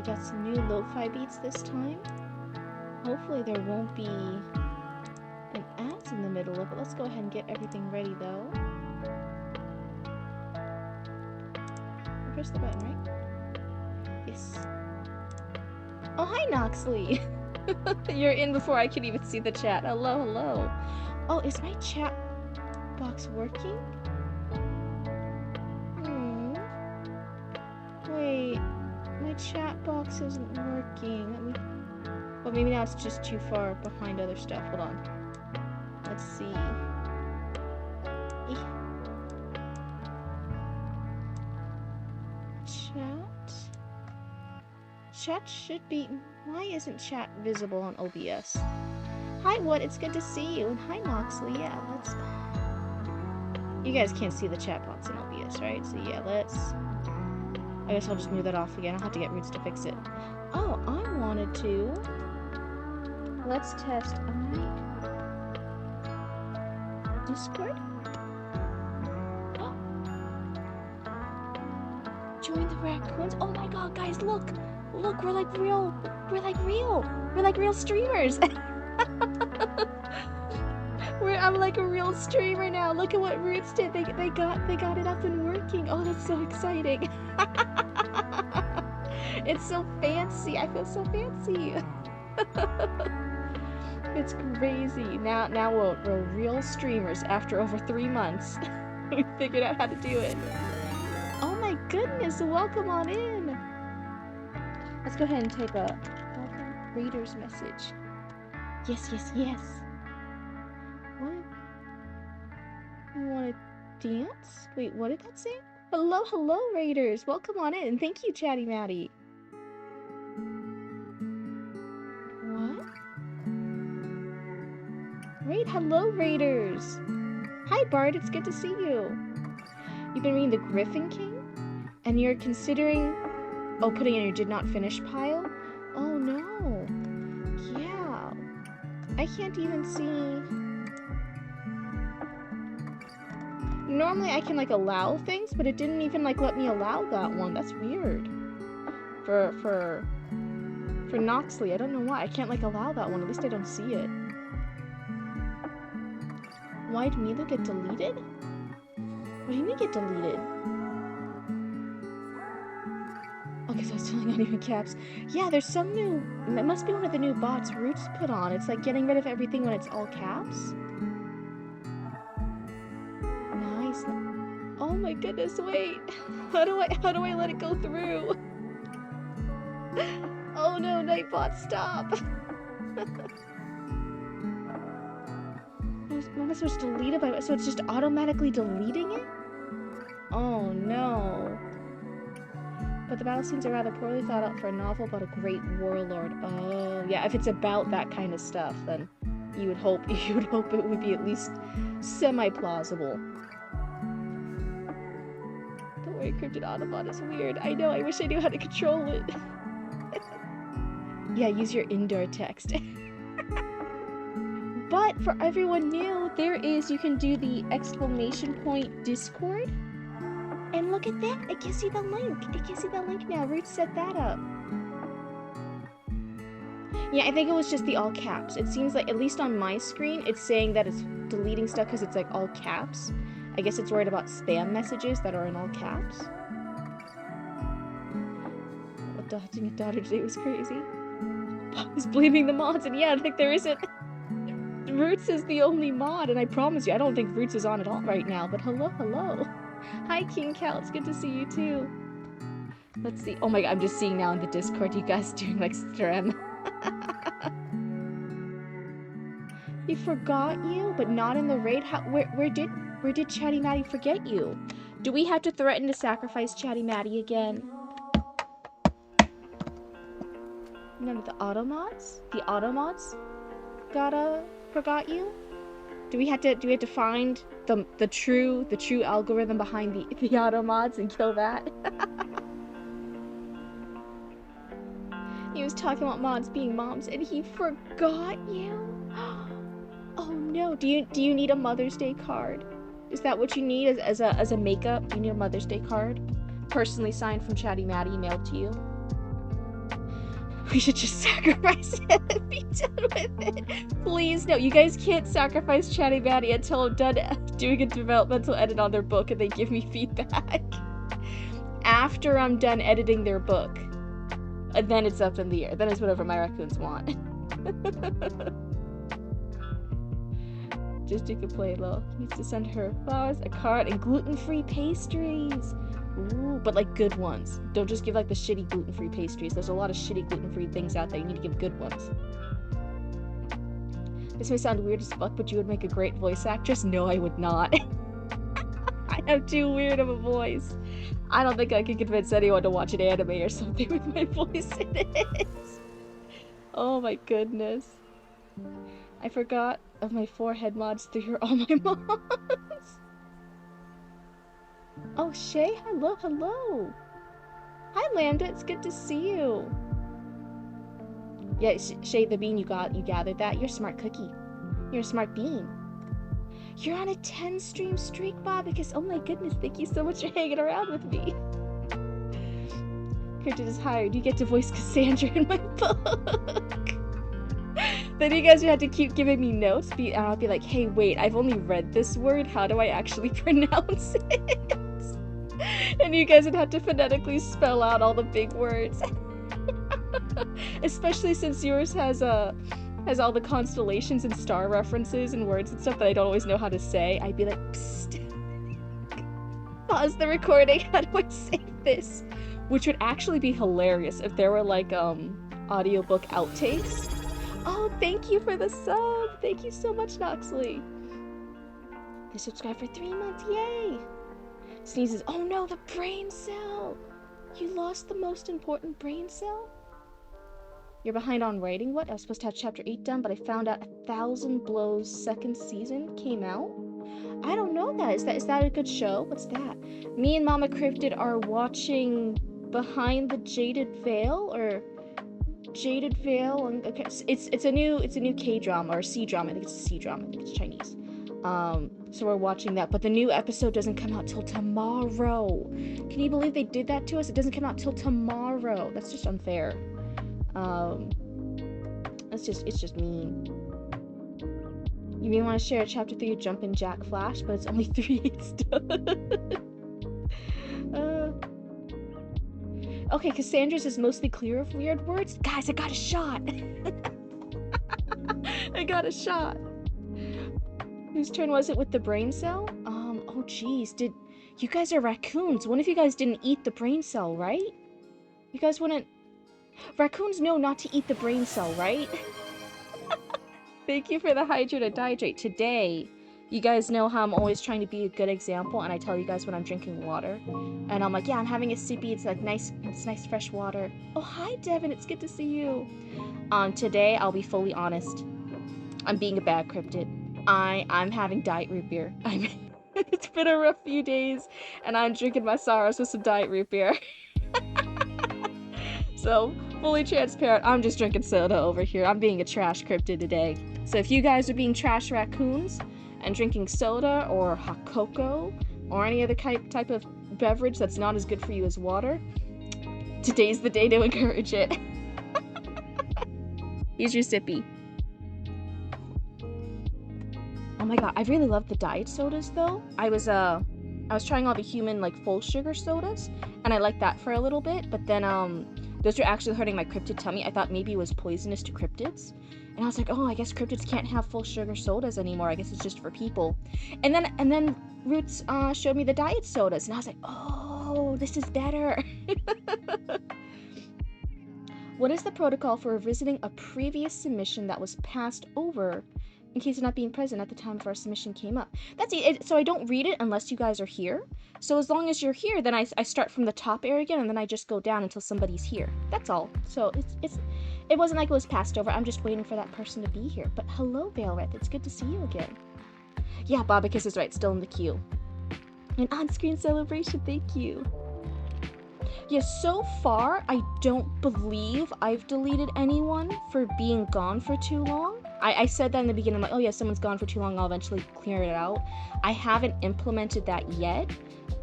We got some new lo-fi beats this time. Hopefully there won't be an ads in the middle of it. Let's go ahead and get everything ready though. Press the button, right? Yes. Oh, hi Noxley! You're in before I can even see the chat. Hello, hello. Oh, is my chat box working? Wait, my chat box isn't working. Well, maybe now it's just too far behind other stuff. Hold on. Let's see. Chat should be... Why isn't chat visible on OBS? Hi, What? It's good to see you. And hi, Noxley. Yeah, let's... You guys can't see the chat box in OBS, right? So yeah, let's... I guess I'll just move that off again. I'll have to get Roots to fix it. Oh, I wanted to... Let's test Discord? Oh. Join the raccoons? Oh my god, guys, look! Look, we're like real streamers. I'm like a real streamer now. Look at what Roots did. They got it up and working. Oh, that's so exciting. It's so fancy. I feel so fancy. It's crazy. Now we're real streamers after over 3 months. We figured out how to do it. Oh my goodness, welcome on in. Let's go ahead and take a reader's message. Yes. What? You want to dance? Wait, what did that say? Hello, Raiders. Welcome on in. Thank you, Chatty Matty. What? Raid, hello, Raiders. Hi, Bart. It's good to see you. You've been reading The Griffin King? And you're considering... Oh, putting in your did not finish pile? Oh, no. Yeah. I can't even see... Normally I can, like, allow things, but it didn't even, like, let me allow that one. That's weird. For Noxley, I don't know why. I can't, like, allow that one. At least I don't see it. Why did Milo get deleted? What do you mean get deleted? Okay, so I was telling on even caps. Yeah, there's some new... It must be one of the new bots Roots put on. It's like getting rid of everything when it's all caps. Nice. Oh my goodness, wait. How do I let it go through? Oh no, Nightbot, stop. What am I supposed to delete it by? So it's just automatically deleting it? Oh no. But the battle scenes are rather poorly thought out for a novel about a great warlord. Oh, yeah, if it's about that kind of stuff, then you would hope it would be at least semi-plausible. Don't worry, Cryptid Autobot is weird. I know, I wish I knew how to control it. Yeah, use your indoor text. But for everyone new, you can do the ! Discord. And look at that! It gives you the link! It gives you the link now. Roots set that up. Yeah, I think it was just the all caps. It seems like, at least on my screen, it's saying that it's deleting stuff because it's like all caps. I guess it's worried about spam messages that are in all caps. Adopting a daughter today was crazy. I was blaming the mods, and yeah, I think there isn't. Roots is the only mod, and I promise you, I don't think Roots is on at all right now, but hello. Hi, King Cal, it's good to see you too. Let's see. Oh my god, I'm just seeing now in the Discord you guys doing like strem. He forgot you, but not in the raid? Where did Chatty Matty forget you? Do we have to threaten to sacrifice Chatty Matty again? None of the automods? The automods forgot you? Do we have to find the true algorithm behind the automods and kill that? He was talking about mods being moms and he forgot you? Oh no, do you need a Mother's Day card? Is that what you need as a makeup? You need a Mother's Day card? Personally signed from Chatty Matty, mailed to you? We should just sacrifice it and be done with it. Please, no. You guys can't sacrifice Chatty Batty until I'm done doing a developmental edit on their book and they give me feedback. After I'm done editing their book, and then it's up in the air. Then it's whatever my raccoons want. Just you can play low. Needs to send her flowers, a card, and gluten-free pastries. Ooh, but like good ones. Don't just give like the shitty gluten-free pastries. There's a lot of shitty gluten-free things out there. You need to give good ones. This may sound weird as fuck, but you would make a great voice actress. No, I would not. I have too weird of a voice. I don't think I could convince anyone to watch an anime or something with my voice in it. Oh my goodness. I forgot of my 4 head mods through all my mods. Oh, Shay, hello, hello. Hi, Lambda, it's good to see you. Yeah, Shay the bean, you gathered that. You're a smart cookie. You're a smart bean. You're on a 10 stream streak, Bob, because oh my goodness, thank you so much for hanging around with me. Cryptid is hired. You get to voice Cassandra in my book. Then you guys would have to keep giving me notes, and I'll be like, hey, wait, I've only read this word. How do I actually pronounce it? And you guys would have to phonetically spell out all the big words. Especially since yours has all the constellations and star references and words and stuff that I don't always know how to say. I'd be like, psst. Pause the recording. How do I say this? Which would actually be hilarious if there were like audiobook outtakes. Oh, thank you for the sub. Thank you so much, Noxley. They subscribed for 3 months. Yay. Sneezes. Oh no, the brain cell. You lost the most important brain cell? You're behind on writing? What? I was supposed to have chapter 8 done, but I found out 1,000 Blows second season came out. I don't know that. Is that a good show? What's that? Me and Mama Cryptid are watching Behind the Jaded Veil, or Jaded Veil. Okay, it's a new K-drama or C-drama. I think it's a C-drama. I think it's Chinese. So we're watching that, but the new episode doesn't come out till tomorrow. Can you believe they did that to us? It doesn't come out till tomorrow. That's just unfair. It's just mean. You may want to share chapter 3 of Jumpin' Jack Flash, but it's only 3 weeks done. Okay, Cassandra's is mostly clear of weird words. Guys, I got a shot. I got a shot. Whose turn was it with the brain cell? Oh geez, you guys are raccoons. One of you guys didn't eat the brain cell, right? You guys wouldn't... Raccoons know not to eat the brain cell, right? Thank you for the hydrate and dihydrate. Today, you guys know how I'm always trying to be a good example, and I tell you guys when I'm drinking water. And I'm like, yeah, I'm having a sippy. It's like nice fresh water. Oh, hi, Devin. It's good to see you. Today, I'll be fully honest. I'm being a bad cryptid. I'm having diet root beer. It's been a rough few days, and I'm drinking my sorrows with some diet root beer. So, fully transparent, I'm just drinking soda over here. I'm being a trash cryptid today. So if you guys are being trash raccoons and drinking soda or hot cocoa or any other type of beverage that's not as good for you as water, today's the day to encourage it. Here's your sippy. Oh my god, I really love the diet sodas though. I was trying all the human like full sugar sodas, and I liked that for a little bit, but then those were actually hurting my cryptid tummy. I thought maybe it was poisonous to cryptids. And I was like, oh, I guess cryptids can't have full sugar sodas anymore. I guess it's just for people. And then Roots showed me the diet sodas, and I was like, oh, this is better. What is the protocol for revisiting a previous submission that was passed over in case of not being present at the time of our submission came up? That's it. So I don't read it unless you guys are here. So as long as you're here, then I start from the top area again, and then I just go down until somebody's here. That's all. So it wasn't like it was passed over. I'm just waiting for that person to be here. But hello, Veilreth. It's good to see you again. Yeah, Bobicus is right. Still in the queue. An on-screen celebration. Thank you. Yeah, so far, I don't believe I've deleted anyone for being gone for too long. I said that in the beginning, I'm like, oh yeah, someone's gone for too long, I'll eventually clear it out. I haven't implemented that yet.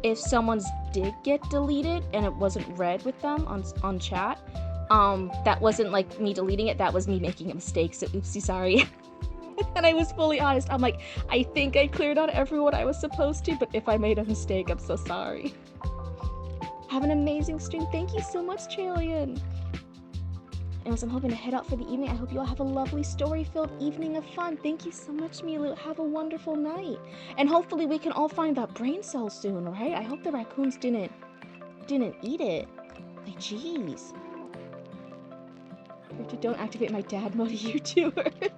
If someone's did get deleted and it wasn't read with them on chat, That wasn't like me deleting it, that was me making a mistake, so oopsie sorry. And I was fully honest. I'm like, I think I cleared out everyone I was supposed to, but if I made a mistake, I'm so sorry. Have an amazing stream. Thank you so much, Trillian. Anyways, I'm hoping to head out for the evening. I hope you all have a lovely story-filled evening of fun. Thank you so much, Milu. Have a wonderful night. And hopefully we can all find that brain cell soon, right? I hope the raccoons didn't eat it. Like, jeez. Don't activate my dad mode YouTuber.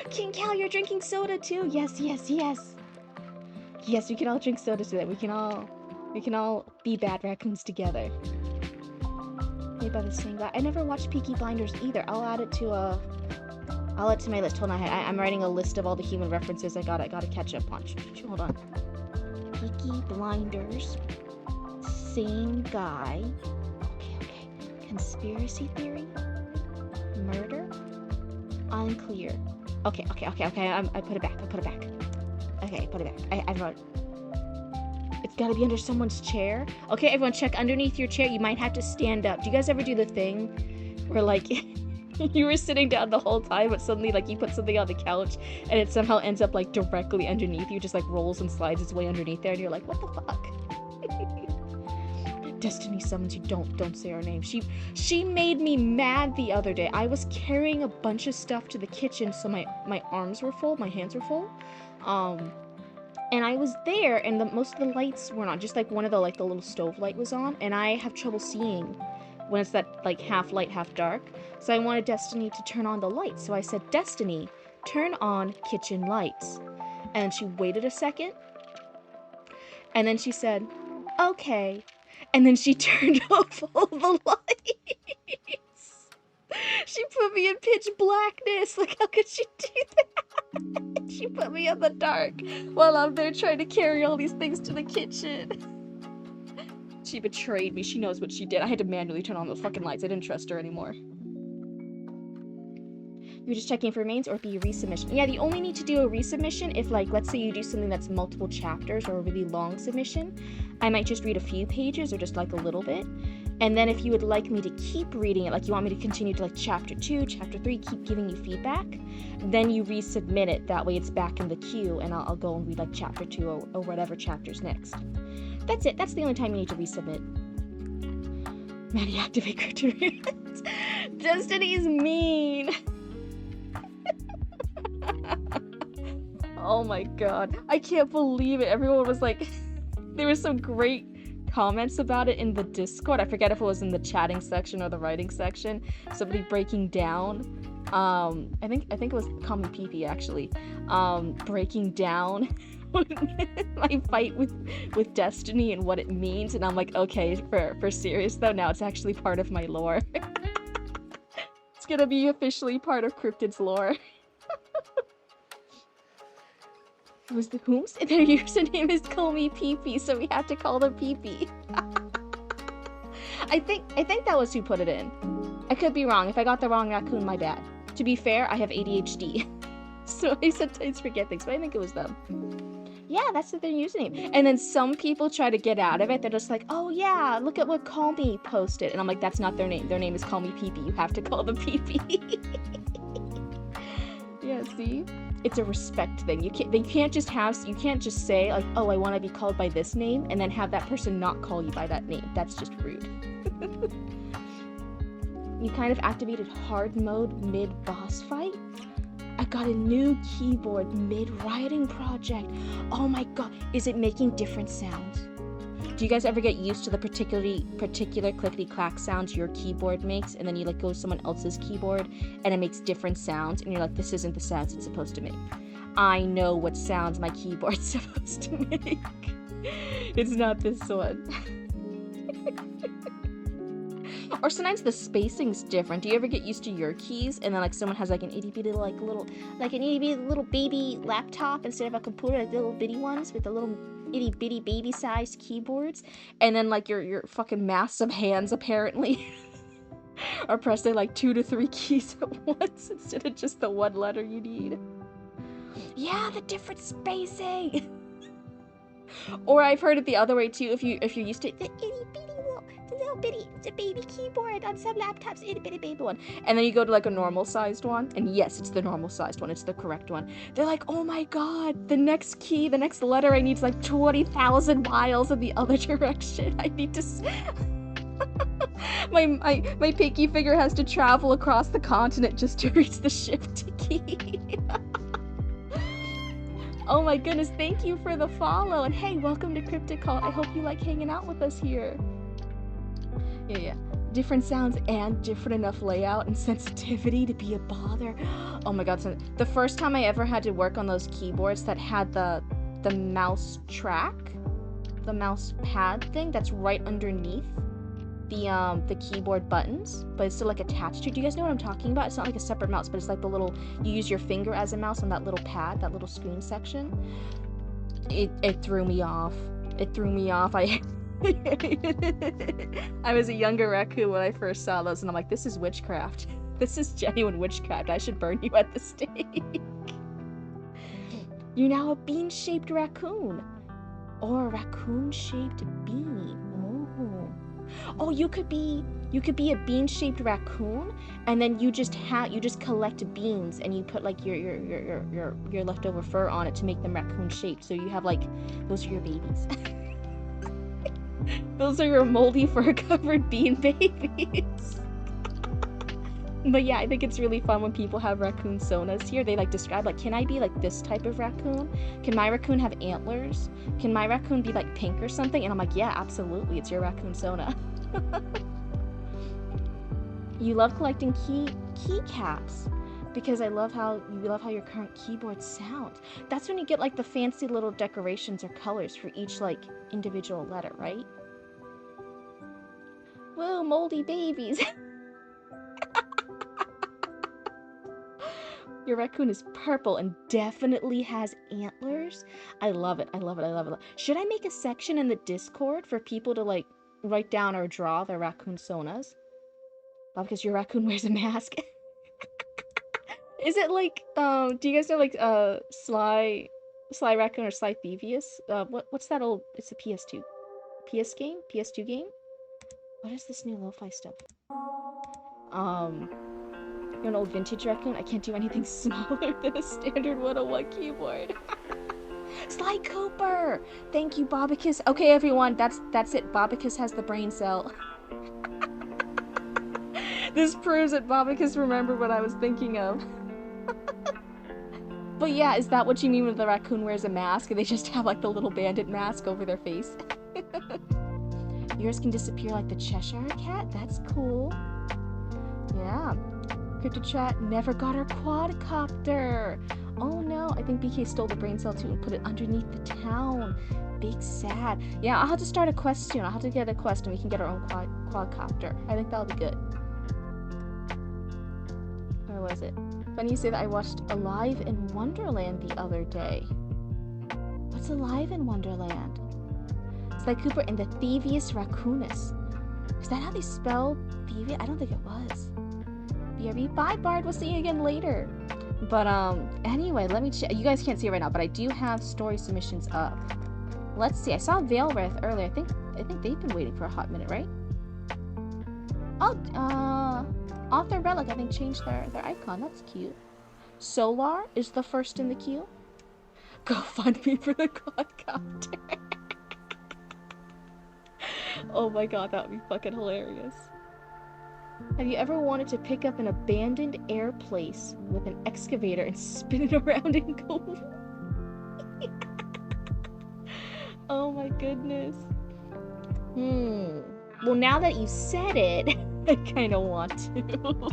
King Cal, you're drinking soda too. Yes, yes, yes. Yes, we can all drink soda today. We can all be bad raccoons together. Made by the same guy. I never watched Peaky Blinders either. I'll add it to my list. Hold on, I'm writing a list of all the human references I gotta catch up on. Hold on. Peaky Blinders. Same guy. Okay. Conspiracy theory? Murder? Unclear. Okay. I put it back. Okay, I put it back. I wrote. It's gotta be under someone's chair. Okay, everyone, check underneath your chair. You might have to stand up. Do you guys ever do the thing where, like, you were sitting down the whole time, but suddenly, like, you put something on the couch and it somehow ends up, like, directly underneath you, just, like, rolls and slides its way underneath there, and you're like, what the fuck? Destiny summons you. Don't say her name. She made me mad the other day. I was carrying a bunch of stuff to the kitchen, so my arms were full, my hands were full. And I was there, and most of the lights were on. Just like one of the the little stove light was on, and I have trouble seeing when it's that like half light, half dark. So I wanted Destiny to turn on the lights. So I said, Destiny, turn on kitchen lights. And she waited a second, and then she said, okay. And then she turned off all the lights. She put me in pitch blackness. Like, how could she do that? She put me in the dark while I'm there trying to carry all these things to the kitchen. She betrayed me. She knows what she did. I had to manually turn on the fucking lights. I didn't trust her anymore. You're just checking for remains, or if you resubmission. Yeah, you only need to do a resubmission if, like, let's say you do something that's multiple chapters or a really long submission. I might just read a few pages or just like a little bit. And then if you would like me to keep reading it, like you want me to continue to like chapter 2, chapter 3, keep giving you feedback, then you resubmit it. That way it's back in the queue, and I'll go and read like chapter 2 or whatever chapter's next. That's it. That's the only time you need to resubmit. Maddie, activate Cryptid. Destiny's mean. Oh my god. I can't believe it. Everyone was like, there were some great comments about it in the Discord. I forget if it was in the chatting section or the writing section. Somebody breaking down. I think it was Call Me PP actually. Breaking down my fight with Destiny and what it means, and I'm like, okay, for serious though, now it's actually part of my lore. It's gonna be officially part of Cryptid's lore. Was the whom's? Their username is Call Me PP, so we have to call them PP. I think that was who put it in. I could be wrong. If I got the wrong raccoon, my bad. To be fair, I have ADHD, so I sometimes forget things, but I think it was them. Yeah, that's their username. And then some people try to get out of it. They're just like, oh yeah, look at what Call Me posted. And I'm like, that's not their name. Their name is Call Me PP. You have to call them PP. Yeah, see? It's a respect thing. You can't just say like, oh, I want to be called by this name, and then have that person not call you by that name. That's just rude. You kind of activated hard mode mid-boss fight? I got a new keyboard mid-writing project. Oh my god, is it making different sounds? Do you guys ever get used to the particular clickety-clack sounds your keyboard makes, and then you like go to someone else's keyboard and it makes different sounds, and you're like, this isn't the sounds it's supposed to make. I know what sounds my keyboard's supposed to make. It's not this one. Or sometimes the spacing's different. Do you ever get used to your keys, and then like someone has like an itty bitty little baby laptop instead of a computer, like the little bitty ones with the little itty bitty baby sized keyboards, and then like your fucking massive hands apparently are pressing like 2 to 3 keys at once instead of just the one letter you need. Yeah, the different spacing. Or I've heard it the other way too. If you're used to the itty bitty little bitty, it's a baby keyboard on some laptops, itty bitty baby one. And then you go to like a normal sized one, and yes, it's the normal sized one, it's the correct one. They're like, oh my god, the next key, the next letter I need is like 20,000 miles in the other direction. I need to my pinky finger has to travel across the continent just to reach the shift key. Oh my goodness, thank you for the follow. And hey, welcome to Cryptid Cult. I hope you like hanging out with us here. Yeah. Different sounds and different enough layout and sensitivity to be a bother. Oh my god, the first time I ever had to work on those keyboards that had the mouse track, the mouse pad thing that's right underneath the keyboard buttons, but it's still like attached to it. Do you guys know what I'm talking about? It's not like a separate mouse, but it's like the little, you use your finger as a mouse on that little pad, that little screen section. It threw me off. It threw me off. I was a younger raccoon when I first saw those, and I'm like, this is witchcraft. This is genuine witchcraft. I should burn you at the stake. You're now a bean-shaped raccoon. Or a raccoon-shaped bean. Oh, you could be a bean-shaped raccoon, and then you just collect beans, and you put like your leftover fur on it to make them raccoon-shaped. So you have like, those are your babies. Those are your moldy fur-covered bean babies. But yeah, I think it's really fun when people have raccoon sonas here. They like describe like, can I be like this type of raccoon? Can my raccoon have antlers? Can my raccoon be like pink or something? And I'm like, yeah, absolutely, it's your raccoon sona. You love collecting keycaps because you love how your current keyboard sounds. That's when you get like the fancy little decorations or colors for each like individual letter, right? Whoa, moldy babies. Your raccoon is purple and definitely has antlers. I love it. I love it. I love it. Should I make a section in the Discord for people to like write down or draw their raccoon sonas? Well, because your raccoon wears a mask. Is it like do you guys know like Sly Raccoon or Sly Thievius? What's that old, it's a PS2 game? What is this new lo-fi stuff? You're an old vintage raccoon? I can't do anything smaller than a standard 101 keyboard. Sly Cooper! Thank you, Bobicus. Okay, everyone, that's it. Bobicus has the brain cell. This proves that Bobicus remembered what I was thinking of. But yeah, is that what you mean when the raccoon wears a mask and they just have like the little bandit mask over their face? Yours can disappear like the Cheshire Cat? That's cool. Yeah. Cryptid Chat never got her quadcopter. Oh no, I think BK stole the brain cell too and put it underneath the town. Big sad. Yeah, I'll have to start a quest soon. I'll have to get a quest and we can get our own quadcopter. I think that'll be good. Where was it? Funny you say that. I watched Alive in Wonderland the other day. What's Alive in Wonderland? Sly Cooper and the Thievius Raccoonus. Is that how they spelled Thievius? I don't think it was. BRB. Bye, Bard. We'll see you again later. But anyway, let me check. You guys can't see it right now, but I do have story submissions up. Let's see. I saw Veilwraith earlier. I think they've been waiting for a hot minute, right? Oh, Author Relic, I think, changed their icon. That's cute. Solar is the first in the queue. Go fund me for the quadcopter. Oh my god, that would be fucking hilarious. Have you ever wanted to pick up an abandoned air place with an excavator and spin it around and go? Oh my goodness. Well, now that you said it, I kind of want to.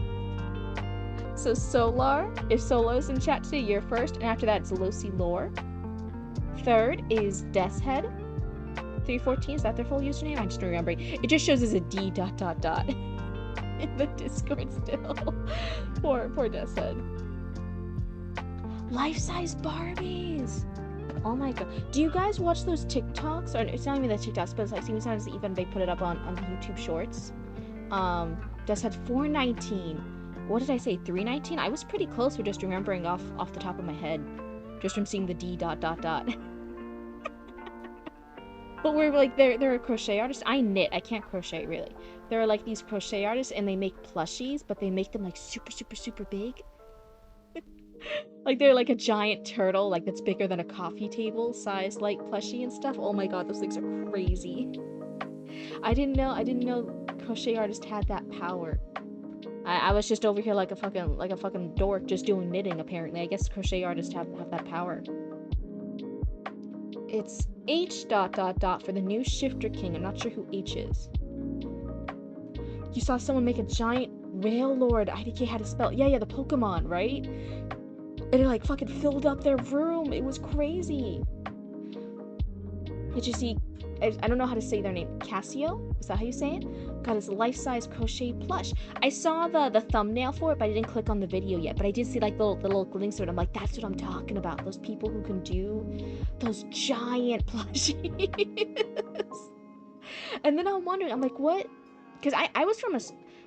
So Solar, if Solo's in chat today, you're first, and after that it's Losi Lore. Third is Death's Head. 314, is that their full username? I'm just remembering. It just shows as a D ... in the Discord still. Poor Death's Head. Life-size Barbies! Oh my god. Do you guys watch those TikToks? Or it's not even the TikToks, but it's like sometimes even they put it up on YouTube Shorts. Death's Head 419. What did I say? 319? I was pretty close for just remembering off the top of my head. Just from seeing the D ... But we're like, they're a crochet artist. I knit. I can't crochet really. They're like these crochet artists, and they make plushies, but they make them like super, super, super big. Like they're like a giant turtle, like that's bigger than a coffee table size, like plushie and stuff. Oh my god, those things are crazy. I didn't know crochet artists had that power. I was just over here like a fucking dork just doing knitting apparently. I guess crochet artists have that power. It's H ... for the new Shifter King. I'm not sure who H is. You saw someone make a giant Railord. IDK had to spell. Yeah, the Pokemon, right? And it like fucking filled up their room. It was crazy. Did you see? I don't know how to say their name. Casio? Is that how you say it? Got his life-size crochet plush. I saw the thumbnail for it, but I didn't click on the video yet. But I did see like the little links to it. I'm like, that's what I'm talking about. Those people who can do those giant plushies. And then I'm wondering, I'm like, what? Because I was from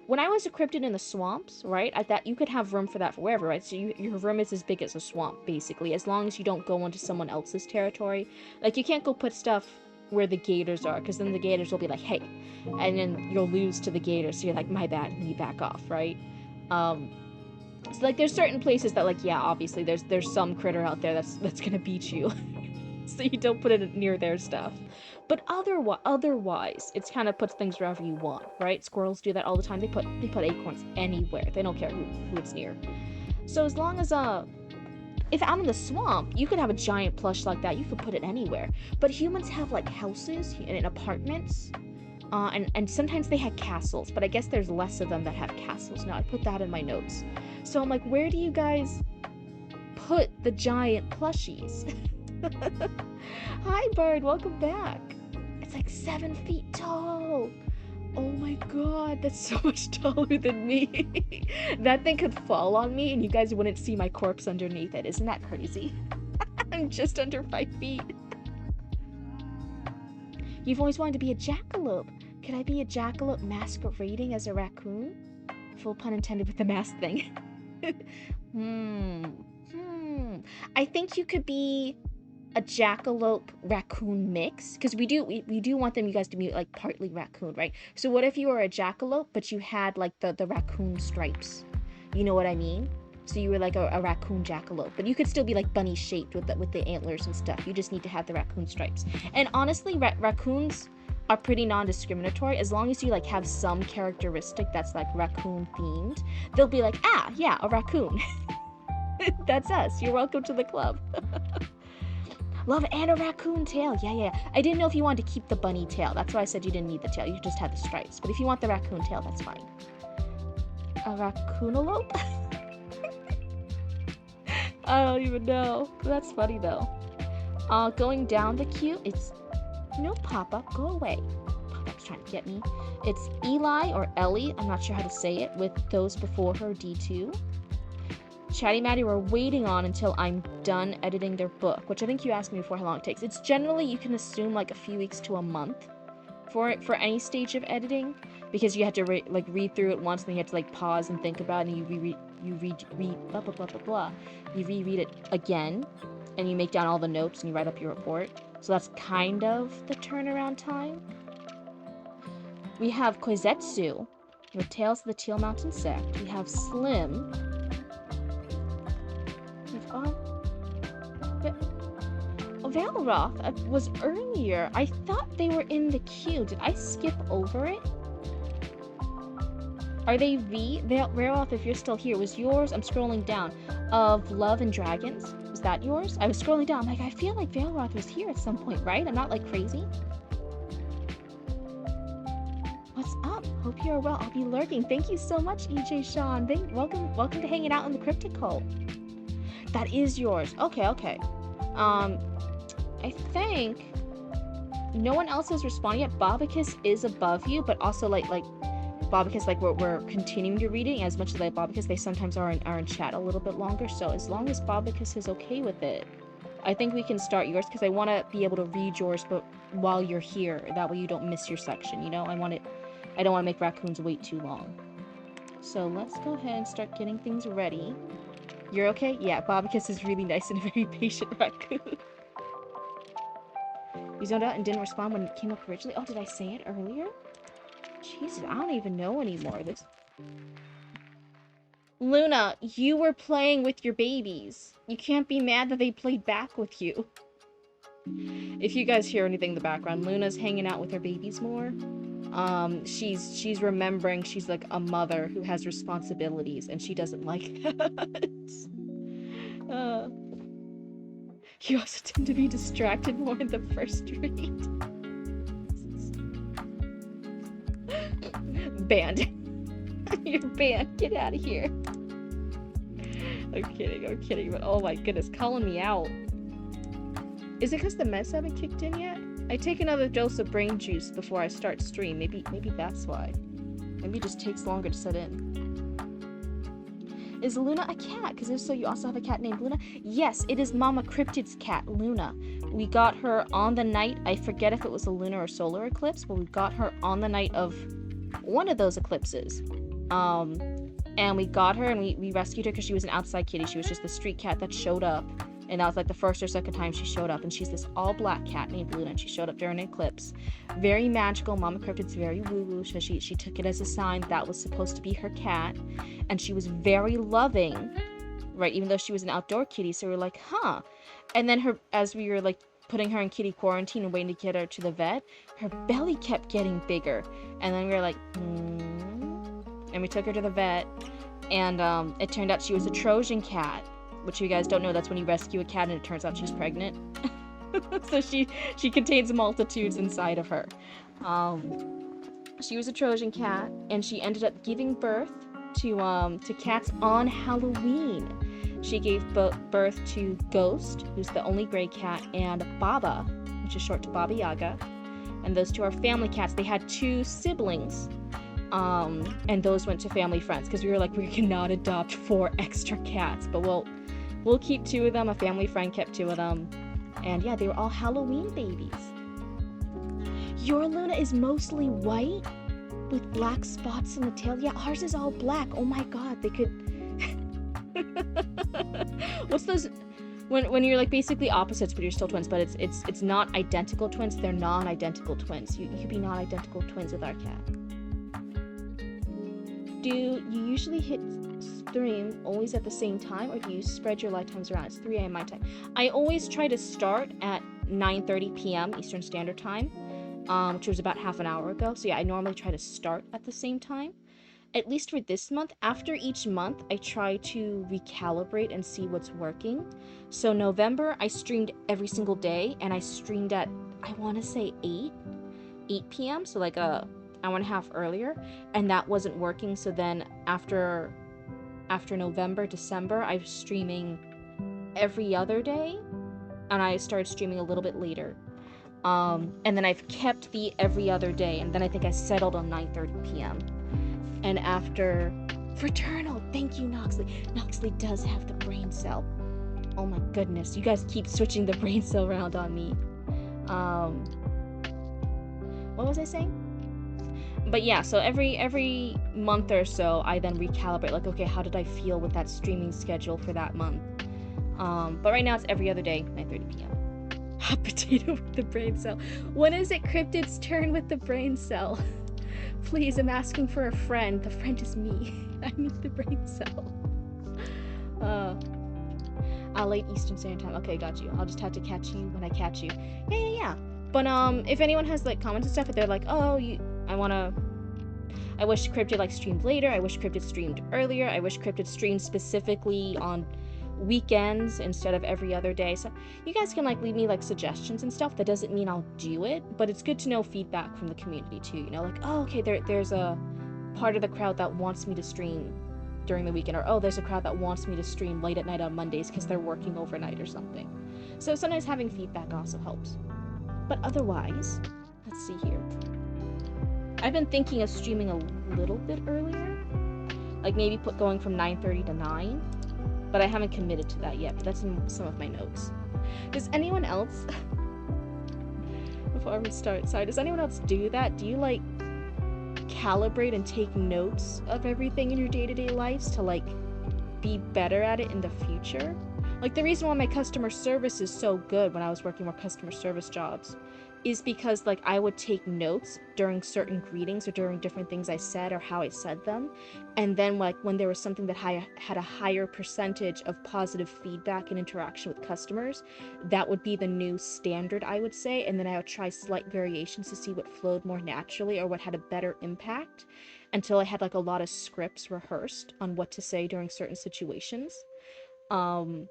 when I was a cryptid in the swamps, right? I thought you could have room for that for wherever, right? So your room is as big as a swamp, basically, as long as you don't go into someone else's territory. Like, you can't go put stuff where the gators are, because then the gators will be like, hey, and then you'll lose to the gators, so you're like, my bad, and you back off, right? So, like, there's certain places that, like, yeah, obviously, there's some critter out there that's gonna beat you. So you don't put it near their stuff. But otherwise, it kind of puts things wherever you want, right? Squirrels do that all the time. They put acorns anywhere. They don't care who it's near. So as long as if out in the swamp, you could have a giant plush like that. You could put it anywhere. But humans have like houses and apartments, and sometimes they had castles. But I guess there's less of them that have castles now. I put that in my notes. So I'm like, where do you guys put the giant plushies? Hi, bird. Welcome back. It's like 7 feet tall. Oh my god, that's so much taller than me. That thing could fall on me and you guys wouldn't see my corpse underneath it. Isn't that crazy? I'm just under 5 feet. You've always wanted to be a jackalope. Could I be a jackalope masquerading as a raccoon? Full pun intended with the mask thing. I think you could be a jackalope raccoon mix, because we do want you guys to be like partly raccoon, right? So what if you were a jackalope but you had like the raccoon stripes? You know what I mean? So you were like a raccoon jackalope, but you could still be like bunny shaped with the antlers and stuff. You just need to have the raccoon stripes. And honestly, raccoons are pretty non-discriminatory. As long as you like have some characteristic that's like raccoon themed, they'll be like, ah, yeah, a raccoon. That's us. You're welcome to the club. Love and a raccoon tail. Yeah. I didn't know if you wanted to keep the bunny tail. That's why I said you didn't need the tail. You just had the stripes. But if you want the raccoon tail, that's fine. A raccoonalope? I don't even know. That's funny though. Going down the queue, it's no Papa. Go away. Papa's trying to get me. It's Eli or Ellie. I'm not sure how to say it. With those before her, D2. Chatty Matty, we're waiting on until I'm done editing their book, which I think you asked me before how long it takes. It's generally, you can assume like a few weeks to a month for any stage of editing, because you have to read through it once, and then you have to like pause and think about it, and you reread blah blah blah blah blah. You reread it again, and you make down all the notes and you write up your report. So that's kind of the turnaround time. We have Koizetsu, with Tales of the Teal Mountain Sect. We have Slim. Valroth was earlier. I thought they were in the queue. Did I skip over it? Are they V? Valroth, if you're still here, was yours? I'm scrolling down. Of Love and Dragons. Was that yours? I was scrolling down. I'm like, I feel like Valroth was here at some point, right? I'm not like crazy. What's up? Hope you're well. I'll be lurking. Thank you so much, EJ Sean. Welcome to hanging out in the Cryptid Cult. That is yours. Okay. I think no one else has responded yet. Bobicus is above you, but also like Bobicus, like we're continuing to read it. As much as I like Bobicus, they sometimes are in chat a little bit longer. So as long as Bobicus is okay with it, I think we can start yours, because I want to be able to read yours, but while you're here, that way you don't miss your section. You know, I don't want to make raccoons wait too long. So let's go ahead and start getting things ready. You're okay? Yeah, Bobicus is really nice and a very patient raccoon. You zoned out and didn't respond when it came up originally. Oh, did I say it earlier? Jesus, I don't even know anymore. This Luna, you were playing with your babies. You can't be mad that they played back with you. If you guys hear anything in the background, Luna's hanging out with her babies more. She's remembering she's like a mother who has responsibilities, and she doesn't like that. You also tend to be distracted more in the first read. Banned. You're banned. Get out of here. I'm kidding, but oh my goodness, calling me out. Is it because the meds haven't kicked in yet? I take another dose of brain juice before I start stream. Maybe that's why. Maybe it just takes longer to set in. Is Luna a cat? Because if so, you also have a cat named Luna? Yes, it is Mama Cryptid's cat, Luna. We got her on the night, I forget if it was a lunar or solar eclipse, but we got her on the night of one of those eclipses. And we got her and we rescued her because she was an outside kitty. She was just the street cat that showed up. And that was like the first or second time she showed up. And she's this all black cat named Luna. And she showed up during an eclipse. Very magical. Mama Cryptid's very woo-woo. So she took it as a sign that was supposed to be her cat. And she was very loving, right? Even though she was an outdoor kitty. So we were like, huh. And then as we were like putting her in kitty quarantine and waiting to get her to the vet, her belly kept getting bigger. And then we were like, And we took her to the vet. And it turned out she was a Trojan cat. Which you guys don't know, that's when you rescue a cat and it turns out she's pregnant. So she contains multitudes inside of her. She was a Trojan cat, and she ended up giving birth to cats on Halloween. She gave birth to Ghost, who's the only gray cat, and Baba, which is short to Baba Yaga. And those two are family cats. They had 2 siblings. And those went to family friends because we were like, we cannot adopt 4 extra cats, but we'll keep 2 of them. A family friend kept 2 of them. And yeah, they were all Halloween babies. Your Luna is mostly white with black spots in the tail. Yeah, ours is all black. Oh my god, they could... What's those... When you're like basically opposites but you're still twins, but it's not identical twins, they're non-identical twins. You could be non-identical twins with our cat. Do you usually hit stream always at the same time, or do you spread your light times around? It's 3 a.m. my time. I always try to start at 9:30 p.m. Eastern Standard Time, which was about half an hour ago. So yeah, I normally try to start at the same time. At least for this month. After each month, I try to recalibrate and see what's working. So November, I streamed every single day, and I streamed at, I want to say 8 p.m. So like a hour and a half earlier, and that wasn't working. So then after November, December, I was streaming every other day, and I started streaming a little bit later. And then I've kept the every other day, and then I think I settled on 9:30 p.m. And after Fraternal, thank you, Noxley. Noxley does have the brain cell. Oh my goodness, you guys keep switching the brain cell around on me. What was I saying? But yeah, so every month or so, I then recalibrate, like, okay, how did I feel with that streaming schedule for that month? But right now it's every other day, 9:30 p.m. Hot potato with the brain cell. When is it Cryptid's turn with the brain cell? Please, I'm asking for a friend. The friend is me. I need the brain cell. Late Eastern Standard Time. Okay, got you. I'll just have to catch you when I catch you. Yeah. But if anyone has like comments and stuff, if they're like, oh, I wish Cryptid like streamed later. I wish Cryptid streamed earlier. I wish Cryptid streamed specifically on weekends instead of every other day. So you guys can like leave me like suggestions and stuff. That doesn't mean I'll do it, but it's good to know feedback from the community too. You know, like, oh, okay, there's a part of the crowd that wants me to stream during the weekend, or oh, there's a crowd that wants me to stream late at night on Mondays because they're working overnight or something. So sometimes having feedback also helps. But otherwise, let's see here. I've been thinking of streaming a little bit earlier, like maybe going from 9:30 to 9, but I haven't committed to that yet. But that's in some of my notes. Does anyone else, before we start, sorry, does anyone else do that? Do you like calibrate and take notes of everything in your day-to-day lives to like be better at it in the future? Like the reason why my customer service is so good when I was working more customer service jobs is because like I would take notes during certain greetings or during different things I said or how I said them, and then like when there was something that had a higher percentage of positive feedback and interaction with customers, that would be the new standard, I would say, and then I would try slight variations to see what flowed more naturally or what had a better impact, until I had like a lot of scripts rehearsed on what to say during certain situations. um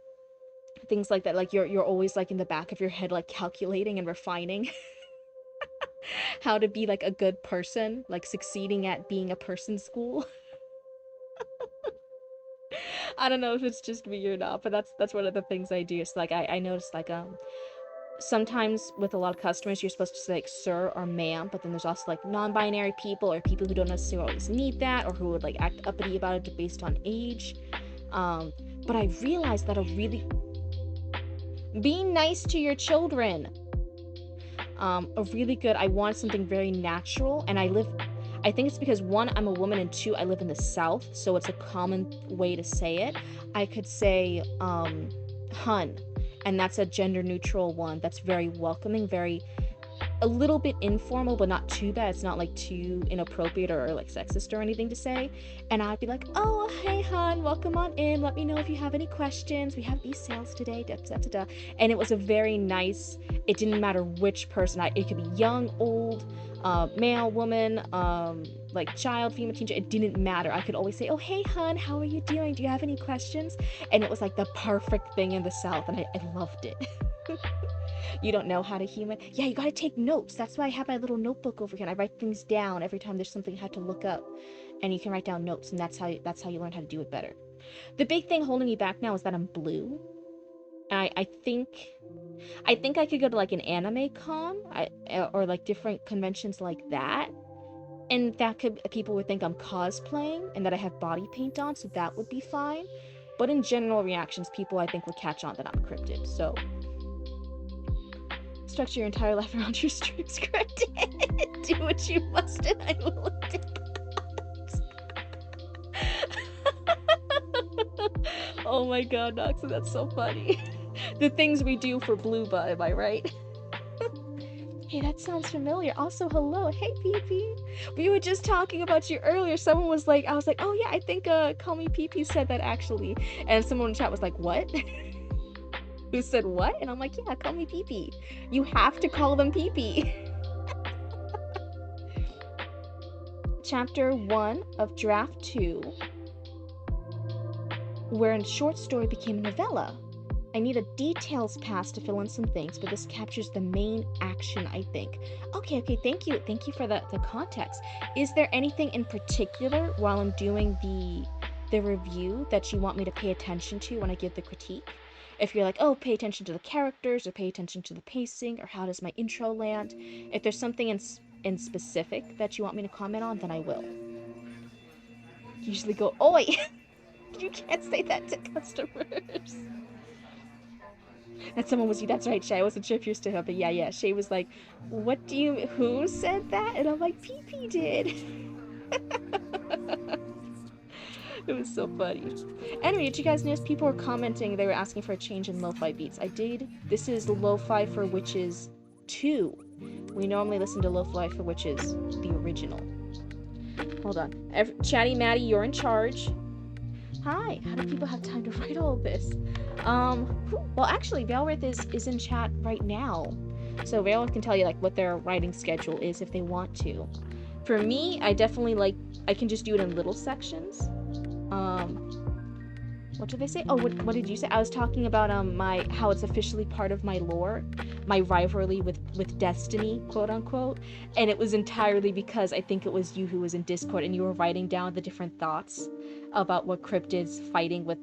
Things like that, like you're always like in the back of your head like calculating and refining how to be like a good person, like succeeding at being a person school. I don't know if it's just me or not, but that's one of the things I do. It's like I noticed like sometimes with a lot of customers you're supposed to say like sir or ma'am, but then there's also like non-binary people or people who don't necessarily always need that, or who would like act uppity about it based on age. um but I realized that a really be nice to your children. A really good, I wanted something very natural, and I think it's because one, I'm a woman, and two, I live in the South, so it's a common way to say it. I could say hun, and that's a gender neutral one that's very welcoming, very a little bit informal, but not too bad. It's not like too inappropriate or like sexist or anything to say. And I'd be like, oh, hey, hon, welcome on in. Let me know if you have any questions. We have these sales today. Da, da, da, da. And it was a very nice, it didn't matter which person. It could be young, old, male, woman, like child, female, teenager. It didn't matter. I could always say, oh, hey, hon, how are you doing? Do you have any questions? And it was like the perfect thing in the South, and I loved it. You don't know how to human. Yeah, you gotta take notes. That's why I have my little notebook over here, and I write things down every time there's something I have to look up. And you can write down notes, and that's how you learn how to do it better. The big thing holding me back now is that I'm blue. And I think I could go to like an anime con, or like different conventions like that. And that could, people would think I'm cosplaying and that I have body paint on, so that would be fine. But in general reactions, people I think would catch on that I'm a cryptid. So structure your entire life around your stream script. Do what you must, and I will adapt. Oh my god, Noxa, that's so funny. The things we do for Blueba, am I right? Hey, that sounds familiar. Also, hello. Hey, PP. We were just talking about you earlier. Someone was like, I was like, oh yeah, I think Call Me PP said that actually. And someone in the chat was like, what? Who said what? And I'm like, yeah, Call Me PP. You have to call them PP. Chapter 1 of Draft 2, where a short story became a novella. I need a details pass to fill in some things, but this captures the main action, I think. Okay, thank you. Thank you for the context. Is there anything in particular while I'm doing the review that you want me to pay attention to when I give the critique? If you're like, oh, pay attention to the characters, or pay attention to the pacing, or how does my intro land? If there's something in specific that you want me to comment on, then I will. Usually go, oi! You can't say that to customers. And someone was, that's right, Shay. I wasn't sure if you're still here, but yeah. Shay was like, who said that? And I'm like, PP did. It was so funny. Anyway, did you guys notice people were commenting, they were asking for a change in lo-fi beats? I did. This is Lo-Fi for Witches 2. We normally listen to Lo-Fi for Witches, the original. Hold on. Chatty Maddie, you're in charge. Hi, how do people have time to write all of this? Well, actually, Valrith is in chat right now. So Valrith can tell you, like, what their writing schedule is if they want to. For me, I definitely, like, I can just do it in little sections. What did they say? Oh, what did you say? I was talking about, how it's officially part of my lore. My rivalry with Destiny, quote unquote. And it was entirely because I think it was you who was in Discord and you were writing down the different thoughts about what cryptids fighting with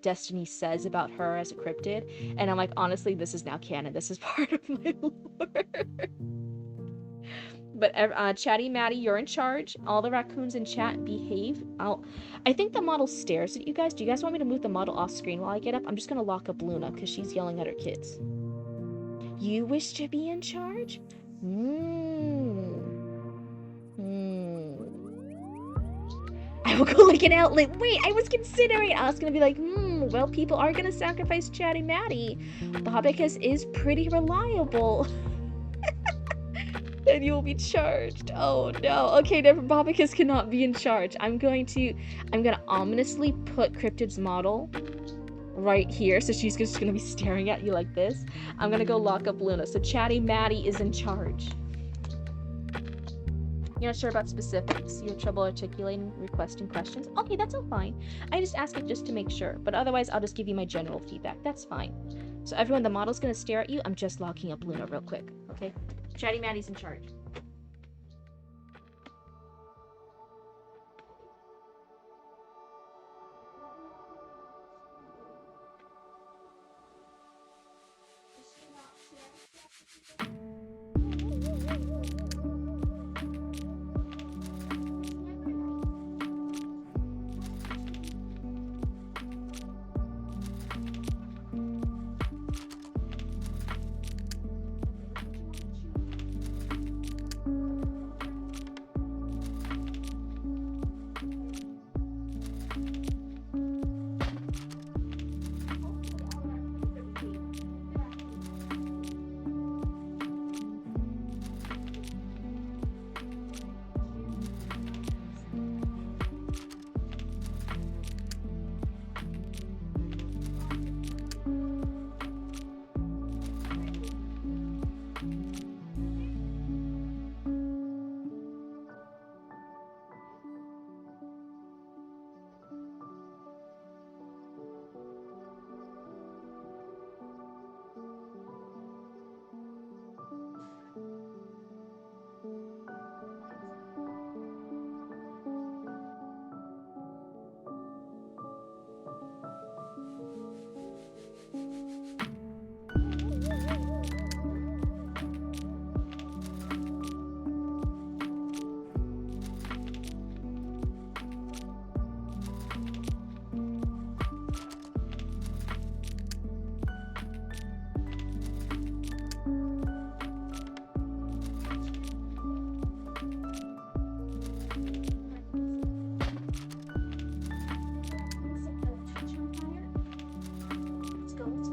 Destiny says about her as a cryptid. And I'm like, honestly, this is now canon. This is part of my lore. But Chatty Maddie, you're in charge. All the raccoons in chat behave. I think the model stares at you guys. Do you guys want me to move the model off screen while I get up? I'm just gonna lock up Luna because she's yelling at her kids. You wish to be in charge? I will go like an outlet. Wait, I was considering. I was gonna be like, well, people are gonna sacrifice Chatty Maddie. The Hobbycus is pretty reliable. and you will be charged. Oh no. Okay, never. Bobicus cannot be in charge. I'm gonna ominously put Cryptid's model right here, so she's just gonna be staring at you like this. I'm gonna go lock up Luna. So Chatty Maddie is in charge. You're not sure about specifics. You have trouble articulating, requesting questions. Okay, that's all fine. I just ask it just to make sure. But otherwise, I'll just give you my general feedback. That's fine. So everyone, the model's gonna stare at you. I'm just locking up Luna real quick. Okay? Chatty Maddie's in charge.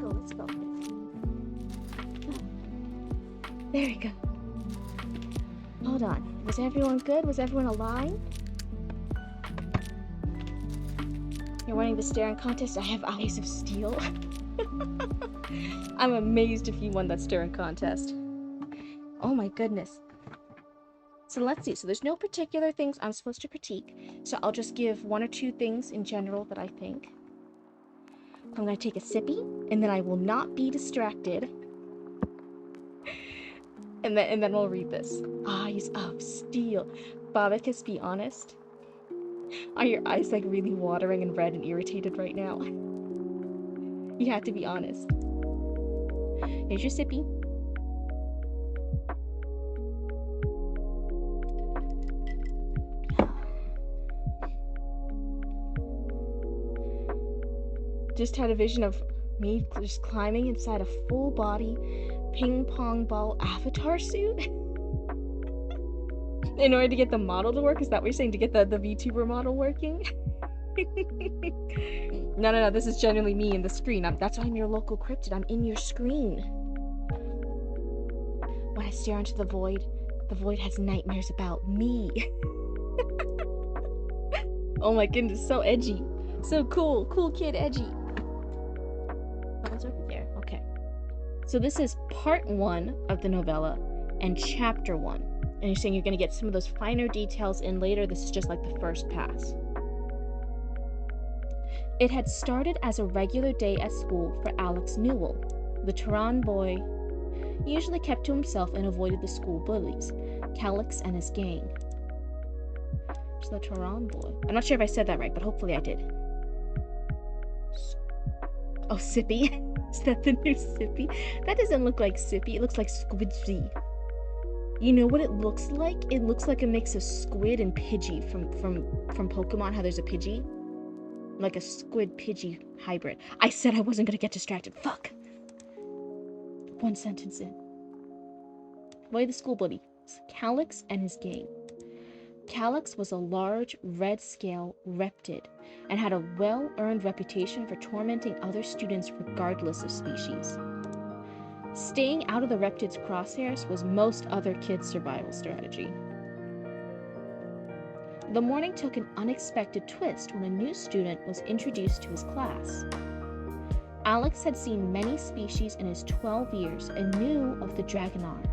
Let's go. There we go. Hold on. Was everyone good? Was everyone aligned? You're winning the staring contest. I have eyes of steel. I'm amazed if you won that staring contest. Oh my goodness. So let's see. So there's no particular things I'm supposed to critique. So I'll just give one or two things in general that I think. I'm going to take a sippy, and then I will not be distracted. And then we'll read this. Eyes of steel. Bobicus, be honest. Are your eyes like really watering and red and irritated right now? You have to be honest. Here's your sippy. Just had a vision of me just climbing inside a full body ping pong ball avatar suit in order to get the model to work. Is that what you're saying? To get the VTuber model working? No, this is genuinely me in the screen. That's why I'm your local cryptid. I'm in your screen. When I stare into the void has nightmares about me. Oh my goodness, so edgy. So cool. Cool kid edgy. Oh, it's over there. Okay. So this is part 1 of the novella and chapter 1. And you're saying you're going to get some of those finer details in later. This is just like the first pass. It had started as a regular day at school for Alex Newell. The Tehran boy usually kept to himself and avoided the school bullies, Calix and his gang. It's the Tehran boy. I'm not sure if I said that right, but hopefully I did. Oh, Sippy. Is that the new Sippy? That doesn't look like Sippy. It looks like Squidzy. You know what it looks like? It looks like a mix of Squid and Pidgey from Pokemon, how there's a Pidgey. Like a Squid-Pidgey hybrid. I said I wasn't gonna get distracted. Fuck! 1 sentence in. Avoid the school bully. Calix and his gang. Calix was a large, red-scale reptid and had a well-earned reputation for tormenting other students regardless of species. Staying out of the Reptid's crosshairs was most other kids' survival strategy. The morning took an unexpected twist when a new student was introduced to his class. Alex had seen many species in his 12 years and knew of the Dragonar,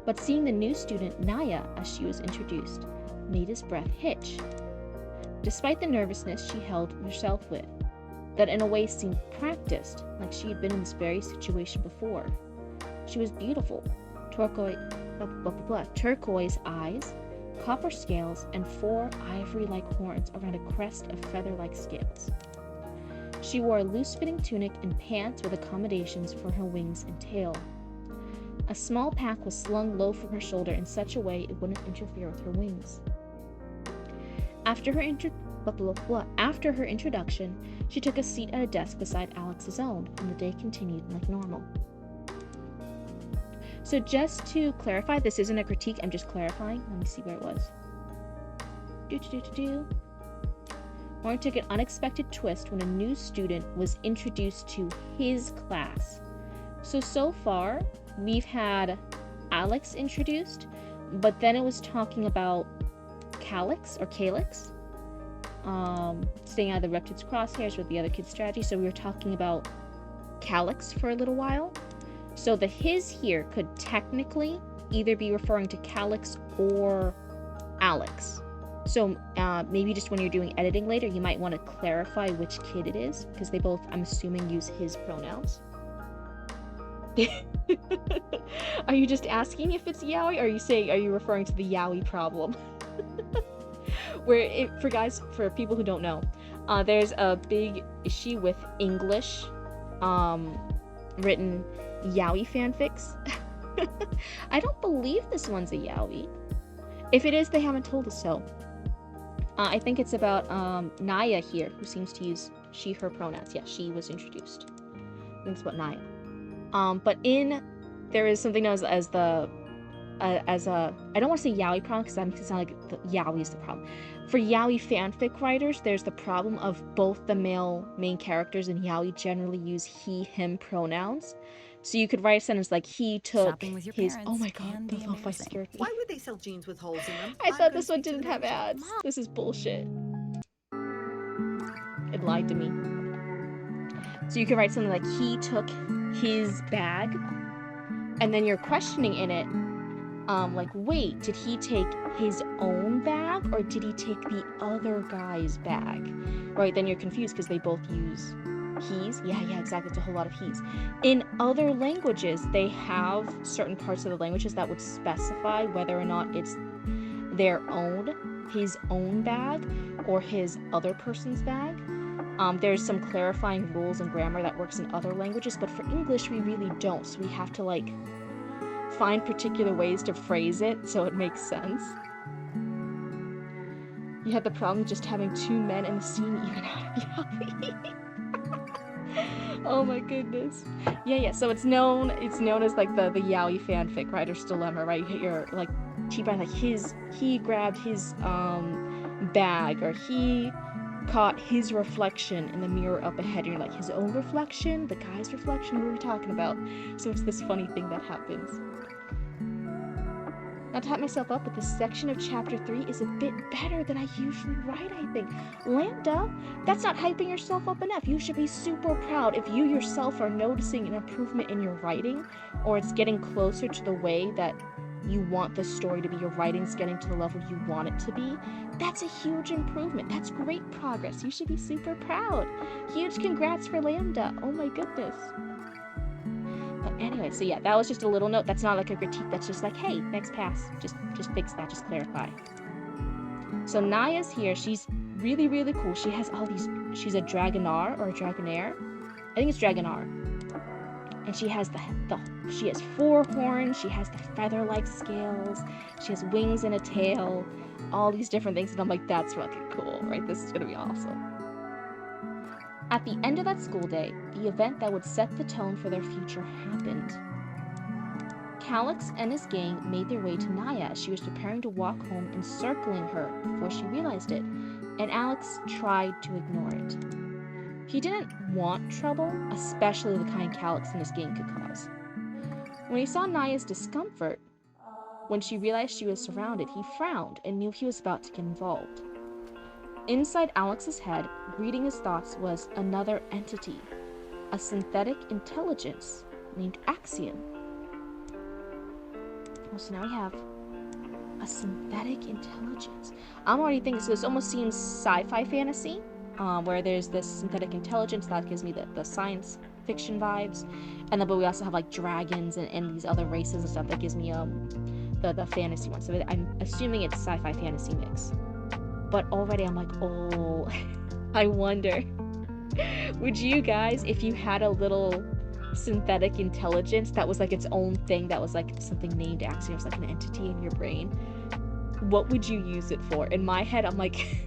but seeing the new student, Naya, as she was introduced, made his breath hitch. Despite the nervousness she held herself with, that in a way seemed practiced, like she had been in this very situation before. She was beautiful, turquoise eyes, copper scales, and 4 ivory-like horns around a crest of feather-like scales. She wore a loose-fitting tunic and pants with accommodations for her wings and tail. A small pack was slung low from her shoulder in such a way it wouldn't interfere with her wings. After her introduction, she took a seat at a desk beside Alex's own, and the day continued like normal. So just to clarify, this isn't a critique, I'm just clarifying. Let me see where it was. Morning took an unexpected twist when a new student was introduced to his class. So far, we've had Alex introduced, but then it was talking about Calyx, staying out of the Reptid's crosshairs with the other kids' strategy. So we were talking about Calyx for a little while. So the his here could technically either be referring to Calyx or Alex. So maybe just when you're doing editing later, you might want to clarify which kid it is, because they both, I'm assuming, use his pronouns. Are you just asking if it's yaoi, or are you referring to the yaoi problem? For people who don't know, there's a big issue with English written yaoi fanfics. I don't believe this one's a yaoi. If it is, they haven't told us so. I think it's about Naya here, who seems to use she, her pronouns. Yeah, she was introduced. I think it's about Naya. But there is something known as I don't want to say yaoi problem, because that makes it sound like the yaoi is the problem. For yaoi fanfic writers, there's the problem of both the male main characters in yaoi generally use he, him pronouns. So you could write a sentence like, he took his... Oh my god, the lo-fi scared me. Why would they sell jeans with holes in them? I thought this one didn't have ads. This is bullshit. It lied to me. So you could write something like, he took his bag, and then you're questioning in it, like, wait, did he take his own bag, or did he take the other guy's bag? Right, then you're confused because they both use he's. Yeah, exactly, it's a whole lot of he's. In other languages, they have certain parts of the languages that would specify whether or not it's their own, his own bag, or his other person's bag. There's some clarifying rules and grammar that works in other languages, but for English, we really don't, so we have to, like, find particular ways to phrase it so it makes sense. You had the problem just having 2 men in the scene even out of yaoi. Oh my goodness. Yeah, so it's known as like the yaoi fanfic writer's dilemma, right? You're like, he grabbed his bag, or he caught his reflection in the mirror up ahead, and you're like, his own reflection? The guy's reflection? What are we talking about? So it's this funny thing that happens. Not to hype myself up, but this section of chapter 3 is a bit better than I usually write, I think. Lambda, that's not hyping yourself up enough. You should be super proud if you yourself are noticing an improvement in your writing, or it's getting closer to the way that you want the story to be, your writing's getting to the level you want it to be. That's a huge improvement. That's great progress. You should be super proud. Huge congrats for Lambda. Oh my goodness. But anyway, so yeah, that was just a little note. That's not like a critique. That's just like, hey, next pass. Just fix that. Just clarify. So Naya's here. She's really, really cool. She has all these... She's a Dragonar or a Dragonair. I think it's Dragonar. And she has she has 4 horns. She has the feather-like scales. She has wings and a tail. All these different things. And I'm like, that's fucking cool, right? This is gonna be awesome. At the end of that school day, the event that would set the tone for their future happened. Calyx and his gang made their way to Naya as she was preparing to walk home, encircling her before she realized it, and Alex tried to ignore it. He didn't want trouble, especially the kind Calyx and his gang could cause. When he saw Naya's discomfort, when she realized she was surrounded, he frowned and knew he was about to get involved. Inside Alex's head, reading his thoughts, was another entity, a synthetic intelligence named Axion. Oh, so now we have a synthetic intelligence. I'm already thinking, so this almost seems sci-fi fantasy, where there's this synthetic intelligence that gives me the science fiction vibes, and then but we also have like dragons and these other races and stuff that gives me the fantasy one. So I'm assuming it's sci-fi fantasy mix. But already I'm like, oh, I wonder, would you guys, if you had a little synthetic intelligence that was like its own thing, that was like something named Axiom, it was like an entity in your brain, what would you use it for? In my head, I'm like,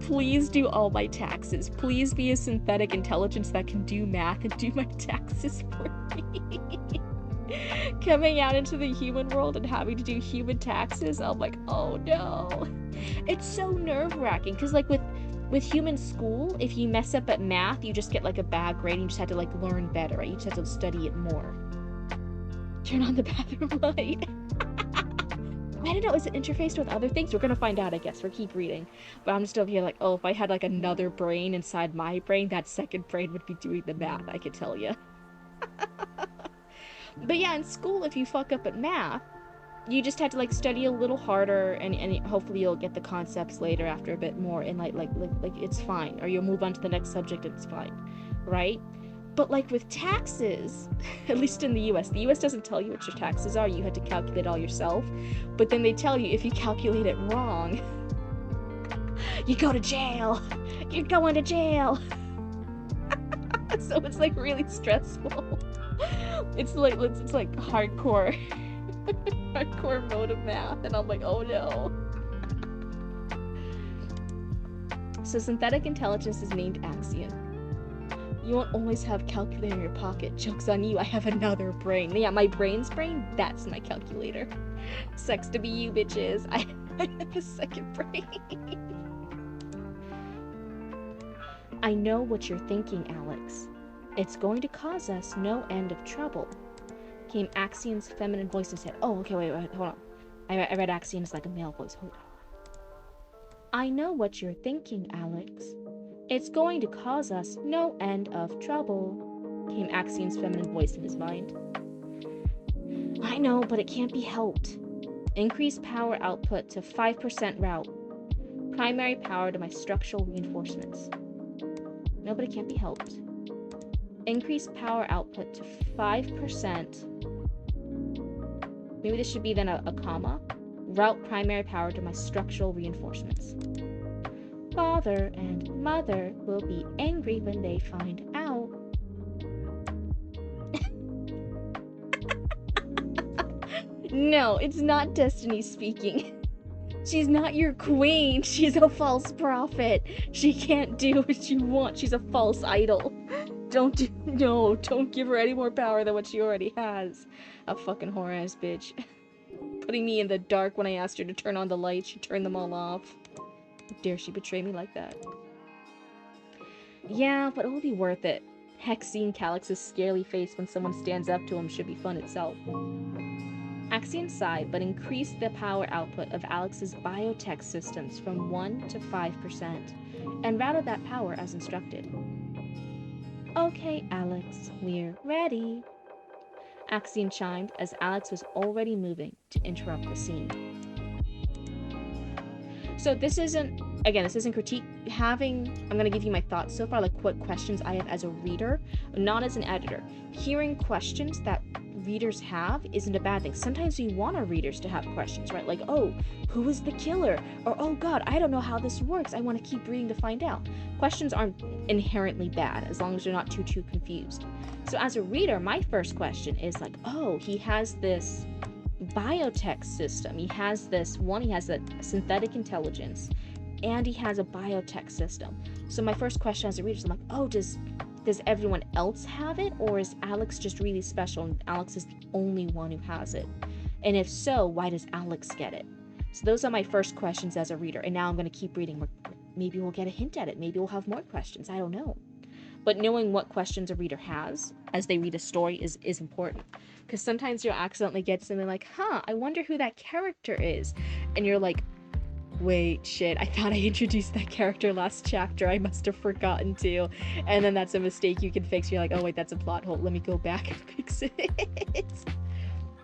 please do all my taxes. Please be a synthetic intelligence that can do math and do my taxes for me. Coming out into the human world and having to do human taxes, I'm like, oh no. It's so nerve-wracking, because like with human school, if you mess up at math, you just get like a bad grade and you just have to like learn better, right? You just have to study it more. Turn on the bathroom light. I don't know, is it interfaced with other things? We're gonna find out, I guess. We'll keep reading. But I'm just over here like, oh, if I had like another brain inside my brain, that second brain would be doing the math, I could tell you. But yeah, in school, if you fuck up at math, you just have to like study a little harder, and hopefully you'll get the concepts later after a bit more, and like it's fine, or you'll move on to the next subject and it's fine, right? But like with taxes, at least in the US doesn't tell you what your taxes are. You had to calculate all yourself. But then they tell you if you calculate it wrong, you go to jail. You're going to jail. So it's like really stressful. It's like hardcore hardcore mode of math, and I'm like, oh no. So synthetic intelligence is named Axion. You won't always have calculator in your pocket. Joke's on you, I have another brain. Yeah, my brain's brain, that's my calculator. Sucks to be you, bitches. I have a second brain. I know what you're thinking, Alex. It's going to cause us no end of trouble. Came Axion's feminine voice and said, oh, okay, wait, hold on. I read Axion as like a male voice. Hold on. I know what you're thinking, Alex. It's going to cause us no end of trouble, came Axion's feminine voice in his mind. I know, but it can't be helped. Increase power output to 5% route. Primary power to my structural reinforcements. No, but it can't be helped. Increase power output to 5%. Maybe this should be then a comma. Route primary power to my structural reinforcements. Father and mother will be angry when they find out. No, it's not Destiny speaking. She's not your queen. She's a false prophet. She can't do what you want. She's a false idol. Don't give her any more power than what she already has. A fucking whore-ass bitch. Putting me in the dark when I asked her to turn on the lights. She turned them all off. How dare she betray me like that? Yeah, but it'll be worth it. Heck, seeing Calix's scarily face when someone stands up to him should be fun itself. Axion sighed, but increased the power output of Alex's biotech systems from 1 to 5%, and routed that power as instructed. Okay, Alex, we're ready. Axion chimed as Alex was already moving to interrupt the scene. So this isn't critique. I'm going to give you my thoughts so far, like what questions I have as a reader, not as an editor. Hearing questions that readers have isn't a bad thing. Sometimes we want our readers to have questions, right? Like, oh, who is the killer? Or, oh god, I don't know how this works. I want to keep reading to find out. Questions aren't inherently bad, as long as you're not too confused. So as a reader, my first question is like, oh, he has this biotech system. He has a synthetic intelligence, and he has a biotech system. So my first question as a reader is, I'm like, oh, does everyone else have it, or is Alex just really special and Alex is the only one who has it? And if so, why does Alex get it? So those are my first questions as a reader, and now I'm going to keep reading. Maybe we'll get a hint at it. Maybe we'll have more questions. I don't know. But knowing what questions a reader has as they read a story is important. Because sometimes you'll accidentally get something like, I wonder who that character is. And you're like, wait, shit, I thought I introduced that character last chapter. I must have forgotten to. And then that's a mistake you can fix. You're like, oh, wait, that's a plot hole. Let me go back and fix it.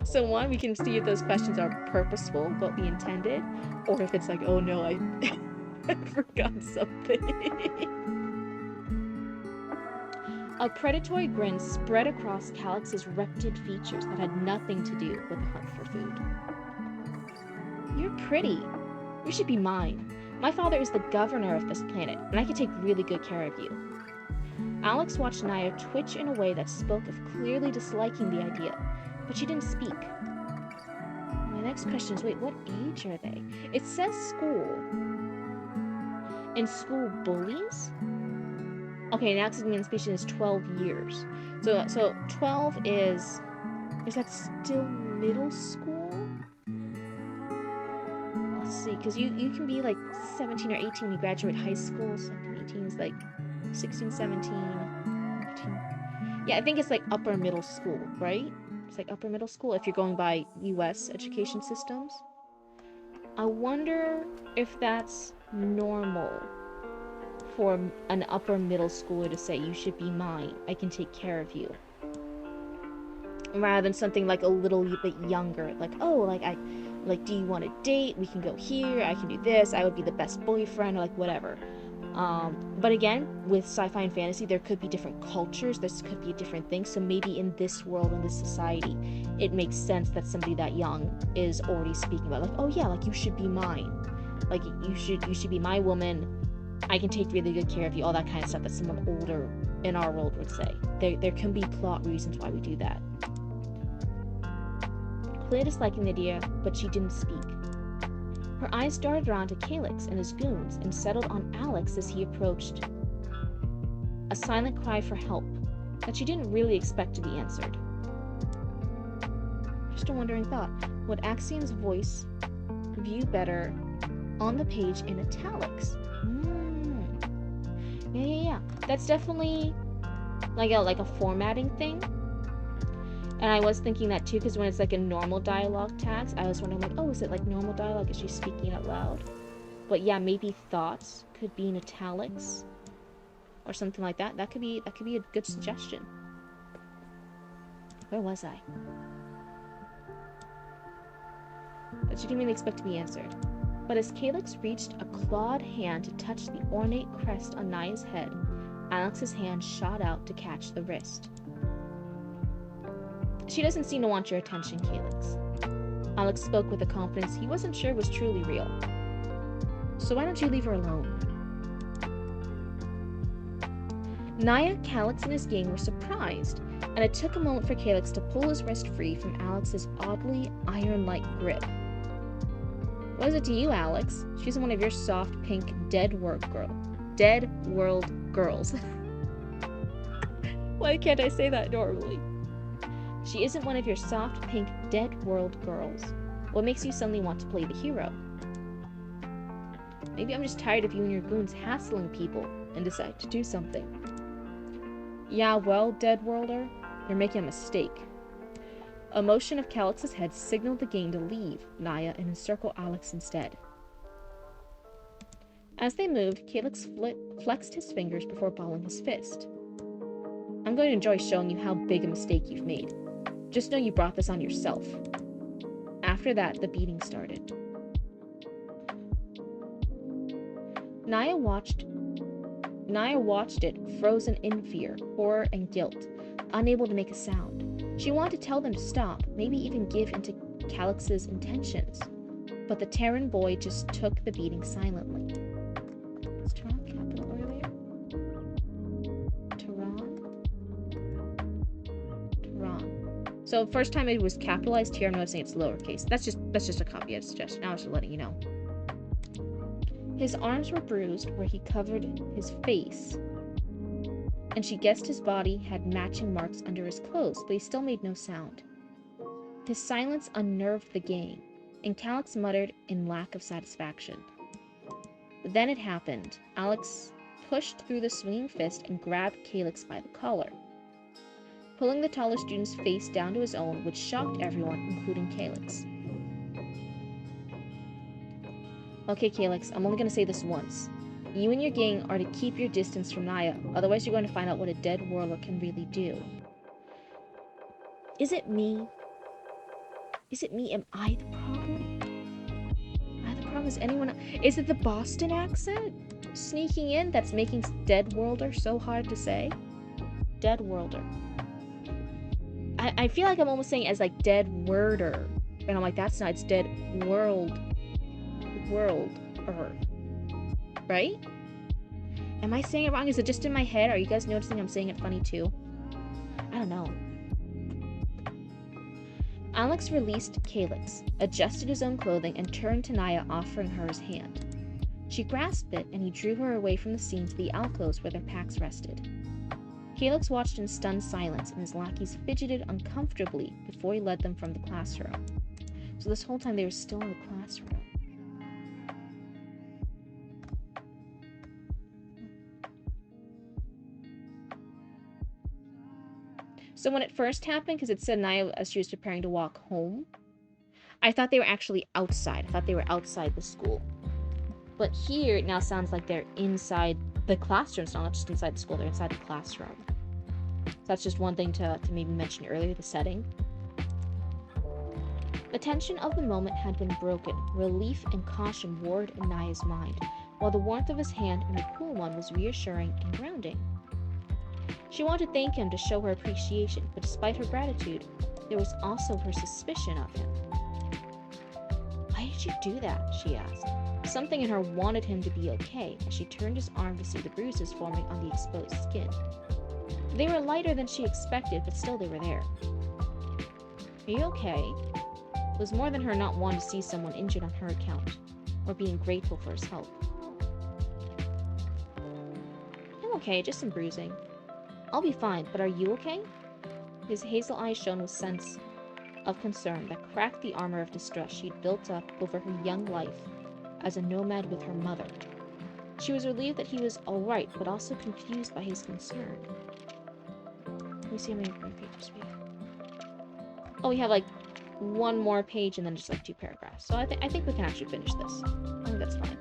So one, we can see if those questions are purposeful, what we intended, or if it's like, oh no, I forgot something. A predatory grin spread across Calyx's ruptured features that had nothing to do with the hunt for food. You're pretty. You should be mine. My father is the governor of this planet, and I can take really good care of you. Alex watched Naya twitch in a way that spoke of clearly disliking the idea, but she didn't speak. My next question is, wait, what age are they? It says school. In school, bullies? Okay, an Alex's emancipation is 12 years. So 12 is that still middle school? Let's see, because you can be like 17 or 18 when you graduate high school. 17, 18 is like 16, 17, 18. Yeah, I think it's like upper middle school, right? It's like upper middle school if you're going by US education systems. I wonder if that's normal for an upper middle schooler to say, you should be mine, I can take care of you. Rather than something like a little bit younger, like, oh, like, do you want to date? We can go here, I can do this, I would be the best boyfriend, or like whatever. But again, with sci-fi and fantasy, there could be different cultures, this could be a different thing, so maybe in this world, in this society, it makes sense that somebody that young is already speaking about, like, oh yeah, like, you should be mine. Like, you should be my woman, I can take really good care of you, all that kind of stuff that someone older in our world would say. There can be plot reasons why we do that. Clearly disliking the idea, but she didn't speak. Her eyes darted around to Calyx and his goons and settled on Alex as he approached. A silent cry for help that she didn't really expect to be answered. Just a wondering thought. Would Axiom's voice view better on the page in italics? Yeah. That's definitely like a formatting thing. And I was thinking that too, because when it's like a normal dialogue text, I was wondering like, oh, is it like normal dialogue? Is she speaking out loud? But yeah, maybe thoughts could be in italics or something like that. That could be a good suggestion. Where was I? But she didn't really expect to be answered. But as Calyx reached a clawed hand to touch the ornate crest on Naya's head, Alex's hand shot out to catch the wrist. She doesn't seem to want your attention, Calyx. Alex spoke with a confidence he wasn't sure was truly real. So why don't you leave her alone? Naya, Calyx, and his gang were surprised, and it took a moment for Calyx to pull his wrist free from Alex's oddly iron-like grip. What is it to you, Alex? She's one of your soft, pink, dead world girls. Why can't I say that normally? She isn't one of your soft, pink, dead world girls. What makes you suddenly want to play the hero? Maybe I'm just tired of you and your goons hassling people and decide to do something. Yeah, well, dead worlder, you're making a mistake. A motion of Calyx's head signaled the gang to leave Naya and encircle Alex instead. As they moved, Calyx flexed his fingers before balling his fist. I'm going to enjoy showing you how big a mistake you've made. Just know you brought this on yourself. After that, the beating started. Naya watched it, frozen in fear, horror, and guilt, unable to make a sound. She wanted to tell them to stop, maybe even give in to Calyx's intentions. But the Terran boy just took the beating silently. Was Tehran capital earlier? Tehran. So first time it was capitalized here, I'm noticing it's lowercase. That's just a copy of suggestion. I was just letting you know. His arms were bruised where he covered his face, and she guessed his body had matching marks under his clothes, but he still made no sound. His silence unnerved the gang, and Calyx muttered in lack of satisfaction. But then it happened. Alex pushed through the swinging fist and grabbed Calyx by the collar, pulling the taller student's face down to his own, which shocked everyone, including Calyx. Okay, Calyx, I'm only going to say this once. You and your gang are to keep your distance from Naya, otherwise you're going to find out what a dead warlock can really do. Is it me? Is it me? Am I the problem? Am I the problem? Is anyone else? Is it the Boston accent sneaking in that's making dead worlder so hard to say? Dead worlder. I feel like I'm almost saying it as like dead worder. And I'm like, that's not, it's dead worlder. Right? Am I saying it wrong? Is it just in my head? Are you guys noticing I'm saying it funny too? I don't know. Alex released Calyx, adjusted his own clothing, and turned to Naya, offering her his hand. She grasped it, and he drew her away from the scene to the alcoves where their packs rested. Calyx watched in stunned silence, and his lackeys fidgeted uncomfortably before he led them from the classroom. So this whole time they were still in the classroom. So when it first happened, because it said Naya as she was preparing to walk home, I thought they were actually outside. I thought they were outside the school. But here, it now sounds like they're inside the classroom. It's not just inside the school, they're inside the classroom. So that's just one thing to maybe mention earlier, the setting. The tension of the moment had been broken. Relief and caution warred in Naya's mind, while the warmth of his hand in the cool one was reassuring and grounding. She wanted to thank him to show her appreciation, but despite her gratitude, there was also her suspicion of him. Why did you do that? She asked. Something in her wanted him to be okay, as she turned his arm to see the bruises forming on the exposed skin. They were lighter than she expected, but still they were there. Are you okay? It was more than her not wanting to see someone injured on her account, or being grateful for his help. I'm okay, just some bruising. I'll be fine, but are you okay? His hazel eyes shone with sense of concern that cracked the armor of distress she'd built up over her young life as a nomad with her mother. She was relieved that he was alright, but also confused by his concern. Let me see how many more pages we have. Oh, we have like one more page and then just like 2 paragraphs. So I think we can actually finish this. I think that's fine.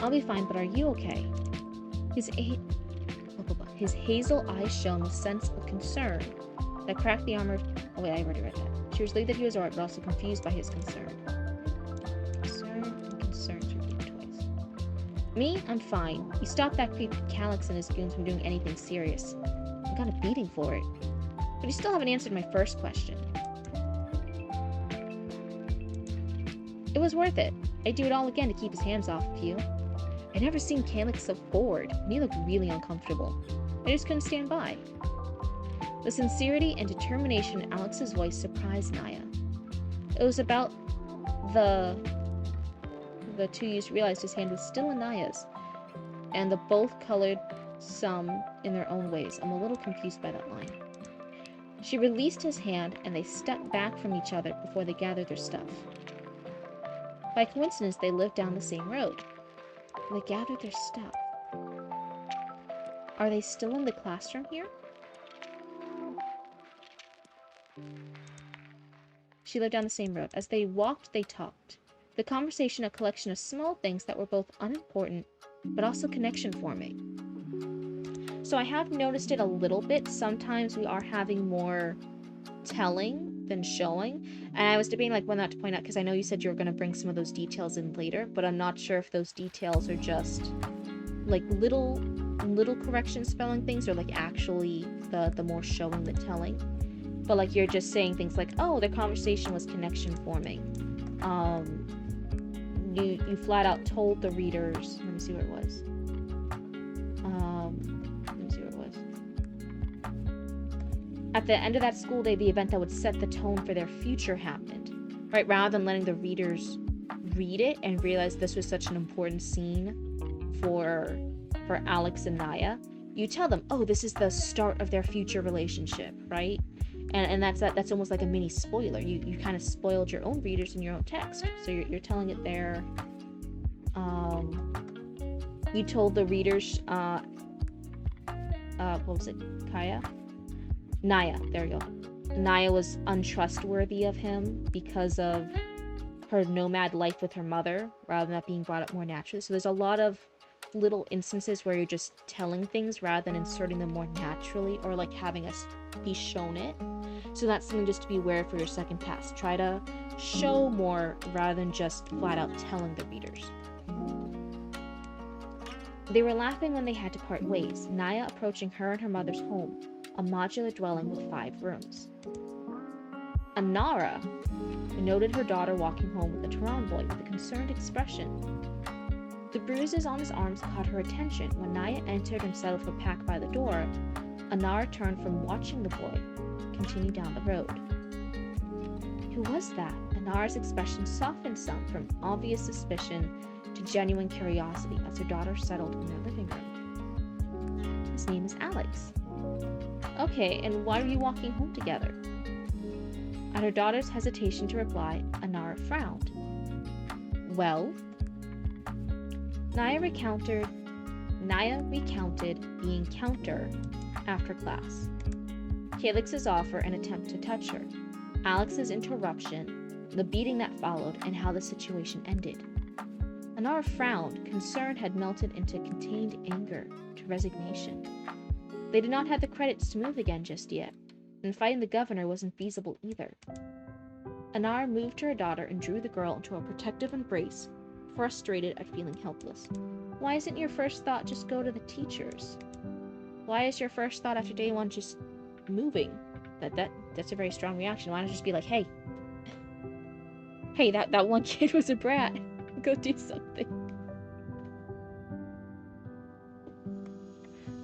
I'll be fine, but are you okay? His hazel eyes shone with sense of concern that cracked the armor. Oh wait, I already read that. She was relieved that he was alright, but also confused by his concern. Concern and concerns repeated twice. Me? I'm fine. You stopped that creep Calyx and his goons from doing anything serious. I got a beating for it. But you still haven't answered my first question. It was worth it. I'd do it all again to keep his hands off of you. I'd never seen Calyx so forward, and he looked really uncomfortable. I just couldn't stand by. The sincerity and determination in Alex's voice surprised Naya. It was about the 2 youths realized his hand was still in Naya's, and the both colored some in their own ways. I'm a little confused by that line. She released his hand, and they stepped back from each other before they gathered their stuff. By coincidence, they lived down the same road. They gathered their stuff. Are they still in the classroom here? She lived down the same road. As they walked, they talked. The conversation a collection of small things that were both unimportant, but also connection forming. So I have noticed it a little bit. Sometimes we are having more telling than showing. And I was debating like whether not to point out, because I know you said you were going to bring some of those details in later, but I'm not sure if those details are just like little correction spelling things, or like actually the more showing than telling. But like you're just saying things like, oh, their conversation was connection forming. You flat out told the readers. Let me see where it was. At the end of that school day, the event that would set the tone for their future happened, right? Rather than letting the readers read it and realize this was such an important scene for Alex and Naya, you tell them, oh, this is the start of their future relationship, right? And that's almost like a mini spoiler. You kind of spoiled your own readers in your own text, so you're telling it there You told the readers, what was it? Kaya? Naya, there you go. Naya was untrustworthy of him because of her nomad life with her mother, rather than that being brought up more naturally. So there's a lot of little instances where you're just telling things rather than inserting them more naturally, or like having us be shown it. So that's something just to be aware for your second pass. Try to show more rather than just flat out telling the readers. They were laughing when they had to part ways, Naya approaching her and her mother's home, a modular dwelling with 5 rooms. Anara noted her daughter walking home with a Tehran boy with a concerned expression. The bruises on his arms caught her attention. When Naya entered and settled her pack by the door, Anara turned from watching the boy, continued down the road. Who was that? Anara's expression softened some from obvious suspicion to genuine curiosity as her daughter settled in their living room. His name is Alex. Okay, and why are you walking home together? At her daughter's hesitation to reply, Anara frowned. Well, Naya recounted the encounter after class. Calix's offer and attempt to touch her, Alex's interruption, the beating that followed, and how the situation ended. Anara frowned. Concern had melted into contained anger to resignation. They did not have the credits to move again just yet, and fighting the governor wasn't feasible either. Anara moved to her daughter and drew the girl into a protective embrace, frustrated at feeling helpless. Why isn't your first thought just go to the teachers? Why is your first thought after day 1 just moving? That's a very strong reaction. Why not just be like, hey, that one kid was a brat. Go do something.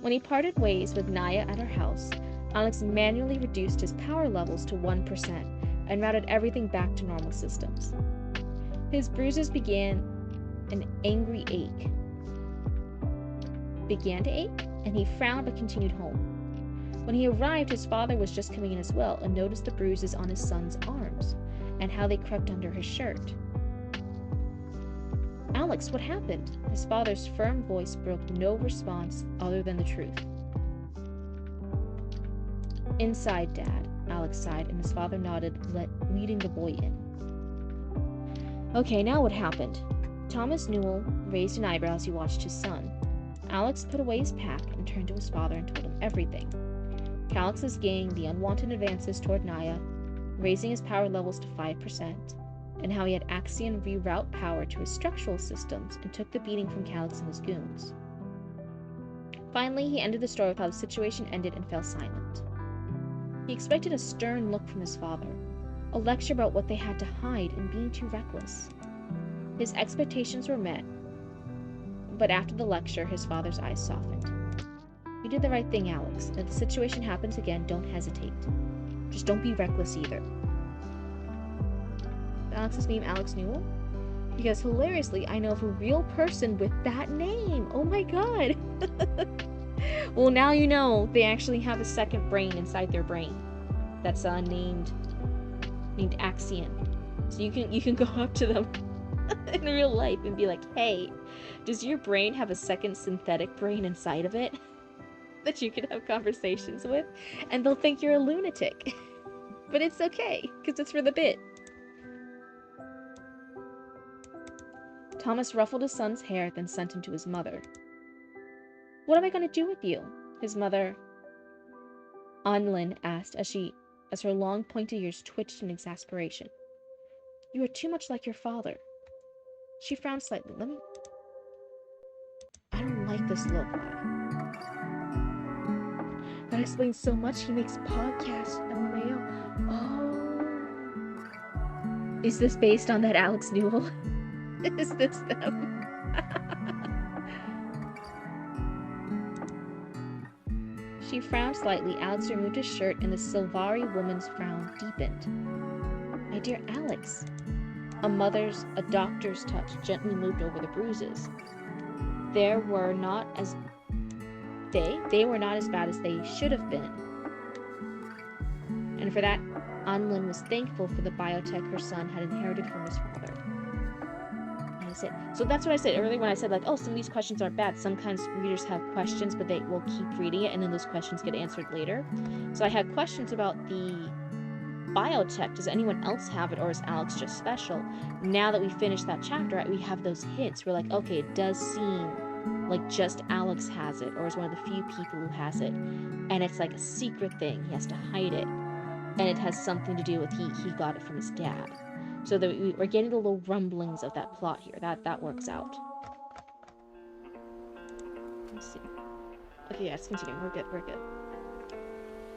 When he parted ways with Naya at her house, Alex manually reduced his power levels to 1% and routed everything back to normal systems. His bruises began to ache, and he frowned but continued home. When he arrived, his father was just coming in as well and noticed the bruises on his son's arms and how they crept under his shirt. Alex, what happened? His father's firm voice broke no response other than the truth. Inside, Dad, Alex sighed, and his father nodded, leading the boy in. Okay, now what happened? Thomas Newell raised an eyebrow as he watched his son. Alex put away his pack and turned to his father and told him everything. Calix's gaining the unwanted advances toward Naya, raising his power levels to 5%, and how he had Axion reroute power to his structural systems and took the beating from Calix and his goons. Finally, he ended the story with how the situation ended and fell silent. He expected a stern look from his father, a lecture about what they had to hide and being too reckless. His expectations were met, but after the lecture, his father's eyes softened. You did the right thing, Alex. If the situation happens again, don't hesitate. Just don't be reckless either. Alex's name Alex Newell? Because hilariously, I know of a real person with that name. Oh my god. Well, now you know they actually have a second brain inside their brain that's named Axion. So you can go up to them in real life and be like, hey, does your brain have a second synthetic brain inside of it that you can have conversations with? And they'll think you're a lunatic. But it's okay, because it's for the bit. Thomas ruffled his son's hair, then sent him to his mother. What am I going to do with you? His mother, Anlin, asked as her long pointed ears twitched in exasperation. You are too much like your father. She frowned slightly. I don't like this look. That explains so much. He makes podcasts. Oh. Is this based on that Alex Newell? Is this them? She frowned slightly. Alex removed his shirt, and the Silvari woman's frown deepened. My dear Alex. A doctor's touch gently moved over the bruises. They were not as bad as they should have been. And for that, Anlin was thankful for the biotech her son had inherited from his father. My is it? So that's what I said earlier when I said, like, oh, some of these questions aren't bad. Sometimes readers have questions, but they will keep reading it, and then those questions get answered later. So I had questions about the biotech. Does anyone else have it, or is Alex just special? Now that we finished that chapter, we have those hints. We're like, okay, it does seem like just Alex has it, or is one of the few people who has it. And it's like a secret thing. He has to hide it. And it has something to do with he got it from his dad. So that we're getting the little rumblings of that plot here. That works out. Let's see. Okay, yeah, it's continuing. We're good.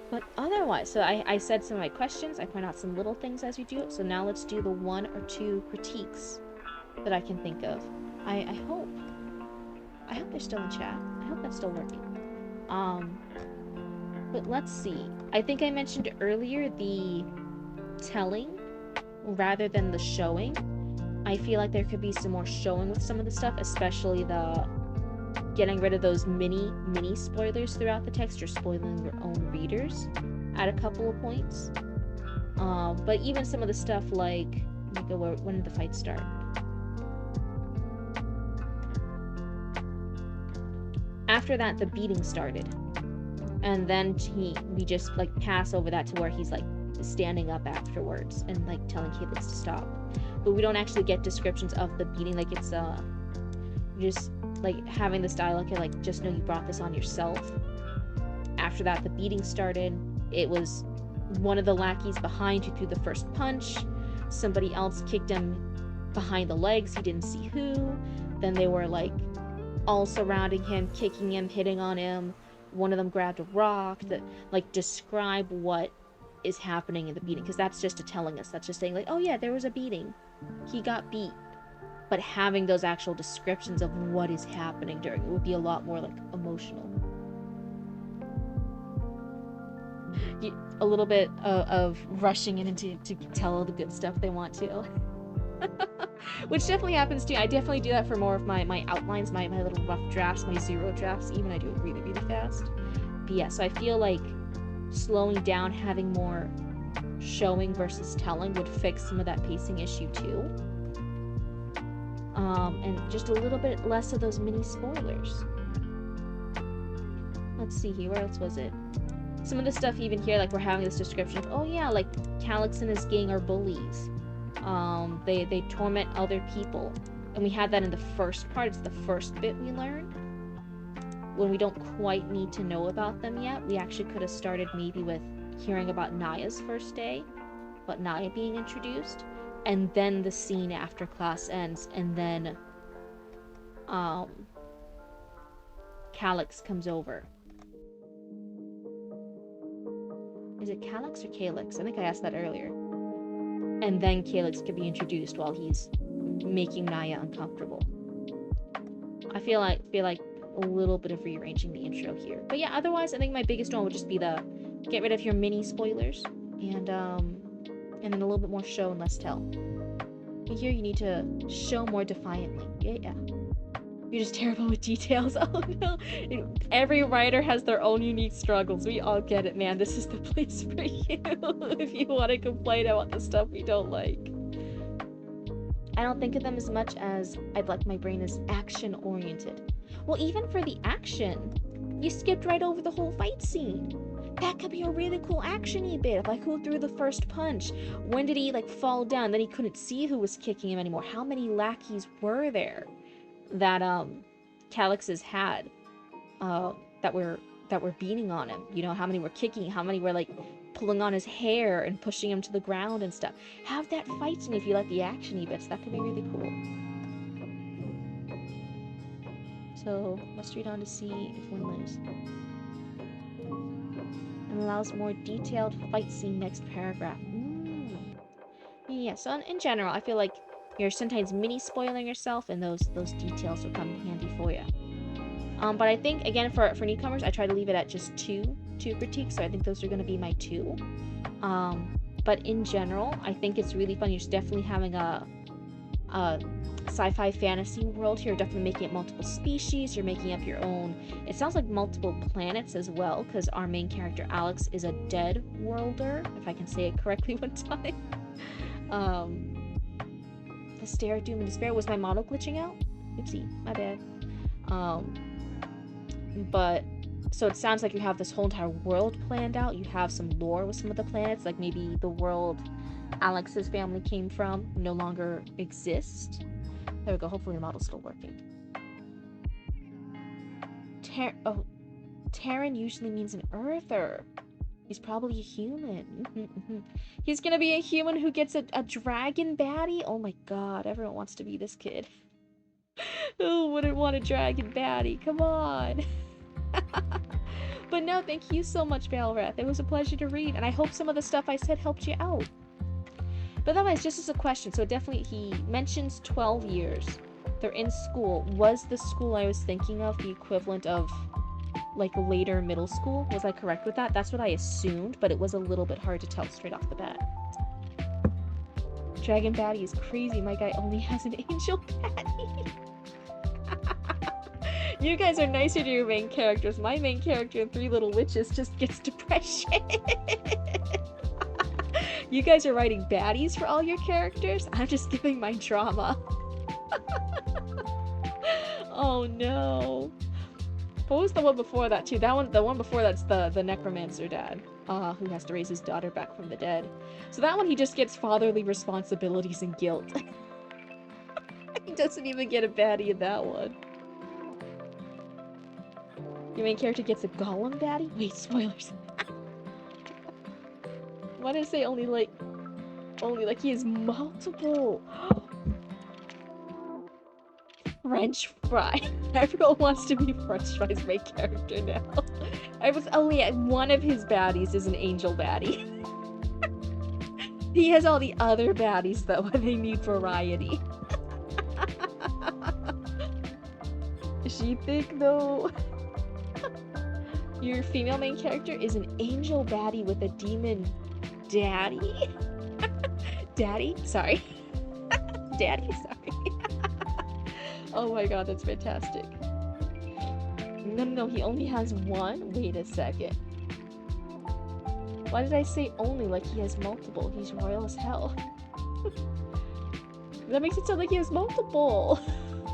But otherwise, so I said some of my questions. I point out some little things as we do it. So now let's do the 1 or 2 critiques that I can think of. I hope they're still in chat. I hope that's still working. But let's see. I think I mentioned earlier the telling rather than the showing. I feel like there could be some more showing with some of the stuff, especially the getting rid of those mini spoilers throughout the text. You're spoiling your own readers at a couple of points. But even some of the stuff like, when did the fight start? After that, the beating started. And then we just like pass over that to where he's like standing up afterwards and like telling Calyx to stop. But we don't actually get descriptions of the beating. Like it's just like having this dialogue here, like, just know you brought this on yourself. After that, the beating started. It was one of the lackeys behind who threw the first punch. Somebody else kicked him behind the legs. He didn't see who. Then they were like all surrounding him, kicking him, hitting on him. One of them grabbed a rock. Like, describe what is happening in the beating, because that's just telling us. That's just saying like, oh yeah, there was a beating. He got beat. But having those actual descriptions of what is happening during it would be a lot more like emotional. A little bit of rushing in to tell all the good stuff they want to. Which definitely happens too. I definitely do that for more of my outlines, my little rough drafts, my 0 drafts, even. I do it really, really fast. But yeah, so I feel like slowing down, having more showing versus telling would fix some of that pacing issue too. And just a little bit less of those mini spoilers. Let's see here, where else was it? Some of the stuff even here, like we're having this description of, oh yeah, like Calyx and his gang are bullies. They torment other people. And we had that in the first part. It's the first bit we learned. When we don't quite need to know about them yet, we actually could have started maybe with hearing about Naya's first day, about Naya being introduced, and then the scene after class ends, and then Calyx comes over. Is it Calyx or Calyx? I think I asked that earlier. And then Calyx could be introduced while he's making Naya uncomfortable. I feel like a little bit of rearranging the intro here. But yeah, otherwise I think my biggest one would just be the get rid of your mini spoilers, and then a little bit more show and less tell. And here you need to show more defiantly. Yeah. You're just terrible with details. Oh no. Every writer has their own unique struggles. We all get it, man. This is the place for you if you want to complain about the stuff we don't like. I don't think of them as much as I'd like my brain is action-oriented. Well, even for the action, you skipped right over the whole fight scene. That could be a really cool action-y bit. Like, who threw the first punch? When did he, like, fall down? Then he couldn't see who was kicking him anymore. How many lackeys were there that, Calyx's had, that were beating on him? You know, how many were kicking? How many were, like, pulling on his hair and pushing him to the ground and stuff? Have that fight scene if you like the action-y bits. That could be really cool. So, let's read on to see if one lives. And allows more detailed fight scene next paragraph. Yeah, so in general, I feel like you're sometimes mini spoiling yourself, and those details will come in handy for you. But I think, again, for newcomers, I try to leave it at just two critiques, so I think those are going to be my 2. But in general, I think it's really fun. You're just definitely having a sci-fi fantasy world here. You're definitely making up multiple species. You're making up your own, it sounds like multiple planets as well, because our main character Alex is a dead worlder, if I can say it correctly one time. the stare of doom and despair. Was my model glitching out? Oopsie, my bad. But so it sounds like you have this whole entire world planned out. You have some lore with some of the planets, like maybe the world Alex's family came from no longer exists. There we go. Hopefully the model's still working. Terran usually means an earther. He's probably a human. He's gonna be a human who gets a dragon baddie? Oh my god, everyone wants to be this kid. Who wouldn't want a dragon baddie? Come on. But no, thank you so much, Valrath. It was a pleasure to read, and I hope some of the stuff I said helped you out. But otherwise, just as a question, so definitely he mentions 12 years. They're in school. Was the school I was thinking of the equivalent of, like, later middle school? Was I correct with that? That's what I assumed, but it was a little bit hard to tell straight off the bat. Dragon baddie is crazy. My guy only has an angel baddie. You guys are nicer to your main characters. My main character in Three Little Witches just gets depression. You guys are writing baddies for all your characters? I'm just giving my drama. Oh no. What was the one before that too? The one before that's the necromancer dad, who has to raise his daughter back from the dead. So that one he just gets fatherly responsibilities and guilt. He doesn't even get a baddie in that one. Your main character gets a golem baddie? Wait, spoilers. Why did I say only like he has multiple? French fry. Everyone wants to be French fry's main character now. One of his baddies is an angel baddie. He has all the other baddies though, and they need variety. She thick though. Your female main character is an angel baddie with a demon daddy? Daddy? Sorry. Daddy? Sorry. Oh my god, that's fantastic. No, he only has one? Wait a second. Why did I say only like he has multiple? He's royal as hell. That makes it sound like he has multiple.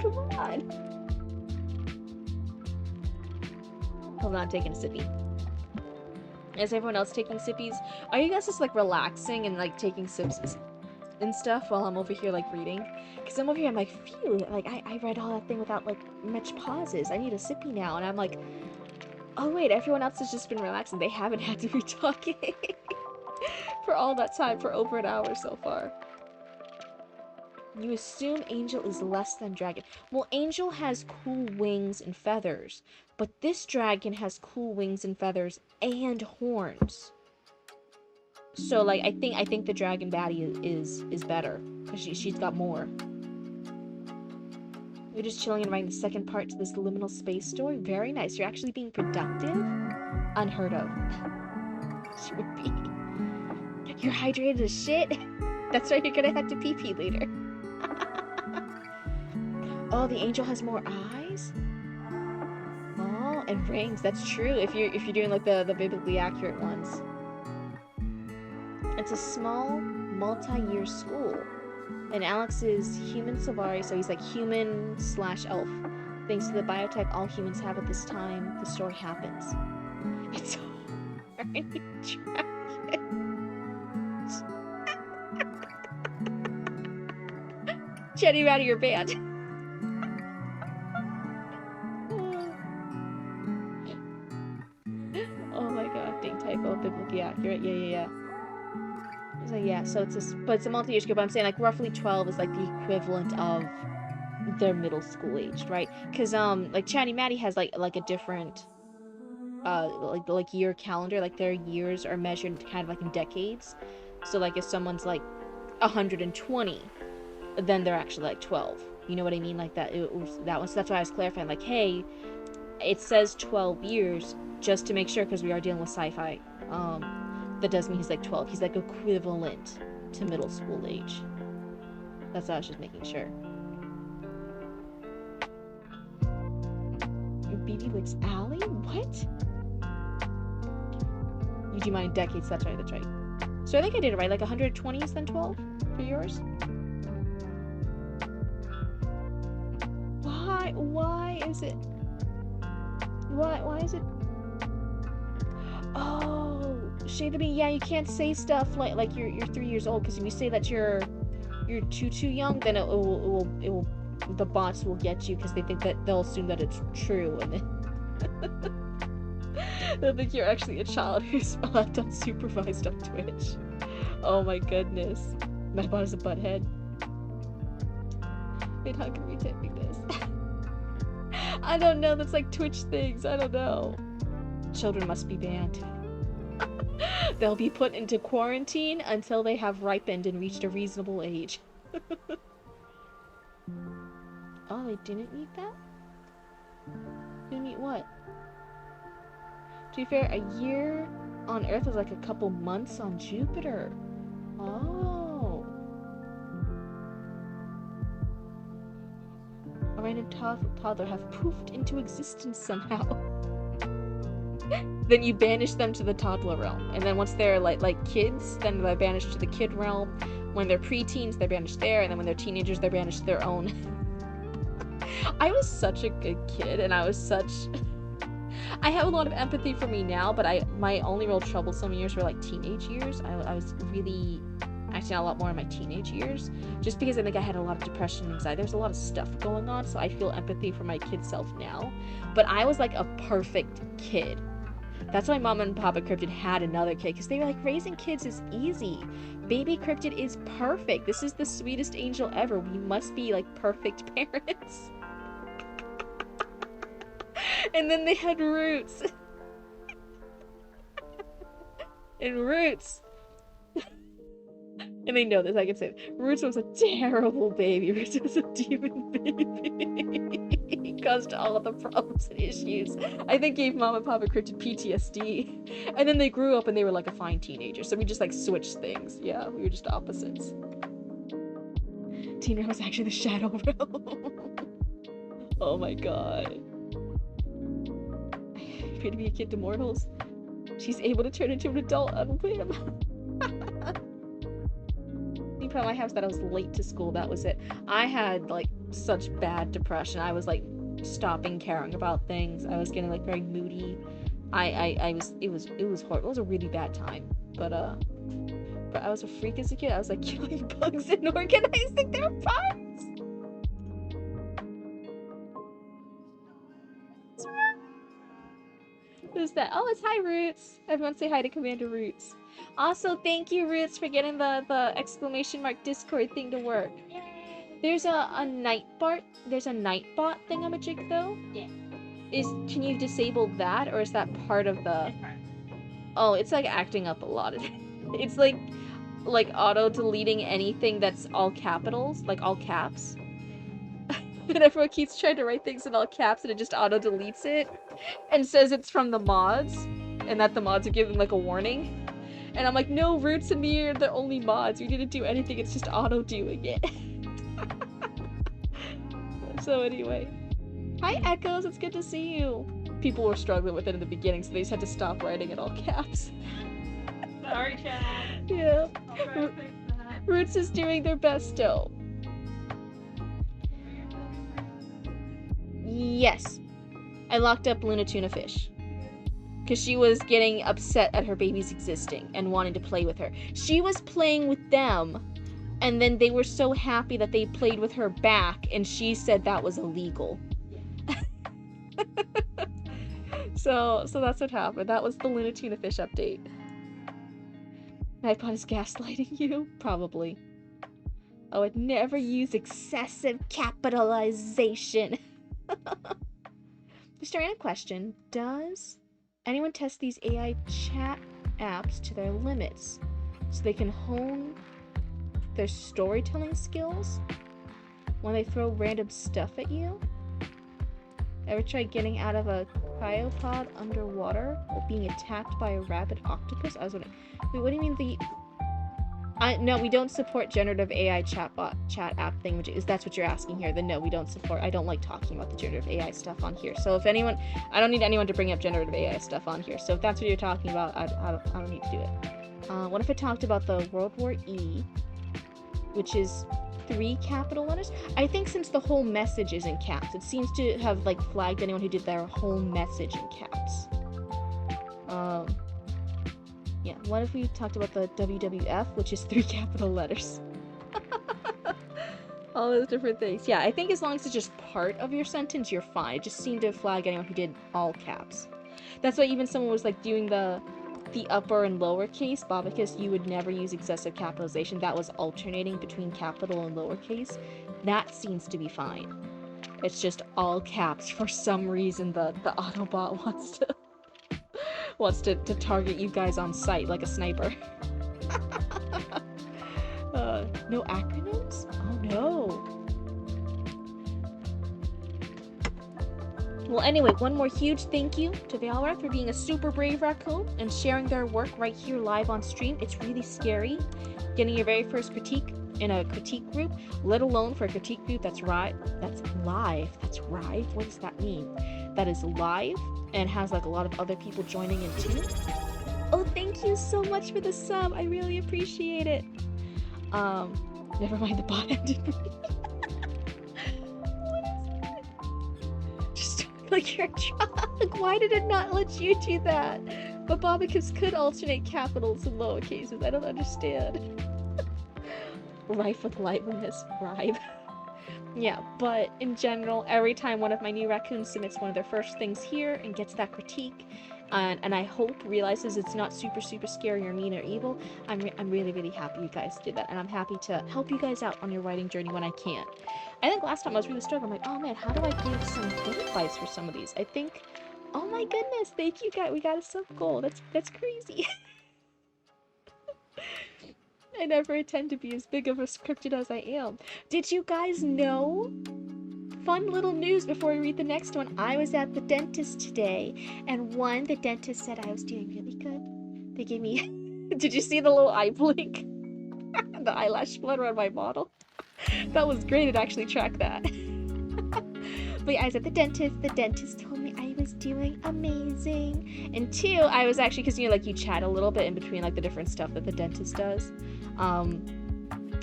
Come on. Hold on, I'm taking a sippy. Is everyone else taking sippies? Are you guys just like relaxing and like taking sips and stuff while I'm over here like reading? Because I'm over here, I'm like, phew, like I read all that thing without like much pauses. I need a sippy now. And I'm like, oh wait, everyone else has just been relaxing. They haven't had to be talking for all that time, for over an hour so far. You assume Angel is less than Dragon. Well, Angel has cool wings and feathers, but this dragon has cool wings and feathers and horns. So, like, I think the dragon baddie is better because she's got more. You're just chilling and writing the second part to this liminal space story. Very nice. You're actually being productive. Unheard of. She would be. You're hydrated as shit. That's why you're gonna have to pee pee later. Oh, the angel has more eyes? Oh, and rings. That's true. If you're doing like the biblically accurate ones. It's a small, multi-year school. And Alex is human Sylvari, so he's like human/elf. Thanks to the biotech all humans have at this time, the story happens. It's already dragon. Jenny, out of your band. Oh my god, big typo, biblically accurate. Yeah. So yeah, so it's a multi-year school, but I'm saying like roughly 12 is like the equivalent of their middle school age, right? Because like Chatty Matty has like a different like year calendar, like their years are measured kind of like in decades. So like if someone's like 120, then they're actually like 12. You know what I mean? Like that. That one. So that's why I was clarifying. Like, hey, it says 12 years just to make sure, because we are dealing with sci-fi. That does mean he's like 12. He's like equivalent to middle school age. That's why I was just making sure. BB licks Allie? What? You do mine in decades. That's right. So I think I did it right. Like 120 is then 12 for yours. Why is it? Why is it? Oh, Shade of Me. Yeah, you can't say stuff like you're 3 years old, because if you say that you're too young, then it will the bots will get you, because they think that they'll assume that it's true, and then they'll think you're actually a child who's left unsupervised on Twitch. Oh my goodness. My bot is a butthead. Wait, how can we typing this? I don't know, that's like Twitch things, I don't know. Children must be banned. They'll be put into quarantine until they have ripened and reached a reasonable age. Oh, they didn't meet that? Didn't meet what? To be fair, a year on Earth is like a couple months on Jupiter. Oh. A random toddler have poofed into existence somehow. Then you banish them to the toddler realm, and then once they're like kids, then they're banished to the kid realm. When they're preteens, they're banished there, and then when they're teenagers, they're banished to their own. I was such a good kid, and I was such... I have a lot of empathy for me now, but my only real troublesome years were like teenage years. I was really acting out a lot more in my teenage years, just because I think I had a lot of depression and anxiety. There's a lot of stuff going on, so I feel empathy for my kid self now. But I was like a perfect kid. That's why Mom and Papa Cryptid had another kid, because they were like, raising kids is easy. Baby Cryptid is perfect. This is the sweetest angel ever. We must be like perfect parents. And then they had Roots. And Roots. And they know this, I can say it. Roots was a terrible baby. Roots was a demon baby. He caused all of the problems and issues. I think gave Mom and Papa Cryptid PTSD. And then they grew up and they were like a fine teenager. So we just like switched things. Yeah, we were just opposites. Teen Realm was actually the Shadow Realm. Oh my god. I fear to be a kid to mortals. She's able to turn into an adult on whim. The problem I have is that I was late to school. That was it. I had like such bad depression. I was like stopping caring about things. I was getting like very moody. It was horrible. It was a really bad time. But I was a freak as a kid. I was like killing bugs and organizing their parts. Who's that? Oh, it's hi, Roots. Everyone say hi to Commander Roots. Also, thank you, Roots, for getting the exclamation mark Discord thing to work. There's a Nightbot. There's a Nightbot thingamajig though. Yeah. Can you disable that, or is that part of the? Oh, it's like acting up a lot. It's like auto deleting anything that's all capitals, like all caps. And everyone keeps trying to write things in all caps, and it just auto deletes it, and says it's from the mods, and that the mods are giving like a warning. And I'm like, no, Roots and me are the only mods. We didn't do anything. It's just auto doing it. So anyway, hi Echoes. It's good to see you. People were struggling with it in the beginning, so they just had to stop writing in all caps. Sorry, Chad. Yeah. I'll try to fix that. Roots is doing their best still. Yes. I locked up Luna Tuna Fish. Because she was getting upset at her babies existing and wanting to play with her. She was playing with them, and then they were so happy that they played with her back, and she said that was illegal. So that's what happened. That was the Luna Tuna Fish update. Nightbot is gaslighting you? Probably. Oh, I'd never use excessive capitalization. Just a random question. Does anyone test these AI chat apps to their limits so they can hone their storytelling skills when they throw random stuff at you? Ever try getting out of a cryopod underwater or being attacked by a rabid octopus? I was wondering. Wait, what do you mean no, we don't support generative AI chat app thing, which is that's what you're asking here. Then no, we don't support. I don't like talking about the generative AI stuff on here. So if anyone, I don't need anyone to bring up generative AI stuff on here. So if that's what you're talking about, I don't need to do it. What if I talked about the World War E, which is 3 capital letters. I think since the whole message is in caps, it seems to have like flagged anyone who did their whole message in caps. Yeah, what if we talked about the WWF, which is 3 capital letters? All those different things. Yeah, I think as long as it's just part of your sentence, you're fine. It just seemed to flag anyone who did all caps. That's why even someone was like doing the upper and lowercase, Bobicus, you would never use excessive capitalization. That was alternating between capital and lowercase. That seems to be fine. It's just all caps. For some reason, the Autobot wants to target you guys on sight like a sniper. No acronyms? Oh no. Well, anyway, one more huge thank you to Valra for being a super brave raccoon and sharing their work right here live on stream. It's really scary getting your very first critique in a critique group, let alone for a critique group that's live. That's live. What does that mean? That is live and has like a lot of other people joining in too. Oh, thank you so much for the sub. I really appreciate it. Never mind, the bot ended me. What is that? Just like you're drunk. Why did it not let you do that? But Bobicus could alternate capitals and lower cases. I don't understand. Rife with liveliness. Rive. Yeah, but in general, every time one of my new raccoons submits one of their first things here and gets that critique, and I hope realizes it's not super scary or mean or evil, I'm really happy you guys did that, and I'm happy to help you guys out on your writing journey when I can. I think last time I was really struggling. I'm like, oh man, how do I give some good advice for some of these? I think, oh my goodness, thank you guys, we got a sub goal. That's crazy. I never intend to be as big of a scripted as I am. Did you guys know? Fun little news before we read the next one. I was at the dentist today, and the dentist said I was doing really good. They gave me... Did you see the little eye blink? The eyelash flutter on my model? That was great, it actually tracked that. But yeah, I was at the dentist told me I was doing amazing. And 2, I was actually, because like you chat a little bit in between like the different stuff that the dentist does.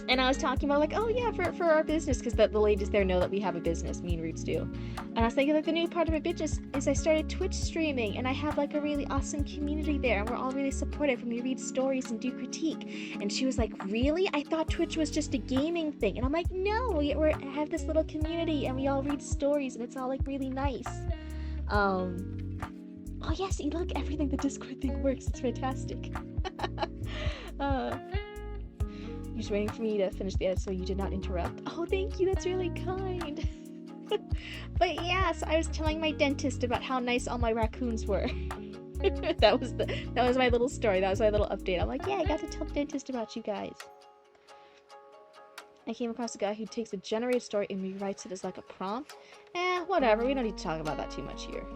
And I was talking about like, oh yeah, for our business, because the ladies there know that we have a business, me and Roots do. And I was thinking like the new part of my business is I started Twitch streaming, and I have like a really awesome community there, and we're all really supportive, and we read stories and do critique. And she was like, really? I thought Twitch was just a gaming thing. And I'm like, no, we have this little community, and we all read stories, and it's all like really nice. Oh yeah, see, look, everything, the Discord thing works. It's fantastic. You're just waiting for me to finish the edit so you did not interrupt. Oh, thank you. That's really kind. But yeah, so I was telling my dentist about how nice all my raccoons were. That was my little story. That was my little update. I'm like, yeah, I got to tell the dentist about you guys. I came across a guy who takes a generated story and rewrites it as like a prompt. Whatever. We don't need to talk about that too much here.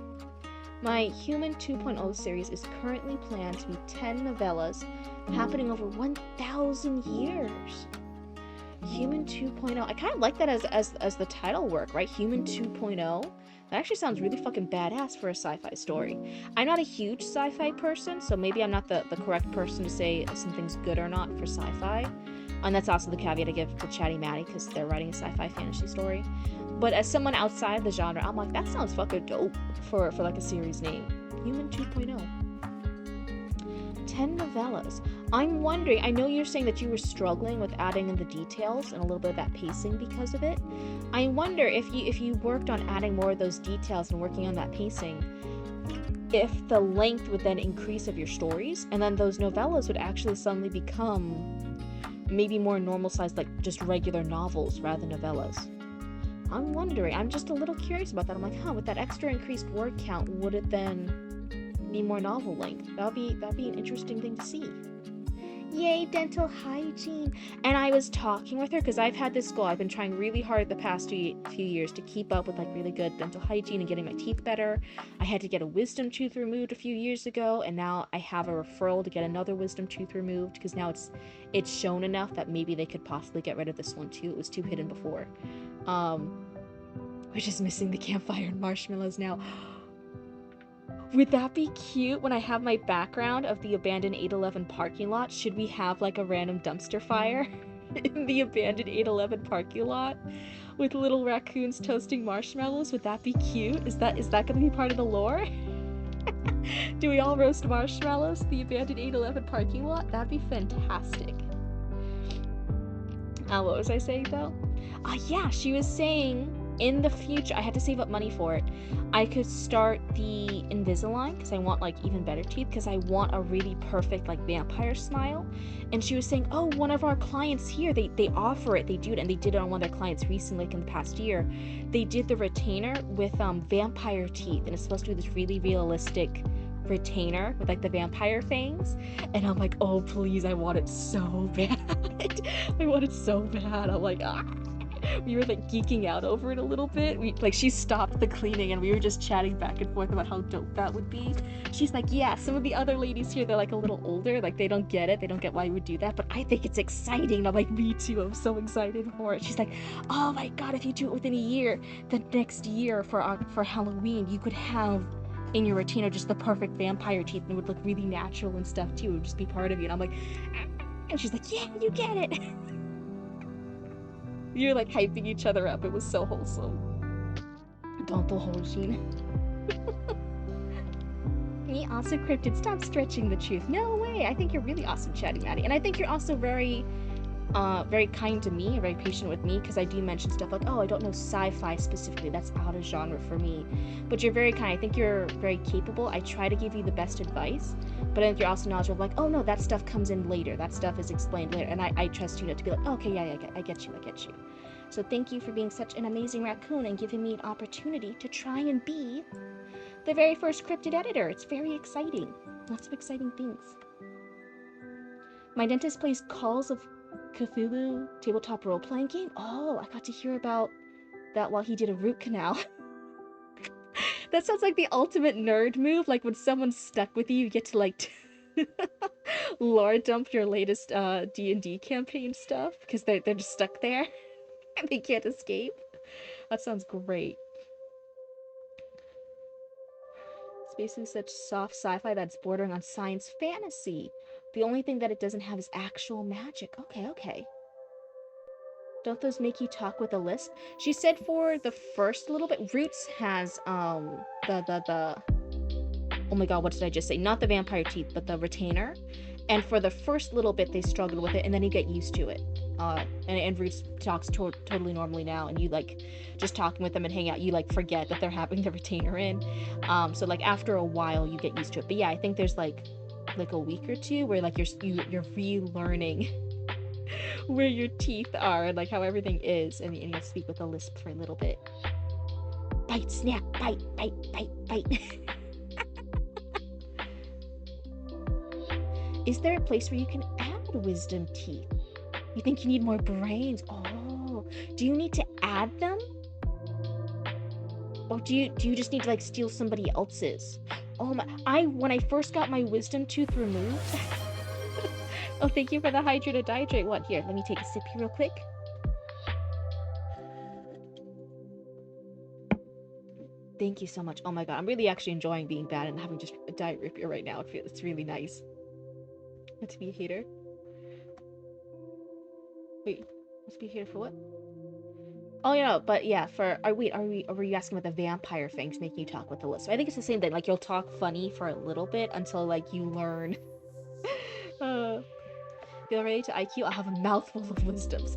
My Human 2.0 series is currently planned to be 10 novellas happening over 1,000 years. Human 2.0. I kind of like that as the title work, right? Human 2.0. That actually sounds really fucking badass for a sci-fi story. I'm not a huge sci-fi person, so maybe I'm not the correct person to say if something's good or not for sci-fi. And that's also the caveat I give to Chatty Matty, because they're writing a sci-fi fantasy story. But as someone outside the genre, I'm like, that sounds fucking dope for like a series name. Human 2.0. 10 novellas. I'm wondering, I know you're saying that you were struggling with adding in the details and a little bit of that pacing because of it. I wonder if you worked on adding more of those details and working on that pacing, if the length would then increase of your stories, and then those novellas would actually suddenly become maybe more normal sized, like just regular novels rather than novellas. I'm wondering, I'm just a little curious about that. I'm like, with that extra increased word count, would it then be more novel length? That'd be an interesting thing to see. Yay, dental hygiene. And I was talking with her because I've had this goal. I've been trying really hard the past few years to keep up with like really good dental hygiene and getting my teeth better. I had to get a wisdom tooth removed a few years ago, and now I have a referral to get another wisdom tooth removed because now it's shown enough that maybe they could possibly get rid of this one too. It was too hidden before. We're just missing the campfire and marshmallows now. Would that be cute when I have my background of the abandoned 811 parking lot? Should we have like a random dumpster fire? in the abandoned 811 parking lot with little raccoons toasting marshmallows. Would that be cute? Is that gonna be part of the lore? Do we all roast marshmallows in the abandoned 811 parking lot? That'd be fantastic. What was I saying though? Yeah, she was saying in the future, I had to save up money for it. I could start the Invisalign because I want like even better teeth because I want a really perfect like vampire smile. And she was saying, oh, one of our clients here, they offer it, they do it, and they did it on one of their clients recently, like in the past year. They did the retainer with vampire teeth, and it's supposed to be this really realistic retainer with like the vampire fangs. And I'm like, oh please, I want it so bad. I want it so bad. I'm like, ah. We were like geeking out over it a little bit. She stopped the cleaning and we were just chatting back and forth about how dope that would be. She's like, yeah, some of the other ladies here, they're like a little older, like they don't get it, they don't get why you would do that, but I think it's exciting. And I'm like, me too, I'm so excited for it. She's like, oh my god, if you do it within a year, the next year for Halloween, you could have in your retainer just the perfect vampire teeth and it would look really natural and stuff too. It would just be part of you. And I'm like, and she's like, yeah, you get it. You're like hyping each other up. It was so wholesome. Don't the whole Gene. Me also Cryptid, stop stretching the truth. No way. I think you're really awesome, Chatty Maddie. And I think you're also very kind to me, very patient with me, because I do mention stuff like, oh, I don't know sci-fi specifically. That's out of genre for me. But you're very kind. I think you're very capable. I try to give you the best advice, but I think you're also knowledgeable of like, oh no, that stuff comes in later. That stuff is explained later. And I trust you to be like, oh, okay, yeah, I get you. So thank you for being such an amazing raccoon and giving me an opportunity to try and be the very first Cryptid Editor. It's very exciting. Lots of exciting things. My dentist plays Calls of Cthulhu tabletop role-playing game. Oh, I got to hear about that while he did a root canal. That sounds like the ultimate nerd move. Like when someone's stuck with you, you get to like lore dump your latest D&D campaign stuff because they're just stuck there and they can't escape. That sounds great. It's basically such soft sci-fi that's bordering on science fantasy. The only thing that it doesn't have is actual magic. Okay. Don't those make you talk with a lisp? She said for the first little bit, Roots has oh my god, what did I just say? Not the vampire teeth, but the retainer. And for the first little bit, they struggled with it, and then you get used to it. And Roots talks totally normally now, and you like just talking with them and hang out, you like forget that they're having the retainer in. So like after a while, you get used to it. But yeah, I think there's like a week or two where like you're relearning where your teeth are and like how everything is, and you speak with a lisp for a little bit. Bite, snap, bite. Is there a place where you can add wisdom teeth? You think you need more brains? Oh, do you need to add them? Or do you just need to like steal somebody else's? Oh my, when I first got my wisdom tooth removed. Oh, thank you for the hydrate. What, here, let me take a sip here real quick. Thank you so much. Oh my god, I'm really actually enjoying being bad and having just a diet root beer right now. It's really nice. Not to be a hater. Wait, let's be a hater for what? Oh yeah, but yeah, were you asking about the vampire things making you talk with the list? So I think it's the same thing. Like you'll talk funny for a little bit until like you learn. Feel ready to IQ? I'll have a mouthful of wisdoms.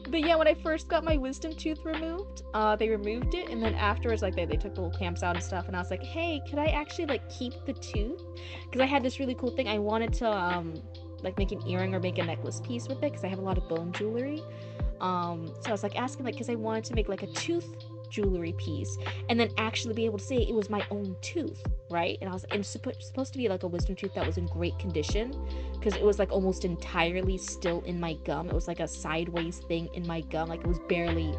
But yeah, when I first got my wisdom tooth removed, they removed it, and then afterwards, like they took the little clamps out and stuff, and I was like, hey, could I actually like keep the tooth? Because I had this really cool thing. I wanted to like make an earring or make a necklace piece with it because I have a lot of bone jewelry. So I was like asking like because I wanted to make like a tooth jewelry piece and then actually be able to say it was my own tooth, right? And supposed to be like a wisdom tooth that was in great condition because it was like almost entirely still in my gum. It was like a sideways thing in my gum, like it was barely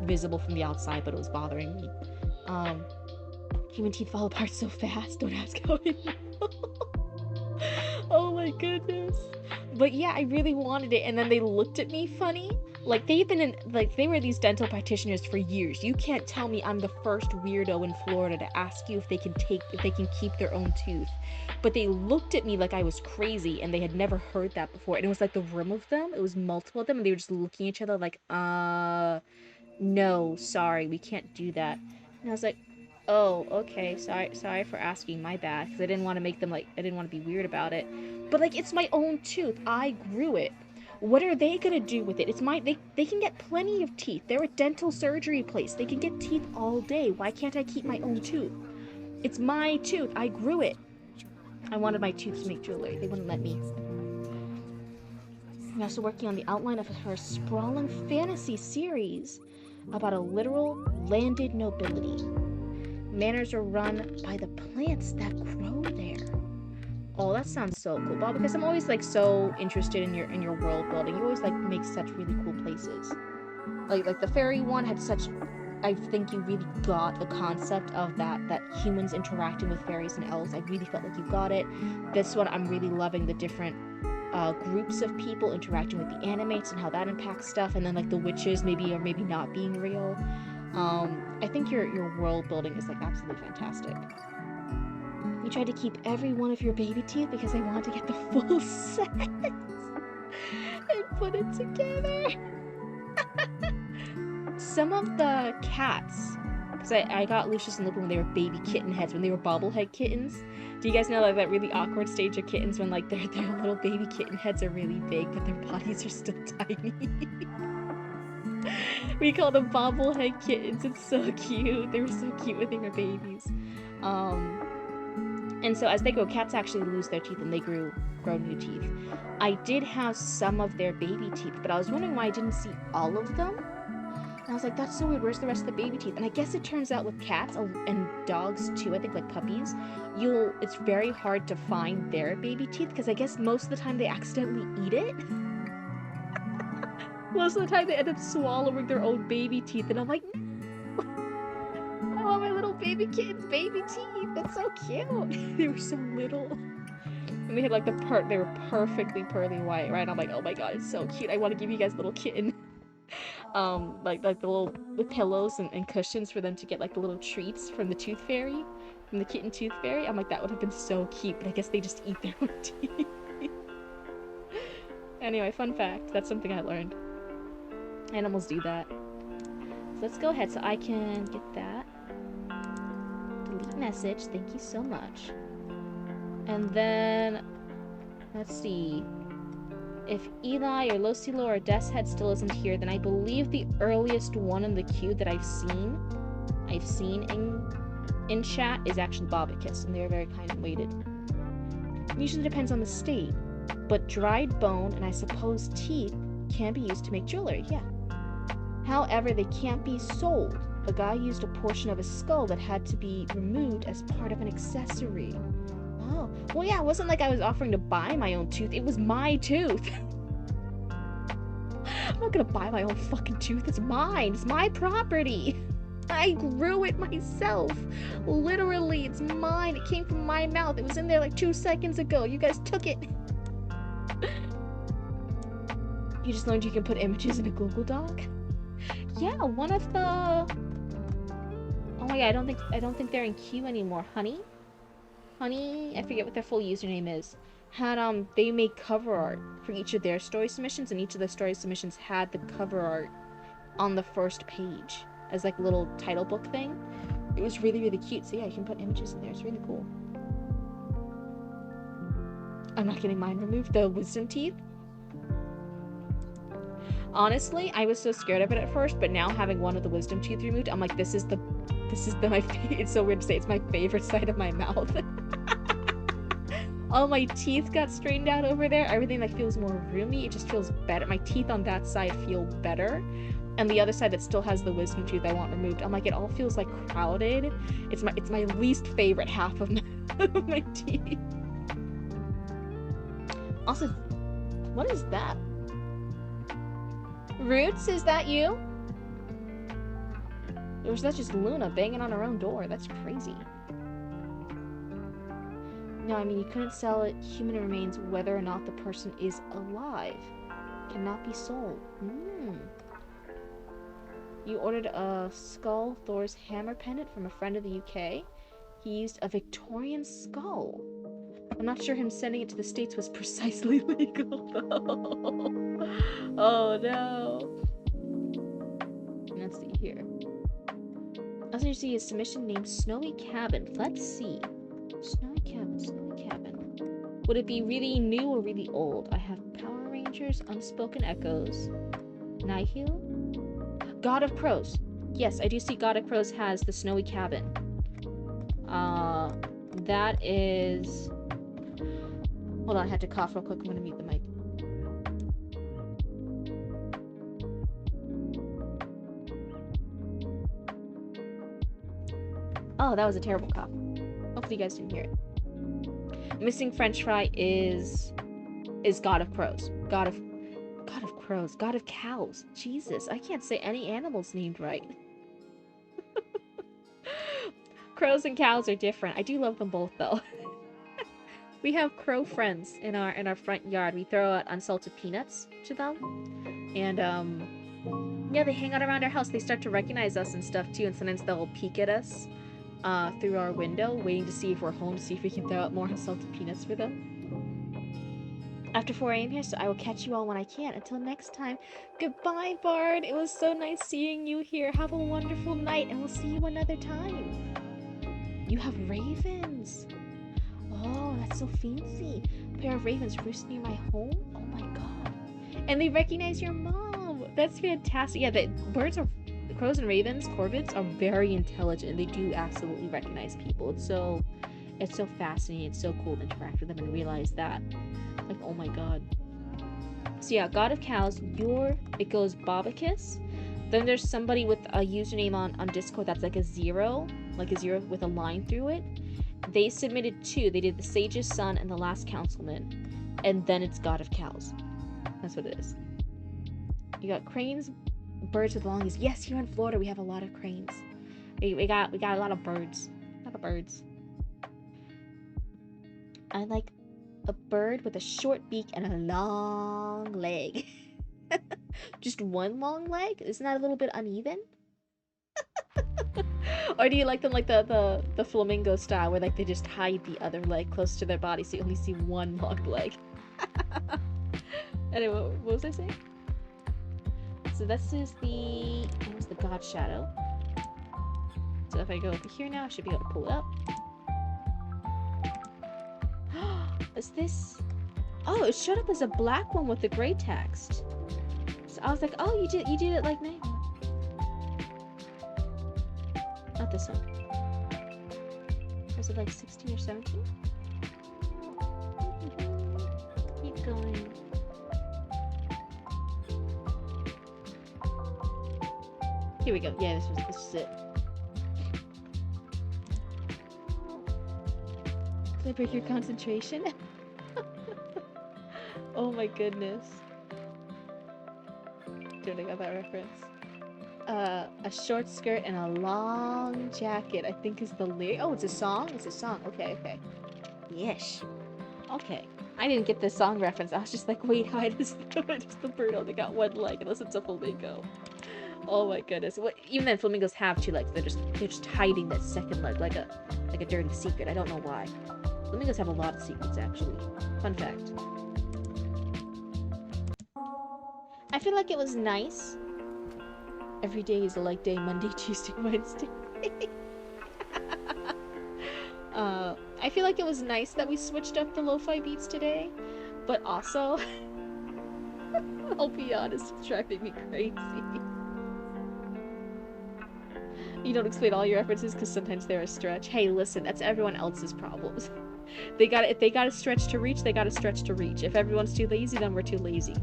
visible from the outside, but it was bothering me. Human teeth fall apart so fast. Don't ask how I know. Oh my goodness. But yeah, I really wanted it, and then they looked at me funny Like, they've been in, like, they were these dental practitioners for years. You can't tell me I'm the first weirdo in Florida to ask you if they can keep their own tooth. But they looked at me like I was crazy, and they had never heard that before. And it was like the room of them, it was multiple of them, and they were just looking at each other like, no, sorry, we can't do that. And I was like, oh, okay, sorry for asking, my bad, because I didn't want to make them, like, I didn't want to be weird about it. But, like, it's my own tooth. I grew it. What are they gonna do with it? It's my, they can get plenty of teeth. They're a dental surgery place. They can get teeth all day. Why can't I keep my own tooth? It's my tooth. I grew it. I wanted my tooth to make jewelry. They wouldn't let me. I'm also working on the outline of her sprawling fantasy series about a literal landed nobility. Manors are run by the plants that grow there. Oh, that sounds so cool, Bob, because I'm always, like, so interested in your world building. You always, like, make such really cool places. Like the fairy one had such... I think you really got the concept of that humans interacting with fairies and elves. I really felt like you got it. This one, I'm really loving the different groups of people interacting with the animates and how that impacts stuff, and then, like, the witches maybe or maybe not being real. I think your world building is, like, absolutely fantastic. You tried to keep every one of your baby teeth because I wanted to get the full set and put it together. Some of the cats, because I got Lucius and Lupin when they were baby kitten heads, when they were bobblehead kittens. Do you guys know, like, that really awkward stage of kittens when, like, their little baby kitten heads are really big but their bodies are still tiny? We call them bobblehead kittens. It's so cute. They were so cute when they were babies. And so as they grow, cats actually lose their teeth and they grow new teeth. I did have some of their baby teeth, but I was wondering why I didn't see all of them. And I was like, that's so weird, where's the rest of the baby teeth? And I guess it turns out with cats and dogs too, I think, like puppies, it's very hard to find their baby teeth, because I guess most of the time they accidentally eat it. Most of the time they end up swallowing their own baby teeth, and I'm like, no! I want my little baby kitten's baby teeth. That's so cute. They were so little. And they had, like, they were perfectly pearly white, right? I'm like, oh my god, it's so cute. I want to give you guys a little kitten. Like the pillows and cushions for them to get, like, the little treats from the tooth fairy, from the kitten tooth fairy. I'm like, that would have been so cute, but I guess they just eat their own teeth. Anyway, fun fact. That's something I learned. Animals do that. So let's go ahead so I can get that. Delete message. Thank you so much. And then, let's see. If Eli or Losilo or Death's still isn't here, then I believe the earliest one in the queue that I've seen in chat is actually Bobicus, and they're very kind and waited. It usually depends on the state, but dried bone and I suppose teeth can be used to make jewelry, yeah. However, they can't be sold. A guy used a portion of his skull that had to be removed as part of an accessory. Oh, well, yeah, it wasn't like I was offering to buy my own tooth. It was my tooth. I'm not gonna buy my own fucking tooth. It's mine. It's my property. I grew it myself. Literally, it's mine. It came from my mouth. It was in there like 2 seconds ago. You guys took it. You just learned you can put images in a Google Doc? Yeah, one of the... Oh my god, I don't think they're in queue anymore. Honey, I forget what their full username is, had, they made cover art for each of their story submissions, and each of the story submissions had the cover art on the first page as, like, a little title book thing. It was really, really cute. So yeah, you can put images in there. It's really cool. I'm not getting mine removed. The wisdom teeth? Honestly, I was so scared of it at first, but now having one of the wisdom teeth removed, I'm like, this is it's so weird to say, it's my favorite side of my mouth. All my teeth got straightened out over there. Everything, like, feels more roomy. It just feels better. My teeth on that side feel better. And the other side that still has the wisdom tooth I want removed, I'm like, it all feels, like, crowded. It's my least favorite half of my teeth. Also, what is that? Roots, is that you? Or was that just Luna banging on her own door? That's crazy. No, I mean, you couldn't sell human remains whether or not the person is alive. Cannot be sold. You ordered a skull Thor's hammer pendant from a friend in the UK. He used a Victorian skull. I'm not sure him sending it to the States was precisely legal, though. Oh, no. Let's see here. Also, you see a submission named Snowy Cabin. Let's see. Snowy Cabin, Snowy Cabin. Would it be really new or really old? I have Power Rangers, Unspoken Echoes, Nihil, God of Crows. Yes, I do see God of Crows has the Snowy Cabin. That is... Hold on, I had to cough real quick. I'm gonna mute the mic. Oh, that was a terrible cough. Hopefully you guys didn't hear it. Missing French fry is God of Crows. God of Crows. God of Cows. Jesus, I can't say any animals named right. Crows and cows are different. I do love them both though. We have crow friends in our front yard. We throw out unsalted peanuts to them. And yeah, they hang out around our house. They start to recognize us and stuff too, and sometimes they'll peek at us through our window, waiting to see if we're home, to see if we can throw out more unsalted peanuts for them. After 4 a.m. here, so I will catch you all when I can. Until next time, goodbye, Bard. It was so nice seeing you here. Have a wonderful night, and we'll see you another time. You have ravens. Oh, that's so fancy. A pair of ravens roost near my home? Oh my god. And they recognize your mom. That's fantastic. Yeah, the crows and ravens, corvids, are very intelligent. They do absolutely recognize people. It's so fascinating. It's so cool to interact with them and realize that. Like, oh my god. So yeah, God of Cows, it goes Bobicus. Then there's somebody with a username on Discord that's like a zero with a line through it. They submitted 2. They did the Sage's Son and the Last Councilman. And then it's God of Cows. That's what it is. You got cranes, birds with long ears. Yes, here in Florida we have a lot of cranes. We got a lot of birds. A lot of birds. I like a bird with a short beak and a long leg. Just one long leg? Isn't that a little bit uneven? Or do you like them like the flamingo style, where like they just hide the other leg close to their body so you only see one long leg? Anyway, what was I saying? So this is the God Shadow. So if I go over here now, I should be able to pull it up. Is this... Oh, it showed up as a black one with the gray text. So I was like, oh, you did it like me. Not this one. Was it like 16 or 17? Keep going. Here we go. Yeah, this is it. Did I break your concentration? Oh my goodness. Don't I got that reference? A short skirt and a long jacket, I think is the lyric. Oh, it's a song? It's a song. Okay. Yesh. Okay. I didn't get this song reference. I was just like, wait, why does the bird only got one leg unless it's a flamingo? Oh my goodness. Well, even then, flamingos have 2 legs. They're just hiding that second leg like a dirty secret. I don't know why. Flamingos have a lot of secrets, actually. Fun fact. I feel like it was nice. Every day is a light day, Monday, Tuesday, Wednesday. I feel like it was nice that we switched up the lo-fi beats today, but also, I'll be honest, it's driving me crazy. You don't explain all your references because sometimes they're a stretch. Hey, listen, that's everyone else's problems. If they got a stretch to reach, they got a stretch to reach. If everyone's too lazy, then we're too lazy.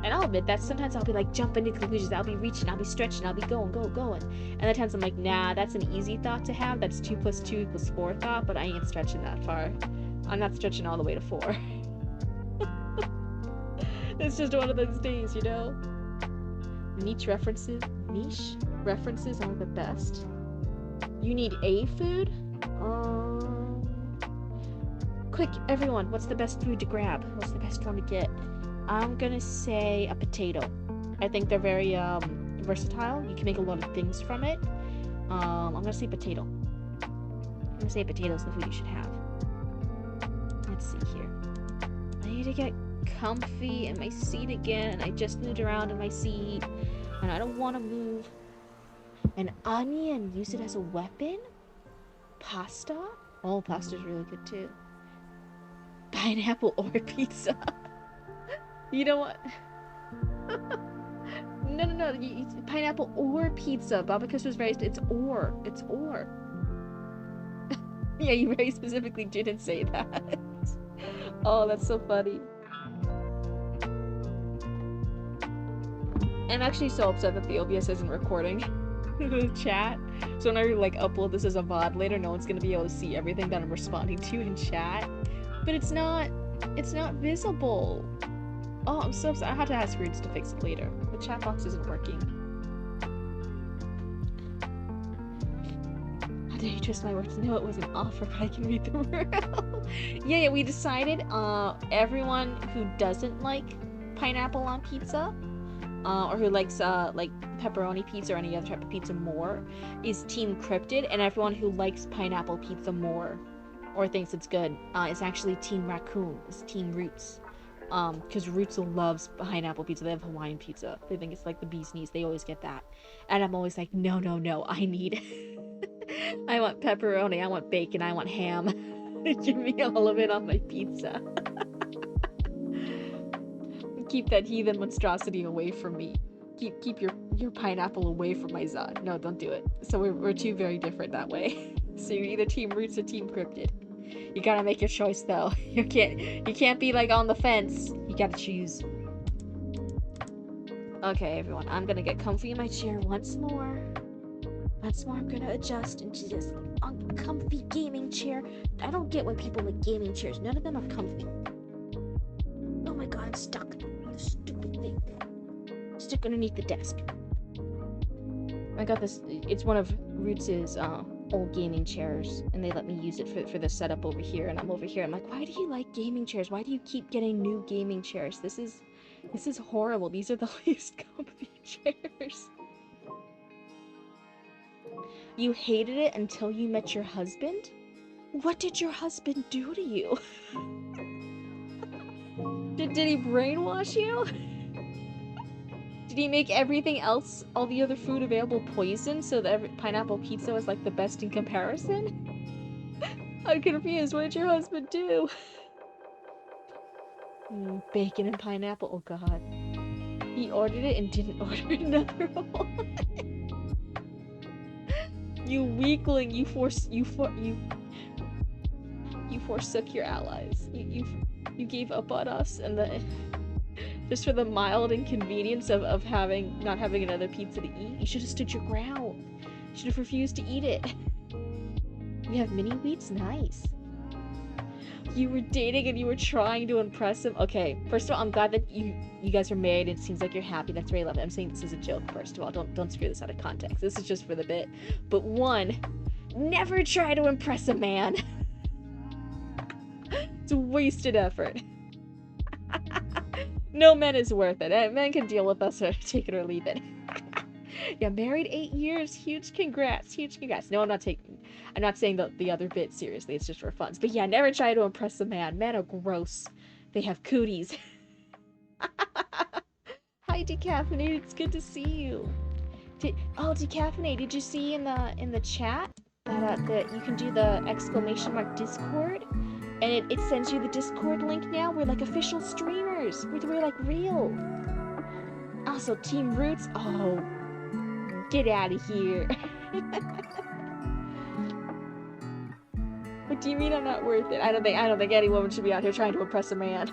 And I'll admit that sometimes I'll be like jumping to conclusions. I'll be reaching, I'll be stretching, I'll be going. And other times I'm like, nah, that's an easy thought to have. That's 2 + 2 = 4 thought, but I ain't stretching that far. I'm not stretching all the way to 4. It's just one of those days, you know? Niche references are the best. You need a food? Quick, everyone, what's the best food to grab? What's the best one to get? I'm gonna say a potato. I think they're very versatile. You can make a lot of things from it. I'm gonna say potato. I'm gonna say potato's the food you should have. Let's see here. I need to get comfy in my seat again, and I just moved around in my seat, and I don't want to move. An onion, use it as a weapon? Pasta? Oh, pasta's really good too. Pineapple or pizza? You know what? No. Pineapple or pizza. Babacus was very... It's or. It's or. Yeah, you very specifically didn't say that. Oh, that's so funny. I'm actually so upset that the OBS isn't recording the chat. So when I like upload this as a VOD later, no one's gonna be able to see everything that I'm responding to in chat. But it's not visible. Oh, I'm so upset. I have to ask Roots to fix it later. The chat box isn't working. How dare you twist my words? No, it was an offer, but I can read the rule. Yeah, we decided everyone who doesn't like pineapple on pizza, or who likes like pepperoni pizza or any other type of pizza more, is Team Cryptid, and everyone who likes pineapple pizza more or thinks it's good is actually Team Raccoon, is Team Roots. Because Roots loves pineapple pizza. They have Hawaiian pizza. They think it's like the bee's knees. They always get that. And I'm always like, no, I need... I want pepperoni, I want bacon, I want ham. Give me all of it on my pizza. Keep that heathen monstrosity away from me. Keep your pineapple away from my Zod. No, don't do it. So we're two very different that way. So you're either Team Roots or Team Cryptid. You gotta make your choice though. You can't be like on the fence. You gotta choose. Okay, everyone, I'm gonna get comfy in my chair once more. Once more, I'm gonna adjust into this uncomfy gaming chair. I don't get why people like gaming chairs. None of them are comfy. Oh my god, I'm stuck on this stupid thing. Stuck underneath the desk. I got this. It's one of Roots' old gaming chairs, and they let me use it for the setup over here. And I'm over here. I'm like, why do you like gaming chairs? Why do you keep getting new gaming chairs? This is horrible. These are the least comfy chairs. You hated it until you met your husband? What did your husband do to you? Did he brainwash you? Did he make everything else, all the other food available, poison so that pineapple pizza was like the best in comparison? I'm confused. What did your husband do? Bacon and pineapple. Oh god. He ordered it and didn't order another one. You weakling! You forsook your allies. You gave up on us, and just for the mild inconvenience of not having another pizza to eat. You should have stood your ground. You should have refused to eat it. You have mini wheats? Nice. You were dating and you were trying to impress him. Okay, first of all, I'm glad that you guys are married. It seems like you're happy. That's very lovely. I'm saying this is a joke, first of all. Don't screw this out of context. This is just for the bit. But one, never try to impress a man. It's a wasted effort. No man is worth it. Men can deal with us or take it or leave it. Yeah, married 8 years. Huge congrats. No, I'm not saying the other bit seriously. It's just for fun. But yeah, never try to impress a man. Men are gross. They have cooties. Hi, Decaffeinated. It's good to see you. Decaffeinated. Did you see in the chat that you can do the ! Discord? And it sends you the Discord link now. We're like official streamers. We're like real. Also, Team Roots. Oh, get out of here. What do you mean I'm not worth it? I don't think any woman should be out here trying to impress a man.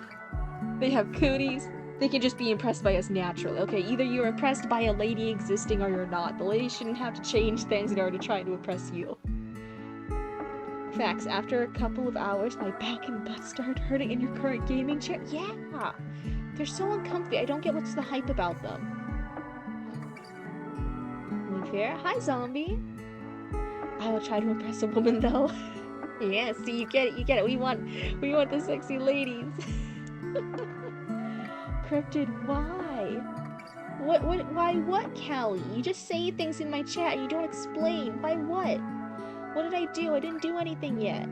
They have cooties. They can just be impressed by us naturally. Okay, either you're impressed by a lady existing or you're not. The lady shouldn't have to change things in order to try to impress you. Facts. After a couple of hours, my back and butt started hurting in your current gaming chair. Yeah, they're so uncomfy. I don't get what's the hype about them. Fair. Hi, zombie. I will try to impress a woman though. Yeah, see, you get it. We want the sexy ladies. Cryptid, why? Why what, Callie? You just say things in my chat and you don't explain. Why what? What did I do? I didn't do anything yet.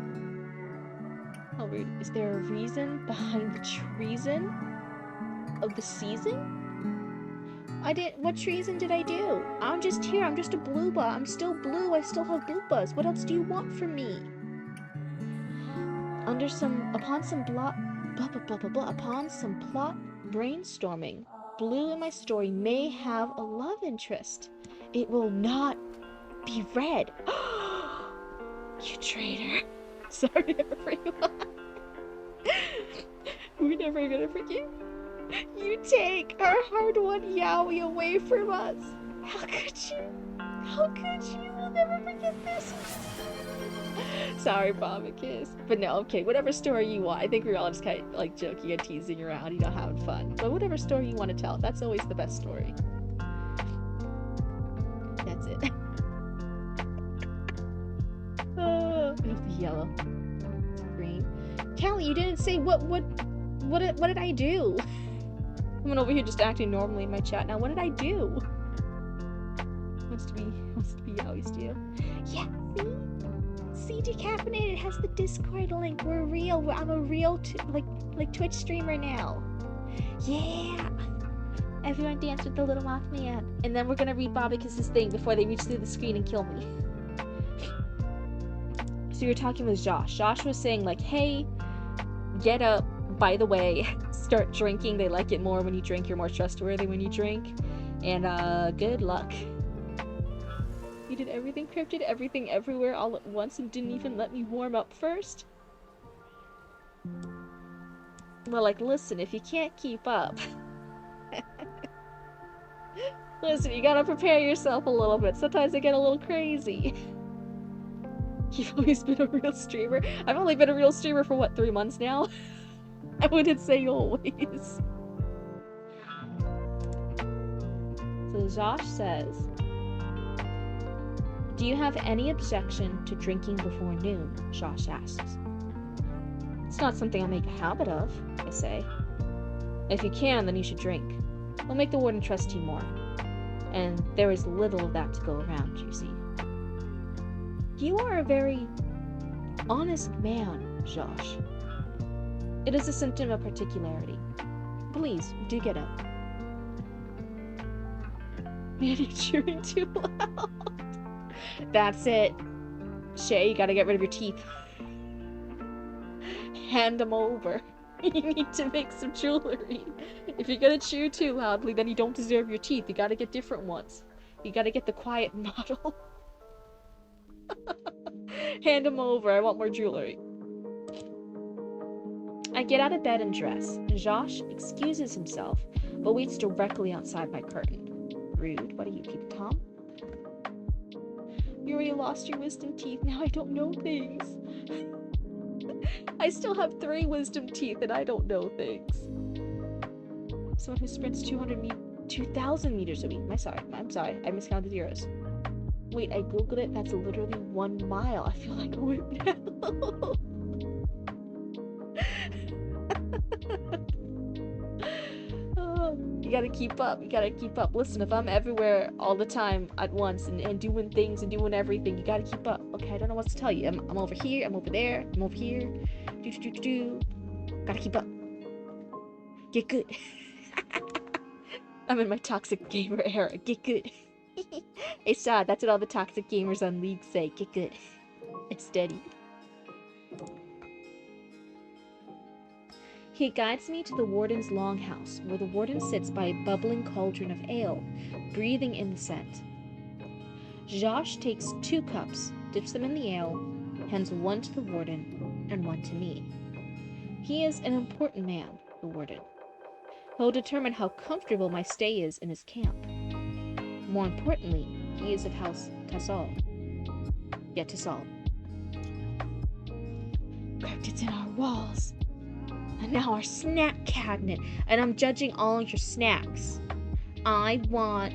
Oh, rude. Is there a reason behind the treason of the season? What treason did I do? I'm just here. I'm just a blooba. I'm still blue. I still have bloopers. What else do you want from me? Upon some plot brainstorming, Blue in my story may have a love interest. It will not be red. You traitor. Sorry, everyone. We're never gonna forgive. You take our hard-won Yowie away from us. How could you? How could you? We'll never forget this. Sorry, Bombicus. But no, okay, whatever story you want. I think we're all just kind of like joking and teasing around, you know, having fun. But whatever story you want to tell, that's always the best story. That's it. Yellow. Green. Callie, you didn't say what did I do? I'm over here just acting normally in my chat now. What did I do? Wants to be Yowie Stew. Yeah, see, Decaffeinated has the Discord link. We're real. I'm a real like Twitch streamer now. Yeah. Everyone dance with the little Mothman, and then we're gonna read Bobbicus's thing before they reach through the screen and kill me. So you're talking with Josh. Josh was saying like, hey, get up. By the way, start drinking. They like it more when you drink. You're more trustworthy when you drink. And good luck. You did everything, Cryptid, everything everywhere all at once and didn't even let me warm up first? Well, like, listen, if you can't keep up... Listen, you gotta prepare yourself a little bit. Sometimes I get a little crazy. You've always been a real streamer. I've only been a real streamer for, what, 3 months now? I wouldn't say always. So Josh says, do you have any objection to drinking before noon? Josh asks. It's not something I make a habit of, I say. If you can, then you should drink. It'll make the warden trust you more. And there is little of that to go around, you see. You are a very honest man, Josh. It is a symptom of particularity. Please, do get up. Man, you're chewing too loud. That's it. Shay, you gotta get rid of your teeth. Hand them over. You need to make some jewelry. If you're gonna chew too loudly, then you don't deserve your teeth. You gotta get different ones. You gotta get the quiet model. Hand them over. I want more jewelry. I get out of bed and dress. Josh excuses himself, but waits directly outside my curtain. Rude. What are you people, Tom? You already lost your wisdom teeth. Now I don't know things. I still have 3 wisdom teeth and I don't know things. Someone who sprints 2,000 meters a week. I'm sorry. I miscounted zeros. Wait, I googled it. That's literally 1 mile. I feel like I went now. You gotta keep up. You gotta keep up. Listen, if I'm everywhere all the time at once and doing things and doing everything, you gotta keep up. Okay, I don't know what to tell you. I'm over here. I'm over there. I'm over here. Do. Gotta keep up. Get good. I'm in my toxic gamer era. Get good. It's sad. That's what all the toxic gamers on League say. Get good. It's steady. He guides me to the warden's longhouse, where the warden sits by a bubbling cauldron of ale, breathing in the scent. Josh takes 2 cups, dips them in the ale, hands one to the warden, and one to me. He is an important man, the warden. He'll determine how comfortable my stay is in his camp. More importantly, he is of House Tassal. Yeah, Tassal. Cryptids in our walls. And now our snack cabinet. And I'm judging all your snacks. I want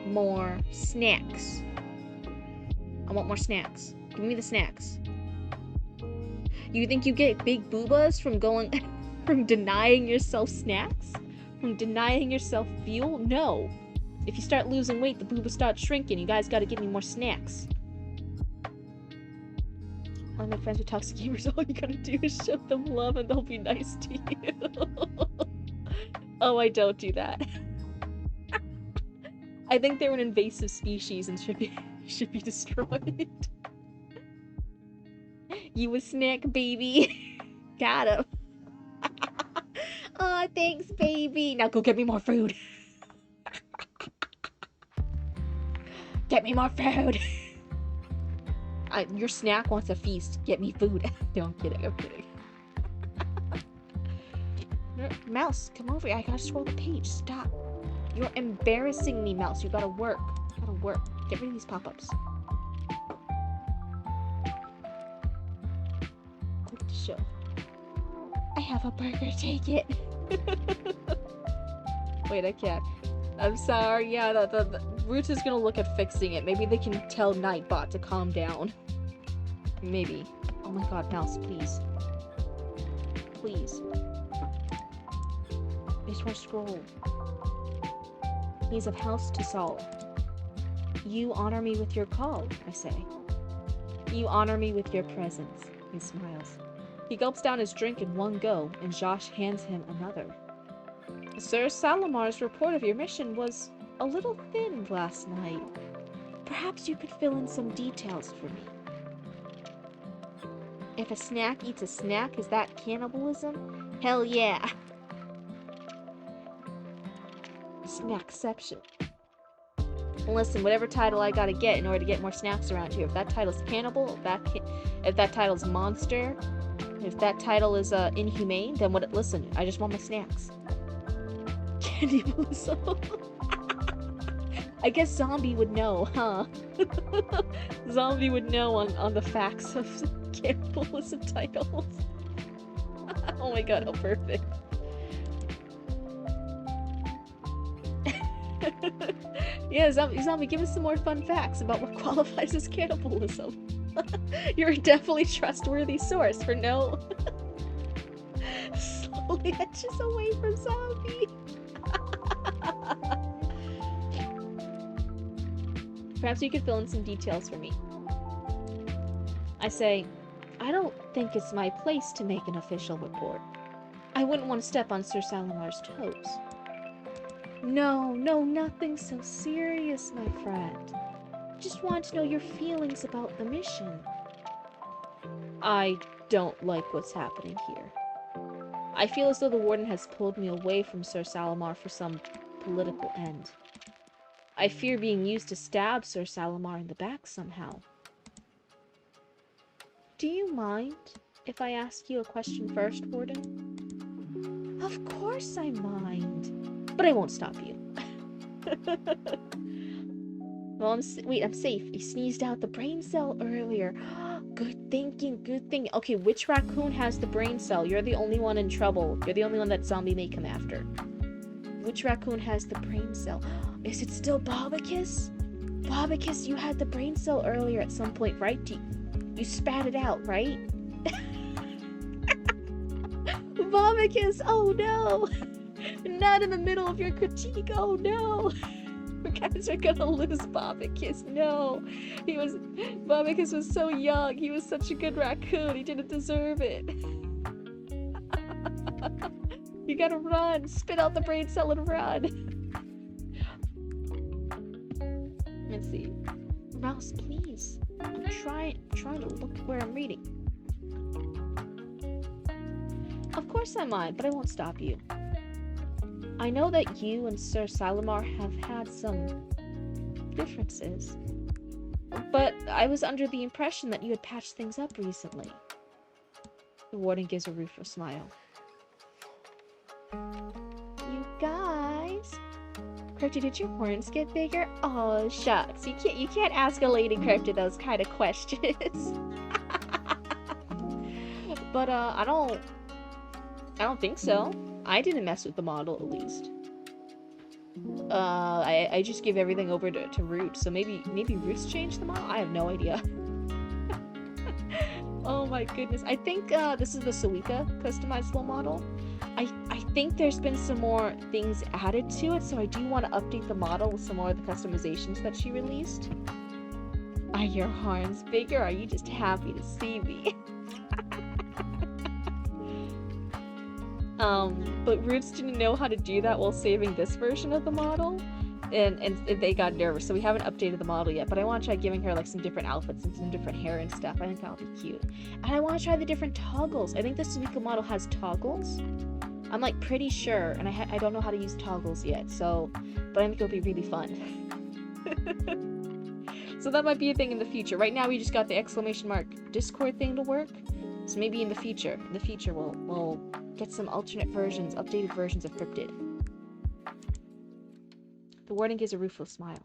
more snacks. I want more snacks. Give me the snacks. You think you get big boobas from denying yourself snacks? From denying yourself fuel? No. If you start losing weight, the booba starts shrinking. You guys gotta give me more snacks. All my friends are toxic gamers. All you gotta do is show them love and they'll be nice to you. Oh, I don't do that. I think they're an invasive species and should be destroyed. You a snack, baby. Got him. Aw, thanks, baby. Now go get me more food. Get me more food. Your snack wants a feast. Get me food. No, I'm kidding. I'm kidding. Mouse, come over here. I gotta scroll the page. Stop. You're embarrassing me, Mouse. You gotta work. Gotta work. Get rid of these pop-ups. Click to show. I have a burger. Take it. Wait, I can't. I'm sorry. Yeah, the Roots is gonna look at fixing it. Maybe they can tell Nightbot to calm down. Maybe. Oh my god, Mouse, please. Please. I just want to scroll. He's a house to solve. You honor me with your call, I say. You honor me with your presence. He smiles. He gulps down his drink in one go, and Josh hands him another. Sir Salamar's report of your mission was a little thin last night. Perhaps you could fill in some details for me. If a snack eats a snack, is that cannibalism? Hell yeah! Snackception. Listen, whatever title I gotta get in order to get more snacks around here. If that title's cannibal, if that title's monster, if that title is inhumane, then what? Listen, I just want my snacks. Cannibalism. I guess Zombie would know, huh? Zombie would know on the facts of cannibalism titles. Oh my god, how perfect. Yeah, Zombie, give us some more fun facts about what qualifies as cannibalism. You're a definitely trustworthy source for no... Slowly edges away from Zombie. Perhaps you could fill in some details for me. I say, I don't think it's my place to make an official report. I wouldn't want to step on Sir Salamar's toes. No, nothing so serious, my friend. Just want to know your feelings about the mission. I don't like what's happening here. I feel as though the Warden has pulled me away from Sir Salamar for some political end. I fear being used to stab Sir Salamar in the back somehow. Do you mind if I ask you a question first, Warden? Of course I mind. But I won't stop you. Well, I'm safe. I sneezed out the brain cell earlier. Good thinking, good thinking. Okay, which raccoon has the brain cell? You're the only one in trouble. You're the only one that Zombie may come after. Which raccoon has the brain cell? Is it still Bobicus? Bobicus, you had the brain cell earlier at some point, right? You spat it out, right? Bobicus, oh no! Not in the middle of your critique, oh no! You guys are gonna lose Bobicus, no! Bobicus was so young, he was such a good raccoon, he didn't deserve it. You gotta run, spit out the brain cell and run! Let's see. Mouse, please. I'm trying to look where I'm reading. Of course I mind, but I won't stop you. I know that you and Sir Salamar have had some differences, but I was under the impression that you had patched things up recently. The Warden gives a rueful smile. You guys... Cryptid, did your horns get bigger? Oh, shucks. You can't ask a lady Cryptid those kind of questions. But, I don't think so. I didn't mess with the model, at least. I just give everything over to Roots, so maybe Roots changed the model? I have no idea. Oh my goodness. I think, this is the Suika customizable model. I think there's been some more things added to it, so I do want to update the model with some more of the customizations that she released. Are your horns bigger, or are you just happy to see me? But Roots didn't know how to do that while saving this version of the model, and they got nervous, so we haven't updated the model yet, but I want to try giving her like some different outfits and some different hair and stuff. I think that'll be cute. And I want to try the different toggles. I think the Suika model has toggles. I'm like pretty sure, and I don't know how to use toggles yet, so, but I think it'll be really fun. So that might be a thing in the future. Right now we just got the exclamation mark Discord thing to work, so maybe in the future we'll get some alternate versions, updated versions of Cryptid. The warning gives a rueful smile.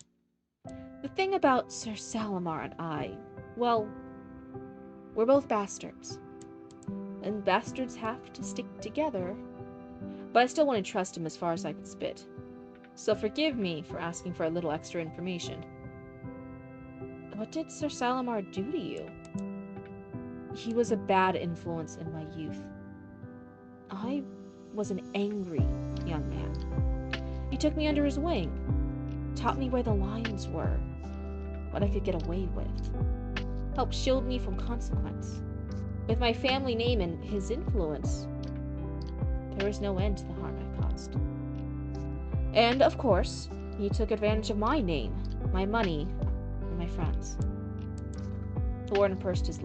The thing about Sir Salamar and I, well, we're both bastards. And bastards have to stick together. But I still want to trust him as far as I can spit. So forgive me for asking for a little extra information. What did Sir Salamar do to you? He was a bad influence in my youth. I was an angry young man. He took me under his wing, taught me where the lines were, what I could get away with, helped shield me from consequence. With my family name and his influence, there was no end to the harm I caused. And, of course, he took advantage of my name, my money, and my friends. The warden purses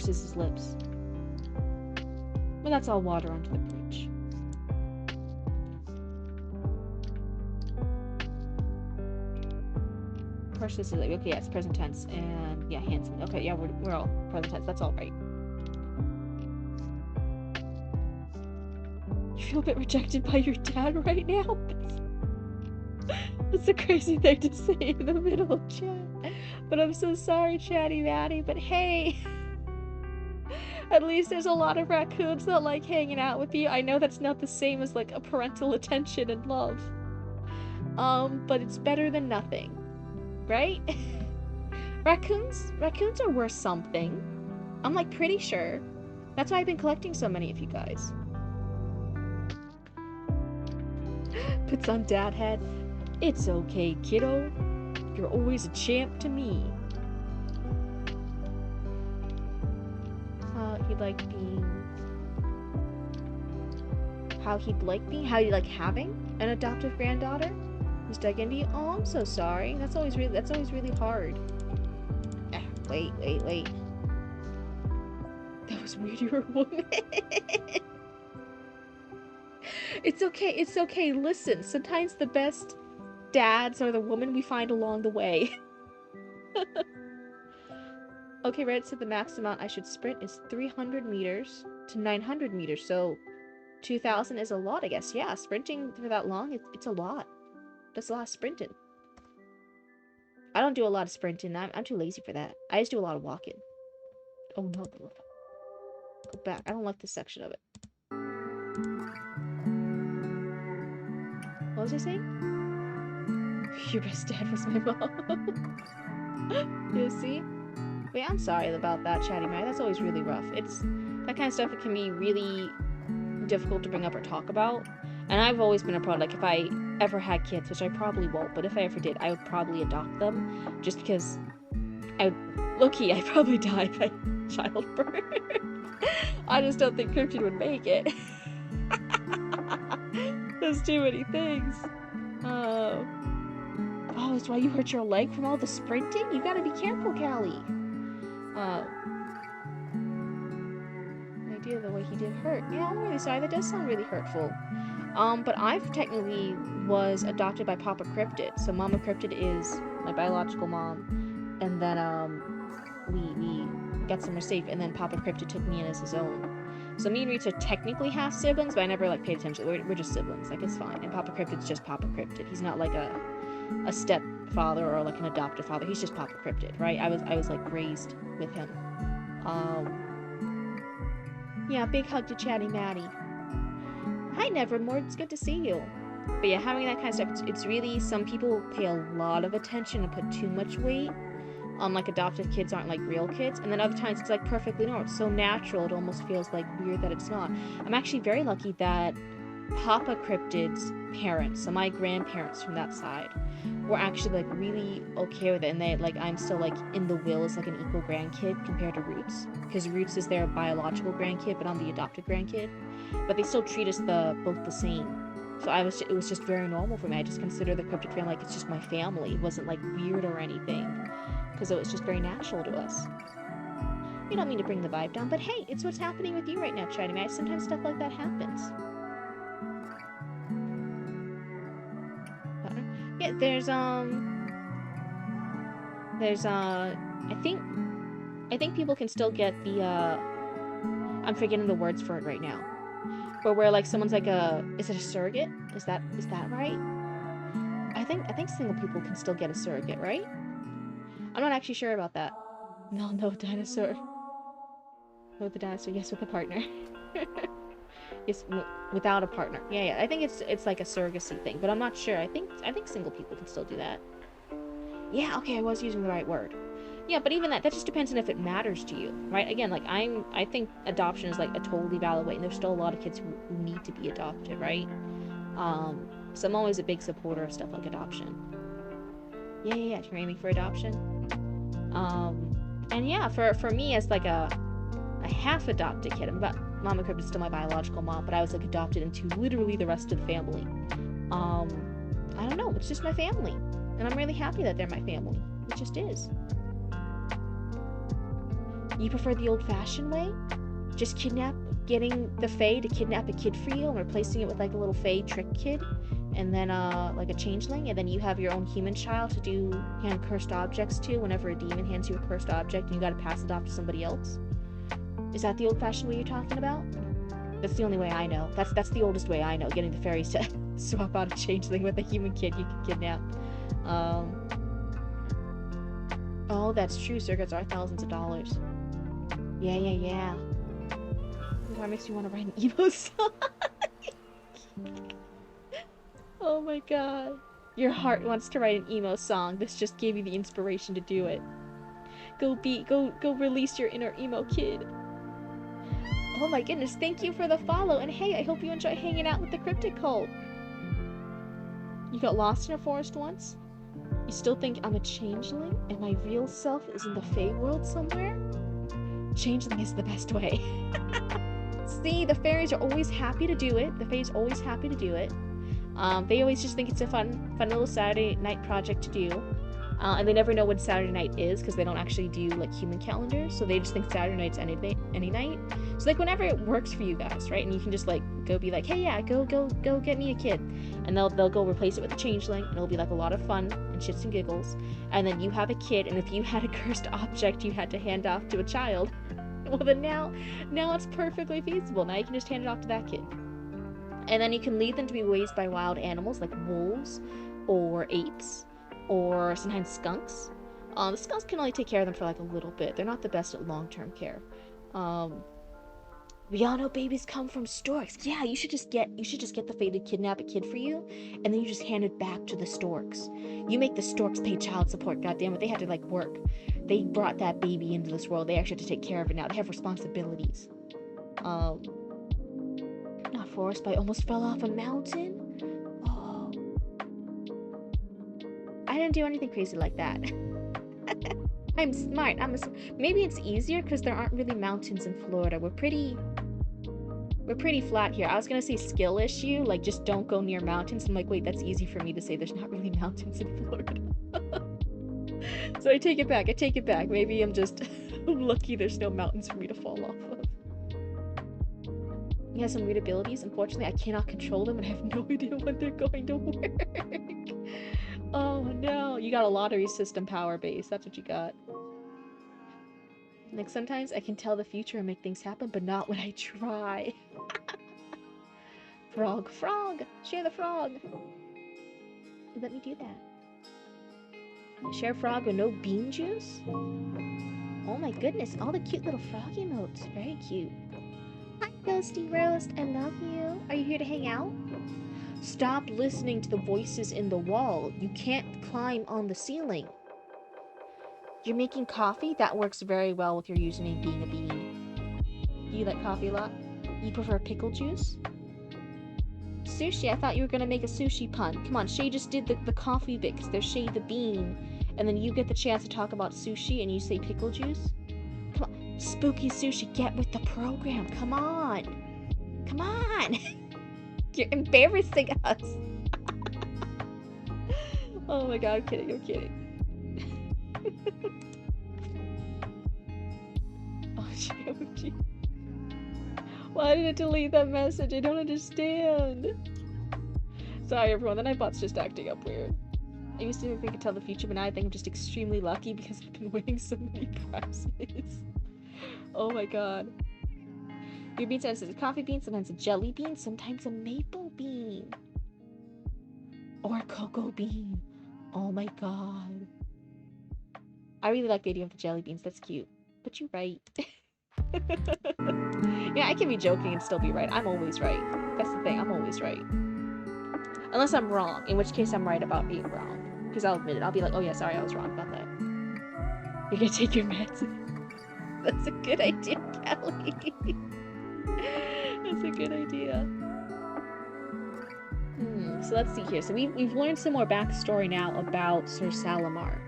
his lips. But that's all water under the bridge. Purses is like, okay, yeah, it's present tense, and yeah, handsome. Okay, yeah, we're all present tense. That's all right. You feel a bit rejected by your dad right now? That's a crazy thing to say in the middle of chat. But I'm so sorry, Chatty Matty. But hey, at least there's a lot of raccoons that like hanging out with you. I know that's not the same as like a parental attention and love. But it's better than nothing, right? Raccoons are worth something. I'm like pretty sure. That's why I've been collecting so many of you guys. Puts on dad head. It's okay, kiddo. You're always a champ to me. How he'd like like having an adoptive granddaughter who's dug into you. Oh, I'm so sorry. That's always really hard. Wait. That was weird, you were a woman. It's okay. Listen, sometimes the best dads are the woman we find along the way. Okay, Reddit said the max amount I should sprint is 300 meters to 900 meters, so 2,000 is a lot, I guess. Yeah, sprinting for that long, it's a lot. That's a lot of sprinting. I don't do a lot of sprinting. I'm too lazy for that. I just do a lot of walking. Oh no. Go back. I don't like this section of it. What was I saying? Your best dad was my mom. You see? Wait, I'm sorry about that, Chatty Mary. That's always really rough. It's that kind of stuff that can be really difficult to bring up or talk about. And I've always been a pro. Like, if I ever had kids, which I probably won't, but if I ever did, I would probably adopt them. Just because low-key, I'd probably die by childbirth. I just don't think Cryptid would make it. There's too many things. Oh, that's why you hurt your leg from all the sprinting? You gotta be careful, Callie. The idea of the way he did hurt. Yeah, I'm really sorry. That does sound really hurtful. But I've technically was adopted by Papa Cryptid. So Mama Cryptid is my biological mom. And then, we got somewhere safe, and then Papa Cryptid took me in as his own. So me and Rita technically have siblings, but I never, like, paid attention. We're just siblings. Like, it's fine. And Papa Cryptid's just Papa Cryptid. He's not, like, a stepfather or, like, an adoptive father. He's just Papa Cryptid, right? I was, like, raised with him. Yeah, big hug to Chatty Matty. Hi, Nevermore. It's good to see you. But yeah, having that kind of stuff, it's really, some people pay a lot of attention and put too much weight. Like, adoptive kids aren't like real kids, and then other times it's like perfectly normal. It's so natural, it almost feels like weird that it's not. I'm actually very lucky that Papa Cryptid's parents, so my grandparents from that side, were actually like really okay with it, and they like I'm still like in the will as like an equal grandkid compared to Roots, because Roots is their biological grandkid, but I'm the adopted grandkid. But they still treat us both the same. So it was just very normal for me. I just consider the Cryptid family like it's just my family. It wasn't like weird or anything, because it was just very natural to us. You don't mean to bring the vibe down, but hey, it's what's happening with you right now, Chatty Man. Sometimes stuff like that happens. Yeah, I think people can still get the I'm forgetting the words for it right now. But where like someone's like is it a surrogate? Is that right? I think single people can still get a surrogate, right? I'm not actually sure about that. No, dinosaur. No, the dinosaur. Yes, with a partner. Yes, without a partner. Yeah. I think it's like a surrogacy thing, but I'm not sure. I think single people can still do that. Yeah, okay, I was using the right word. Yeah, but even that just depends on if it matters to you, right? Again, like I think adoption is like a totally valid way, and there's still a lot of kids who need to be adopted, right? So I'm always a big supporter of stuff like adoption. Yeah, you're aiming for adoption. And yeah, for me as like a half adopted kid, Mama Crypt is still my biological mom, but I was like adopted into literally the rest of the family. I don't know, it's just my family, and I'm really happy that they're my family. It just is. You prefer the old-fashioned way? Just getting the Fae to kidnap a kid for you and replacing it with like a little Fae trick kid, and then like a changeling, and then you have your own human child to hand cursed objects to whenever a demon hands you a cursed object and you gotta pass it off to somebody else. Is that the old-fashioned way you're talking about? That's the only way I know. That's the oldest way I know, getting the fairies to swap out a changeling with a human kid you can kidnap. Oh, that's true. Surrogates are thousands of dollars. Yeah. That makes me want to write an emo song. Oh my god. Your heart wants to write an emo song. This just gave you the inspiration to do it. Go release your inner emo kid. Oh my goodness, thank you for the follow, and hey, I hope you enjoy hanging out with the Cryptid Cult. You got lost in a forest once? You still think I'm a changeling, and my real self is in the Fae world somewhere? Changeling is the best way. See, the fairies are always happy to do it. The Fae's always happy to do it. They always just think it's a fun little Saturday night project to do. And they never know when Saturday night is because they don't actually do like human calendars, so they just think Saturday night's any night. So like whenever it works for you guys, right? And you can just like go be like, hey, yeah, go get me a kid, and they'll go replace it with a changeling, and it'll be like a lot of fun and shits and giggles. And then you have a kid, and if you had a cursed object you had to hand off to a child, well then now it's perfectly feasible. Now you can just hand it off to that kid, and then you can lead them to be raised by wild animals like wolves or apes. Or sometimes skunks. The skunks can only take care of them for like a little bit. They're not the best at long-term care. We all know babies come from storks. Yeah, you should just get the Fae to kidnap a kid for you, and then you just hand it back to the storks. You make the storks pay child support. Goddammit, they had to like work. They brought that baby into this world. They actually have to take care of it now. They have responsibilities. Not forest, but I almost fell off a mountain. I didn't do anything crazy like that. I'm smart. Maybe it's easier because there aren't really mountains in Florida. We're pretty flat here. I was gonna say skill issue, like just don't go near mountains. I'm like, wait, that's easy for me to say. There's not really mountains in Florida. So I take it back. Maybe I'm just lucky there's no mountains for me to fall off of. He has some weird abilities. Unfortunately, I cannot control them, and I have no idea when they're going to work. Oh no, you got a lottery system power base. That's what you got. Like sometimes I can tell the future and make things happen, but not when I try. Frog, share the frog. Let me do that. Share frog with no bean juice? Oh my goodness, all the cute little frog emotes. Very cute. Hi, Ghosty Roast. I love you. Are you here to hang out? Stop listening to the voices in the wall. You can't climb on the ceiling. You're making coffee? That works very well with your username being a bean. Do you like coffee a lot? You prefer pickle juice? Sushi, I thought you were gonna make a sushi pun. Come on, Shay just did the coffee bit, because there's Shay the Bean, and then you get the chance to talk about sushi, and you say pickle juice? Come on, Spooky Sushi, get with the program, come on! Come on! You're embarrassing us! Oh my god, I'm kidding, I'm kidding. Oh, Shay, why did it delete that message? I don't understand. Sorry everyone, the Nightbot's just acting up weird. I used to think I could tell the future, but now I think I'm just extremely lucky because I've been winning so many prizes. Oh my god. Your bean sometimes is a coffee bean, sometimes a jelly bean, sometimes a maple bean. Or a cocoa bean. Oh my god. I really like the idea of the jelly beans, that's cute. But you're right. Yeah, I can be joking and still be right. I'm always right. That's the thing, I'm always right. Unless I'm wrong, in which case I'm right about being wrong. Because I'll admit it. I'll be like, oh yeah, sorry, I was wrong about that. You're gonna take your meds. That's a good idea, Kelly. That's a good idea. So let's see here. So we've learned some more backstory now about Sir Salamar,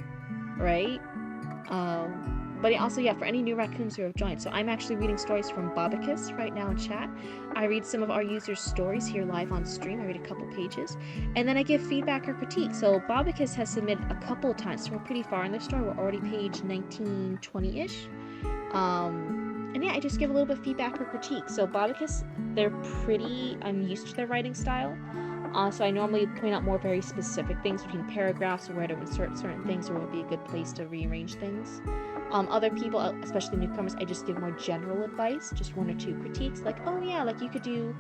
right? But also, yeah, for any new raccoons who have joined. So I'm actually reading stories from Bobicus right now in chat. I read some of our users' stories here live on stream. I read a couple pages. And then I give feedback or critique. So Bobicus has submitted a couple of times. So we're pretty far in the story. We're already page 1920-ish. And yeah, I just give a little bit of feedback or critique. So Bobicus, I'm used to their writing style. So I normally point out more very specific things between paragraphs, or where to insert certain things, or what would be a good place to rearrange things. Other people, especially newcomers, I just give more general advice, just one or two critiques, like, oh yeah, like you could do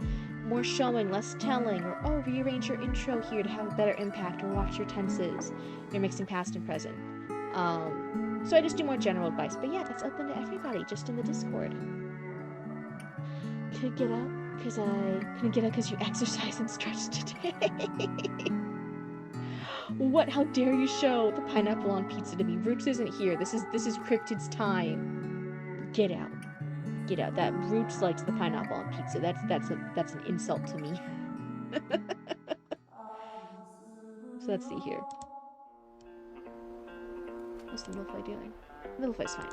more showing, less telling, or oh, rearrange your intro here to have a better impact, or watch your tenses, you're mixing past and present. So I just do more general advice, but yeah, that's open to everybody, just in the Discord. Could get up, because I couldn't get up because you exercised and stretched today. What? How dare you show the pineapple on pizza to me? Roots isn't here. This is Cryptid's time. Get out. Get out. That Roots likes the pineapple on pizza. That's an insult to me. So let's see here. What's the Littlefly doing? Littlefly's fine.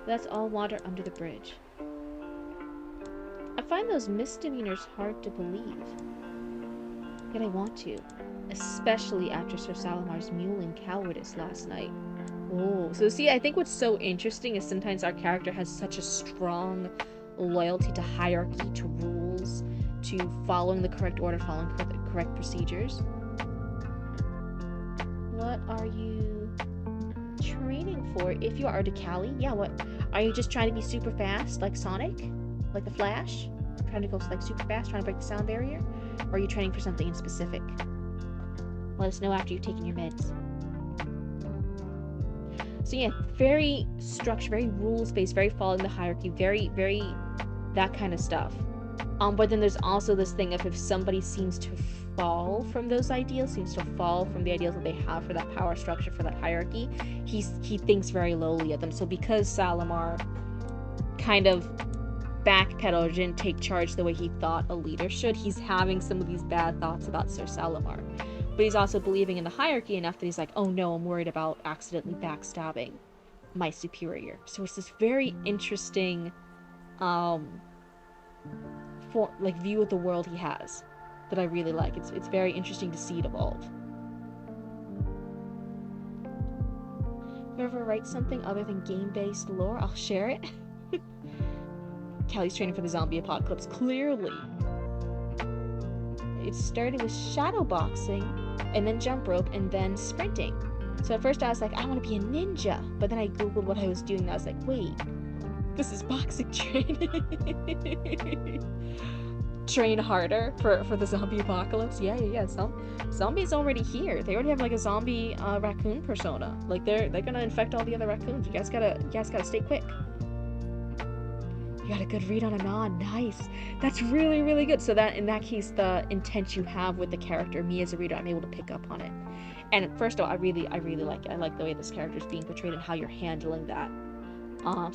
That's all water under the bridge. I find those misdemeanors hard to believe. Yet I want to. Especially after Sir Salamar's mewling cowardice last night. Oh, so see, I think what's so interesting is sometimes our character has such a strong loyalty to hierarchy, to rules, to following the correct order, following the correct procedures. What are you training for? If you are Decali, yeah, what? Are you just trying to be super fast, like Sonic? Like the Flash? Trying to go like super fast, trying to break the sound barrier? Or are you training for something in specific? Let us know after you've taken your meds. So yeah, very structured, very rules-based, very following the hierarchy, very, very that kind of stuff. But then there's also this thing of if somebody seems to fall from those ideals, seems to fall from the ideals that they have for that power structure, for that hierarchy, he thinks very lowly of them. So because Salamar kind of backpedaled, didn't take charge the way he thought a leader should, he's having some of these bad thoughts about Sir Salamar. But he's also believing in the hierarchy enough that he's like, oh no, I'm worried about accidentally backstabbing my superior. So it's this very interesting view of the world he has that I really like. It's very interesting to see it evolve. If you ever write something other than game-based lore, I'll share it. Callie's training for the zombie apocalypse, clearly. It started with shadow boxing, and then jump rope, and then sprinting. So at first I was like, I want to be a ninja, but then I googled what I was doing, and I was like, wait, this is boxing training. Train harder for the zombie apocalypse. Yeah. Zombies already here. They already have like a zombie raccoon persona. Like they're gonna infect all the other raccoons. You guys gotta stay quick. You got a good read on Anon. Nice. That's really, really good. So that in that case, the intent you have with the character, me as a reader, I'm able to pick up on it. And first of all, I really like it. I like the way this character is being portrayed and how you're handling that.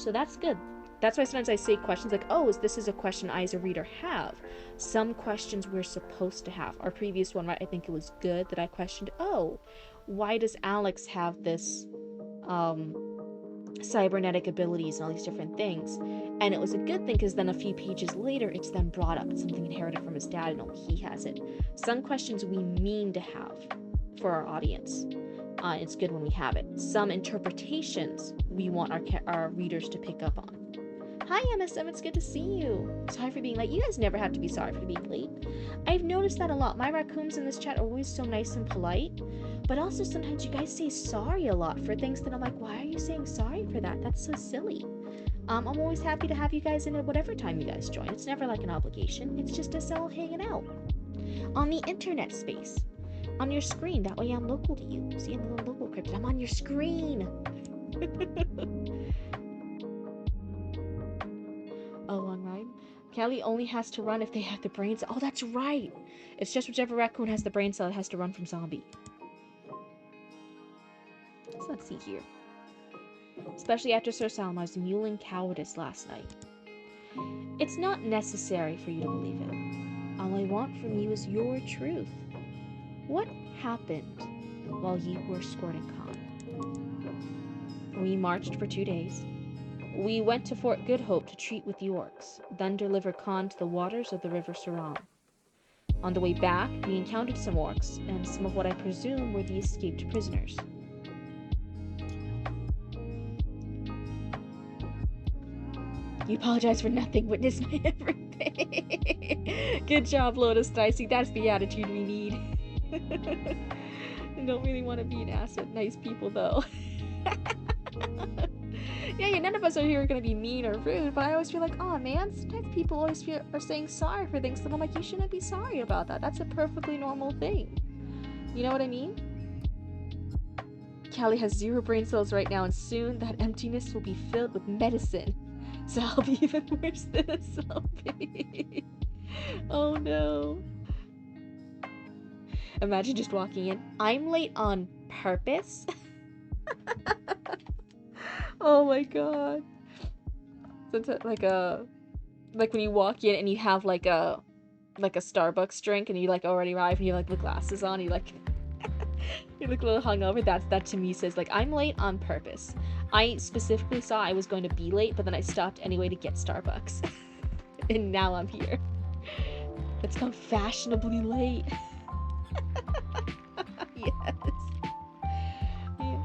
So that's good. That's why sometimes I say questions like, oh, this is a question I as a reader have. Some questions we're supposed to have. Our previous one, right, I think it was good that I questioned, oh, why does Alex have this cybernetic abilities and all these different things? And it was a good thing because then a few pages later it's then brought up. It's something inherited from his dad and only he has it. Some questions we mean to have for our audience. It's good when we have it. Some interpretations we want our readers to pick up on. Hi MSM, it's good to see you. Sorry for being late. You guys never have to be sorry for being late. I've noticed that a lot. My raccoons in this chat are always so nice and polite, but also sometimes you guys say sorry a lot for things that I'm like, why are you saying sorry for that? That's so silly. I'm always happy to have you guys in at whatever time you guys join. It's never like an obligation. It's just us all hanging out on the internet space. On your screen, that way I'm local to you. See, I'm a little local cryptid. I'm on your screen. Oh, on rhyme. Callie only has to run if they have the brain cell. Oh, that's right. It's just whichever raccoon has the brain cell that has to run from zombie. Let's see here. Especially after Sir Salamar's mewling cowardice last night. It's not necessary for you to believe it. All I want from you is your truth. What happened while you were escorting Khan? We marched for 2 days. We went to Fort Good Hope to treat with the orcs, then deliver Khan to the waters of the River Suram. On the way back, we encountered some orcs, and some of what I presume were the escaped prisoners. You apologize for nothing, witness everything. Good job, Lotus Dicey. That's the attitude we need. I don't really want to be an ass at nice people, though. Yeah, none of us are here going to be mean or rude, but I always feel like, oh man, sometimes people always are saying sorry for things that I'm like, you shouldn't be sorry about that. That's a perfectly normal thing. You know what I mean? Callie has 0 brain cells right now, and soon that emptiness will be filled with medicine. So I'll be even worse than a zombie. Oh no. Imagine just walking in. I'm late on purpose. Oh my god. So it's like when you walk in and you have like a Starbucks drink and you like already arrive and you like the glasses on, you like you look a little hungover. That to me says like I'm late on purpose. I specifically saw I was going to be late, but then I stopped anyway to get Starbucks. And now I'm here. It's called fashionably late. Yes. Yeah.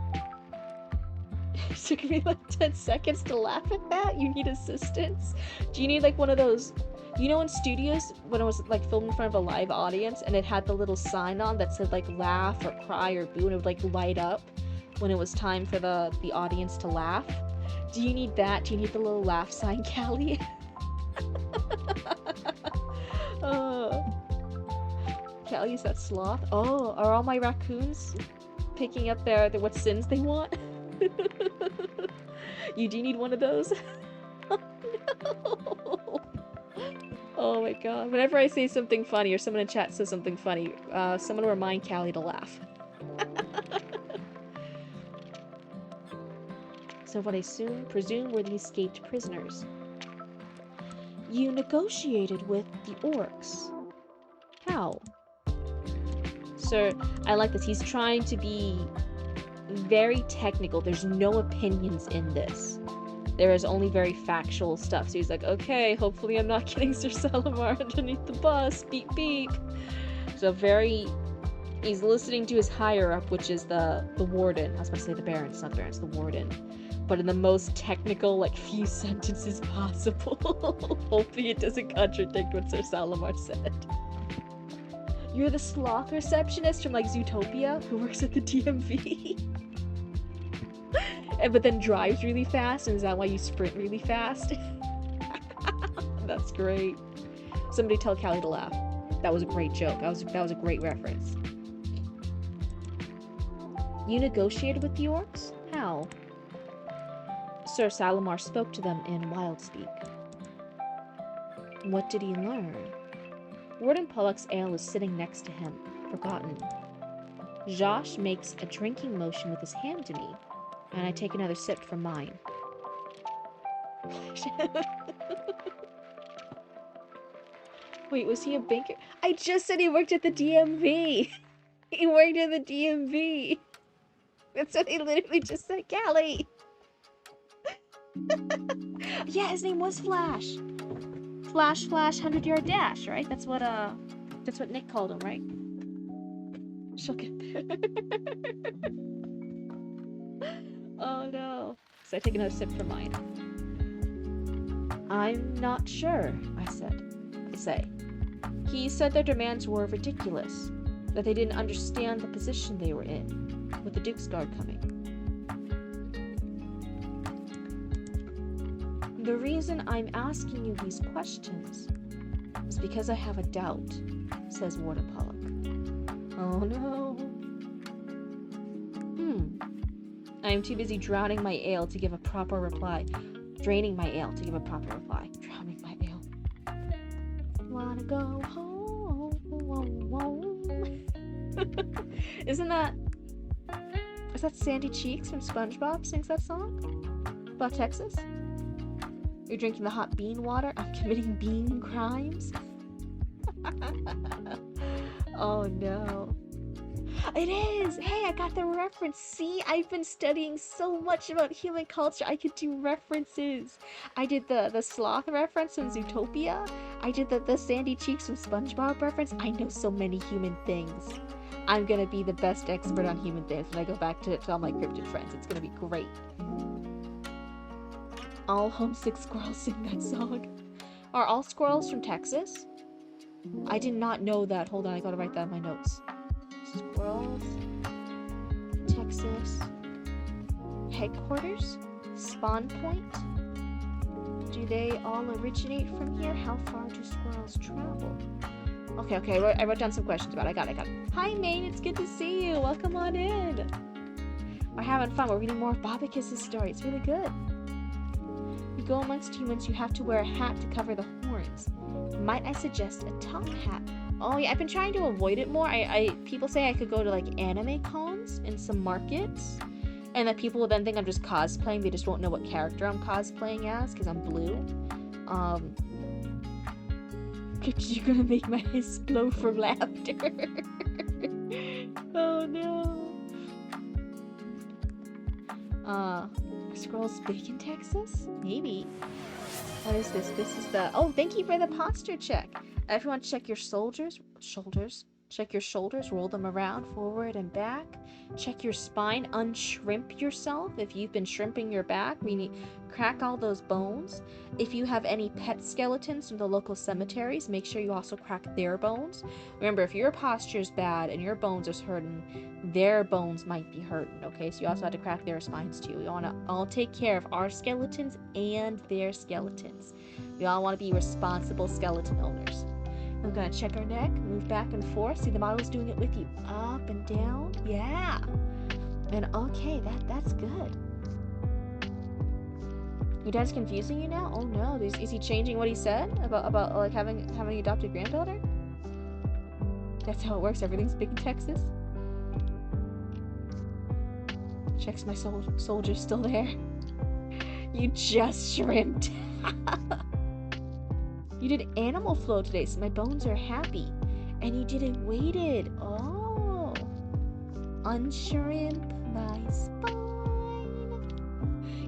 It took me like 10 seconds to laugh at that. You need assistance? Do you need like one of those, you know, in studios when I was like filming in front of a live audience and it had the little sign on that said like laugh or cry or boo and it would like light up when it was time for the audience to laugh? Do you need that? Do you need the little laugh sign, Callie? Callie, is that sloth? Oh, are all my raccoons picking up their what sins they want? You do need one of those? Oh no! Oh my god. Whenever I say something funny or someone in chat says something funny, someone remind Callie to laugh. So what I soon presume were the escaped prisoners. You negotiated with the orcs. How? Sir, I like this. He's trying to be very technical. There's no opinions in this. There is only very factual stuff. So he's like, okay, hopefully I'm not getting Sir Salamar underneath the bus. Beep, beep. So he's listening to his higher up, which is the warden. I was about to say the Baron. It's not the Baron, it's the warden. But in the most technical, like, few sentences possible. Hopefully it doesn't contradict what Sir Salamar said. You're the sloth receptionist from, like, Zootopia who works at the DMV. But then drives really fast, and is that why you sprint really fast? That's great. Somebody tell Callie to laugh. That was a great joke. That was a great reference. You negotiated with the orcs? How? Sir Salamar spoke to them in wild speak. What did he learn? Warden Pollock's ale is sitting next to him, forgotten. Josh makes a drinking motion with his hand to me, and I take another sip from mine. Wait, was he a banker? I just said he worked at the DMV. He worked at the DMV. That's what he literally just said, Callie. Yeah, his name was Flash. Flash, 100-yard dash, right? That's what Nick called him, right? She'll get there. Oh no. So I take another sip from mine. I'm not sure, I say. He said their demands were ridiculous, that they didn't understand the position they were in, with the Duke's Guard coming. The reason I'm asking you these questions is because I have a doubt, says Warden Pollock. Oh no. I'm too busy drowning my ale to give a proper reply. Draining my ale to give a proper reply. Drowning my ale. Wanna go home. Is that Sandy Cheeks from SpongeBob sings that song? About Texas? You're drinking the hot bean water? I'm committing bean crimes? Oh no. It is! Hey, I got the reference! See, I've been studying so much about human culture, I could do references! I did the sloth reference from Zootopia. I did the Sandy Cheeks from SpongeBob reference. I know so many human things. I'm gonna be the best expert on human things when I go back to all my cryptid friends. It's gonna be great. All homesick squirrels sing that song. Are all squirrels from Texas? I did not know that. Hold on, I gotta write that in my notes. Squirrels, Texas, headquarters, spawn point. Do they all originate from here? How far do squirrels travel? Okay, I wrote down some questions about it. I got it. Hi, Maine, it's good to see you. Welcome on in. We're having fun. We're reading more of Bobicus's story. It's really good. You go amongst humans, you have to wear a hat to cover the horns. Might I suggest a top hat? Oh yeah, I've been trying to avoid it more. People say I could go to like anime cons in some markets, and that people will then think I'm just cosplaying. They just won't know what character I'm cosplaying as because I'm blue. You're gonna make my eyes blow from laughter. Oh no. Are squirrels big in Texas? Maybe. What is this? This is the... Oh, thank you for the posture check. Everyone check your shoulders. Check your shoulders. Roll them around, forward and back. Check your spine. Unshrimp yourself. If you've been shrimping your back, we need... Crack all those bones. If you have any pet skeletons from the local cemeteries, make sure you also crack their bones. Remember, if your posture's bad and your bones are hurting, their bones might be hurting, okay? So you also have to crack their spines too. We want to all take care of our skeletons and their skeletons. We all want to be responsible skeleton owners. I'm gonna check our neck, move back and forth. See, the model's doing it with you. Up and down. Yeah. And okay, that's good. Your dad's confusing you now? Oh no, is he changing what he said about like having an adopted granddaughter? That's how it works. Everything's big in Texas. Checks my soldier's still there. You just shrimped. You did animal flow today, so my bones are happy. And you did it weighted. Oh. Unshrimp my spine.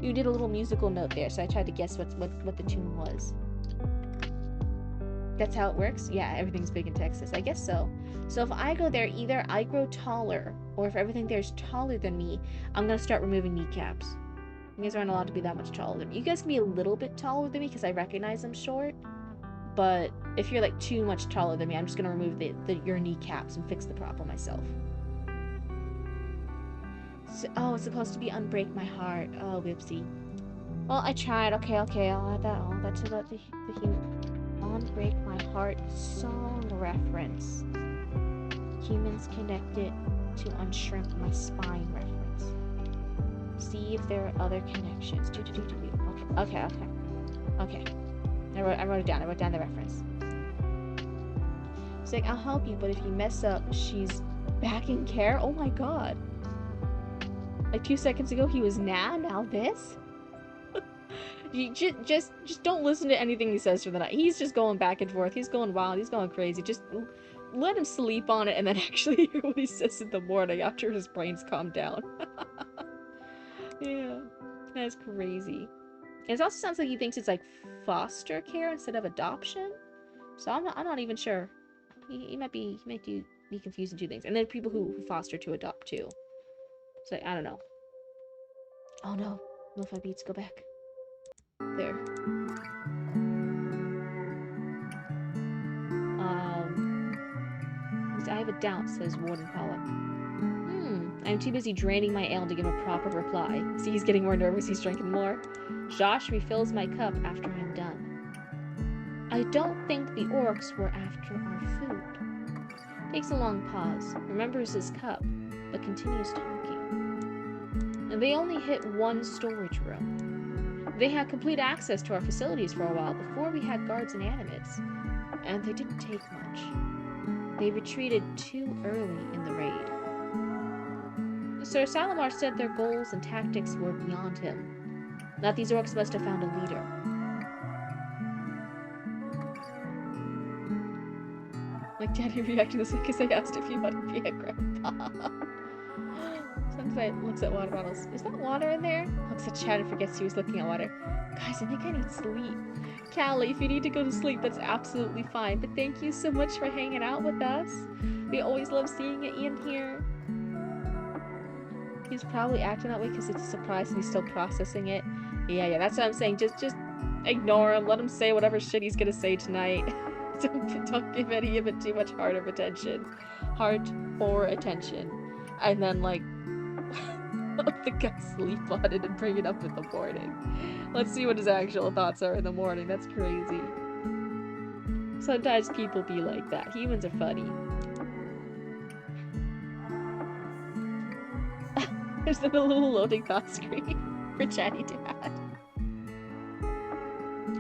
You did a little musical note there, so I tried to guess what the tune was. That's how it works? Yeah, everything's big in Texas. I guess so. So if I go there, either I grow taller, or if everything there is taller than me, I'm gonna start removing kneecaps. You guys aren't allowed to be that much taller than me. You guys can be a little bit taller than me, because I recognize I'm short. But if you're like too much taller than me, I'm just gonna remove your kneecaps and fix the problem myself. So, oh, it's supposed to be unbreak my heart. Oh, whoopsie. Well, I tried. Okay, I'll add that to the unbreak my heart song reference. Humans connected to unshrimp my spine reference. See if there are other connections. Okay. I wrote it down. I wrote down the reference. It's like, I'll help you, but if you mess up, she's back in care? Oh my god. Like 2 seconds ago, he was now this? You just don't listen to anything he says for the night. He's just going back and forth. He's going wild. He's going crazy. Just let him sleep on it and then actually hear what he says in the morning after his brain's calmed down. Yeah, that's crazy. It also sounds like he thinks it's like foster care instead of adoption. So I'm not even sure. He might be confusing two things. And then people who foster to adopt too. So I don't know. Oh no, lo-fi beats, go back. There. I have a doubt, says Warden Pollock. I'm too busy draining my ale to give a proper reply. See, he's getting more nervous, he's drinking more. Josh refills my cup after I'm done. I don't think the orcs were after our food. Takes a long pause, remembers his cup, but continues talking. And they only hit one storage room. They had complete access to our facilities for a while before we had guards and animates. And they didn't take much. They retreated too early in the raid. Sir Salamar said their goals and tactics were beyond him. That these orcs must have found a leader. Like Daddy reacting this way because I asked if you wanted to be a grandpa. Sometimes looks at water bottles. Is that water in there? Looks at Chad and forgets he was looking at water. Guys, I think I need sleep. Callie, if you need to go to sleep, that's absolutely fine. But thank you so much for hanging out with us. We always love seeing you in here. He's probably acting that way because it's a surprise and he's still processing it. Yeah, that's what I'm saying. Just ignore him. Let him say whatever shit he's gonna say tonight. Don't give any of it too much heart or attention. And then, like, let the guy sleep on it and bring it up in the morning. Let's see what his actual thoughts are in the morning. That's crazy. Sometimes people be like that. Humans are funny. There's a little loading thought screen for Chatty Dad.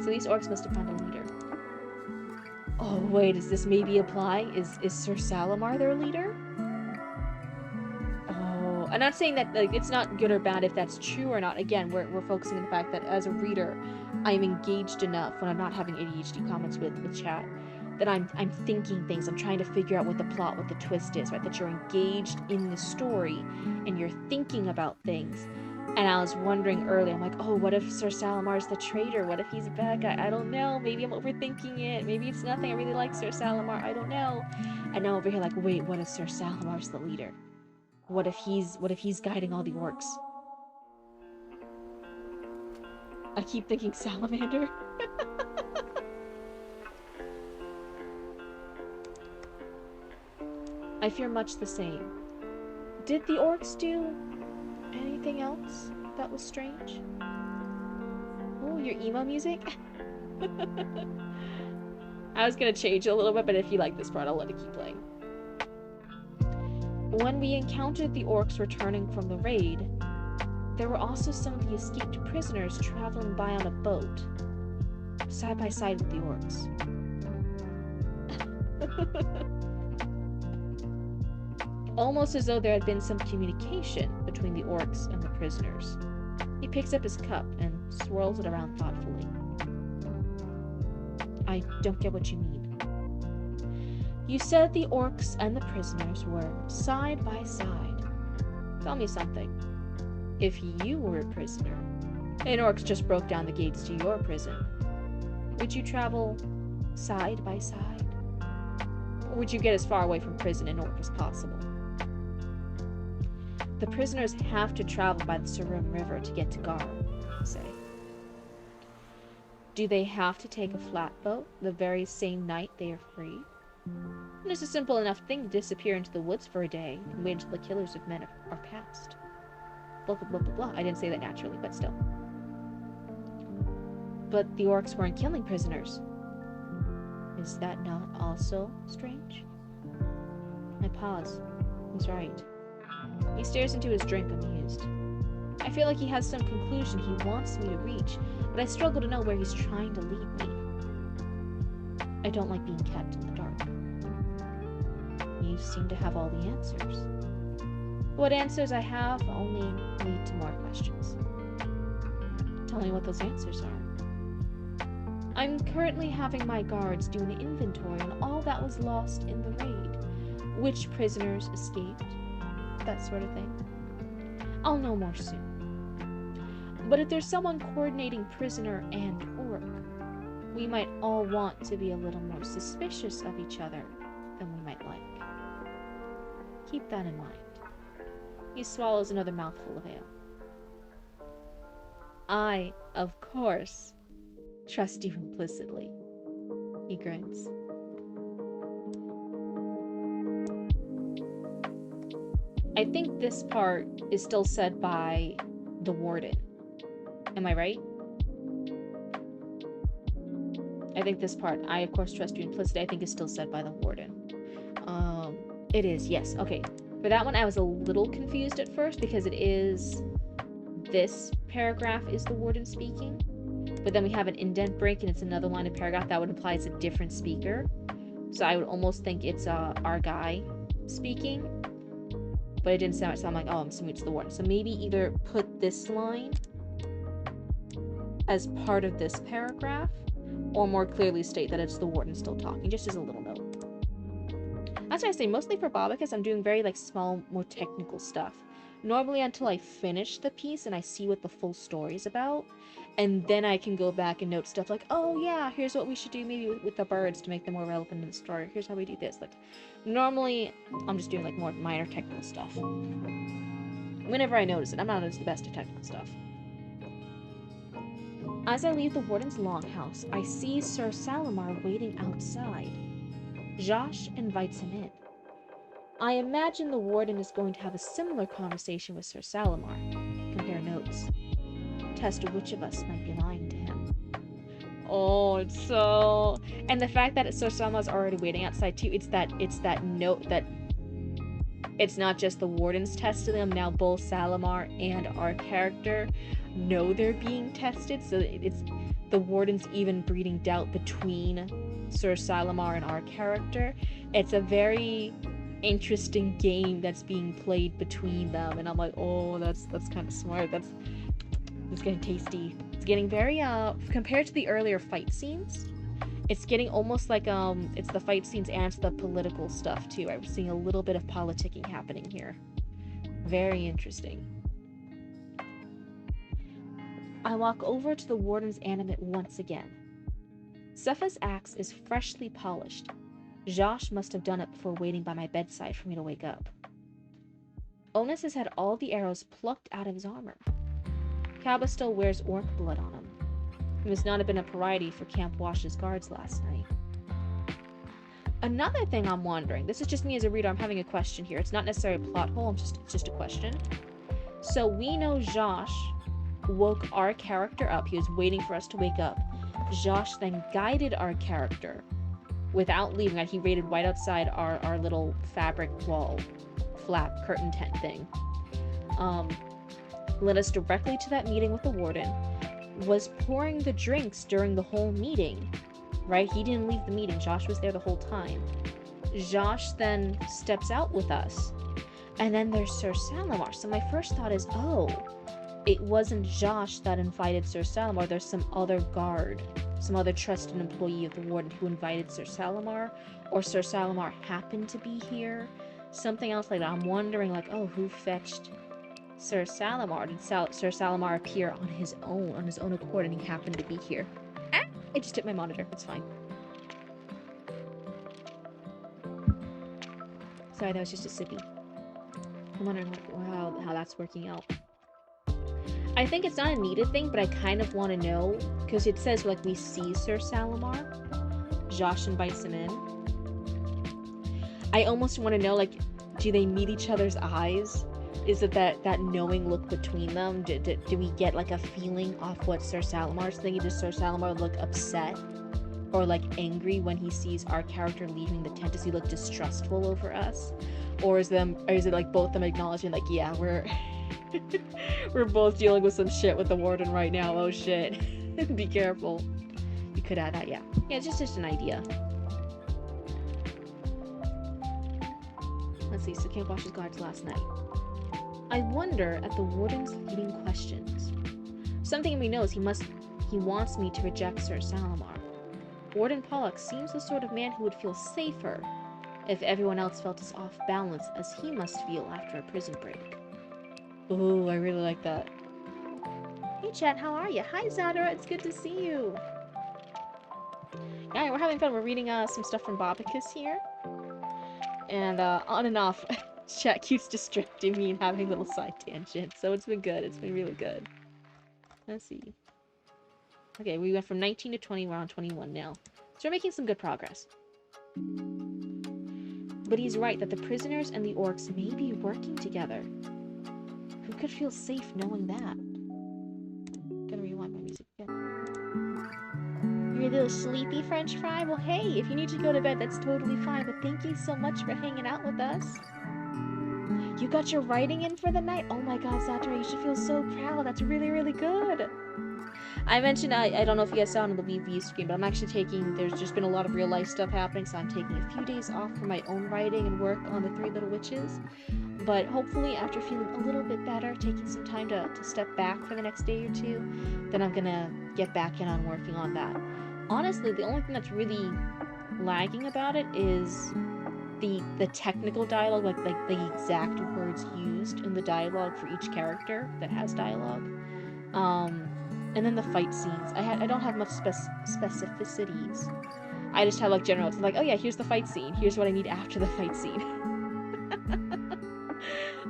So these orcs must have found a leader. Oh wait, does this maybe apply? Is Sir Salamar their leader? Oh, I'm not saying that like it's not good or bad if that's true or not. Again, we're focusing on the fact that as a reader, I'm engaged enough when I'm not having ADHD comments with chat that I'm thinking things. I'm trying to figure out what the plot, what the twist is, right? That you're engaged in the story and you're thinking about things. And I was wondering earlier, I'm like, oh, what if Sir Salamar's the traitor? What if he's a bad guy? I don't know. Maybe I'm overthinking it. Maybe it's nothing. I really like Sir Salamar. I don't know. And now over here, like, wait, what if Sir Salamar's the leader? What if he's guiding all the orcs? I keep thinking salamander. I fear much the same. Did the orcs do anything else that was strange? Oh, your emo music? I was gonna change it a little bit, but if you like this part, I'll let it keep playing. When we encountered the orcs returning from the raid, there were also some of the escaped prisoners traveling by on a boat, side by side with the orcs. Almost as though there had been some communication between the orcs and the prisoners. He picks up his cup and swirls it around thoughtfully. I don't get what you mean. You said the orcs and the prisoners were side by side. Tell me something. If you were a prisoner, and orcs just broke down the gates to your prison, would you travel side by side? Or would you get as far away from prison and orc as possible? The prisoners have to travel by the Sarum River to get to Gar, say. Do they have to take a flatboat the very same night they are free? And it's a simple enough thing to disappear into the woods for a day and wait until the killers of men are past. Blah, blah, blah, blah, blah. I didn't say that naturally, but still. But the orcs weren't killing prisoners. Is that not also strange? I pause. He's right. He stares into his drink, amused. I feel like he has some conclusion he wants me to reach, but I struggle to know where he's trying to lead me. I don't like being kept in the dark. You seem to have all the answers. What answers I have only lead to more questions. Tell tell me what those answers are. I'm currently having my guards do an inventory on all that was lost in the raid. Which prisoners escaped, that sort of thing. I'll know more soon. But if there's someone coordinating prisoner and orc, we might all want to be a little more suspicious of each other than we might like. Keep that in mind. He swallows another mouthful of ale. I, of course, trust you implicitly. He grins. I think this part is still said by the warden. Am I right? I think this part, I of course trust you implicitly, I think is still said by the warden. It is, yes. Okay. For that one, I was a little confused at first because it is... This paragraph is the warden speaking. But then we have an indent break and it's another line of paragraph that would imply it's a different speaker. So I would almost think it's our guy speaking. But it didn't sound so I'm like, oh, I'm assuming it's the warden. So maybe either put this line as part of this paragraph, or more clearly state that it's the warden still talking, just as a little note. That's why I say, mostly for Bobicus, I'm doing very, like, small, more technical stuff. Normally until I finish the piece and I see what the full story is about, and then I can go back and note stuff like, oh yeah, here's what we should do maybe with the birds to make them more relevant in the story. Here's how we do this. Like, normally, I'm just doing, like, more minor technical stuff. Whenever I notice it, I'm not always the best at technical stuff. As I leave the warden's longhouse, I see Sir Salamar waiting outside. Josh invites him in. I imagine the warden is going to have a similar conversation with Sir Salamar. Compare notes. Test which of us might be lying to him. Oh, it's so... And the fact that Sir Salamar's already waiting outside too, it's that note that it's not just the warden's testing them, now both Salamar and our character know they're being tested, so it's the warden's even breeding doubt between Sir Salamar and our character. It's a very interesting game that's being played between them, and I'm like, oh, that's kind of smart. It's getting tasty. It's getting very compared to the earlier fight scenes, it's getting almost like it's the fight scenes and it's the political stuff too. I'm seeing a little bit of politicking happening here. Very interesting. I walk over to the warden's animate once again. Sepha's axe is freshly polished. Josh must have done it before waiting by my bedside for me to wake up. Onus has had all the arrows plucked out of his armor. Kaba still wears orc blood on him. He must not have been a pariah for Camp Wash's guards last night. Another thing I'm wondering, this is just me as a reader, I'm having a question here. It's not necessarily a plot hole, it's just a question. So we know Josh woke our character up. He was waiting for us to wake up. Josh then guided our character without leaving. He waited right outside our little fabric wall, flap, curtain tent thing. Led us directly to that meeting with the warden, was pouring the drinks during the whole meeting, right? He didn't leave the meeting. Josh was there the whole time. Josh then steps out with us, and then there's Sir Salamar. So my first thought is, oh, it wasn't Josh that invited Sir Salamar. There's some other guard, some other trusted employee of the warden who invited Sir Salamar, or Sir Salamar happened to be here. Something else like that. I'm wondering, like, oh, who fetched Sir Salamar? Did Sir Salamar appear on his own accord, and he happened to be here? Ah! I just hit my monitor. It's fine. Sorry, that was just a sippy. I'm wondering, like, wow, how that's working out. I think it's not a needed thing, but I kind of want to know, because it says, like, we see Sir Salamar. Josh invites him in. I almost want to know, like, do they meet each other's eyes? Is it that knowing look between them? Do we get, like, a feeling off what Sir Salamar's thinking? Does Sir Salamar look upset or, like, angry when he sees our character leaving the tent? Does he look distrustful over us? Or is it, like, both them acknowledging, like, yeah, we're both dealing with some shit with the warden right now. Oh, shit. Be careful. You could add that, yeah. Yeah, it's just an idea. Let's see, so Camp Wash's guards last night. I wonder at the warden's leading questions. something in me knows he wants me to reject Sir Salamar. Warden Pollock seems the sort of man who would feel safer if everyone else felt as off balance as he must feel after a prison break. Ooh, I really like that. Hey chat, how are you? Hi Zadra, it's good to see you. Yeah, we're having fun. We're reading some stuff from Bobicus here. And on and off, chat keeps distracting me and having little side tangents. So it's been good. It's been really good. Let's see. Okay, we went from 19 to 20. We're on 21 now. So we're making some good progress. But he's right that the prisoners and the orcs may be working together. Who could feel safe knowing that? Gotta rewind my music again. You're a little sleepy, French fry? Well, hey, if you need to go to bed, that's totally fine. But thank you so much for hanging out with us. You got your writing in for the night? Oh my god, Zadra, you should feel so proud. That's really, really good. I mentioned, I don't know if you guys saw on the VV stream, but I'm actually there's just been a lot of real life stuff happening, so I'm taking a few days off from my own writing and work on the Three Little Witches. But hopefully, after feeling a little bit better, taking some time to step back for the next day or two, then I'm gonna get back in on working on that. Honestly, the only thing that's really lagging about it is the technical dialogue, like the exact words used in the dialogue for each character that has dialogue. And then the fight scenes. I don't have much specificities. I just have like general. It's like, oh yeah, here's the fight scene. Here's what I need after the fight scene.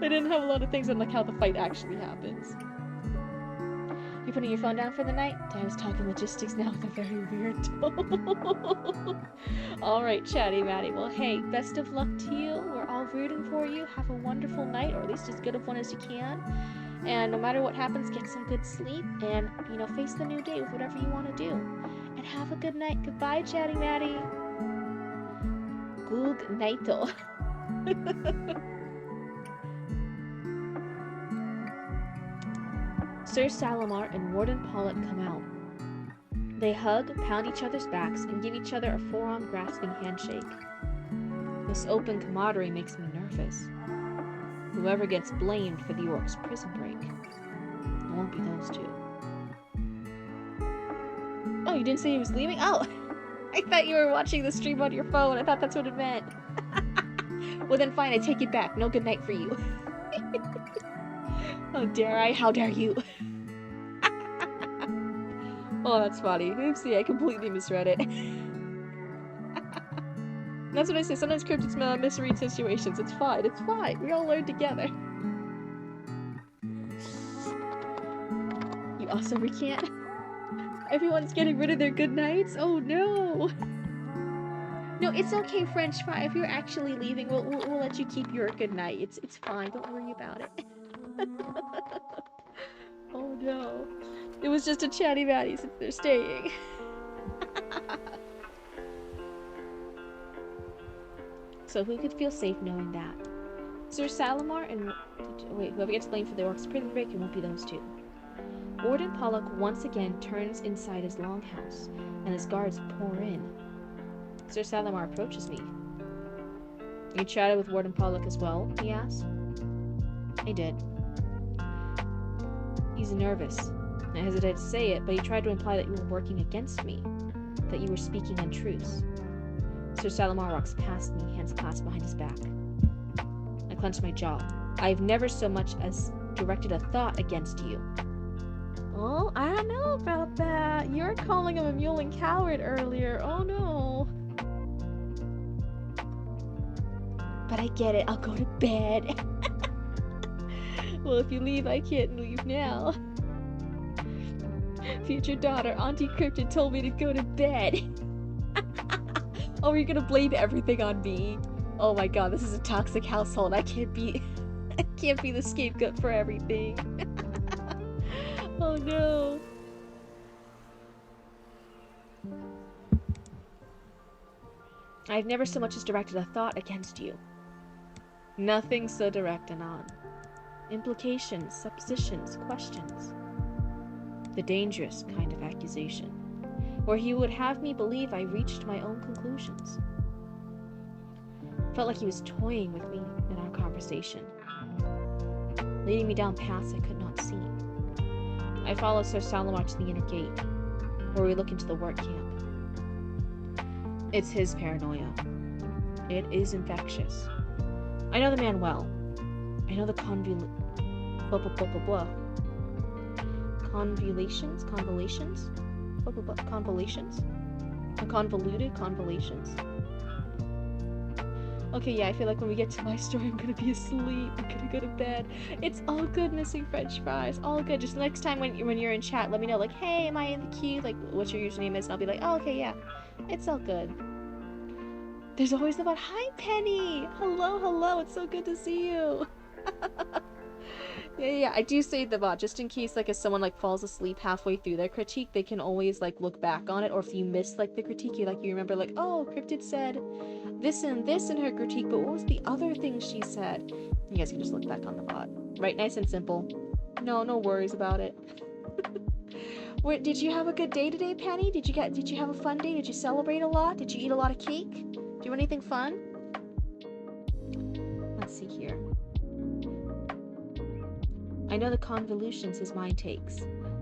I didn't have a lot of things on like how the fight actually happens. You're putting your phone down for the night? I was talking logistics now with a very weird tone. Alright, chatty Matty. Well, hey, best of luck to you. We're all rooting for you. Have a wonderful night, or at least as good of one as you can. And no matter what happens, get some good sleep and, you know, face the new day with whatever you want to do. And have a good night. Goodbye, chatty Matty. Good nighto. Sir Salamar and Warden Pollock come out. They hug, pound each other's backs, and give each other a forearm grasping handshake. This open camaraderie makes me nervous. Whoever gets blamed for the orc's prison break, it won't be those two. Oh, you didn't say he was leaving? Oh, I thought you were watching the stream on your phone. I thought that's what it meant. Well then fine, I take it back. No good night for you. How dare I? How dare you? Oh, that's funny. Oopsie, I completely misread it. That's what I say. Sometimes cryptids misread situations. It's fine. It's fine. We all learn together. You also recant? Everyone's getting rid of their good nights? Oh no! No, it's okay, French fry. If you're actually leaving, we'll let you keep your good night. It's fine. Don't worry about it. Oh no. It was just a chatty matty since they're staying. So who could feel safe knowing that? Sir Salamar and... Wait, whoever gets blamed for the orc's prison break, it won't be those two. Warden Pollock once again turns inside his longhouse, and his guards pour in. Sir Salamar approaches me. You chatted with Warden Pollock as well? He asks. I did. He's nervous. I hesitate to say it, but he tried to imply that you were working against me, that you were speaking untruths. Sir Salamar walks past me, hands clasped behind his back. I clench my jaw. I've never so much as directed a thought against you. Oh, I don't know about that. You were calling him a mewling coward earlier. Oh no. But I get it. I'll go to bed. Well, if you leave, I can't leave now. Future daughter, Auntie Cryptid told me to go to bed. Oh, you're gonna blame everything on me? Oh my god, this is a toxic household. I can't be the scapegoat for everything. Oh no. I've never so much as directed a thought against you. Nothing so direct, Anon. Implications, suppositions, questions. The dangerous kind of accusation, where he would have me believe I reached my own conclusions. Felt like he was toying with me in our conversation, leading me down paths I could not see. I follow Sir Salamar to the inner gate, where we look into the work camp. It's his paranoia. It is infectious. I know the man well. I know the blah blah blah blah blah. Convolutions? Blah blah blah. Convolutions? Convoluted convolutions? Okay, yeah, I feel like when we get to my story, I'm gonna be asleep. I'm gonna go to bed. It's all good, missing French fries. All good. Just next time when you're in chat, let me know, like, hey, am I in the queue? Like, what your username is, and I'll be like, oh, okay, yeah. It's all good. There's always the bot. Hi, Penny! Hello, hello. It's so good to see you. Yeah. I do save the bot, just in case, like, if someone, like, falls asleep halfway through their critique, they can always, like, look back on it. Or if you miss, like, the critique, you remember, like, oh, Cryptid said this and this in her critique, but what was the other thing she said? You guys can just look back on the bot. Right, nice and simple. No worries about it. Did you have a good day today, Penny? Did you have a fun day? Did you celebrate a lot? Did you eat a lot of cake? Do anything fun? Let's see here. I know the convolutions his mind takes.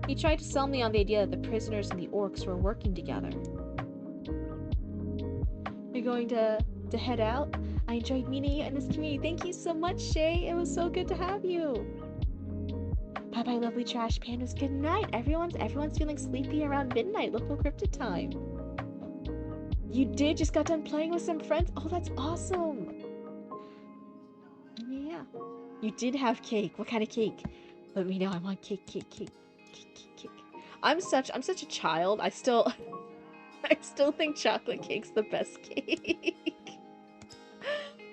He tried to sell me on the idea that the prisoners and the orcs were working together. You're going to head out? I enjoyed meeting you in this community. Thank you so much, Shay. It was so good to have you. Bye-bye, lovely trash pandas. Good night. Everyone's feeling sleepy around midnight. Local cryptid time. You just got done playing with some friends? Oh, that's awesome. Yeah. You did have cake. What kind of cake? Let me know. I want cake. I'm such a child. I still think chocolate cake's the best cake.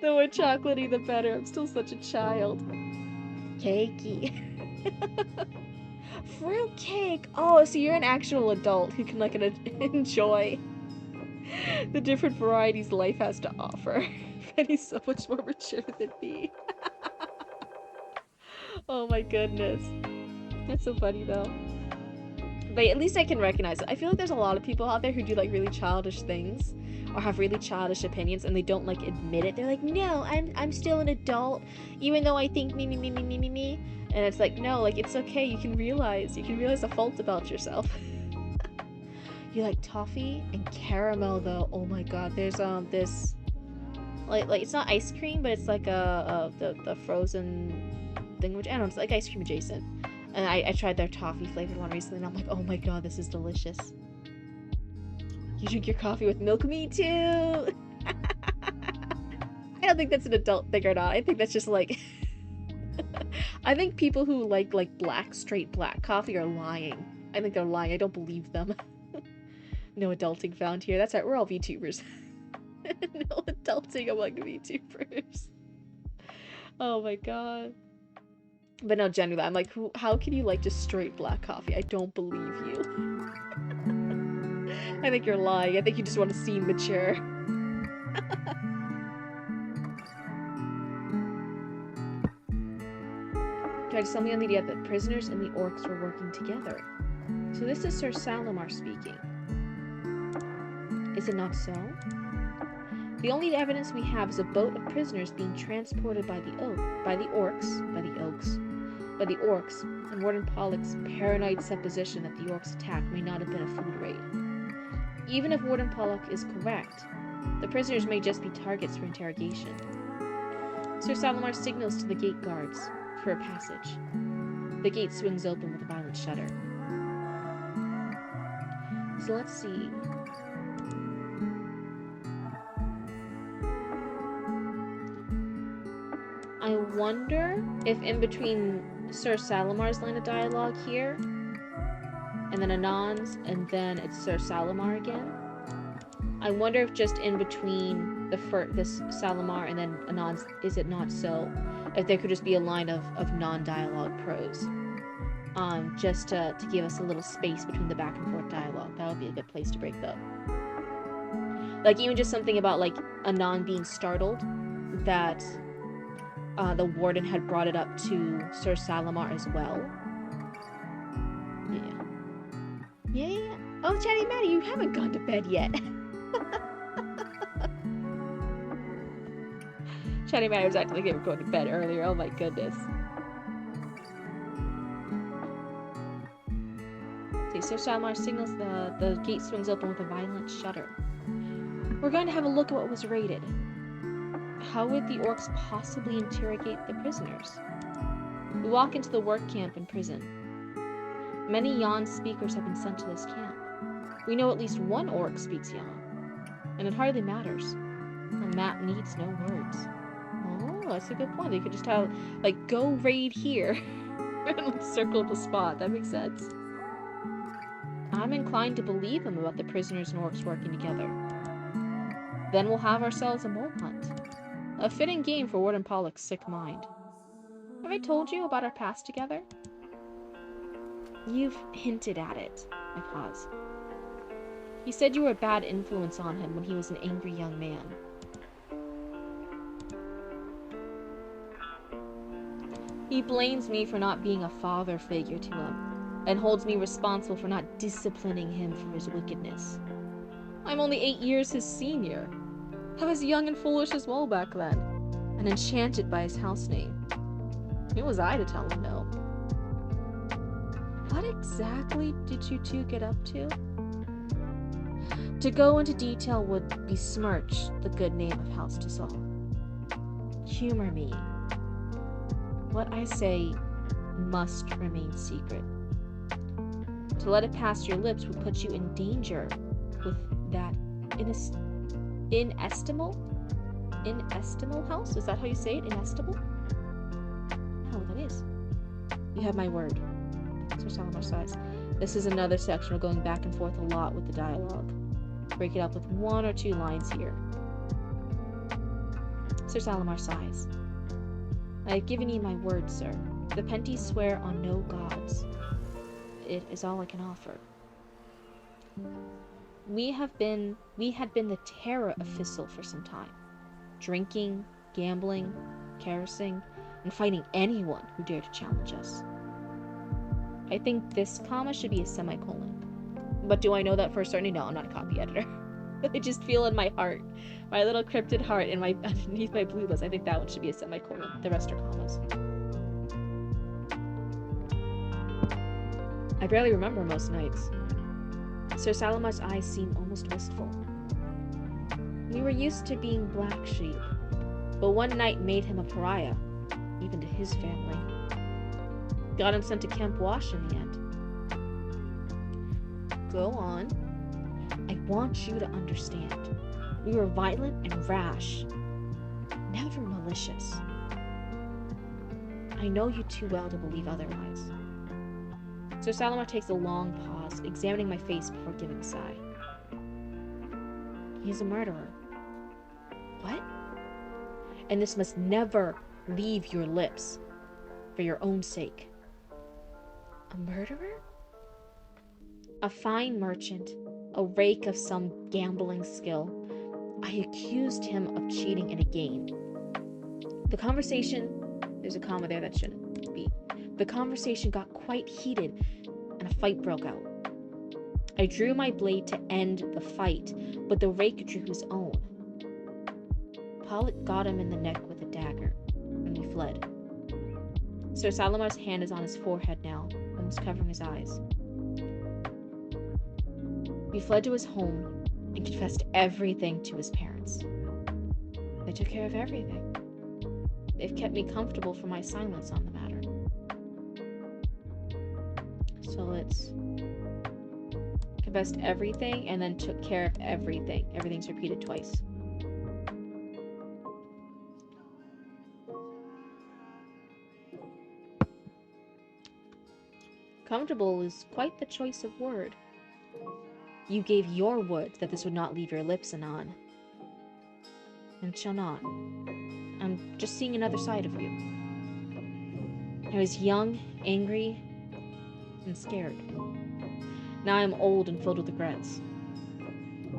The more chocolatey, the better. I'm still such a child. Cakey. Fruit cake. Oh, so you're an actual adult who can, like, enjoy the different varieties life has to offer. Penny's so much more mature than me. Oh my goodness. That's so funny, though. But at least I can recognize it. I feel like there's a lot of people out there who do, like, really childish things or have really childish opinions, and they don't, like, admit it. They're like, no, I'm still an adult, even though I think me. And it's like, no, like, it's okay. You can realize a fault about yourself. You like toffee and caramel, though. Oh my god, there's this like it's not ice cream, but it's like the frozen thing, which I don't know, it's like ice cream adjacent. And I tried their toffee flavored one recently, and I'm like, oh my god, this is delicious. You drink your coffee with milk? Me too! I don't think that's an adult thing or not. I think that's just like... I think people who like straight black coffee are lying. I think they're lying. I don't believe them. No adulting found here. That's right, we're all VTubers. No adulting among VTubers. Oh my god. But no, genuinely, I'm like, how can you like just straight black coffee? I don't believe you. I think you're lying. I think you just want to seem mature. Tried to sell me on the idea that prisoners and the orcs were working together. So this is Sir Salamar speaking. Is it not so? The only evidence we have is a boat of prisoners being transported by the orcs, and Warden Pollock's paranoid supposition that the orcs' attack may not have been a food raid. Even if Warden Pollock is correct, the prisoners may just be targets for interrogation. Sir Salamar signals to the gate guards for a passage. The gate swings open with a violent shudder. So let's see. I wonder if in between Sir Salamar's line of dialogue here, and then Anon's, and then it's Sir Salamar again. I wonder if just in between this Salamar and then Anon's, is it not so? If there could just be a line of non-dialogue prose. Just to give us a little space between the back and forth dialogue. That would be a good place to break up. Like, even just something about, like, Anon being startled that the warden had brought it up to Sir Salamar as well. Yeah. Oh, Chatty Matty, you haven't gone to bed yet. Chatty Matty was acting like they were going to bed earlier. Oh my goodness. See, Sir Salmar signals the gate swings open with a violent shudder. We're going to have a look at what was raided. How would the orcs possibly interrogate the prisoners? We walk into the work camp and prison. Many Yon speakers have been sent to this camp. We know at least one orc speaks Yon, and it hardly matters. A map needs no words. Oh, that's a good point. They could just have, like, go raid here and circle the spot. That makes sense. I'm inclined to believe him about the prisoners and orcs working together. Then we'll have ourselves a mole hunt. A fitting game for Warden Pollock's sick mind. Have I told you about our past together? You've hinted at it. I pause. He said you were a bad influence on him when he was an angry young man. He blames me for not being a father figure to him, and holds me responsible for not disciplining him for his wickedness. I'm only 8 years his senior. I was young and foolish as well back then, and enchanted by his house name. Who was I to tell him no? What exactly did you two get up to? To go into detail would besmirch the good name of House Tissot. Humor me. What I say must remain secret. To let it pass your lips would put you in danger with that inestimable house? Is that how you say it? Inestimable? Oh, that is. You have my word. Sir Salmar sighs. This is another section. We're going back and forth a lot with the dialogue. Break it up with 1 or 2 lines here. Sir Salmar sighs. I have given you my word, sir. The Penties swear on no gods. It is all I can offer. We had been the terror of Thistle for some time. Drinking, gambling, carousing, and fighting anyone who dared to challenge us. I think this comma should be a semicolon. But do I know that for certain? No, I'm not a copy editor. I just feel in my heart, my little cryptid heart, in my underneath my blue list, I think that one should be a semicolon. The rest are commas. I barely remember most nights. Sir Salamar's eyes seem almost wistful. We were used to being black sheep, but one night made him a pariah, even to his family. Got him sent to Camp Wash in the end. Go on. I want you to understand. We were violent and rash, never malicious. I know you too well to believe otherwise. Sir Salomar takes a long pause, examining my face before giving a sigh. He's a murderer. What? And this must never leave your lips, for your own sake. A murderer? A fine merchant, a rake of some gambling skill. I accused him of cheating in a game. The conversation, there's a comma there that shouldn't be. The conversation got quite heated and a fight broke out. I drew my blade to end the fight, but the rake drew his own. Pollitt got him in the neck with a dagger, and we fled. Sir Salomar's hand is on his forehead now, almost covering his eyes. We fled to his home and confessed everything to his parents. They took care of everything. They've kept me comfortable for my silence on the matter. So it's confessed everything and then took care of everything. Everything's repeated twice. Comfortable is quite the choice of word. You gave your word that this would not leave your lips anon. And shall not. I'm just seeing another side of you. I was young, angry, and scared. Now I'm old and filled with regrets.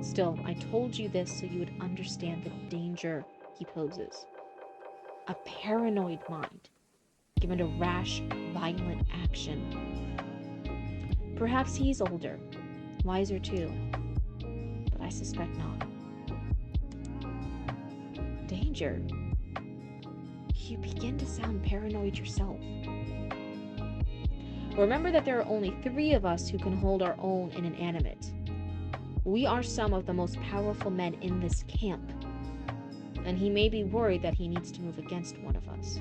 Still, I told you this so you would understand the danger he poses. A paranoid mind, given to rash, violent action. Perhaps he's older, wiser too, but I suspect not. Danger? You begin to sound paranoid yourself. Remember that there are only 3 of us who can hold our own in an animate. We are some of the most powerful men in this camp, and he may be worried that he needs to move against one of us.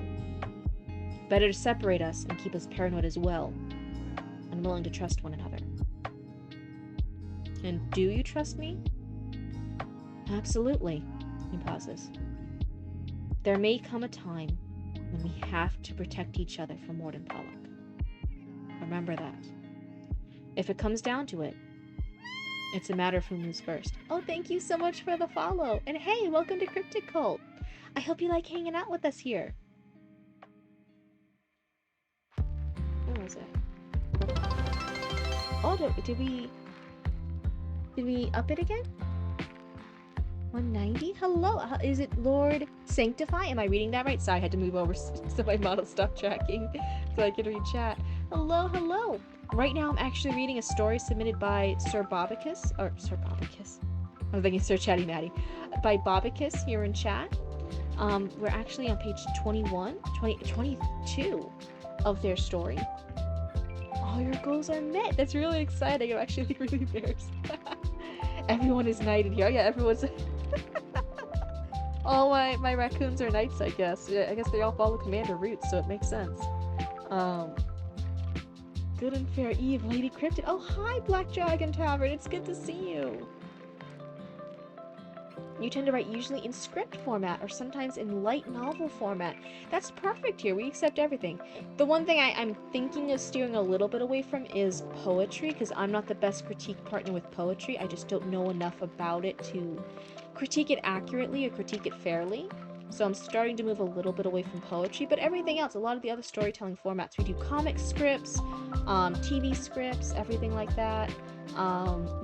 Better to separate us and keep us paranoid as well, and willing to trust one another. And do you trust me? Absolutely, he pauses. There may come a time when we have to protect each other from Warden Pollock. Remember that. If it comes down to it, it's a matter of who moves first. Oh, thank you so much for the follow. And hey, welcome to Cryptid Cult. I hope you like hanging out with us here. Where was it? Oh, did we up it again? 190? Hello, is it Lord Sanctify? Am I reading that right? Sorry, I had to move over so my model stopped tracking so I could read chat. Hello, hello. Right now I'm actually reading a story submitted by Sir Bobicus, I'm thinking Sir Chatty Matty, by Bobicus here in chat. We're actually on page 22 of their story. All your goals are met. That's really exciting. I'm actually really embarrassed. Everyone is knighted here. Oh yeah, everyone's... All my raccoons are knights, I guess. Yeah, I guess they all follow Commander routes, so it makes sense. Good and fair Eve, Lady Cryptid. Oh, hi, Black Dragon Tavern. It's good to see you. You tend to write usually in script format or sometimes in light novel format. That's perfect here. We accept everything. The one thing I'm thinking of steering a little bit away from is poetry, because I'm not the best critique partner with poetry. I just don't know enough about it to critique it accurately or critique it fairly. So I'm starting to move a little bit away from poetry, but everything else, a lot of the other storytelling formats, we do comic scripts, TV scripts, everything like that,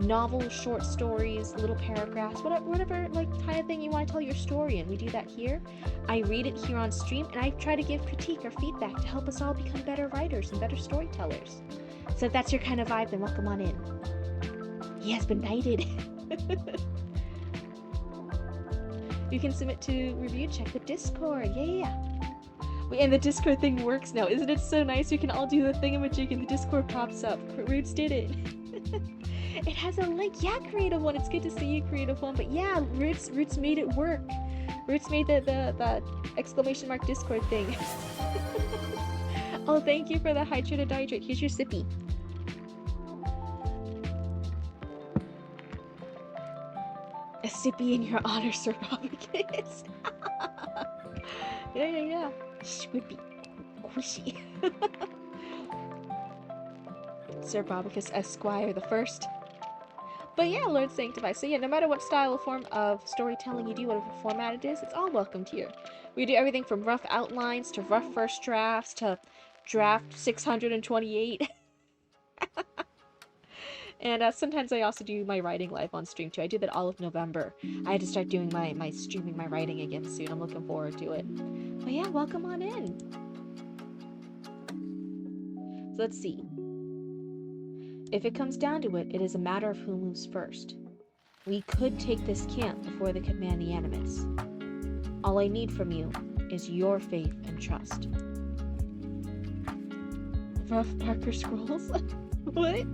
novels, short stories, little paragraphs, whatever like kind of thing you want to tell your story in. We do that here. I read it here on stream, and I try to give critique or feedback to help us all become better writers and better storytellers. So if that's your kind of vibe, then welcome on in. He has been knighted. You can submit to review, check the Discord. Yeah. Wait, and the Discord thing works now. Isn't it so nice? We can all do the thingamajig and the Discord pops up. Roots did it. It has a link. Yeah, Creative One. It's good to see you, Creative One. But yeah, Roots made it work. Roots made the exclamation mark Discord thing. Oh, thank you for the hydrate to hydrate. Here's your sippy. A sippy in your honor, Sir Bobicus. Yeah. Squippy. Squishy. Sir Bobicus Esquire the First. But yeah, Lord Sanctify. So yeah, no matter what style or form of storytelling you do, whatever format it is, it's all welcomed here. We do everything from rough outlines to rough first drafts to draft 628. And sometimes I also do my writing live on stream too. I did that all of November. I had to start doing my streaming my writing again soon. I'm looking forward to it. But yeah, welcome on in. So let's see. If it comes down to it, it is a matter of who moves first. We could take this camp before they could man the animates. All I need from you is your faith and trust. Rough Parker Scrolls? What?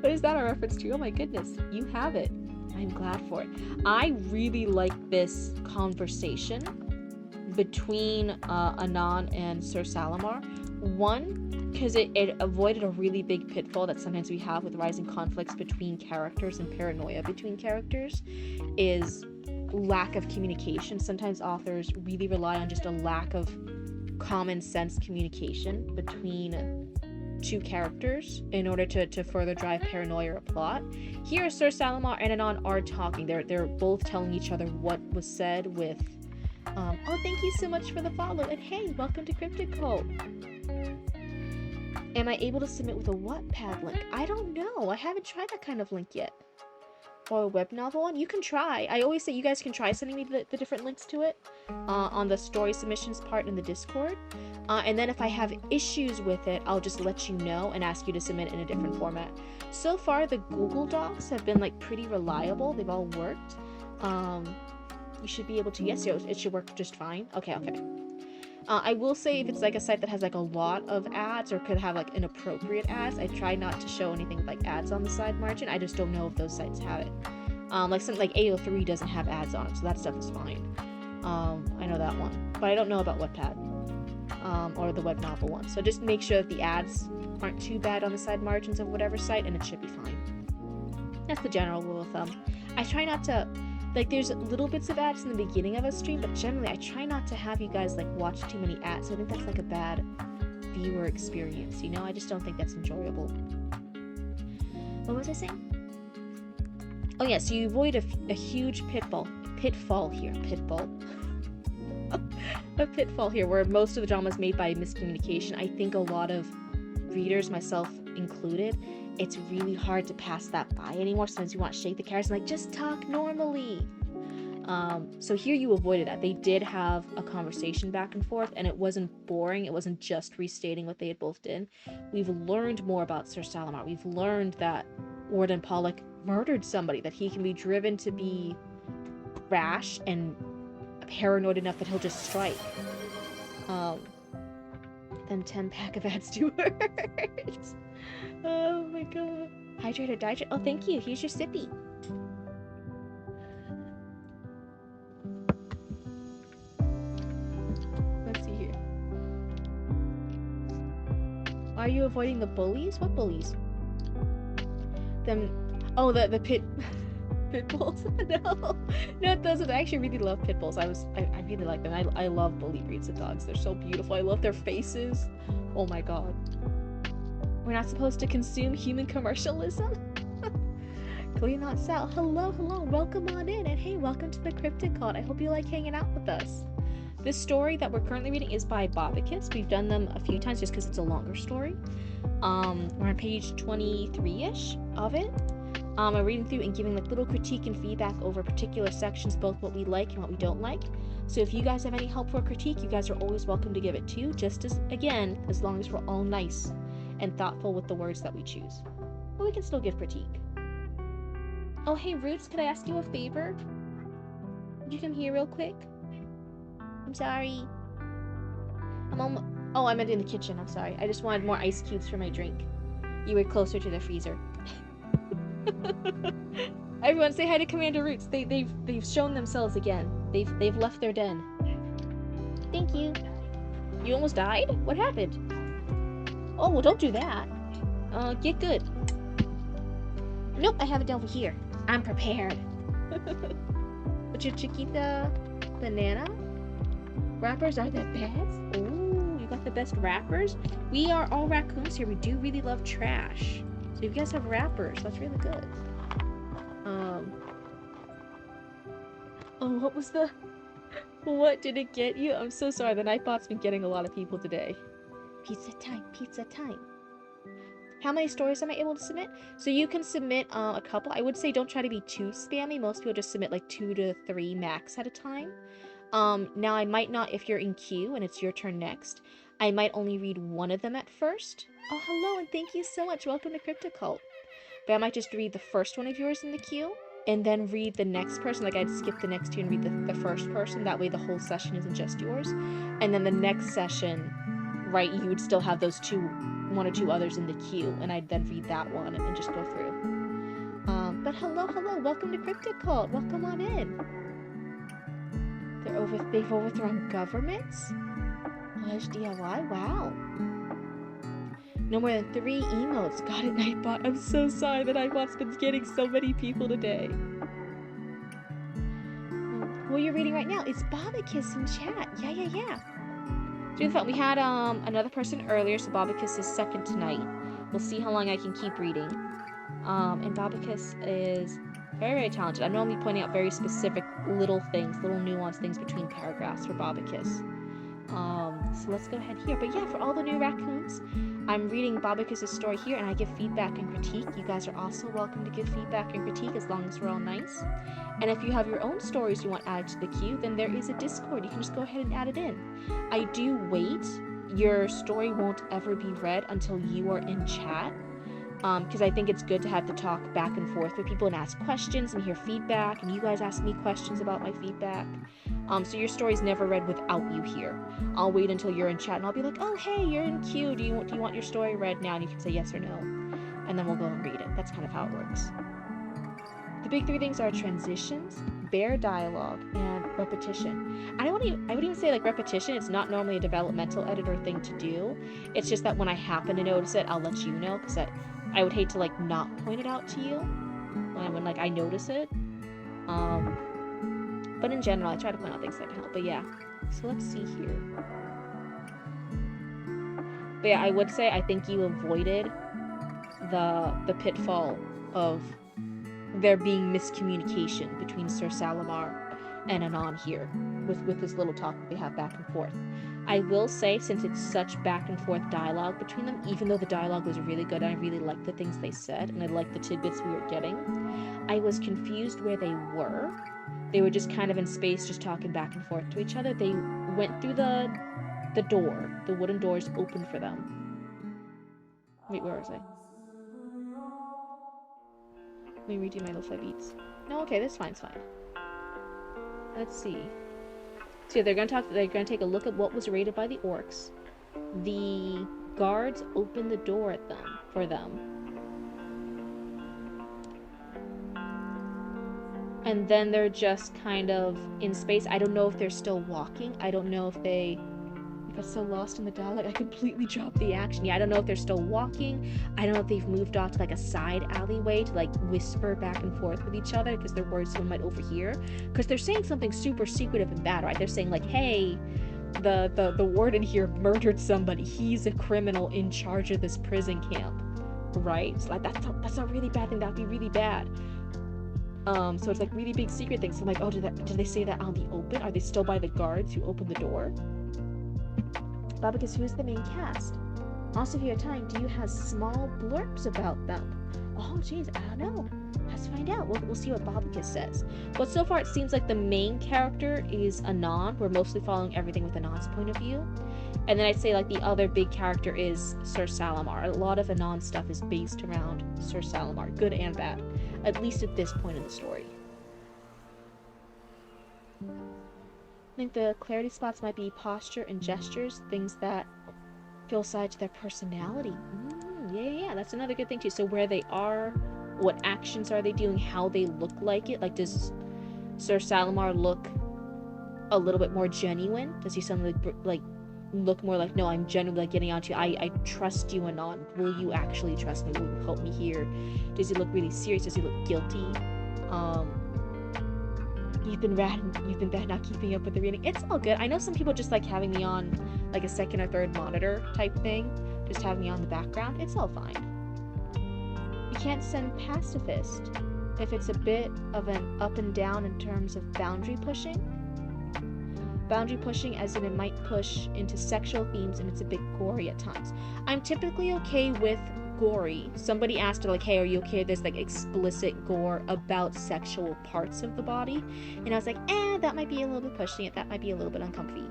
What is that a reference to? Oh my goodness, you have it. I'm glad for it. I really like this conversation between Anon and Sir Salamar. One, because it avoided a really big pitfall that sometimes we have with rising conflicts between characters and paranoia between characters, is lack of communication. Sometimes authors really rely on just a lack of common sense communication between two characters in order to further drive paranoia or plot. Here, Sir Salamar and Anon are talking. They're both telling each other what was said with oh, thank you so much for the follow, and hey, welcome to Cryptid Cult. Am I able to submit with a Wattpad link? I don't know. I haven't tried that kind of link yet. Or a web novel one? You can try. I always say you guys can try sending me the different links to it on the story submissions part in the Discord. And then if I have issues with it, I'll just let you know and ask you to submit in a different format. So far, the Google Docs have been like pretty reliable. They've all worked. You should be able to, yes, it should work just fine. Okay. I will say if it's like a site that has like a lot of ads or could have like inappropriate ads, I try not to show anything with like ads on the side margin. I just don't know if those sites have it. Like something like AO3 doesn't have ads on it, so that stuff is fine. I know that one, but I don't know about Wattpad, or the web novel one. So just make sure that the ads aren't too bad on the side margins of whatever site, and it should be fine. That's the general rule of thumb. I try not to, like, there's little bits of ads in the beginning of a stream, but generally I try not to have you guys like watch too many ads. So I think that's like a bad viewer experience, you know? I just don't think that's enjoyable. What was I saying? Oh yeah, so you avoid a huge pitfall here, a pitfall here where most of the drama is made by miscommunication. I think a lot of readers, myself included, it's really hard to pass that by anymore. Sometimes you want to shake the characters and like, just talk normally. So here you avoided that. They did have a conversation back and forth, and it wasn't boring. It wasn't just restating what they had both did. We've learned more about Sir Salamar. We've learned that Warden Pollock murdered somebody, that he can be driven to be rash and paranoid enough that he'll just strike. Then 10 pack of ads do hurt. Oh my god. Hydrate. Oh, thank you. Here's your sippy. Let's see here. Are you avoiding the bullies? What bullies? Them. Oh, the pit bulls. No, it doesn't. I actually really love pit bulls. I really like them. I love bully breeds of dogs. They're so beautiful. I love their faces. Oh my god. We're not supposed to consume human commercialism? Clean not sell. Hello. Welcome on in. And hey, welcome to the Cryptid Cult. I hope you like hanging out with us. This story that we're currently reading is by Bobicus. We've done them a few times just because it's a longer story. We're on page 23-ish of it. I'm reading through and giving like little critique and feedback over particular sections, both what we like and what we don't like. So if you guys have any helpful critique, you guys are always welcome to give it too, just as, again, as long as we're all nice and thoughtful with the words that we choose. But we can still give critique. Oh, hey Roots, could I ask you a favor? Would you come here real quick? I'm sorry. Oh, I meant in the kitchen, I'm sorry. I just wanted more ice cubes for my drink. You were closer to the freezer. Everyone say hi to Commander Roots. They've shown themselves again. They've left their den. Thank you. You almost died? What happened? Oh, well, don't do that. Get good. Nope, I have it over here. I'm prepared. But your Chiquita banana wrappers are the best. Ooh, you got the best wrappers? We are all raccoons here. We do really love trash. So if you guys have wrappers, that's really good. Oh, what was the... What did it get you? I'm so sorry. The Nightbot's been getting a lot of people today. Pizza time. How many stories am I able to submit? So you can submit a couple. I would say don't try to be too spammy. Most people just submit like 2 to 3 max at a time. Now I might not, if you're in queue and it's your turn next, I might only read one of them at first. Oh, hello, and thank you so much. Welcome to Cryptid Cult. But I might just read the first one of yours in the queue, and then read the next person. Like, I'd skip the next two and read the first person. That way the whole session isn't just yours. And then the next session, right, you would still have those one or two others in the queue, and I'd then read that one and just go through. But hello, welcome to Cryptid Cult. Welcome on in. They've overthrown governments? Hush DIY? Wow. No more than 3 emotes. Got it, Nightbot. I'm so sorry that Nightbot's been getting so many people today. What you're reading right now is Bobicus in chat. Yeah. So we had another person earlier, so Bobicus is second tonight. We'll see how long I can keep reading. And Bobicus is very, very talented. I'm normally pointing out very specific little things, little nuanced things between paragraphs for Bobicus. So let's go ahead here. But yeah, for all the new raccoons, I'm reading Bobicus' story here, and I give feedback and critique. You guys are also welcome to give feedback and critique as long as we're all nice. And if you have your own stories you want added to the queue, then there is a Discord. You can just go ahead and add it in. I do wait. Your story won't ever be read until you are in chat. Because I think it's good to have to talk back and forth with people and ask questions and hear feedback, and you guys ask me questions about my feedback. So your story's never read without you here. I'll wait until you're in chat and I'll be like, oh hey, you're in queue. Do you want your story read now? And you can say yes or no, and then we'll go and read it. That's kind of how it works. The big three things are transitions, bare dialogue, and repetition. I would even say like repetition. It's not normally a developmental editor thing to do. It's just that when I happen to notice it, I'll let you know, because I would hate to like not point it out to you when like I notice it. But in general, I try to point out things that can help. But yeah, so let's see here. But yeah, I would say I think you avoided the pitfall of there being miscommunication between Sir Salamar and Anon here with this little talk that they have back and forth. I will say, since it's such back and forth dialogue between them, even though the dialogue was really good and I really liked the things they said and I liked the tidbits we were getting, I was confused where they were. They were just kind of in space, just talking back and forth to each other. They went through the door. The wooden doors opened for them. Wait, where was I? Let me redo my lo-fi beats. No, okay, that's fine, it's fine. Let's see. So yeah, they're gonna take a look at what was raided by the orcs. The guards opened the door for them. And then they're just kind of in space. I don't know if they're still walking. I don't know if they got so lost in the dialogue, I completely dropped the action. Yeah, I don't know if they're still walking. I don't know if they've moved off to like a side alleyway to like whisper back and forth with each other because they're worried someone might overhear. Because they're saying something super secretive and bad, right? They're saying like, hey, the warden here murdered somebody. He's a criminal in charge of this prison camp, right? So like that's a really bad thing. That'd be really bad. So it's like really big secret things. So I'm like, oh, did they say that out in the open? Are they still by the guards who opened the door? Babacus, who's the main cast? Also, if you have time, do you have small blurbs about them? Oh, jeez, I don't know. Let's find out. We'll see what Babacus says. But so far, it seems like the main character is Anon. We're mostly following everything with Anon's point of view. And then I'd say like the other big character is Sir Salamar. A lot of Anon stuff is based around Sir Salamar, good and bad, at least at this point in the story. I think the clarity spots might be posture and gestures, things that feel side to their personality. Yeah, that's another good thing too. So where they are, what actions are they doing, how they look like it. Like, does Sir Salamar look a little bit more genuine? Does he suddenly like look more like, no, I'm genuinely like getting onto you. I trust you, Anon. Will you actually trust me? Will you help me here? Does he look really serious? Does he look guilty? You've been bad not keeping up with the reading. It's all good. I know some people just like having me on like a second or third monitor type thing, just having me on the background. It's all fine. You can't send pacifist if it's a bit of an up and down in terms of boundary pushing. Boundary pushing as in it might push into sexual themes and it's a bit gory at times. I'm typically okay with gory. Somebody asked her like, hey, are you okay with this like explicit gore about sexual parts of the body? And I was like, that might be a little bit pushing it, that might be a little bit uncomfy.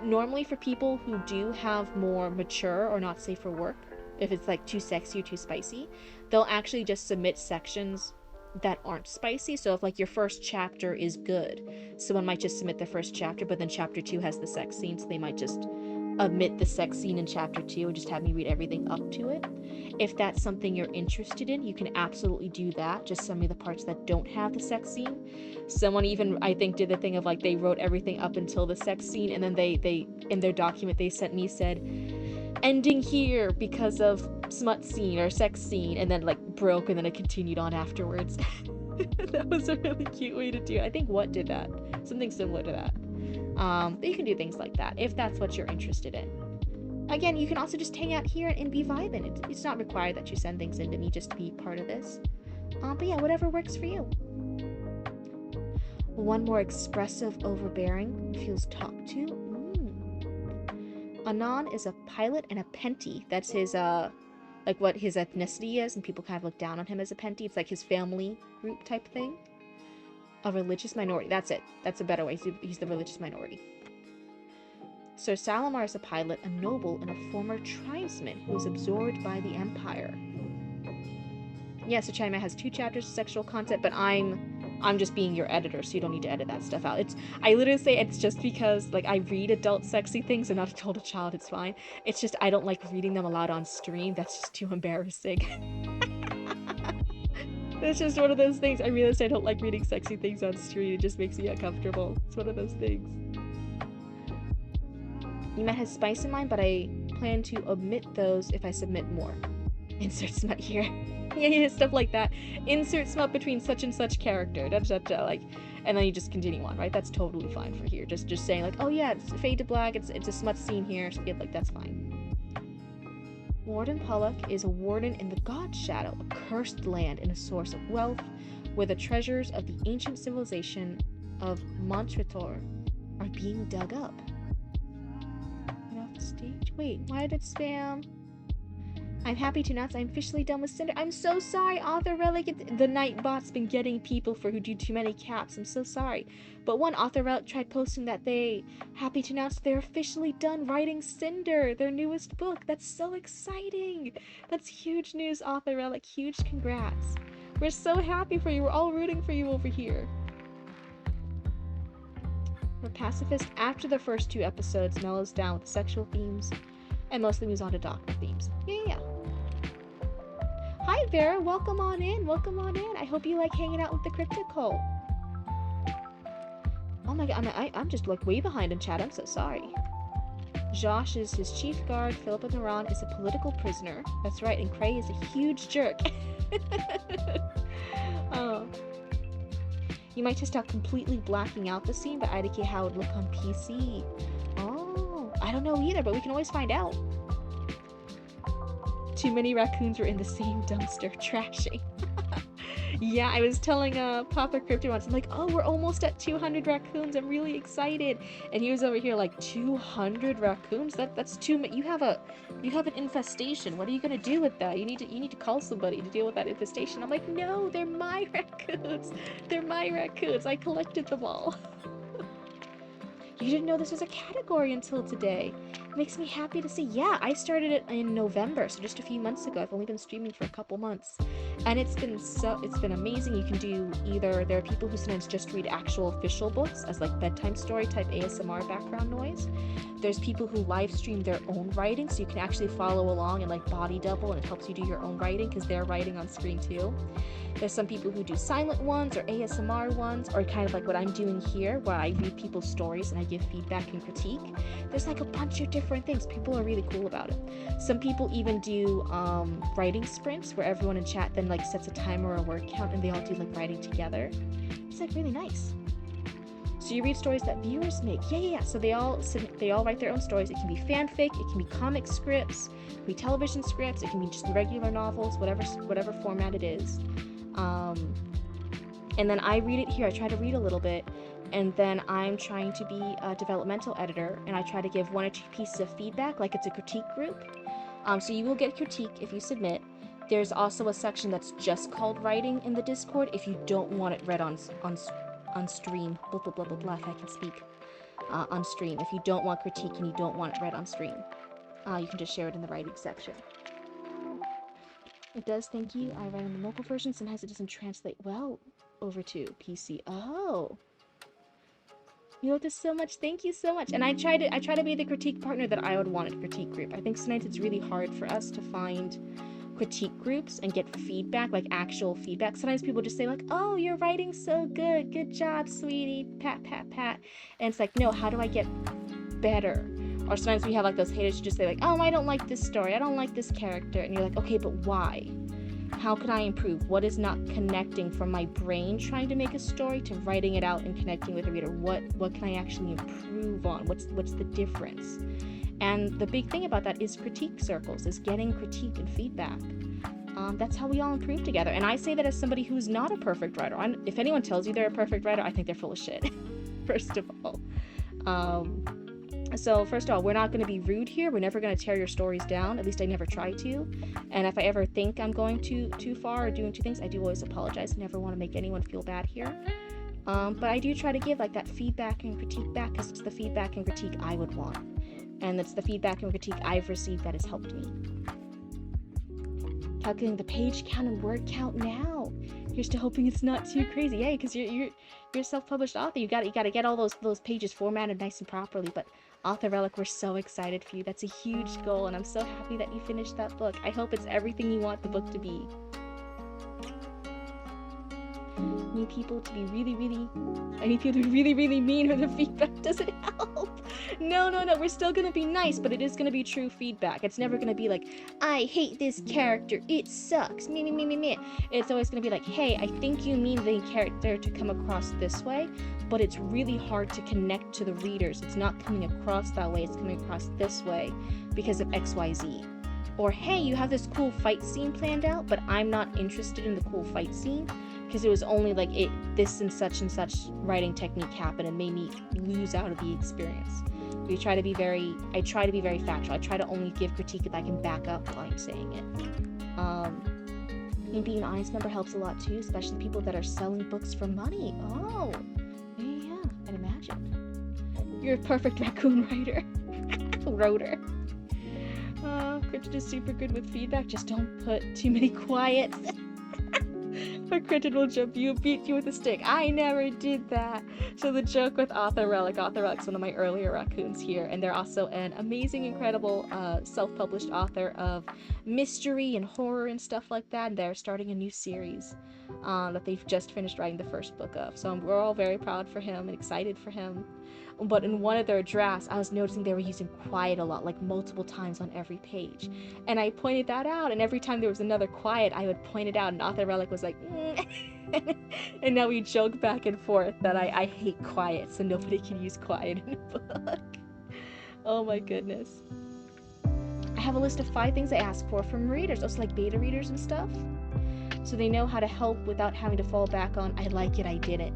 Normally for people who do have more mature or not safe for work, if it's like too sexy or too spicy, they'll actually just submit sections that aren't spicy. So if like your first chapter is good, someone might just submit their first chapter, but then chapter 2 has the sex scene, so they might just omit the sex scene in chapter 2 and just have me read everything up to it. If that's something you're interested in, you can absolutely do that. Just send me the parts that don't have the sex scene. Someone even, I think, did the thing of like they wrote everything up until the sex scene, and then they in their document they sent me said ending here because of smut scene or sex scene, and then like broke, and then it continued on afterwards. That was a really cute way to do it. I think What did that, something similar to that. But you can do things like that if that's what you're interested in. Again, you can also just hang out here and be vibing. It's not required that you send things in to me just to be part of this. But yeah, whatever works for you. One more expressive, overbearing, feels talked to. Anon is a pilot and a Penti. That's his, like what his ethnicity is, and people kind of look down on him as a Penti. It's like his family group type thing. A religious minority. That's it. That's a better way. He's the religious minority. Sir Salamar is a pilot, a noble, and a former tribesman who was absorbed by the Empire. Yeah, so China has 2 chapters of sexual content, but I'm I'm just being your editor, so you don't need to edit that stuff out. I literally say it's just because, like, I read adult sexy things and not told a child, it's fine. It's just I don't like reading them aloud on stream. That's just too embarrassing. It's just one of those things. I realized I don't like reading sexy things on stream. It just makes me uncomfortable. It's one of those things. You might have spice in mind, but I plan to omit those if I submit more. Insert smut here. Yeah, stuff like that. Insert smut between such and such character. Like, and then you just continue on, right? That's totally fine for here. Just saying like, oh yeah, it's fade to black. It's a smut scene here. So yeah, like that's fine. Warden Pollock is a warden in the God Shadow, a cursed land and a source of wealth, where the treasures of the ancient civilization of Montretor are being dug up. Get off the stage. Wait, why did it spam? I'm happy to announce I'm officially done with Cinder. I'm so sorry, Author Relic. The Nightbot's been getting people for who do too many caps. I'm so sorry. But one Author Relic tried posting that happy to announce they're officially done writing Cinder, their newest book. That's so exciting. That's huge news, Author Relic. Huge congrats. We're so happy for you. We're all rooting for you over here. We're pacifist after the first 2 episodes mellows down with sexual themes and mostly moves on to doctor themes. Yeah. Hi Vera, welcome on in. I hope you like hanging out with the Cryptid Cult. Oh my god, I'm just like way behind in chat. I'm so sorry. Josh is his chief guard. Philippa Naran is a political prisoner. That's right, and Cray is a huge jerk. Oh. You might test out completely blacking out the scene, but IDK how it would look on PC. Oh, I don't know either, but we can always find out. Too many raccoons were in the same dumpster trashing. Yeah, I was telling Papa Cryptid once, I'm like, oh, we're almost at 200 raccoons. I'm really excited. And he was over here like, 200 raccoons? That's too many. You have an infestation. What are you gonna do with that? You need to call somebody to deal with that infestation. I'm like, no, they're my raccoons. They're my raccoons. I collected them all. You didn't know this was a category until today. It makes me happy to see. Yeah, I started it in November, so just a few months ago. I've only been streaming for a couple months. And it's been amazing. You can do either, there are people who sometimes just read actual official books as like bedtime story type ASMR background noise. There's people who live stream their own writing, so you can actually follow along and like body double, and it helps you do your own writing because they're writing on screen too. There's some people who do silent ones or ASMR ones, or kind of like what I'm doing here, where I read people's stories and I give feedback and critique. There's like a bunch of different things. People are really cool about it. Some people even do writing sprints where everyone in chat then like sets a timer or a word count and they all do like writing together. It's like really nice. So you read stories that viewers make. Yeah. So they all write their own stories. It can be fanfic, it can be comic scripts, it can be television scripts, it can be just regular novels, whatever format it is. And then I read it here. I try to read a little bit, and then I'm trying to be a developmental editor, and I try to give 1 or 2 pieces of feedback, like it's a critique group. So you will get critique if you submit. There's also a section that's just called writing in the Discord if you don't want it read on stream. Blah blah blah blah blah. If I can speak on stream. If you don't want critique and you don't want it read on stream, you can just share it in the writing section. It does, thank you. I write on the mobile version. Sometimes it doesn't translate well over to PC. Oh. You love this so much. Thank you so much. And I try to be the critique partner that I would want at a critique group. I think sometimes it's really hard for us to find critique groups and get feedback, like actual feedback. Sometimes people just say like, oh, your writing's so good. Good job, sweetie. Pat, pat, pat. And it's like, no, how do I get better? Or sometimes we have like those haters who just say like, oh, I don't like this story. I don't like this character. And you're like, okay, but why? How can I improve? What is not connecting from my brain trying to make a story to writing it out and connecting with the reader? What can I actually improve on? What's the difference? And the big thing about that is critique circles, is getting critique and feedback. That's how we all improve together. And I say that as somebody who's not a perfect writer. If anyone tells you they're a perfect writer, I think they're full of shit, first of all. So first of all, we're not going to be rude here. We're never going to tear your stories down. At least I never try to. And if I ever think I'm going too far or doing 2 things, I do always apologize. I never want to make anyone feel bad here. But I do try to give like that feedback and critique back, because it's the feedback and critique I would want. And it's the feedback and critique I've received that has helped me. Calculating the page count and word count now. Here's to hoping it's not too crazy. Hey, because you're a self-published author. You gotta get all those pages formatted nice and properly. But Author Relic, we're so excited for you. That's a huge goal, and I'm so happy that you finished that book. I hope it's everything you want the book to be. I need people to be really mean, or the feedback doesn't help. No, we're still gonna be nice, but it is gonna be true feedback. It's never gonna be like, I hate this character, it sucks, me. It's always gonna be like, hey, I think you mean the character to come across this way, but it's really hard to connect to the readers. It's not coming across that way, it's coming across this way because of XYZ. Or, hey, you have this cool fight scene planned out, but I'm not interested in the cool fight scene, because it was only like this and such writing technique happened and made me lose out of the experience. I try to be very factual. I try to only give critique if I can back up while I'm saying it. And being an audience member helps a lot too, especially people that are selling books for money. Oh, yeah, I'd imagine. You're a perfect raccoon writer. Rotor. Cryptid is super good with feedback, just don't put too many quiets. Or Cryptid will jump you and beat you with a stick. I never did that. So the joke with Author Relic's one of my earlier raccoons here, and they're also an amazing, incredible self-published author of mystery and horror and stuff like that. And they're starting a new series that they've just finished writing the first book of. So we're all very proud for him and excited for him. But in one of their drafts, I was noticing they were using quiet a lot, like multiple times on every page. And I pointed that out, and every time there was another quiet, I would point it out, and Author Relic was like, And now we joke back and forth that I hate quiet, so nobody can use quiet in a book. Oh my goodness. I have a list of 5 things I ask for from readers, also like beta readers and stuff. So they know how to help without having to fall back on, I like it, I did it.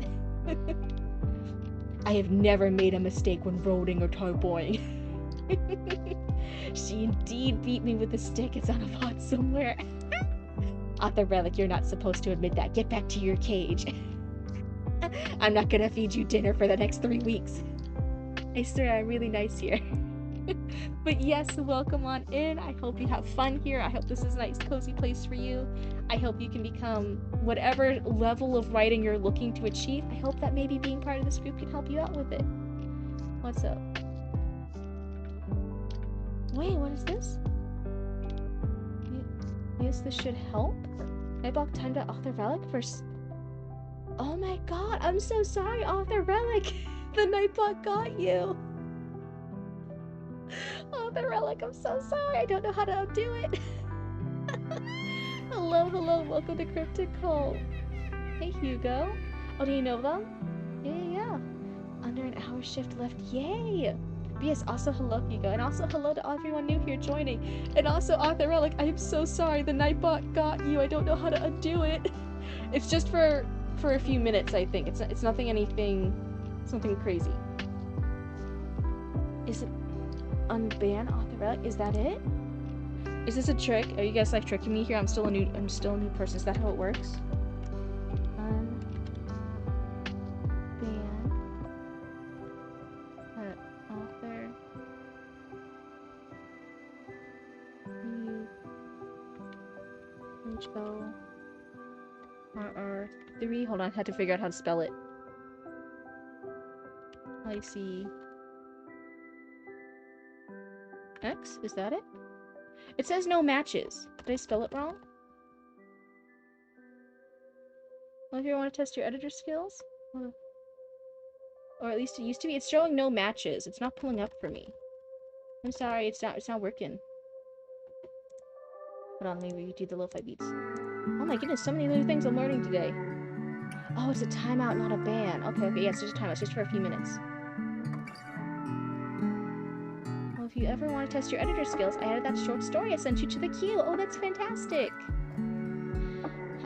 I have never made a mistake when roading or typoing. She indeed beat me with a stick. It's on a pot somewhere. Author Relic, you're not supposed to admit that. Get back to your cage. I'm not gonna feed you dinner for the next 3 weeks. I swear, I'm really nice here. But yes, welcome on in. I hope you have fun here. I hope this is a nice, cozy place for you. I hope you can become whatever level of writing you're looking to achieve. I hope that maybe being part of this group can help you out with it. What's up? Wait, what is this? Yes, this should help. I blocked time to Author Relic for... Oh my god, I'm so sorry, Author Relic. The Nightbot got you. Author Relic, I'm so sorry. I don't know how to undo it. Hello, welcome to Cryptid Cult. Hey, Hugo. Oh, do you know them? Yeah. Under an hour shift left, yay! But yes, also hello, Hugo, and also hello to everyone new here joining. And also, Author Relic, I am so sorry, the Nightbot got you. I don't know how to undo it. It's just for a few minutes, I think. It's nothing something crazy. Is it unban Author Relic? Is that it? Is this a trick? Are you guys like tricking me here? I'm still a new person. Is that how it works? Ban author. H-O R3. Hold on, I had to figure out how to spell it. I see. X? Is that it? It says no matches. Did I spell it wrong? Well, if you want to test your editor skills? Or at least it used to be. It's showing no matches. It's not pulling up for me. I'm sorry, it's not working. Hold on, let me do the lo-fi beats. Oh my goodness, so many new things I'm learning today. Oh, it's a timeout, not a ban. Okay, yeah, it's just a timeout. It's just for a few minutes. Well, if you ever want to test your editor skills, I added that short story I sent you to the queue. Oh, that's fantastic.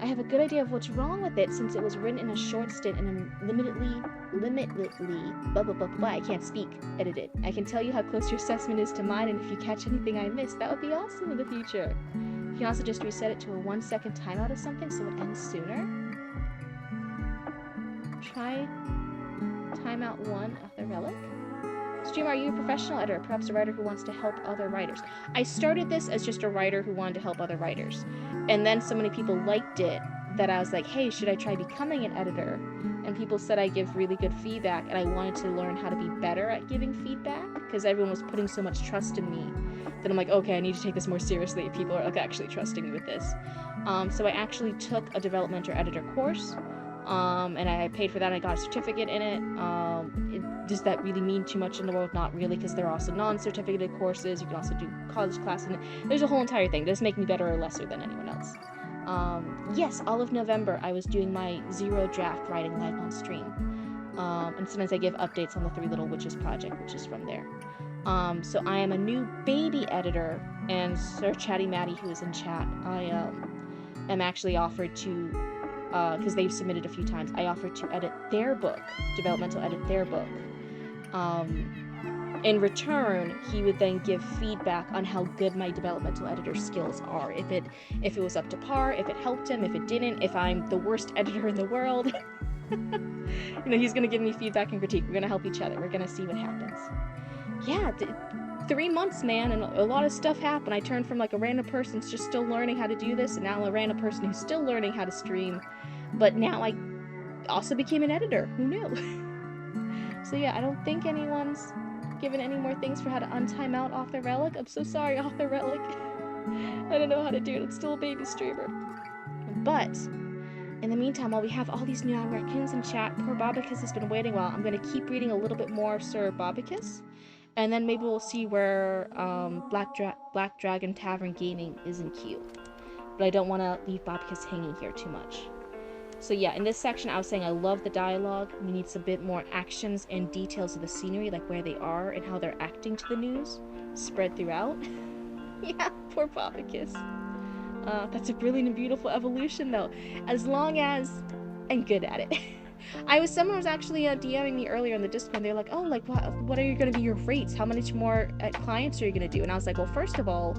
I have a good idea of what's wrong with it since it was written in a short stint and limitlessly, blah, blah, blah, blah, I can't speak, edited. I can tell you how close your assessment is to mine, and if you catch anything I missed, that would be awesome in the future. You can also just reset it to a 1-second timeout of something so it ends sooner. Try timeout 1 of the relic. Streamer, are you a professional editor? Perhaps a writer who wants to help other writers? I started this as just a writer who wanted to help other writers. And then so many people liked it that I was like, hey, should I try becoming an editor? And people said I give really good feedback, and I wanted to learn how to be better at giving feedback because everyone was putting so much trust in me that I'm like, okay, I need to take this more seriously if people are like actually trusting me with this. So I actually took a developmental editor course, and I paid for that. And I got a certificate in it. Does that really mean too much in the world? Not really, because there are also non-certificated courses. You can also do college classes, and there's a whole entire thing. Does it make me better or lesser than anyone else? Yes, all of November I was doing my 0 draft writing live on stream. And sometimes I give updates on the Three Little Witches project, which is from there. So I am a new baby editor, and Sir Chatty Matty, who is in chat, I am actually offered to, because they've submitted a few times, I offered to edit their book, developmental edit their book. In return, he would then give feedback on how good my developmental editor skills are. If it was up to par, if it helped him, if it didn't, if I'm the worst editor in the world. He's gonna give me feedback and critique. We're gonna help each other. We're gonna see what happens. Yeah, 3 months, man, and a lot of stuff happened. I turned from like a random person who's just still learning how to do this, and now a random person who's still learning how to stream. But now I also became an editor. Who knew? So yeah, I don't think anyone's given any more things for how to untime out Author Relic. I'm so sorry, Author Relic. I don't know how to do it. I'm still a baby streamer. But in the meantime, while we have all these new raccoons in chat, poor Bobicus has been waiting a while. I'm going to keep reading a little bit more of Sir Bobicus, and then maybe we'll see where Black Dragon Tavern Gaming is in queue. But I don't want to leave Bobicus hanging here too much. So yeah, in this section I was saying I love the dialogue. We need some bit more actions and details of the scenery, like where they are and how they're acting to the news, spread throughout. Yeah, poor Bobicus. That's a brilliant and beautiful evolution though, as long as I'm good at it. Someone was actually DMing me earlier in the Discord, and they're like, oh, like what are you going to be your rates? How many more clients are you going to do? And I was like, well, first of all,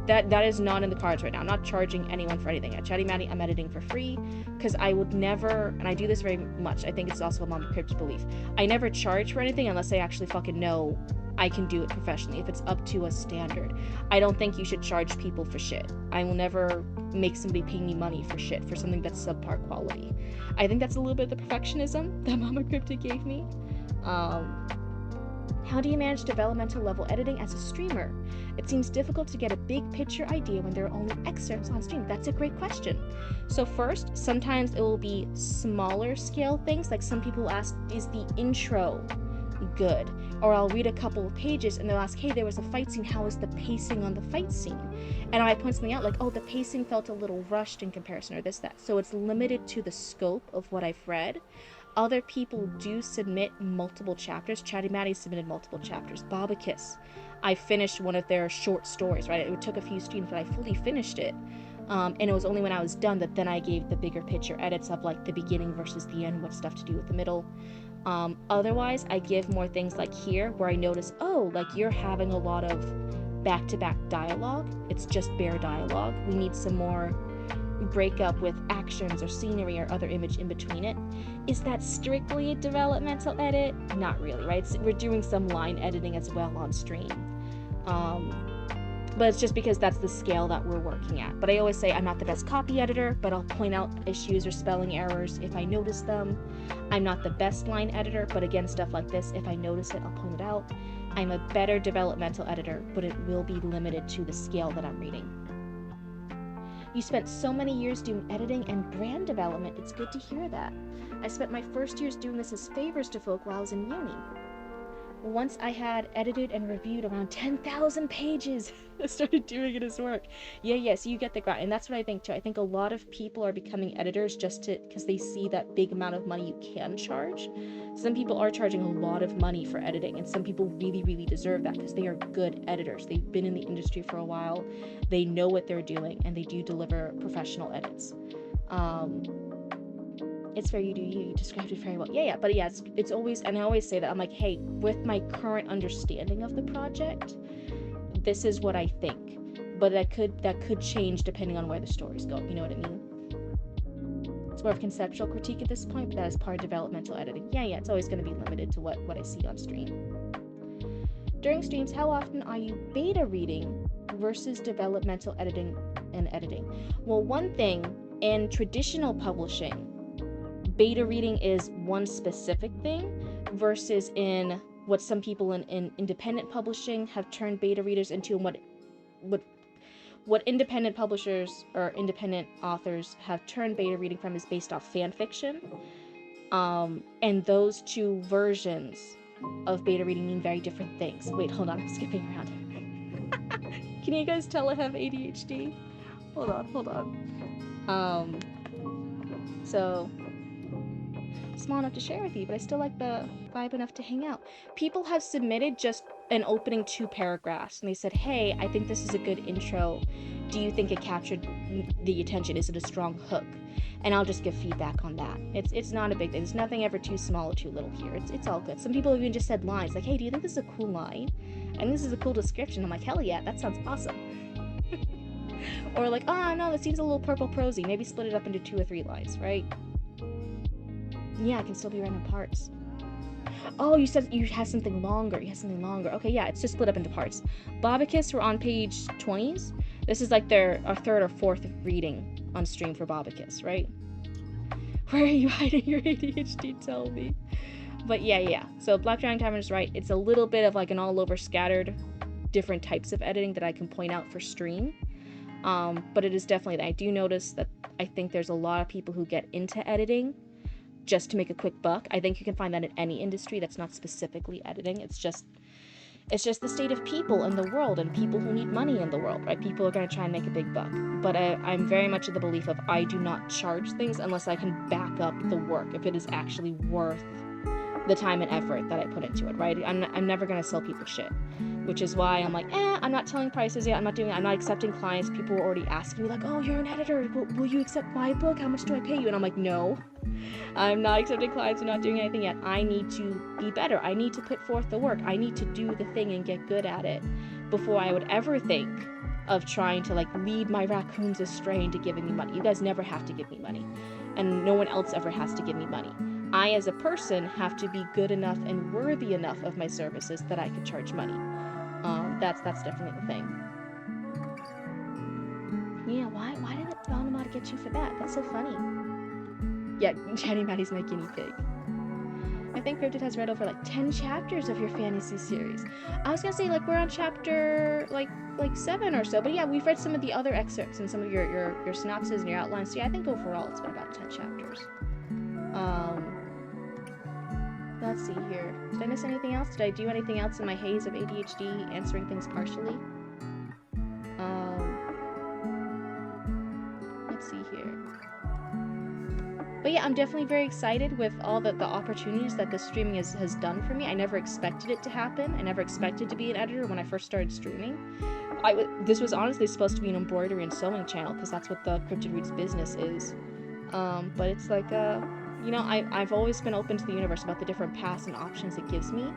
that is not in the cards right now. I'm not charging anyone for anything. At Chatty Matty, I'm editing for free, because I would never, and I do this very much, I think it's also a Mama Cryptid belief, I never charge for anything unless I actually fucking know I can do it professionally, if it's up to a standard. I don't think you should charge people for shit. I will never make somebody pay me money for shit, for something that's subpar quality. I think that's a little bit of the perfectionism that Mama Cryptid gave me. How do you manage developmental level editing as a streamer? It seems difficult to get a big picture idea when there are only excerpts on stream. That's a great question. So first, sometimes it will be smaller scale things, like some people ask, is the intro good? Or I'll read a couple of pages and they'll ask, hey, there was a fight scene, how was the pacing on the fight scene? And I point something out like, oh, the pacing felt a little rushed in comparison, or this, that. So it's limited to the scope of what I've read. Other people do submit multiple chapters. Chatty Matty submitted multiple chapters. Bobicus, I finished one of their short stories, right? It took a few streams, but I fully finished it. And it was only when I was done that then I gave the bigger picture edits of like the beginning versus the end, what stuff to do with the middle. Otherwise, I give more things like here, where I notice, oh, like you're having a lot of back-to-back dialogue. It's just bare dialogue. We need some more breakup with actions or scenery or other image in between it. Is that strictly a developmental edit? Not really, right? We're doing some line editing as well on stream. But it's just because that's the scale that we're working at. But I always say I'm not the best copy editor, but I'll point out issues or spelling errors if I notice them. I'm not the best line editor, but again, stuff like this, if I notice it, I'll point it out. I'm a better developmental editor, but it will be limited to the scale that I'm reading. You spent so many years doing editing and brand development. It's good to hear that. I spent my first years doing this as favors to folk while I was in uni. Once I had edited and reviewed around 10,000 pages, I started doing it as work. Yeah, so you get the grind. And that's what I think too. I think a lot of people are becoming editors just because they see that big amount of money you can charge. Some people are charging a lot of money for editing, and some people really, really deserve that because they are good editors. They've been in the industry for a while. They know what they're doing, and they do deliver professional edits. It's fair, you do you described it very well. Yeah, but yeah, it's always, and I always say that, I'm like, hey, with my current understanding of the project, this is what I think, but that could change depending on where the story's going, you know what I mean? It's more of conceptual critique at this point, but that is part of developmental editing. Yeah, it's always going to be limited to what I see on stream. During streams, how often are you beta reading versus developmental editing and editing? Well, one thing in traditional publishing, beta reading is one specific thing, versus in what some people in independent publishing have turned beta readers into, and what independent publishers or independent authors have turned beta reading from is based off fan fiction. And those two versions of beta reading mean very different things. Wait, hold on, I'm skipping around. Can you guys tell I have ADHD? Hold on. So small enough to share with you, but I still like the vibe enough to hang out. People have submitted just an opening 2 paragraphs, and they said, hey, I think this is a good intro. Do you think it captured the attention? Is it a strong hook? And I'll just give feedback on that. It's not a big thing. There's nothing ever too small or too little here. It's all good. Some people have even just said lines like, hey, do you think this is a cool line? And this is a cool description. I'm like, hell yeah, that sounds awesome. Or like, oh no, that seems a little purple prosy. Maybe split it up into 2 or 3 lines, right? Yeah, it can still be random parts. Oh, you said you had something longer. Okay, yeah, it's just split up into parts. Bobicus were on page 20s. This is like our 3rd or 4th reading on stream for Bobicus, right? Where are you hiding your ADHD? Tell me. But yeah. So Black Dragon Tavern is right. It's a little bit of like an all over scattered different types of editing that I can point out for stream. But it is definitely that I do notice that I think there's a lot of people who get into editing just to make a quick buck. I think you can find that in any industry that's not specifically editing. It's just the state of people in the world and people who need money in the world, right? People are going to try and make a big buck. But I'm very much of the belief of I do not charge things unless I can back up the work, if it is actually worth the time and effort that I put into it, right? I'm never going to sell people shit, which is why I'm like, I'm not telling prices yet. I'm not accepting clients. People are already asking me like, oh, you're an editor. Will you accept my book? How much do I pay you? And I'm like, no, I'm not accepting clients. I'm not doing anything yet. I need to be better. I need to put forth the work. I need to do the thing and get good at it before I would ever think of trying to like lead my raccoons astray into giving me money. You guys never have to give me money, and no one else ever has to give me money. I, as a person, have to be good enough and worthy enough of my services that I could charge money. That's definitely the thing. Yeah, why did it Automata get you for that? That's so funny. Yeah, Chatty Matty's my guinea pig. I think Cryptid has read over like 10 chapters of your fantasy series. I was gonna say like we're on chapter like 7 or so, but yeah, we've read some of the other excerpts and some of your synopses and your outlines. So yeah, I think overall it's been about 10 chapters. Let's see here. Did I miss anything else? Did I do anything else in my haze of ADHD answering things partially? Let's see here. But yeah, I'm definitely very excited with all the opportunities that this streaming has done for me. I never expected it to happen. I never expected to be an editor when I first started streaming. This was honestly supposed to be an embroidery and sewing channel because that's what the Cryptid Roots business is. But it's like, I've always been open to the universe about the different paths and options it gives me.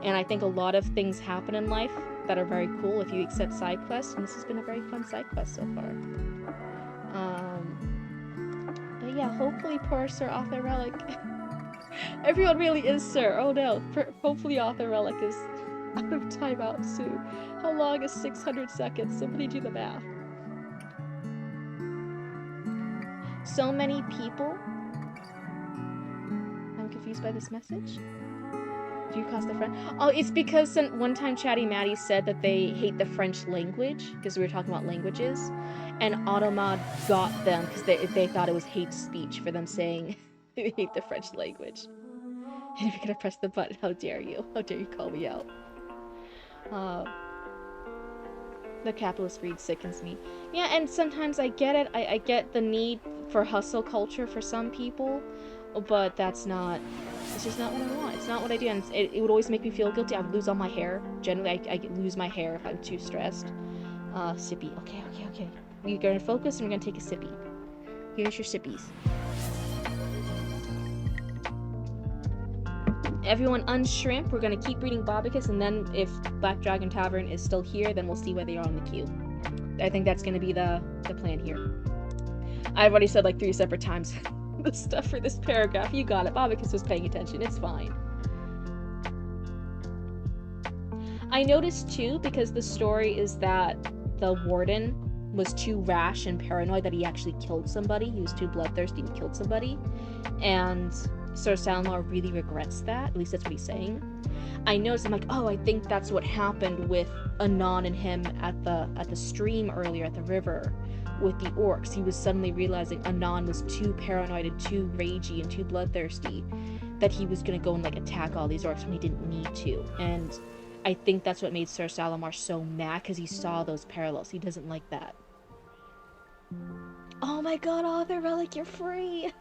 And I think a lot of things happen in life that are very cool if you accept side quests, and this has been a very fun side quest so far. But yeah, hopefully poor Sir Author Relic. Everyone really is Sir. Oh no. Hopefully Author Relic is out of timeout soon. How long is 600 seconds? Somebody do the math. So many people. I'm confused by this message. Do you cost the French? Oh, it's because one time Chatty Matty said that they hate the French language because we were talking about languages, and Automod got them because they thought it was hate speech for them saying they hate the French language. And if you're gonna press the button, how dare you? How dare you call me out? The capitalist greed sickens me. Yeah, and sometimes I get it. I get the need for hustle culture for some people, but it's just not what I want. It's not what I do, and it would always make me feel guilty. I would lose all my hair. Generally, I lose my hair if I'm too stressed. Sippy. Okay. We're gonna focus, and we're gonna take a sippy. Here's your sippies. Everyone unshrimp. We're gonna keep reading Bobicus, and then if Black Dragon Tavern is still here, then we'll see where they are on the queue. I think that's gonna be the plan here. I've already said like 3 separate times the stuff for this paragraph. You got it. Bobicus was paying attention. It's fine. I noticed too, because the story is that the warden was too rash and paranoid that he actually killed somebody. He was too bloodthirsty and killed somebody. And Sir Salmar really regrets that. At least that's what he's saying. I noticed, I'm like, oh, I think that's what happened with Anon and him at the stream earlier at the river with the orcs. He was suddenly realizing Anon was too paranoid and too ragey and too bloodthirsty that he was gonna go and like attack all these orcs when he didn't need to. And I think that's what made Sir Salmar so mad, because he saw those parallels. He doesn't like that. Oh my god, Author Relic, you're free!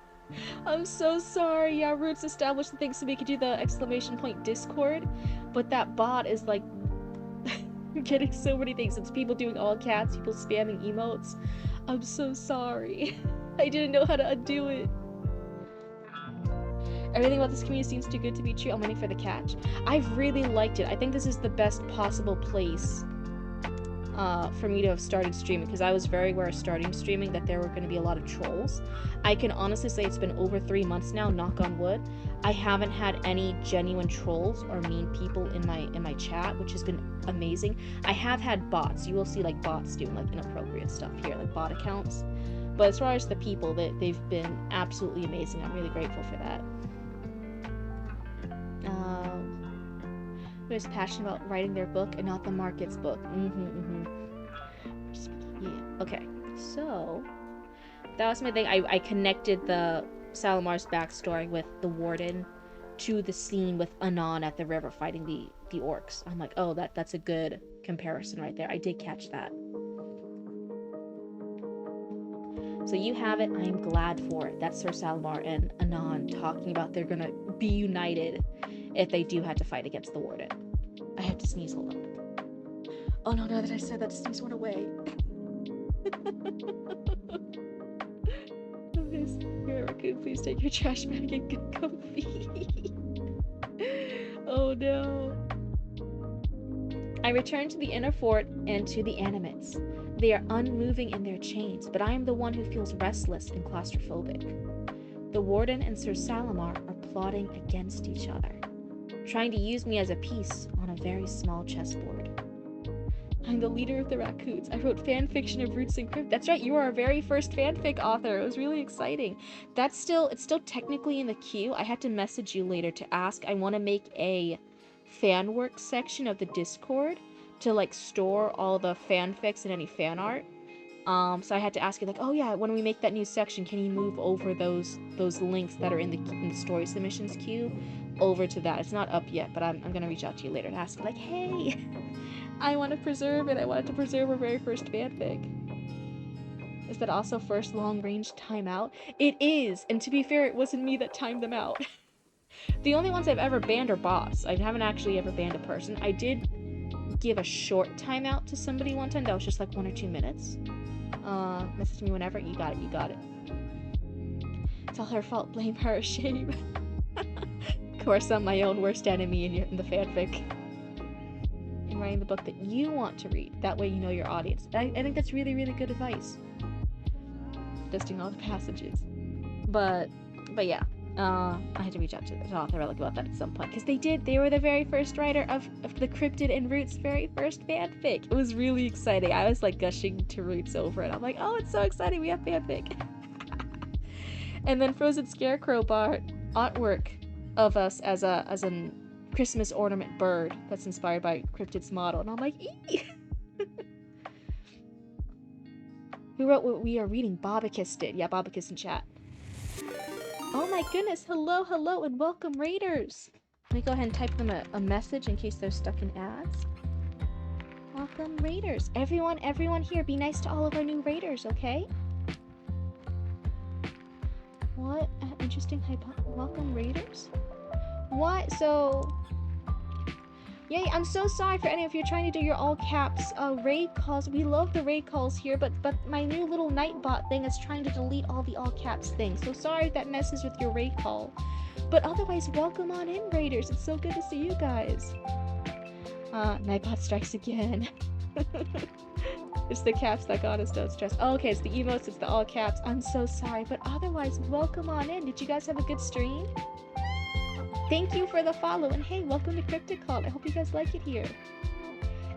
I'm so sorry. Yeah, Roots established the thing so we could do the exclamation point Discord, but that bot is like getting so many things. It's people doing all caps, people spamming emotes. I'm so sorry. I didn't know how to undo it. Everything about this community seems too good to be true. I'm waiting for the catch. I've really liked it. I think this is the best possible place for me to have started streaming, because I was very aware of starting streaming that there were going to be a lot of trolls. I can honestly say it's been over 3 months now, knock on wood. I haven't had any genuine trolls or mean people in my chat, which has been amazing. I have had bots. You will see like bots doing like inappropriate stuff here, like bot accounts. But as far as the people, they've been absolutely amazing. I'm really grateful for that. Who is passionate about writing their book and not the market's book. Yeah. Okay, so that was my thing. I connected the Salamar's backstory with the warden to the scene with Anon at the river fighting the orcs. I'm like, oh, that's a good comparison right there. I did catch that. So you have it. I'm glad for it. That's Sir Salmar and Anon talking about they're gonna be united if they do have to fight against the warden. I have to sneeze. Hold on. Oh no, now that I said that, sneeze went away. Here, Raccoon, please take your trash bag and get comfy. Oh no. I return to the inner fort and to the animates. They are unmoving in their chains, but I am the one who feels restless and claustrophobic. The warden and Sir Salmar are plotting against each other, trying to use me as a piece on a very small chessboard. I'm the leader of the raccoons. I wrote fan fiction of Roots and Crypt. That's right, you are our very first fanfic author. It was really exciting. It's still technically in the queue. I had to message you later to ask. I want to make a fan work section of the Discord to like store all the fanfics and any fan art. So I had to ask you like, oh yeah, when we make that new section, can you move over those links that are in the story submissions queue over to that? It's not up yet, but I'm gonna reach out to you later to ask you like, hey, I want to preserve it. I wanted to preserve our very first fanfic. Is that also first long range timeout? It is, and to be fair, it wasn't me that timed them out. The only ones I've ever banned are bots. I haven't actually ever banned a person. I did give a short timeout to somebody one time that was just like 1 or 2 minutes. Message me whenever. You got it. It's all her fault. Blame her. Shame. Of course, I'm my own worst enemy in the fanfic. And writing the book that you want to read. That way you know your audience. I think that's really, really good advice. Listing all the passages. But yeah. I had to reach out to the author Relic about that at some point, because they were the very first writer of the Cryptid and Roots very first fanfic. It was really exciting. I was like gushing to Roots over it. I'm like, oh, it's so exciting, we have fanfic. And then Frozen Scarecrow bought artwork of us as a Christmas ornament bird that's inspired by Cryptid's model, and I'm like, ee! Who wrote what we are reading? Bobicus did. Yeah, Bobicus in chat. Oh my goodness, hello, and welcome raiders! Let me go ahead and type them a message in case they're stuck in ads. Welcome raiders. Everyone here, be nice to all of our new raiders, okay? What an interesting welcome raiders? What? So... Yay, I'm so sorry for any of you trying to do your all caps raid calls. We love the raid calls here, but my new little Nightbot thing is trying to delete all the all caps things. So sorry if that messes with your raid call. But otherwise, welcome on in, raiders. It's so good to see you guys. Nightbot strikes again. It's the caps that got us, don't stress. Oh, okay, it's the emotes, it's the all caps. I'm so sorry, but otherwise, welcome on in. Did you guys have a good stream? Thank you for the follow, and hey, welcome to Cryptid Call. I hope you guys like it here.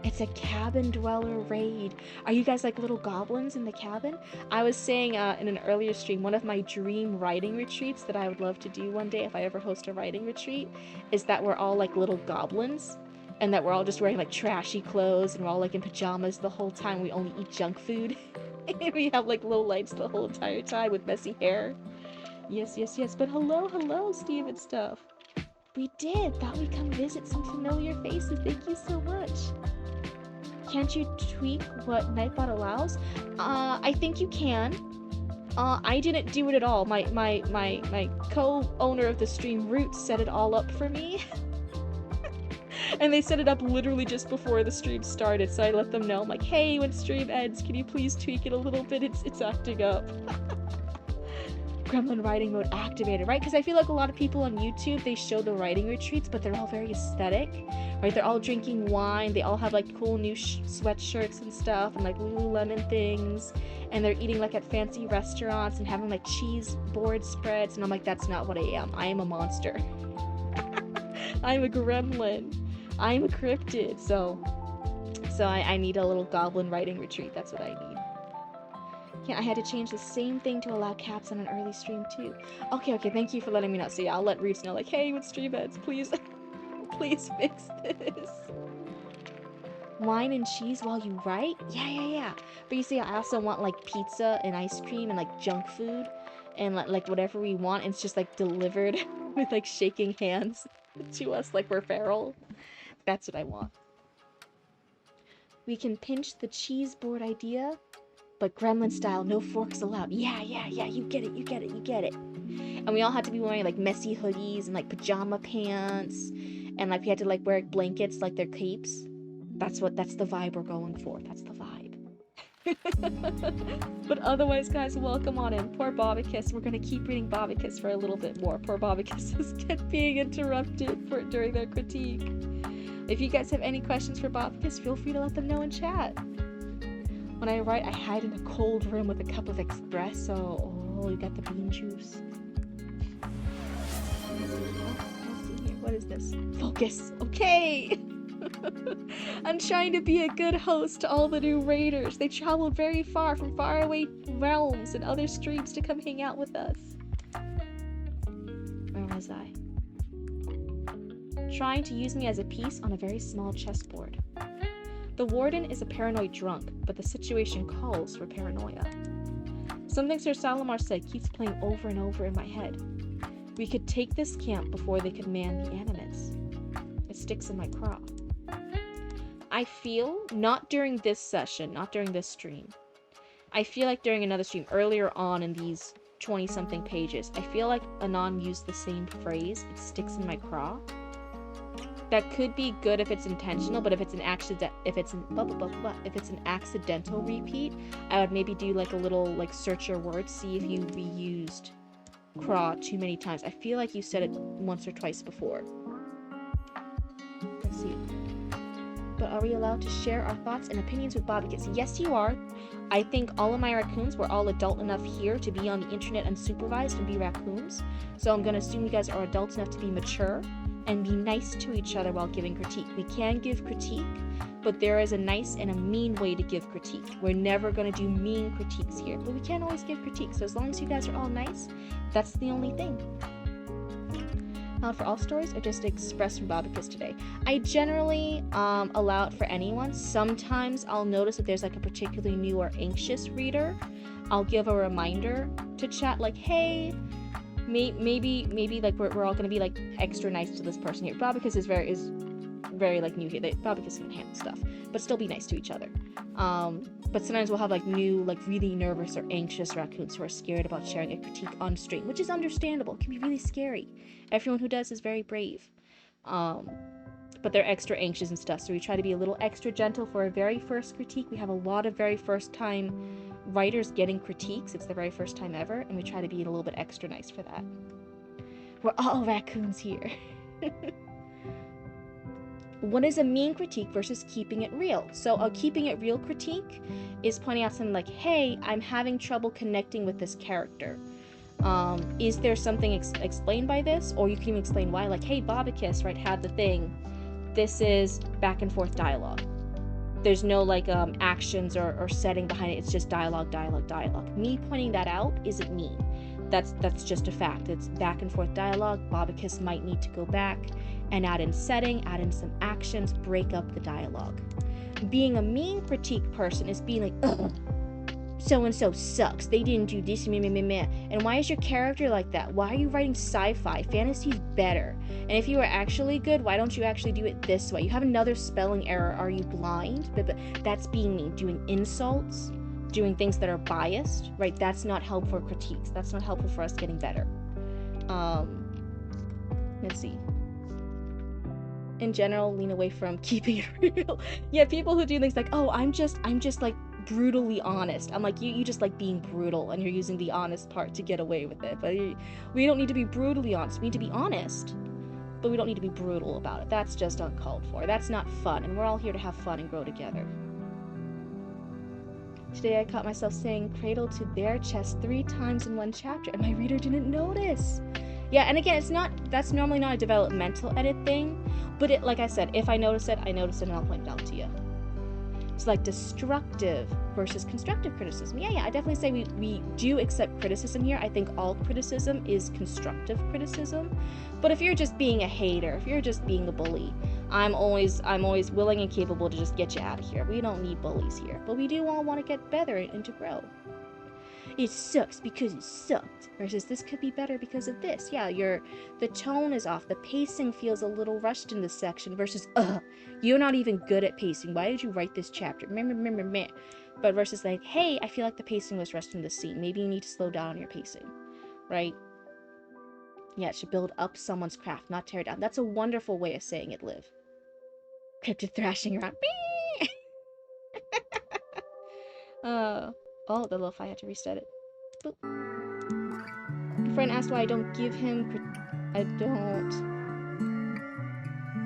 It's a cabin dweller raid. Are you guys like little goblins in the cabin? I was saying in an earlier stream, one of my dream writing retreats that I would love to do one day if I ever host a writing retreat is that we're all like little goblins and that we're all just wearing like trashy clothes and we're all like in pajamas the whole time. We only eat junk food. And we have like low lights the whole entire time with messy hair. Yes, yes, yes. But hello, Steve and stuff. We did. Thought we'd come visit some familiar faces. Thank you so much. Can't you tweak what Nightbot allows? I think you can. I didn't do it at all. My co-owner of the stream, Roots, set it all up for me. And they set it up literally just before the stream started, so I let them know. I'm like, hey, when stream ends, can you please tweak it a little bit? It's acting up. Gremlin writing mode activated, right? Because I feel like a lot of people on YouTube, they show the writing retreats, but they're all very aesthetic, right? They're all drinking wine, they all have like cool new sweatshirts and stuff, and like Lululemon things, and they're eating like at fancy restaurants and having like cheese board spreads, and I'm like, that's not what I am. I am a monster. I'm a gremlin. I'm a cryptid, so I need a little goblin writing retreat. That's what I need. Yeah, I had to change the same thing to allow caps on an early stream too. Okay, thank you for letting me know. So yeah, I'll let Roots know, like, hey, with stream ends, please, please fix this. Wine and cheese while you write? Yeah. But you see, I also want like pizza and ice cream and like junk food and like whatever we want. It's just like delivered with like shaking hands to us like we're feral. That's what I want. We can pinch the cheese board idea, but gremlin style, no forks allowed. Yeah, you get it. And we all had to be wearing like messy hoodies and like pajama pants, and like we had to like wear blankets like their capes. That's the vibe we're going for. That's the vibe. But otherwise, guys, welcome on in. Poor Bobicus. We're gonna keep reading Bobicus for a little bit more. Poor Bobicus is being interrupted during their critique. If you guys have any questions for Bobicus, feel free to let them know in chat. When I write, I hide in a cold room with a cup of espresso. Oh, you got the bean juice. Let's see here. What is this? Focus. Okay. I'm trying to be a good host to all the new raiders. They traveled very far from faraway realms and other streams to come hang out with us. Where was I? Trying to use me as a piece on a very small chessboard. The warden is a paranoid drunk, but the situation calls for paranoia. Something Sir Salamar said keeps playing over and over in my head. We could take this camp before they could man the animates. It sticks in my craw. I feel, not during this session, not during this stream, I feel like during another stream, earlier on in these 20-something pages, I feel like Anon used the same phrase, it sticks in my craw. That could be good if it's intentional, but if it's an accidental repeat, I would maybe do like a little like search your words, see if you reused craw too many times. I feel like you said it once or twice before. Let's see. But are we allowed to share our thoughts and opinions with Bobicus? Yes, you are. I think all of my raccoons were all adult enough here to be on the internet unsupervised and be raccoons. So I'm gonna assume you guys are adults enough to be mature and be nice to each other while giving critique. We can give critique, but there is a nice and a mean way to give critique. We're never going to do mean critiques here, but we can always give critique. So as long as you guys are all nice, that's the only thing. For all stories or just express from Bobicus today? I generally allow it for anyone. Sometimes I'll notice that there's like a particularly new or anxious reader. I'll give a reminder to chat like, hey, maybe like we're all gonna be like extra nice to this person here. Bobicus is very like new here. Bobicus can handle stuff, but still be nice to each other. But sometimes we'll have like new, like really nervous or anxious raccoons who are scared about sharing a critique on stream, which is understandable. It can be really scary. Everyone who does is very brave. But they're extra anxious and stuff, so we try to be a little extra gentle for our very first critique. We have a lot of very first time writers getting critiques. It's the very first time ever, and we try to be a little bit extra nice for that. We're all raccoons here. What is a mean critique versus keeping it real? So a keeping it real critique is pointing out something like, hey, I'm having trouble connecting with this character. Is there something explained by this? Or you can even explain why, like, hey, Bobicus, right, had the thing. This is back and forth dialogue. There's no like actions or setting behind it. It's just dialogue. Me pointing that out isn't me. That's just a fact. It's back and forth dialogue. Bobicus might need to go back and add in setting, add in some actions, break up the dialogue. Being a mean critique person is being like, ugh, so-and-so sucks. They didn't do this, meh, meh, meh, meh. And why is your character like that? Why are you writing sci-fi? Fantasy's better. And if you are actually good, why don't you actually do it this way? You have another spelling error. Are you blind? But that's being mean. Doing insults, doing things that are biased, right? That's not helpful for critiques. That's not helpful for us getting better. Let's see. In general, lean away from keeping it real. Yeah, people who do things like, oh, I'm just like brutally honest. I'm like, you just like being brutal and you're using the honest part to get away with it. But we don't need to be brutally honest. We need to be honest, but we don't need to be brutal about it. That's just uncalled for. That's not fun, and we're all here to have fun and grow together. Today I caught myself saying cradle to bare chest 3 times in one chapter, and my reader didn't notice. Yeah, and again, that's normally not a developmental edit thing, but it, like I said, if I notice it, and I'll point it out to you. It's like destructive versus constructive criticism. Yeah, I definitely say we do accept criticism here. I think all criticism is constructive criticism. But if you're just being a hater, if you're just being a bully, I'm always willing and capable to just get you out of here. We don't need bullies here. But we do all want to get better and to grow. It sucks because it sucked, versus this could be better because of this. Yeah, the tone is off. The pacing feels a little rushed in this section, versus, you're not even good at pacing. Why did you write this chapter? Meh. But versus like, hey, I feel like the pacing was rushed in this scene. Maybe you need to slow down on your pacing, right? Yeah, it should build up someone's craft, not tear it down. That's a wonderful way of saying it, Liv. Cryptid thrashing around. Oh, the lo-fi had to reset it. Boop. Your friend asked why I don't give him... I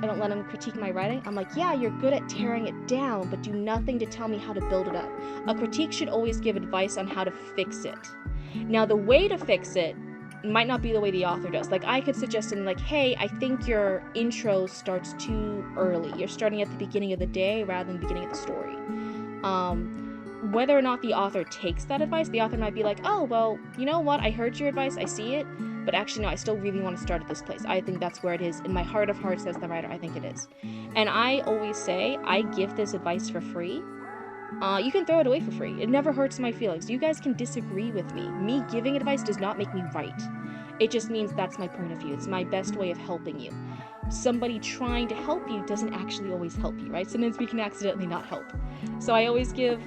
don't let him critique my writing. I'm like, yeah, you're good at tearing it down, but do nothing to tell me how to build it up. A critique should always give advice on how to fix it. Now, the way to fix it might not be the way the author does. Like, I could suggest something like, hey, I think your intro starts too early. You're starting at the beginning of the day rather than the beginning of the story. Whether or not the author takes that advice, the author might be like, oh, well, you know what? I heard your advice. I see it. But actually, no, I still really want to start at this place. I think that's where it is. In my heart of hearts, as the writer, I think it is. And I always say, I give this advice for free. You can throw it away for free. It never hurts my feelings. You guys can disagree with me. Me giving advice does not make me right. It just means that's my point of view. It's my best way of helping you. Somebody trying to help you doesn't actually always help you, right? Sometimes we can accidentally not help. So I always give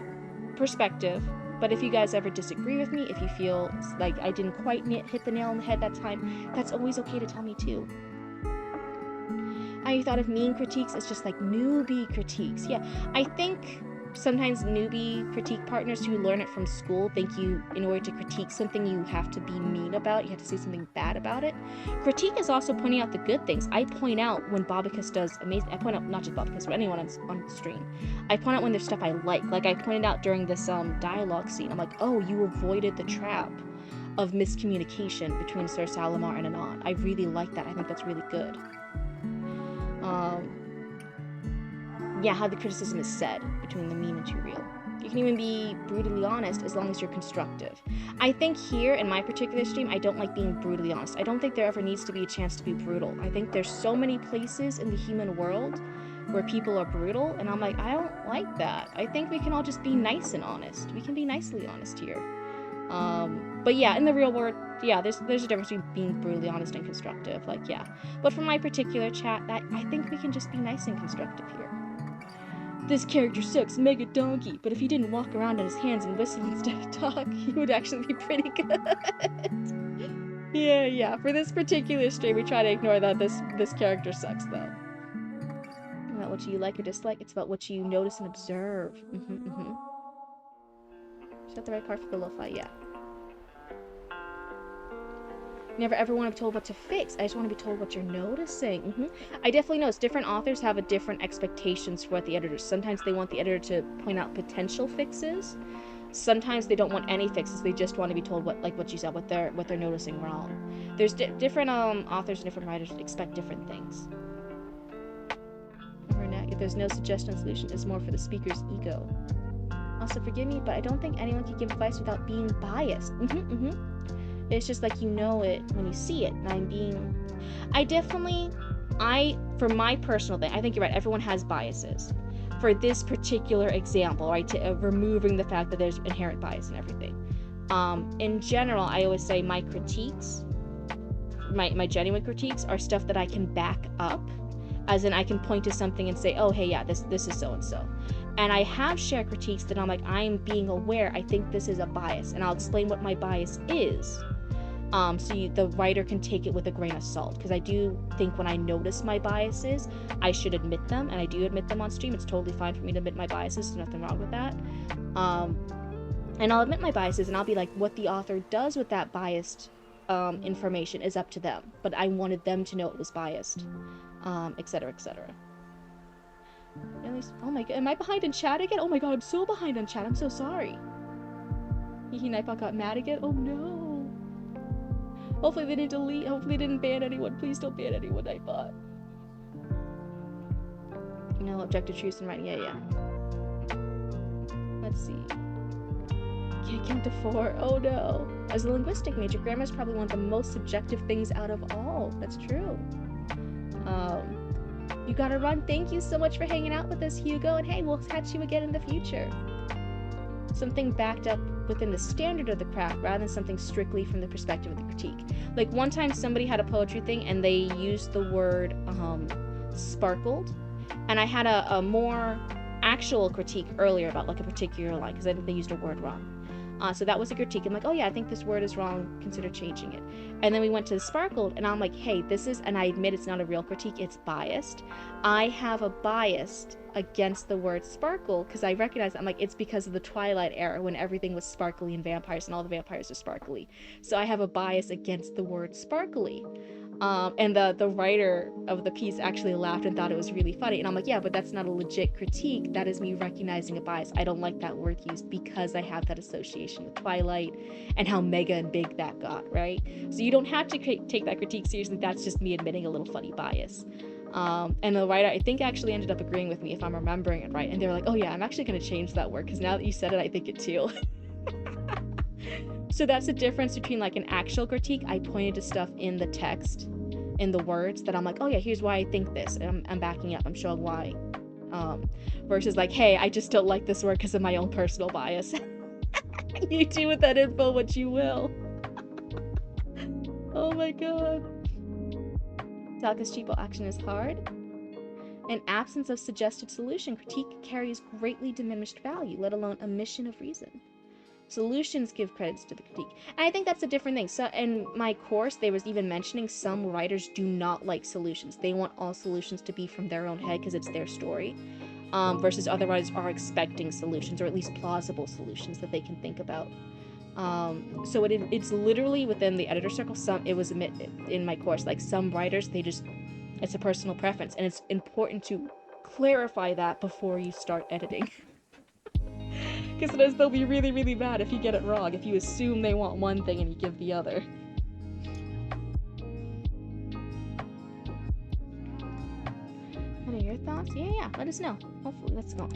perspective, but if you guys ever disagree with me, if you feel like I didn't quite hit the nail on the head that time, that's always okay to tell me too. I thought of mean critiques as just like newbie critiques. Yeah, I think sometimes newbie critique partners who learn it from school think you, in order to critique something, you have to be mean about it, you have to say something bad about it. Critique is also pointing out the good things. I point out when Bobicus does amazing, I point out not just Bobicus, but anyone on the stream. I point out when there's stuff I like I pointed out during this dialogue scene. I'm like, oh, you avoided the trap of miscommunication between Sir Salamar and Anon. I really like that. I think that's really good. Yeah, how the criticism is said between the mean and too real. You can even be brutally honest as long as you're constructive. I think here, in my particular stream, I don't like being brutally honest. I don't think there ever needs to be a chance to be brutal. I think there's so many places in the human world where people are brutal, and I'm like, I don't like that. I think we can all just be nice and honest. We can be nicely honest here. But yeah, in the real world, yeah, there's a difference between being brutally honest and constructive. Like, yeah. But for my particular chat, I think we can just be nice and constructive here. This character sucks, mega donkey, but if he didn't walk around on his hands and whistle instead of talk, he would actually be pretty good. Yeah, for this particular stream, we try to ignore that this character sucks, though. Not what you like or dislike, it's about what you notice and observe. Is that the right part for the lo-fi? Yeah. Never ever want to be told what to fix. I just want to be told what you're noticing. I definitely notice different authors have a different expectations for what the editors. Sometimes they want the editor to point out potential fixes. Sometimes they don't want any fixes. They just want to be told what you said, what they're noticing wrong. There's different authors and different writers expect different things. If there's no suggestion and solution, it's more for the speaker's ego. Also, forgive me, but I don't think anyone can give advice without being biased. It's just like you know it when you see it. And for my personal thing, I think you're right. Everyone has biases. For this particular example, right, removing the fact that there's inherent bias in everything. In general, I always say my critiques, my genuine critiques, are stuff that I can back up, as in I can point to something and say, oh, hey, yeah, this is so-and-so. And I have shared critiques that I'm like, I'm being aware, I think this is a bias, and I'll explain what my bias is. So the writer can take it with a grain of salt, because I do think when I notice my biases, I should admit them, and I do admit them on stream. It's totally fine for me to admit my biases, there's nothing wrong with that. And I'll admit my biases, and I'll be like, what the author does with that biased information is up to them, but I wanted them to know it was biased, etc., etc. At least, oh my god, am I behind in chat again? Oh my god, I'm so behind on chat, I'm so sorry. Hehe Nightbot got mad again? Oh no. Hopefully they didn't delete, hopefully they didn't ban anyone. Please don't ban anyone, Nightbot. No, objective truth in writing, yeah. Let's see. Can't count to 4, oh no. As a linguistic major, grammar is probably one of the most subjective things out of all. That's true. You gotta run. Thank you so much for hanging out with us, Hugo, and hey, we'll catch you again in the future. Something backed up within the standard of the craft rather than something strictly from the perspective of the critique. Like one time somebody had a poetry thing and they used the word sparkled, and I had a more actual critique earlier about like a particular line because I think they used a word wrong. So that was a critique. I'm like, oh yeah, I think this word is wrong, consider changing it. And then we went to the sparkled, and I'm like, hey, this is, and I admit it's not a real critique, it's biased. I have a bias against the word sparkle, because I recognize, I'm like, it's because of the Twilight era, when everything was sparkly and vampires, and all the vampires are sparkly. So I have a bias against the word sparkly. And the writer of the piece actually laughed and thought it was really funny. And I'm like, yeah, but that's not a legit critique. That is me recognizing a bias. I don't like that word used because I have that association with Twilight and how mega and big that got, right? So you don't have to take that critique seriously. That's just me admitting a little funny bias. And the writer, I think, actually ended up agreeing with me, if I'm remembering it right. And they were like, oh yeah, I'm actually going to change that word because now that you said it, I think it too. So that's the difference between like an actual critique. I pointed to stuff in the text, in the words, that I'm like, oh yeah, here's why I think this, and I'm backing up, I'm showing why. Versus like, hey, I just don't like this word because of my own personal bias. You do with that info what you will. Oh my god. Talcus cheapo action is hard. An absence of suggested solution critique carries greatly diminished value, let alone omission of reason. Solutions give credits to the critique. And I think that's a different thing. So in my course, there was even mentioning some writers do not like solutions. They want all solutions to be from their own head because it's their story. Versus other writers are expecting solutions, or at least plausible solutions that they can think about. So it's literally within the editor circle. It was in my course, like some writers, it's a personal preference. And it's important to clarify that before you start editing. Because otherwise they'll be really, really mad if you get it wrong, if you assume they want one thing and you give the other. What are your thoughts? Yeah, let us know. Hopefully, let's go.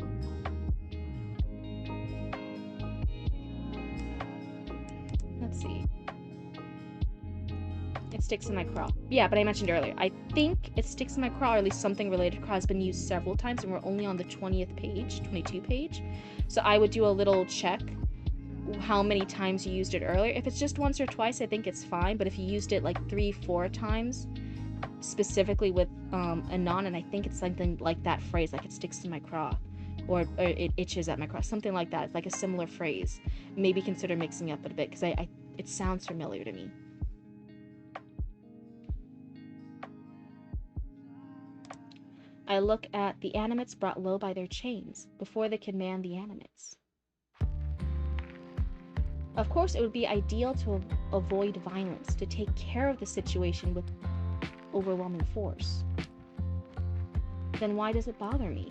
Let's see. It sticks in my craw. Yeah, but I mentioned earlier, I think it sticks in my craw, or at least something related to craw has been used several times, and we're only on the 20th page, 22 page. So I would do a little check how many times you used it earlier. If it's just once or twice, I think it's fine, but if you used it like 3-4 times, specifically with anon, and I think it's something like that phrase, like it sticks in my craw, or it itches at my craw, something like that, like a similar phrase. Maybe consider mixing it up a bit, because it sounds familiar to me. I look at the animates brought low by their chains before they can man the animates. Of course, it would be ideal to avoid violence, to take care of the situation with overwhelming force. Then why does it bother me?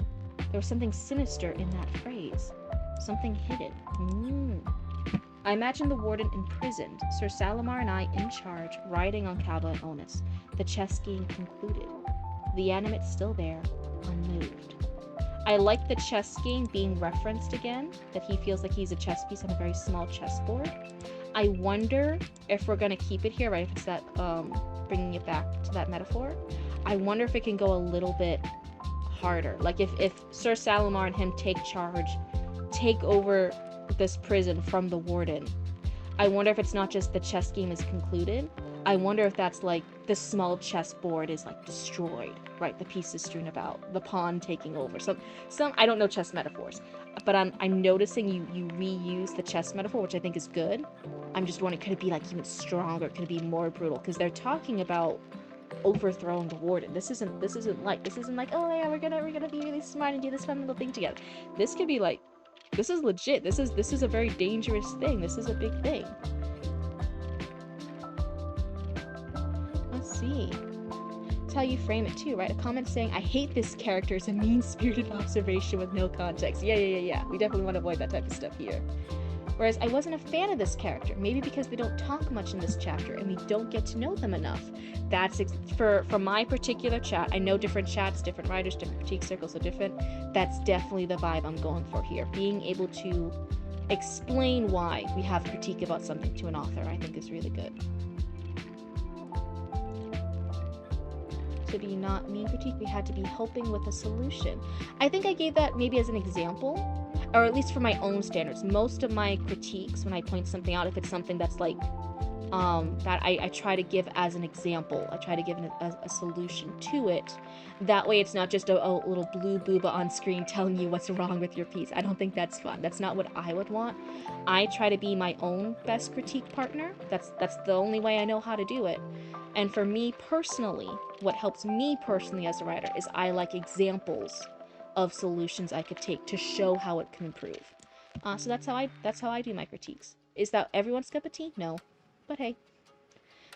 There was something sinister in that phrase, something hidden. I imagine the warden imprisoned, Sir Salamar and I in charge, riding on Calba and Onus, the chess game concluded. The animate's still there, unmoved. I like the chess game being referenced again, that he feels like he's a chess piece on a very small chessboard. I wonder if we're going to keep it here, right? If it's that, bringing it back to that metaphor. I wonder if it can go a little bit harder. Like if Sir Salamar and him take charge, take over this prison from the warden. I wonder if it's not just the chess game is concluded. I wonder if that's like the small chessboard is like destroyed, right? The pieces strewn about, the pawn taking over. Some I don't know chess metaphors, but I'm noticing you reuse the chess metaphor, which I think is good. I'm just wondering, could it be like even stronger? Could it be more brutal? Because they're talking about overthrowing the warden. This isn't like, oh yeah, we're gonna be really smart and do this fun little thing together. This could be like, this is legit. This is a very dangerous thing. This is a big thing. Let's see. It's how you frame it too, right? A comment saying, I hate this character is a mean-spirited observation with no context. Yeah. We definitely want to avoid that type of stuff here. Whereas I wasn't a fan of this character, maybe because they don't talk much in this chapter and we don't get to know them enough. That's for my particular chat. I know different chats, different writers, different critique circles are different. That's definitely the vibe I'm going for here. Being able to explain why we have critique about something to an author, I think is really good. To be not mean critique, we had to be helping with a solution. I think I gave that maybe as an example, or at least for my own standards. Most of my critiques, when I point something out, if it's something that's like, that I try to give as an example, I try to give a solution to it. That way it's not just a little blue booba on screen telling you what's wrong with your piece. I don't think that's fun. That's not what I would want. I try to be my own best critique partner. That's the only way I know how to do it. And for me personally, what helps me personally as a writer is I like examples of solutions I could take to show how it can improve. So that's how I do my critiques. Is that everyone's cup of tea? No. But hey.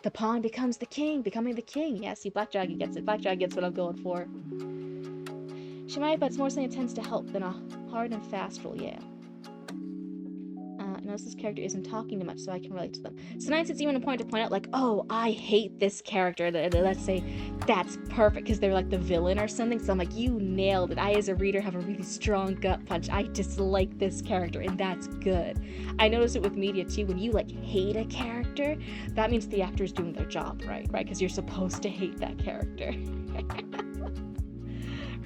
The pawn becomes the king, becoming the king. Yeah, see, Black Dragon gets it. Black Dragon gets what I'm going for. She might, but it's more something that tends to help than a hard and fast rule, yeah. Notice this character isn't talking too much, so I can relate to them. Sometimes it's even a point to point out, like, oh, I hate this character. Let's say that's perfect because they're like the villain or something. So I'm like, you nailed it. I, as a reader, have a really strong gut punch. I dislike this character, and that's good. I notice it with media too. When you like hate a character, that means the actor is doing their job, right? Because you're supposed to hate that character.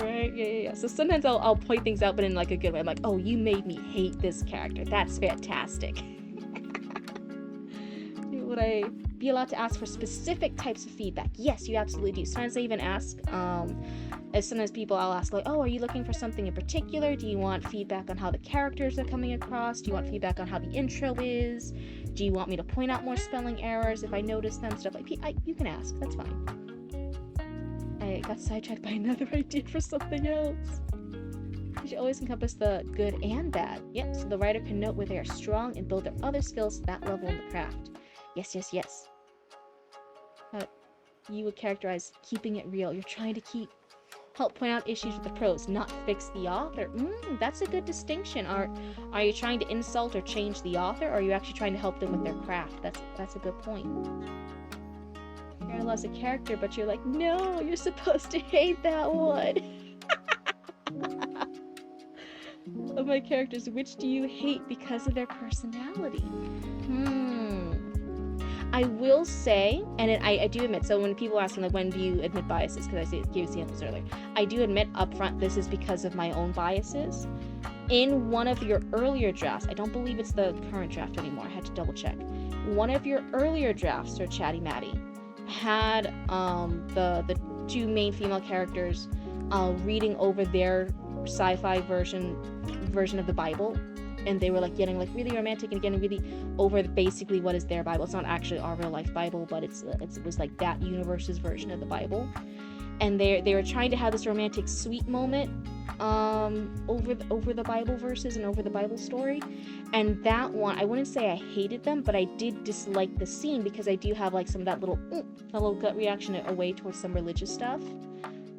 Right? Yeah. So sometimes I'll point things out, but in like a good way. I'm like, oh, you made me hate this character. That's fantastic. Would I be allowed to ask for specific types of feedback? Yes, you absolutely do. Sometimes I even ask, as sometimes people I'll ask like, oh, are you looking for something in particular? Do you want feedback on how the characters are coming across? Do you want feedback on how the intro is? Do you want me to point out more spelling errors if I notice them? Stuff like you can ask. That's fine. I got sidetracked by another idea for something else. You should always encompass the good and bad. Yep, so the writer can note where they are strong and build their other skills to that level in the craft. Yes. You would characterize keeping it real. You're trying to help point out issues with the prose, not fix the author. That's a good distinction. Are you trying to insult or change the author, or are you actually trying to help them with their craft? That's a good point. Kara loves a character, but you're like, no, you're supposed to hate that one. Of my characters, which do you hate because of their personality? I will say, and I do admit, so when people ask me, like, when do you admit biases, because I gave examples earlier, I do admit up front this is because of my own biases. In one of your earlier drafts, I don't believe it's the current draft anymore, I had to double check. One of your earlier drafts, Sir Chatty Matty, had the two main female characters reading over their sci-fi version of the Bible, and they were like getting like really romantic and getting really over basically what is their Bible. It's not actually our real life Bible, but it was like that universe's version of the Bible, and they were trying to have this romantic sweet moment over the Bible verses and over the Bible story. And that one, I wouldn't say I hated them, but I did dislike the scene because I do have like some of that little gut reaction away towards some religious stuff.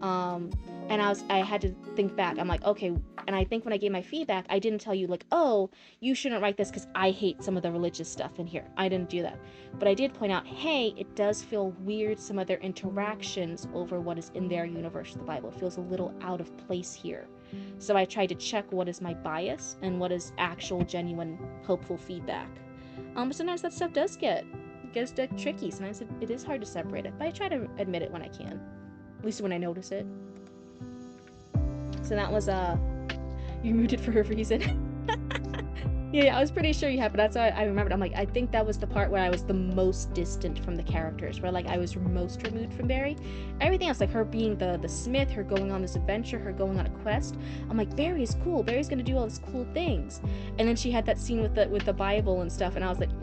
And I had to think back. I'm like, okay, and I think when I gave my feedback, I didn't tell you like, oh, you shouldn't write this because I hate some of the religious stuff in here. I didn't do that. But I did point out, hey, it does feel weird, some of their interactions over what is in their universe of the Bible. It feels a little out of place here. So I tried to check what is my bias and what is actual, genuine, hopeful feedback. But sometimes that stuff does get tricky. Sometimes it is hard to separate it, but I try to admit it when I can, at least when I notice it. So that was you muted for a reason. Yeah, I was pretty sure you had, but that's why I remembered. I'm like, I think that was the part where I was the most distant from the characters, where like I was most removed from Barry. Everything else, like her being the smith, her going on this adventure, her going on a quest. I'm like, Barry is cool. Barry's gonna do all these cool things. And then she had that scene with the Bible and stuff, and I was like, I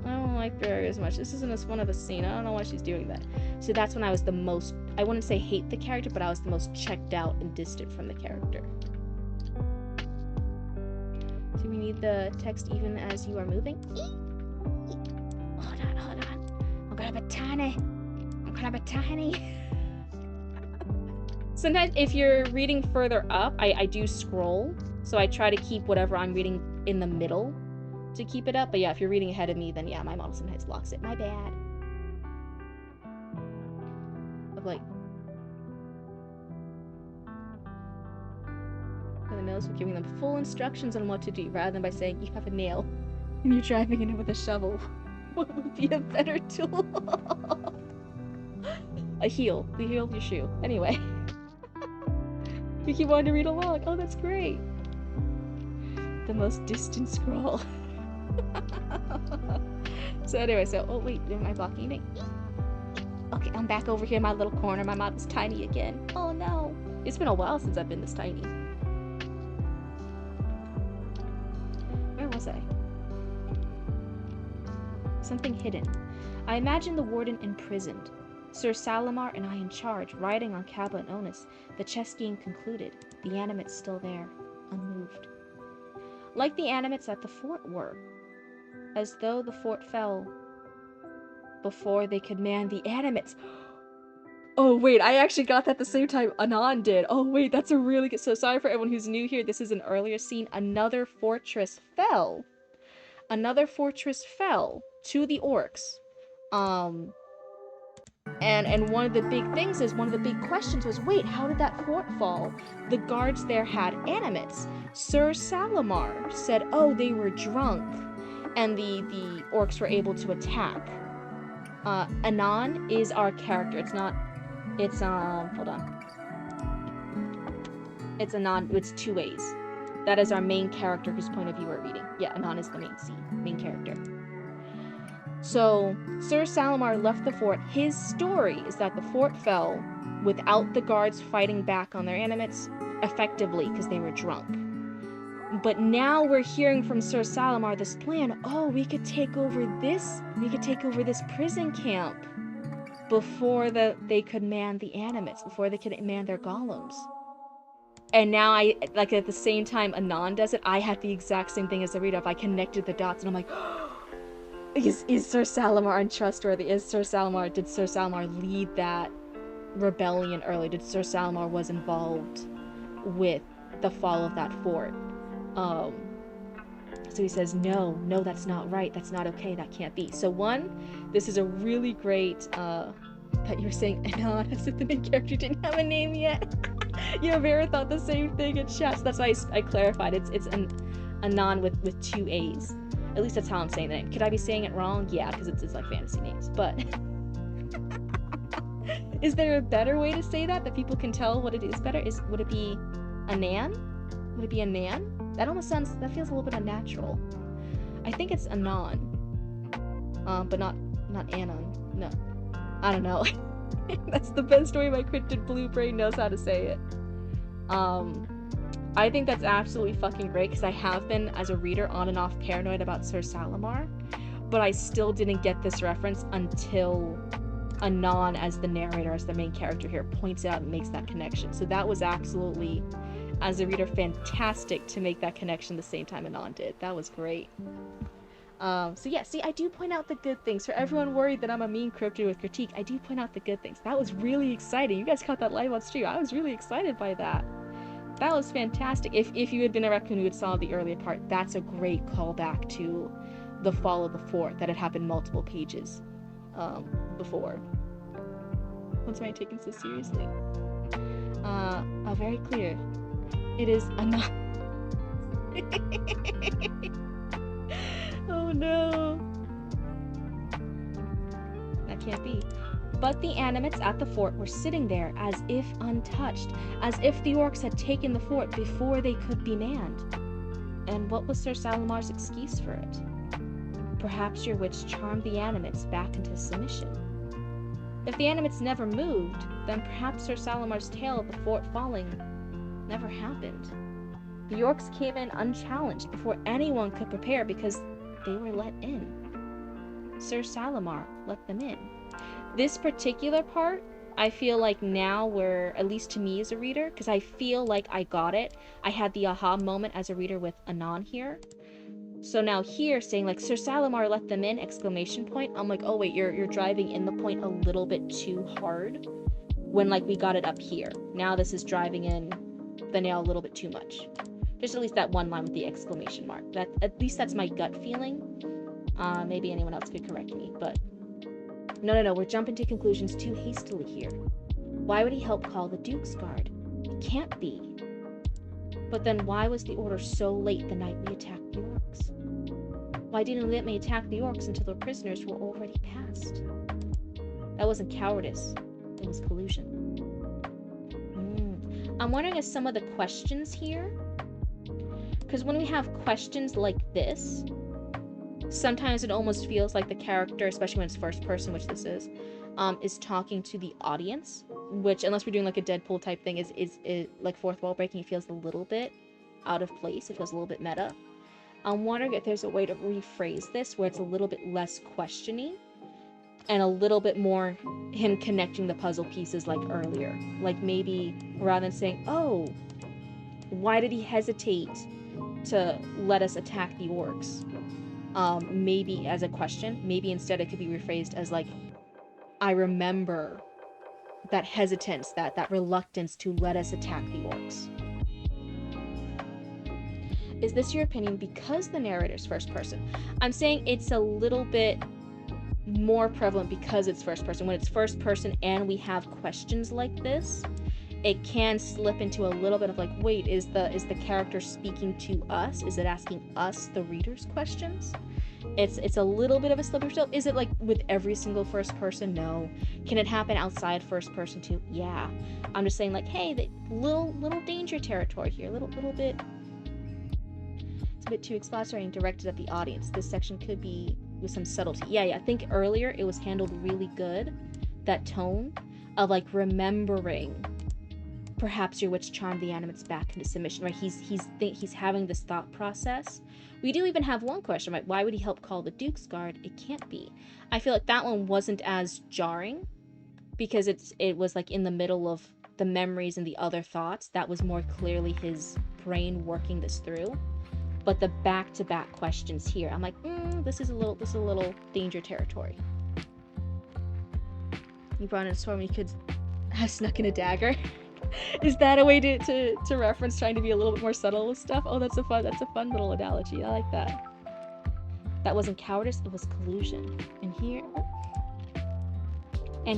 don't like Barry as much. This isn't as fun of a scene. I don't know why she's doing that. So that's when I was the most, I wouldn't say hate the character, but I was the most checked out and distant from the character. Do we need the text even as you are moving? Hold on. I'm gonna be tiny. Sometimes if you're reading further up, I do scroll. So I try to keep whatever I'm reading in the middle to keep it up. But yeah, if you're reading ahead of me, then yeah, my model sometimes locks it. My bad. Of like, the nails for giving them full instructions on what to do, rather than by saying you have a nail and you're driving in it with a shovel. What would be a better tool? A heel. The heel of your shoe. Anyway. You keep wanting to read along. Oh, that's great. The most distant scroll. So anyway, oh wait, am I blocking me? Okay, I'm back over here in my little corner. My model's tiny again. Oh no. It's been a while since I've been this tiny. Where was I? Something hidden. I imagine the warden imprisoned, Sir Salamar and I in charge, riding on Kaba and Onus, the chess game concluded, the animates still there, unmoved. Like the animates at the fort were, as though the fort fell before they could man the animates. Oh wait, I actually got that the same time Anon did. Oh wait, that's a really good... So sorry for everyone who's new here, this is an earlier scene. Another fortress fell. Another fortress fell to the orcs. And one of the big things is, one of the big questions was, wait, how did that fort fall? The guards there had animates. Sir Salamar said, oh, they were drunk. And the orcs were able to attack. Anon is our character. It's hold on. It's Anon, it's two ways. That is our main character whose point of view we're reading. Yeah, Anon is the main character. So, Sir Salamar left the fort. His story is that the fort fell without the guards fighting back on their animates effectively because they were drunk. But now we're hearing from Sir Salamar this plan. Oh, we could take over this prison camp before they could man the animates, before they could man their golems. And now like at the same time Anon does it, I had the exact same thing as the reader. If I connected the dots and I'm like, Is Sir Salamar untrustworthy? Did Sir Salamar lead that rebellion early? Did Sir Salamar was involved with the fall of that fort? So he says, no, that's not right. That's not okay. That can't be. So one, this is a really great, that you were saying Anon as if the main character didn't have a name yet. Yeah, Vera thought the same thing in chat, so that's why I clarified. It's an Anon with two A's. At least that's how I'm saying the name. Could I be saying it wrong? Yeah, because it's like fantasy names. But is there a better way to say that people can tell what it is better? Would it be Anan? Would it be Anan? That almost sounds, that feels a little bit unnatural. I think it's Anon. But not Anon. No. I don't know. That's the best way my cryptid blue brain knows how to say it. I think that's absolutely fucking great, because I have been, as a reader, on and off paranoid about Sir Salamar, but I still didn't get this reference until Anon, as the narrator, as the main character here, points out and makes that connection. So that was absolutely, as a reader, fantastic to make that connection the same time Anon did. That was great. So yeah, see, I do point out the good things. For everyone worried that I'm a mean cryptid with critique, I do point out the good things. That was really exciting. You guys caught that live on stream. I was really excited by that. That was fantastic. If you had been a raccoon who had saw the earlier part, that's a great callback to the fall of the fort that had happened multiple pages before. What's my taking so seriously? Very clear. It is not. Oh no. That can't be. But the animates at the fort were sitting there as if untouched, as if the orcs had taken the fort before they could be manned. And what was Sir Salamar's excuse for it? Perhaps your witch charmed the animates back into submission. If the animates never moved, then perhaps Sir Salamar's tale of the fort falling never happened. The orcs came in unchallenged before anyone could prepare because they were let in. Sir Salamar let them in. This particular part, I feel like now where, at least to me as a reader, because I feel like I got it. I had the aha moment as a reader with Anon here. So now here saying like Sir Salamar let them in, exclamation point. I'm like, oh wait, you're driving in the point a little bit too hard when like we got it up here. Now this is driving in the nail a little bit too much. Just at least that one line with the exclamation mark. That at least that's my gut feeling. Maybe anyone else could correct me, but no, we're jumping to conclusions too hastily here. Why would he help call the Duke's Guard? It can't be. But then why was the order so late the night we attacked the orcs? Why didn't he let me attack the orcs until the prisoners were already passed? That wasn't cowardice, it was collusion. I'm wondering if some of the questions here, because when we have questions like this, sometimes it almost feels like the character, especially when it's first person, which this is talking to the audience, which, unless we're doing like a Deadpool type thing, is like fourth wall breaking. It feels a little bit out of place. It feels a little bit meta. I'm wondering if there's a way to rephrase this where it's a little bit less questioning and a little bit more him connecting the puzzle pieces like earlier. Like maybe rather than saying, oh, why did he hesitate to let us attack the orcs? Maybe as a question, maybe instead it could be rephrased as like, I remember that hesitance, that reluctance to let us attack the orcs. Is this your opinion because the narrator's first person? I'm saying it's a little bit more prevalent because it's first person. When it's first person and we have questions like this, it can slip into a little bit of like, wait, is the character speaking to us? Is it asking us, the readers, questions? It's a little bit of a slippery slope. Is it like with every single first person? No. Can it happen outside first person too? Yeah. I'm just saying like, hey, the little danger territory here. Little bit. It's a bit too expository and directed at the audience. This section could be with some subtlety. Yeah. I think earlier it was handled really good. That tone of like remembering. Perhaps your witch charmed the animates back into submission, right? He's having this thought process. We do even have one question, right? Why would he help call the Duke's Guard? It can't be. I feel like that one wasn't as jarring because it was like in the middle of the memories and the other thoughts. That was more clearly his brain working this through. But the back-to-back questions here, I'm like, this is a little danger territory. You brought in a sword when you could have snuck in a dagger. Is that a way to reference trying to be a little bit more subtle with stuff? Oh, that's a fun little analogy. I like that. That wasn't cowardice, it was collusion. And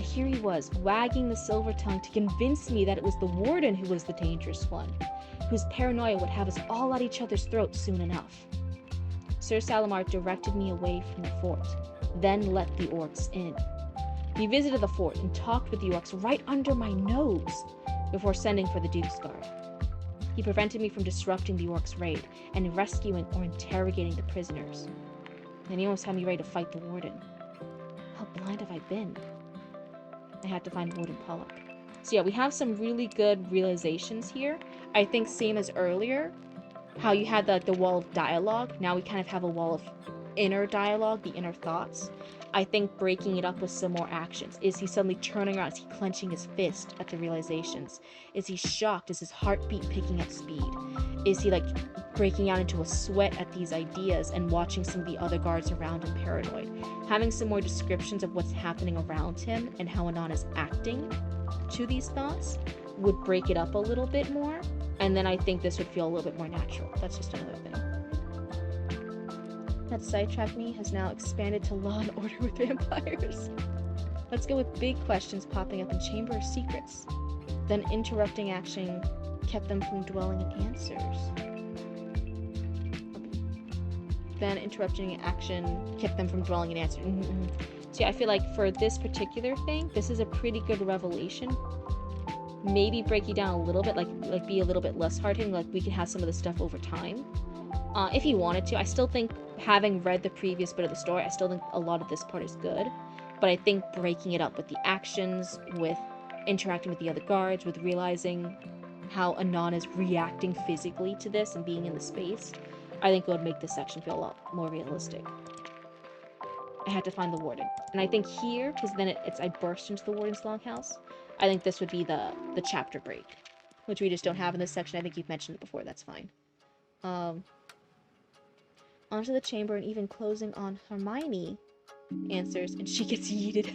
here he was, wagging the silver tongue to convince me that it was the warden who was the dangerous one, whose paranoia would have us all at each other's throats soon enough. Sir Salamar directed me away from the fort, then let the orcs in. He visited the fort and talked with the orcs right under my nose, before sending for the Duke's Guard. He prevented me from disrupting the orcs' raid and rescuing or interrogating the prisoners. And he almost had me ready to fight the warden. How blind have I been? I had to find Warden Pollock. So yeah, we have some really good realizations here. I think same as earlier, how you had the wall of dialogue. Now we kind of have a wall of inner dialogue, the inner thoughts. I think breaking it up with some more actions. Is he suddenly turning around? Is he clenching his fist at the realizations? Is he shocked? Is his heartbeat picking up speed? Is he like breaking out into a sweat at these ideas and watching some of the other guards around him paranoid? Having some more descriptions of what's happening around him and how Anon is acting to these thoughts would break it up a little bit more. And then I think this would feel a little bit more natural. That's just another thing. That sidetracked me has now expanded to Law and Order with vampires. Let's go with big questions popping up in Chamber of Secrets, then interrupting action kept them from dwelling in answers. Then interrupting action kept them from dwelling in answers. See, I feel like for this particular thing, this is a pretty good revelation. Maybe break you down a little bit, like be a little bit less hard-hitting, like we can have some of the stuff over time. If you wanted to. I still think, having read the previous bit of the story, I still think a lot of this part is good. But I think breaking it up with the actions, with interacting with the other guards, with realizing how Anon is reacting physically to this and being in the space, I think it would make this section feel a lot more realistic. I had to find the warden. And I think here, because then I burst into the warden's longhouse, I think this would be the chapter break, which we just don't have in this section. I think you've mentioned it before, that's fine. Onto the chamber, and even closing on Hermione answers, and she gets yeeted.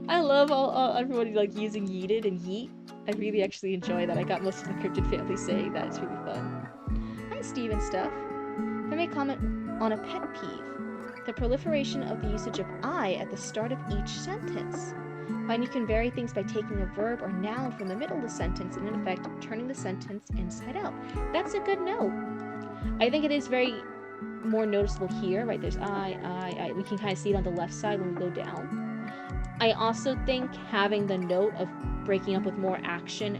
I love all everybody like using yeeted and yeet. I really actually enjoy that. I got most of the Cryptid family saying that. It's really fun. Hi, Steve and stuff. If I may comment on a pet peeve, the proliferation of the usage of I at the start of each sentence. Find you can vary things by taking a verb or noun from the middle of the sentence and in effect turning the sentence inside out. That's a good note. I think it is very more noticeable here, right? There's I. We can kind of see it on the left side when we go down. I also think having the note of breaking up with more action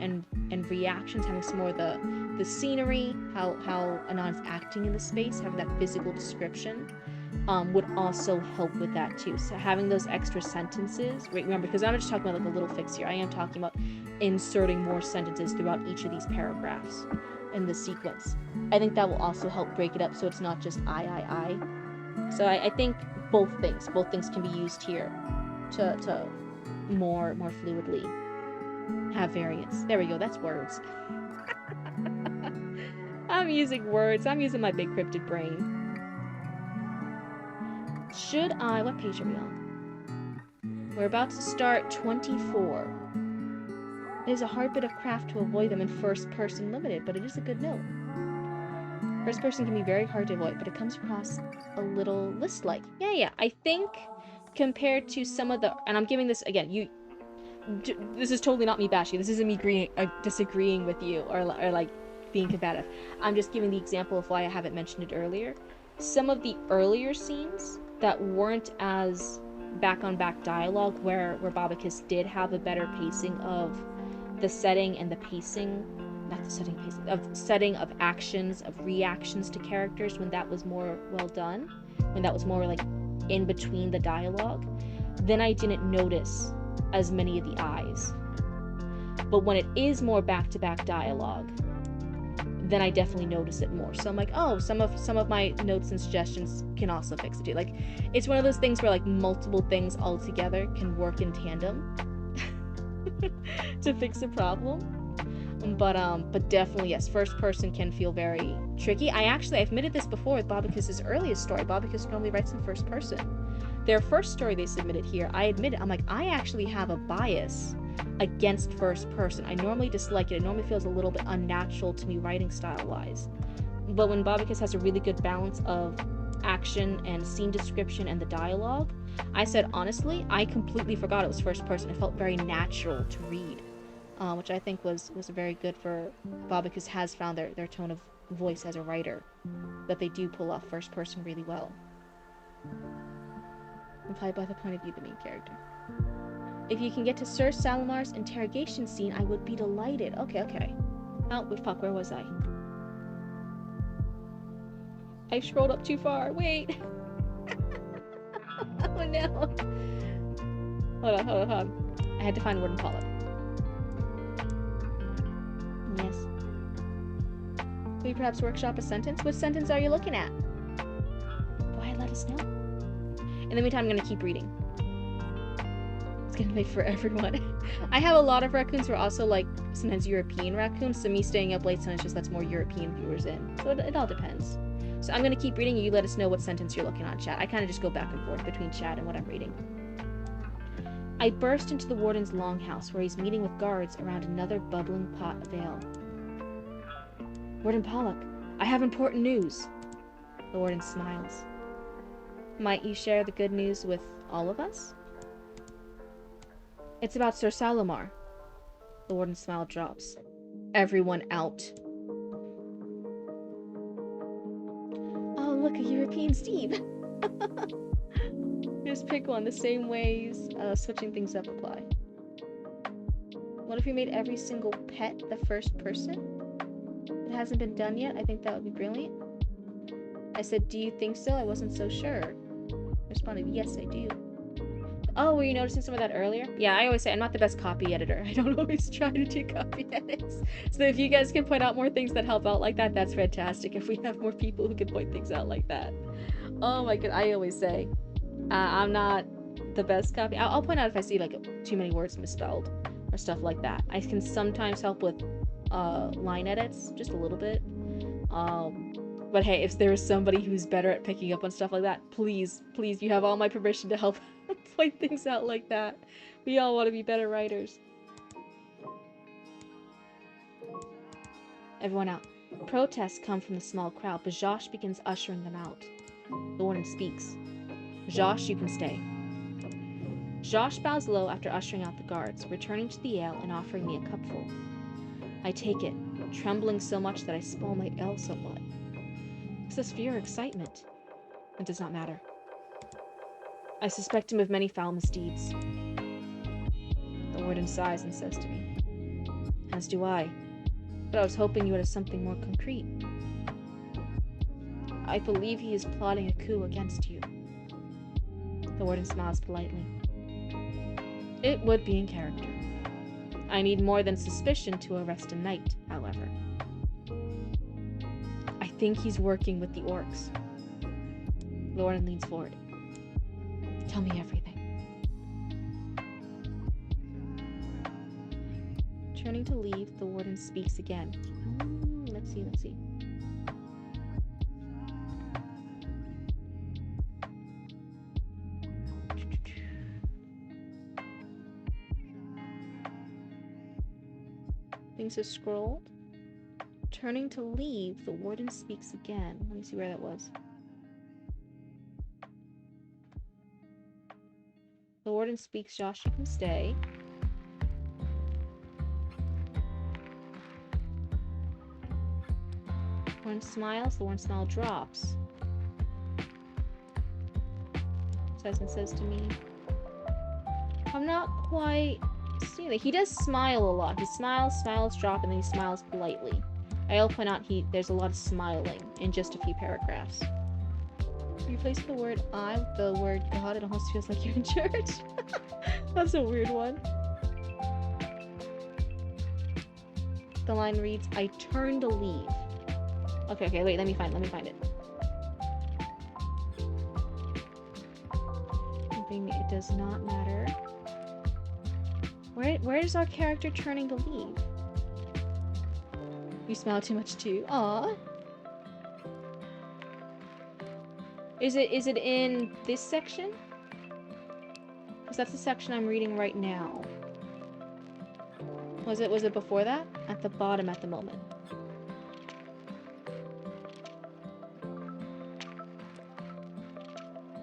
and reactions, having some more of the scenery, how Anon's acting in the space, having that physical description, would also help with that too. So having those extra sentences, right? Remember, because I'm not just talking about like a little fix here. I am talking about inserting more sentences throughout each of these paragraphs in the sequence. I think that will also help break it up so it's not just I. So I think both things can be used here to more fluidly have variance. There we go, that's words. I'm using words. I'm using my big cryptid brain. What page are we on? We're about to start 24. It is a hard bit of craft to avoid them in first person limited, but it is a good note. First person can be very hard to avoid, but it comes across a little list-like. Yeah. I think compared to some of the, and I'm giving this again, this is totally not me bashing. This isn't me disagreeing with you or like being combative. I'm just giving the example of why I haven't mentioned it earlier. Some of the earlier scenes that weren't as back-on-back dialogue, where Babakis did have a better pacing of the setting and the pacing, not the setting pacing, of setting of actions, of reactions to characters, when that was more well done, when that was more like in between the dialogue, then I didn't notice as many of the eyes. But when it is more back-to-back dialogue, then I definitely notice it more. So I'm like, oh, some of my notes and suggestions can also fix it too. Like, it's one of those things where like multiple things all together can work in tandem to fix a problem. But definitely, yes, first person can feel very tricky. I've admitted this before with Babakis' earliest story. Babakis normally writes in first person. Their first story they submitted here, I admit it, I'm like, I actually have a bias against first person. I normally dislike it. It normally feels a little bit unnatural to me writing style-wise. But when Babakis has a really good balance of action and scene description and the dialogue, I said, honestly, I completely forgot it was first person. It felt very natural to read, which I think was very good for Babakis has found their tone of voice as a writer, that they do pull off first person really well. Implied by the point of view of the main character. If you can get to Sir Salamar's interrogation scene, I would be delighted. Okay. Oh, fuck, where was I? I scrolled up too far. Wait. Oh no. Hold on. I had to find Warden Pollock. Yes. Could we perhaps workshop a sentence? Which sentence are you looking at? Go ahead, let us know. In the meantime, I'm gonna keep reading. It's gonna make for everyone. I have a lot of raccoons who are also like sometimes European raccoons, so me staying up late sometimes just lets more European viewers in. So it all depends. So I'm gonna keep reading, you let us know what sentence you're looking on, chat. I kind of just go back and forth between chat and what I'm reading. I burst into the warden's longhouse, where he's meeting with guards around another bubbling pot of ale. Warden Pollock, I have important news. The warden smiles. Might you share the good news with all of us? It's about Sir Salamar. The warden's smile drops. Everyone out. Oh, look, a European Steve. Just pick one. The same ways switching things up apply. What if we made every single pet the first person? It hasn't been done yet. I think that would be brilliant. I said, do you think so? I wasn't so sure. Responded, yes, I do. Oh, were you noticing some of that earlier? Yeah, I always say I'm not the best copy editor. I don't always try to do copy edits. So if you guys can point out more things that help out like that, that's fantastic. If we have more people who can point things out like that. Oh my god, I always say, I'm not the best copy. I'll point out if I see like too many words misspelled or stuff like that. I can sometimes help with line edits, just a little bit. But hey, if there is somebody who's better at picking up on stuff like that, please, please, you have all my permission to help point things out like that. We all want to be better writers. Everyone out. Protests come from the small crowd, but Josh begins ushering them out. The warden speaks. Josh, you can stay. Josh bows low after ushering out the guards, returning to the ale and offering me a cupful. I take it, trembling so much that I spoil my ale somewhat. Is this fear or excitement? It does not matter. I suspect him of many foul misdeeds. The warden sighs and says to me, as do I, but I was hoping you would have something more concrete. I believe he is plotting a coup against you. The warden smiles politely. It would be in character. I need more than suspicion to arrest a knight, however. I think he's working with the orcs. The warden leans forward. Tell me everything. Turning to leave, the warden speaks again. Let's see. Things have scrolled. Turning to leave, the warden speaks again. Let me see where that was. The warden speaks, Josh, you can stay. The warden smiles, the warden smile drops. Says to me, I'm not quite seeing that. He does smile a lot. He smiles, drop, and then he smiles politely. I'll point out there's a lot of smiling in just a few paragraphs. Replace the word I with the word God. It almost feels like you're in church. That's a weird one. The line reads, I turn to leave. Okay, wait, let me find it. It does not matter. Where is our character turning to leave? You smile too much too. Aww. Is it in this section? Because that's the section I'm reading right now. Was it before that? At the bottom at the moment.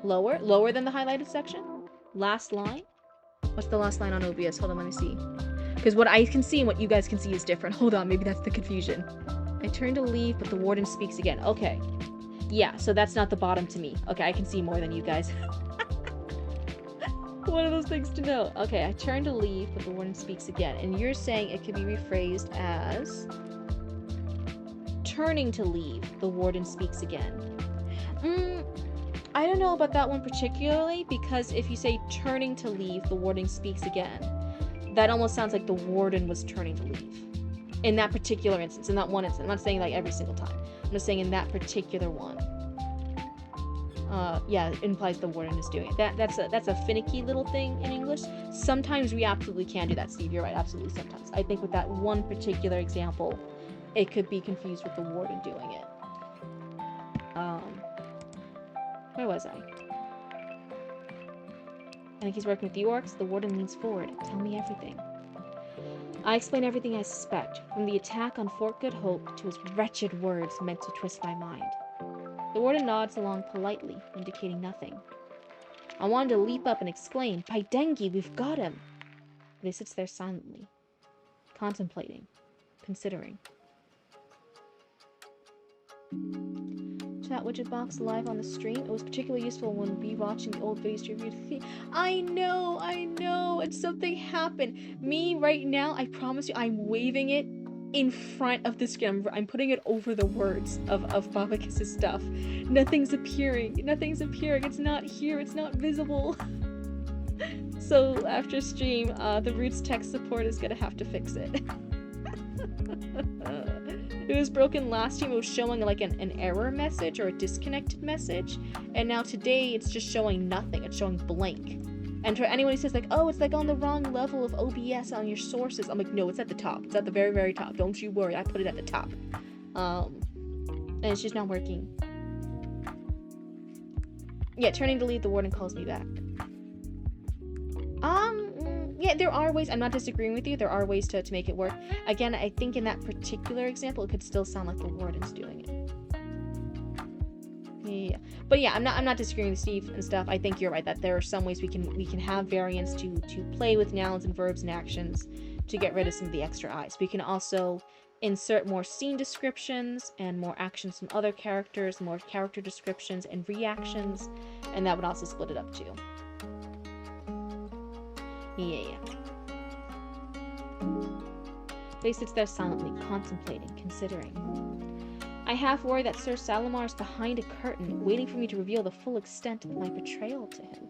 Lower than the highlighted section? Last line? What's the last line on OBS? Hold on, let me see. Because what I can see and what you guys can see is different. Hold on, maybe that's the confusion. I turn to leave, but the warden speaks again. Okay. Yeah, so that's not the bottom to me. Okay, I can see more than you guys. One of those things to know. Okay, I turn to leave, but the warden speaks again. And you're saying it could be rephrased as... Turning to leave, the warden speaks again. I don't know about that one particularly, because if you say turning to leave, the warden speaks again, that almost sounds like the warden was turning to leave. In that particular instance, in that one instance. I'm not saying like every single time. I'm just saying in that particular one. Yeah, it implies the warden is doing it. That's a finicky little thing in English. Sometimes we absolutely can do that, Steve. You're right, absolutely sometimes. I think with that one particular example, it could be confused with the warden doing it. Where was I? I think he's working with the orcs. The warden leans forward. Tell me everything. I explain everything I suspect, from the attack on Fort Good Hope to his wretched words meant to twist my mind. The warden nods along politely, indicating nothing. I wanted to leap up and exclaim, by Dengi, we've got him! But he sits there silently. contemplating, considering. Chat widget box live on the stream. It was particularly useful when rewatching the old videos to review the I know, and something happened. Me right now, I promise you, I'm waving it in front of the screen. I'm putting it over the words of Babakis's stuff. Nothing's appearing. It's not here. It's not visible. So after stream, the Roots tech support is gonna have to fix it. It was broken last time. It was showing like an error message or a disconnected message, and now today it's just showing nothing. It's showing blank. And for anyone who says like, oh, it's like on the wrong level of OBS on your sources, I'm like, no, it's at the top. It's at the very, very top. Don't you worry. I put it at the top. And it's just not working. Yeah, turning to leave, the warden calls me back. Yeah, there are ways. I'm not disagreeing with you. There are ways to make it work. Again, I think in that particular example, it could still sound like the warden's doing it. Yeah, but yeah, I'm not disagreeing with Steve and stuff. I think you're right that there are some ways we can have variants to play with nouns and verbs and actions to get rid of some of the extra I's. We can also insert more scene descriptions and more actions from other characters, more character descriptions and reactions, and that would also split it up too. Yeah. They sits there silently, contemplating, considering. I half worry that Sir Salamar is behind a curtain, waiting for me to reveal the full extent of my betrayal to him.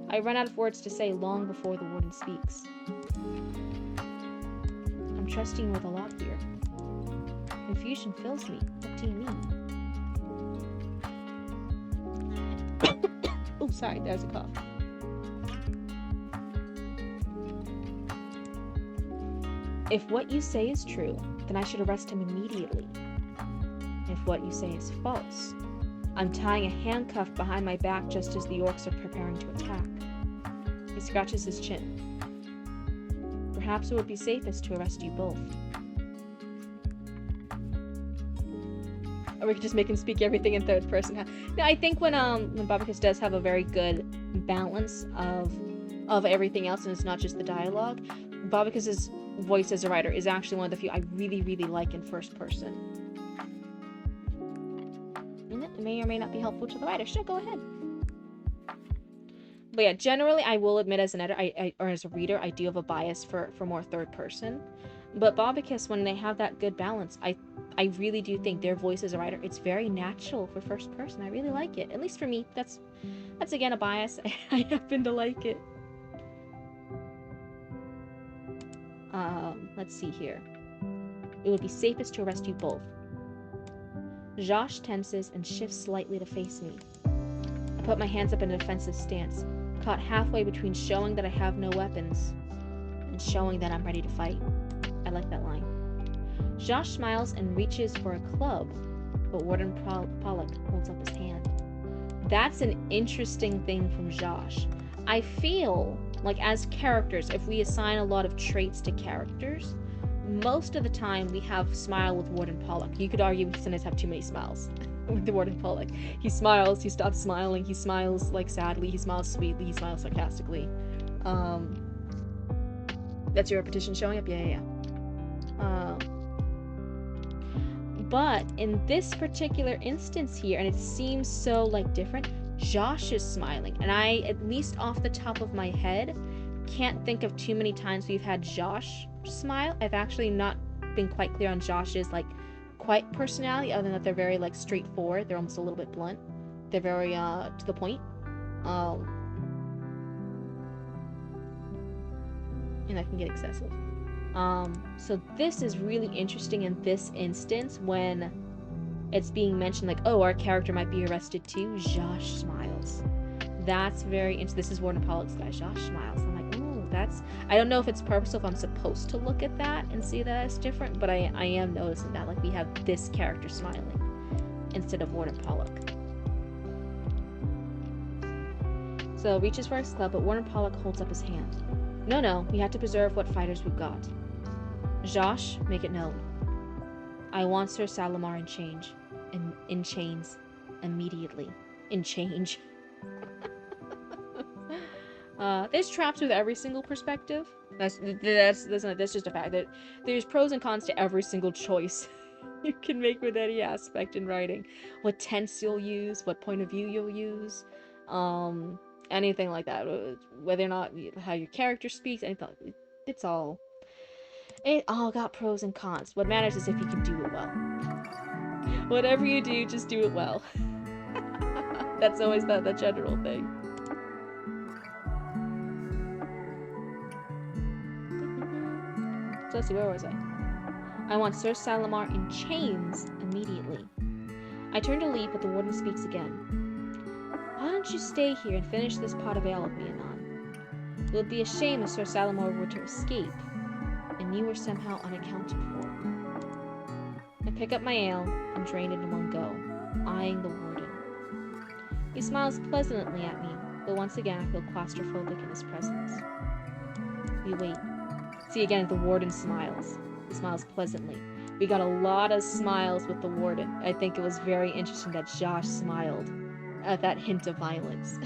I run out of words to say long before the warden speaks. I'm trusting you with a lot here. Confusion fills me. What do you mean? Oh, sorry, there's a cough. If what you say is true, then I should arrest him immediately. If what you say is false, I'm tying a handcuff behind my back just as the orcs are preparing to attack. He scratches his chin. Perhaps it would be safest to arrest you both. Or we could just make him speak everything in third person. No, I think when Babakus does have a very good balance of everything else, and it's not just the dialogue, Babakus's voice as a writer is actually one of the few I really, really like in first person. And it may or may not be helpful to the writer. Sure, go ahead. But yeah, generally, I will admit as an editor, or as a reader, I do have a bias for more third person. But Babakus, when they have that good balance, I really do think their voice as a writer, it's very natural for first person. I really like it. At least for me, that's again a bias. I happen to like it. Let's see here. It would be safest to arrest you both. Josh tenses and shifts slightly to face me. I put my hands up in a defensive stance, caught halfway between showing that I have no weapons and showing that I'm ready to fight. I like that line. Josh smiles and reaches for a club, but Warden Pollock holds up his hand. That's an interesting thing from Josh. I feel like as characters, if we assign a lot of traits to characters, most of the time we have smile with Warden Pollock. You could argue we sometimes have too many smiles with the Warden Pollock. He smiles, he stops smiling, he smiles like sadly, he smiles sweetly, he smiles sarcastically. That's your repetition showing up? Yeah. But in this particular instance here, and it seems so like different, Josh is smiling, and I, at least off the top of my head, can't think of too many times we've had Josh smile. I've actually not been quite clear on Josh's like quite personality, other than that they're very like straightforward. They're almost a little bit blunt. They're very to the point. And that can get excessive. So this is really interesting in this instance when it's being mentioned like, oh, our character might be arrested too. Josh smiles. That's very interesting. This is Warden Pollock's guy. Josh smiles. I'm like, ooh, that's... I don't know if it's purposeful, if I'm supposed to look at that and see that as different, but I am noticing that. Like, we have this character smiling instead of Warden Pollock. So, reaches for his club, but Warden Pollock holds up his hand. No, we have to preserve what fighters we've got. Josh, make it known. I want Sir Salamar in chains immediately. In change. There's traps with every single perspective. That's just a fact. That there's pros and cons to every single choice you can make with any aspect in writing. What tense you'll use, what point of view you'll use, anything like that. Whether or not how your character speaks, anything. It all got pros and cons. What matters is if you can do it well. Whatever you do, just do it well. That's always the general thing. So let's see, where was I? I want Sir Salamar in chains immediately. I turn to leave, but the warden speaks again. Why don't you stay here and finish this pot of ale with me, Anon? It would be a shame if Sir Salamar were to escape, and you were somehow unaccounted for. I pick up my ale and drain it in one go, eyeing the warden. He smiles pleasantly at me, but once again I feel claustrophobic in his presence. We wait. See, again, the warden smiles. He smiles pleasantly. We got a lot of smiles with the warden. I think it was very interesting that Josh smiled at that hint of violence.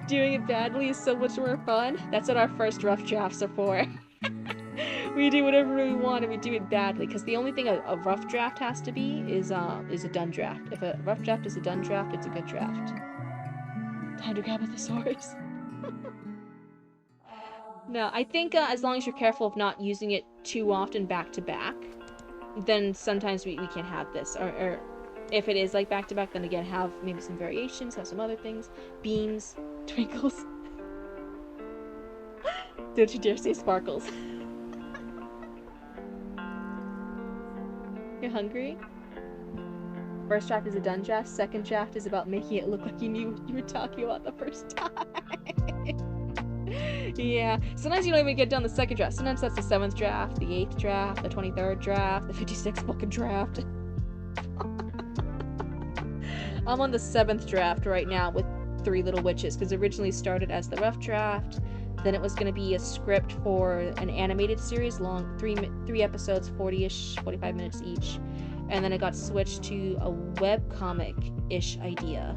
Doing it badly is so much more fun. That's what our first rough drafts are for. We do whatever we want and we do it badly, because the only thing a rough draft has to be is a done draft. If a rough draft is a done draft, it's a good draft. Time to grab a thesaurus. No, I think as long as you're careful of not using it too often back to back, then sometimes we can't have this. Or if it is like back to back, then again have maybe some variations, have some other things. Beams, twinkles. Don't you dare say sparkles. You're hungry? First draft is a done draft. Second draft is about making it look like you knew what you were talking about the first time. Yeah, sometimes you don't even get done the second draft. Sometimes that's the 7th draft, the 8th draft, the 23rd draft, the 56th fucking draft. I'm on the 7th draft right now with Three Little Witches, because originally started as the rough draft. Then it was going to be a script for an animated series, long, three episodes, 40-ish, 45 minutes each. And then it got switched to a webcomic-ish idea.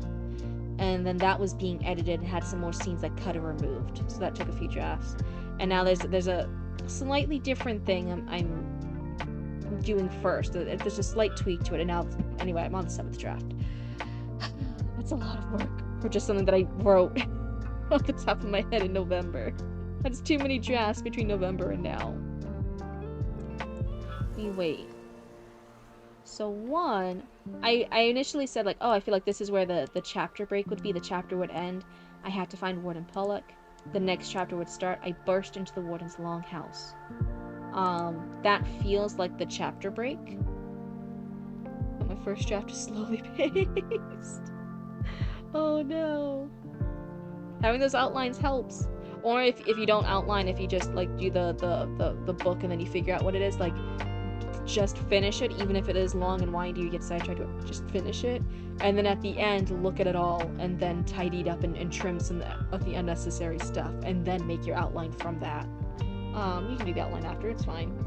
And then that was being edited and had some more scenes that cut or removed. So that took a few drafts. And now there's a slightly different thing I'm doing first. There's a slight tweak to it. And now, anyway, I'm on the 7th draft. That's a lot of work for just something that I wrote off the top of my head in November. That's too many drafts between November and now. We wait. So one, I initially said like, oh, I feel like this is where the chapter break would be. The chapter would end. I had to find Warden Pollock. The next chapter would start. I burst into the warden's longhouse. That feels like the chapter break. But my first draft is slowly paced. Oh no. Having those outlines helps. Or if you don't outline, if you just like do the book and then you figure out what it is, like just finish it, even if it is long and windy, you get sidetracked, just finish it. And then at the end, look at it all and then tidy it up and trim some of the unnecessary stuff and then make your outline from that. You can do the outline after, it's fine.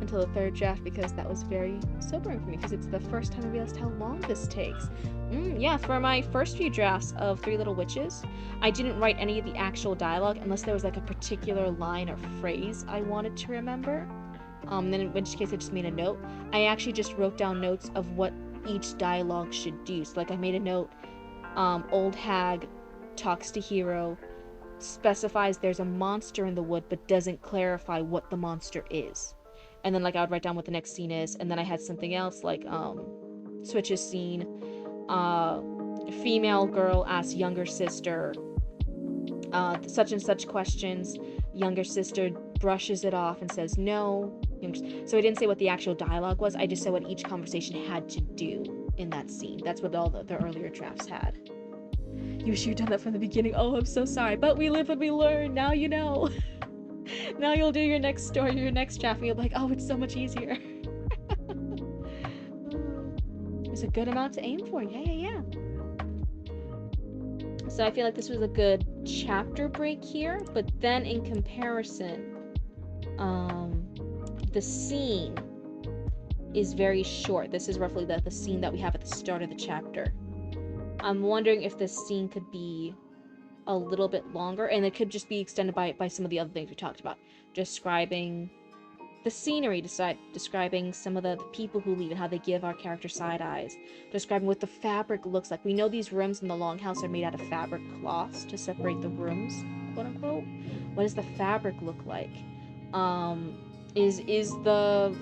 Until the 3rd draft, because that was very sobering for me, because it's the first time I realized how long this takes. Yeah, for my first few drafts of Three Little Witches, I didn't write any of the actual dialogue unless there was like a particular line or phrase I wanted to remember. Then in which case I just made a note. I actually just wrote down notes of what each dialogue should do. So like I made a note, old hag talks to hero, specifies there's a monster in the wood but doesn't clarify what the monster is. And then like I would write down what the next scene is, and then I had something else like Switch's scene, female girl asks younger sister such and such questions, younger sister brushes it off and says no. So I didn't say what the actual dialogue was, I just said what each conversation had to do in that scene. That's what all the earlier drafts had. You should have done that from the beginning. Oh, I'm so sorry, but we live and we learn. Now you know. Now you'll do your next story, your next draft, and you'll be like, oh, it's so much easier. There's a good amount to aim for. Yeah. So I feel like this was a good chapter break here, but then in comparison, the scene is very short. This is roughly the scene that we have at the start of the chapter. I'm wondering if this scene could be a little bit longer, and it could just be extended by some of the other things we talked about. Describing the scenery, describing some of the people who leave and how they give our character side eyes, describing what the fabric looks like. We know these rooms in the longhouse are made out of fabric cloths to separate the rooms, quote unquote. What does the fabric look like? Is the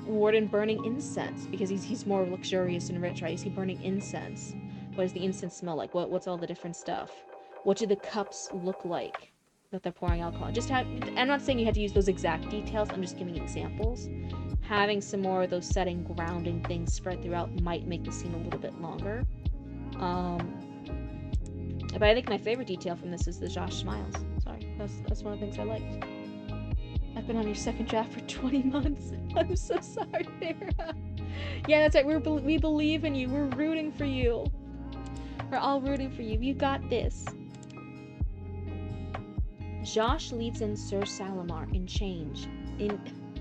warden burning incense because he's more luxurious and rich, right? Is he burning incense? What does the incense smell like? What's all the different stuff? What do the cups look like that they're pouring alcohol? I'm not saying you have to use those exact details. I'm just giving examples. Having some more of those setting, grounding things spread throughout might make the scene a little bit longer. But I think my favorite detail from this is the Josh smiles. Sorry, that's one of the things I liked. I've been on your second draft for 20 months. I'm so sorry, Farah. Yeah, that's right. We believe in you. We're rooting for you. We're all rooting for you. You got this. Josh leads in Sir Salamar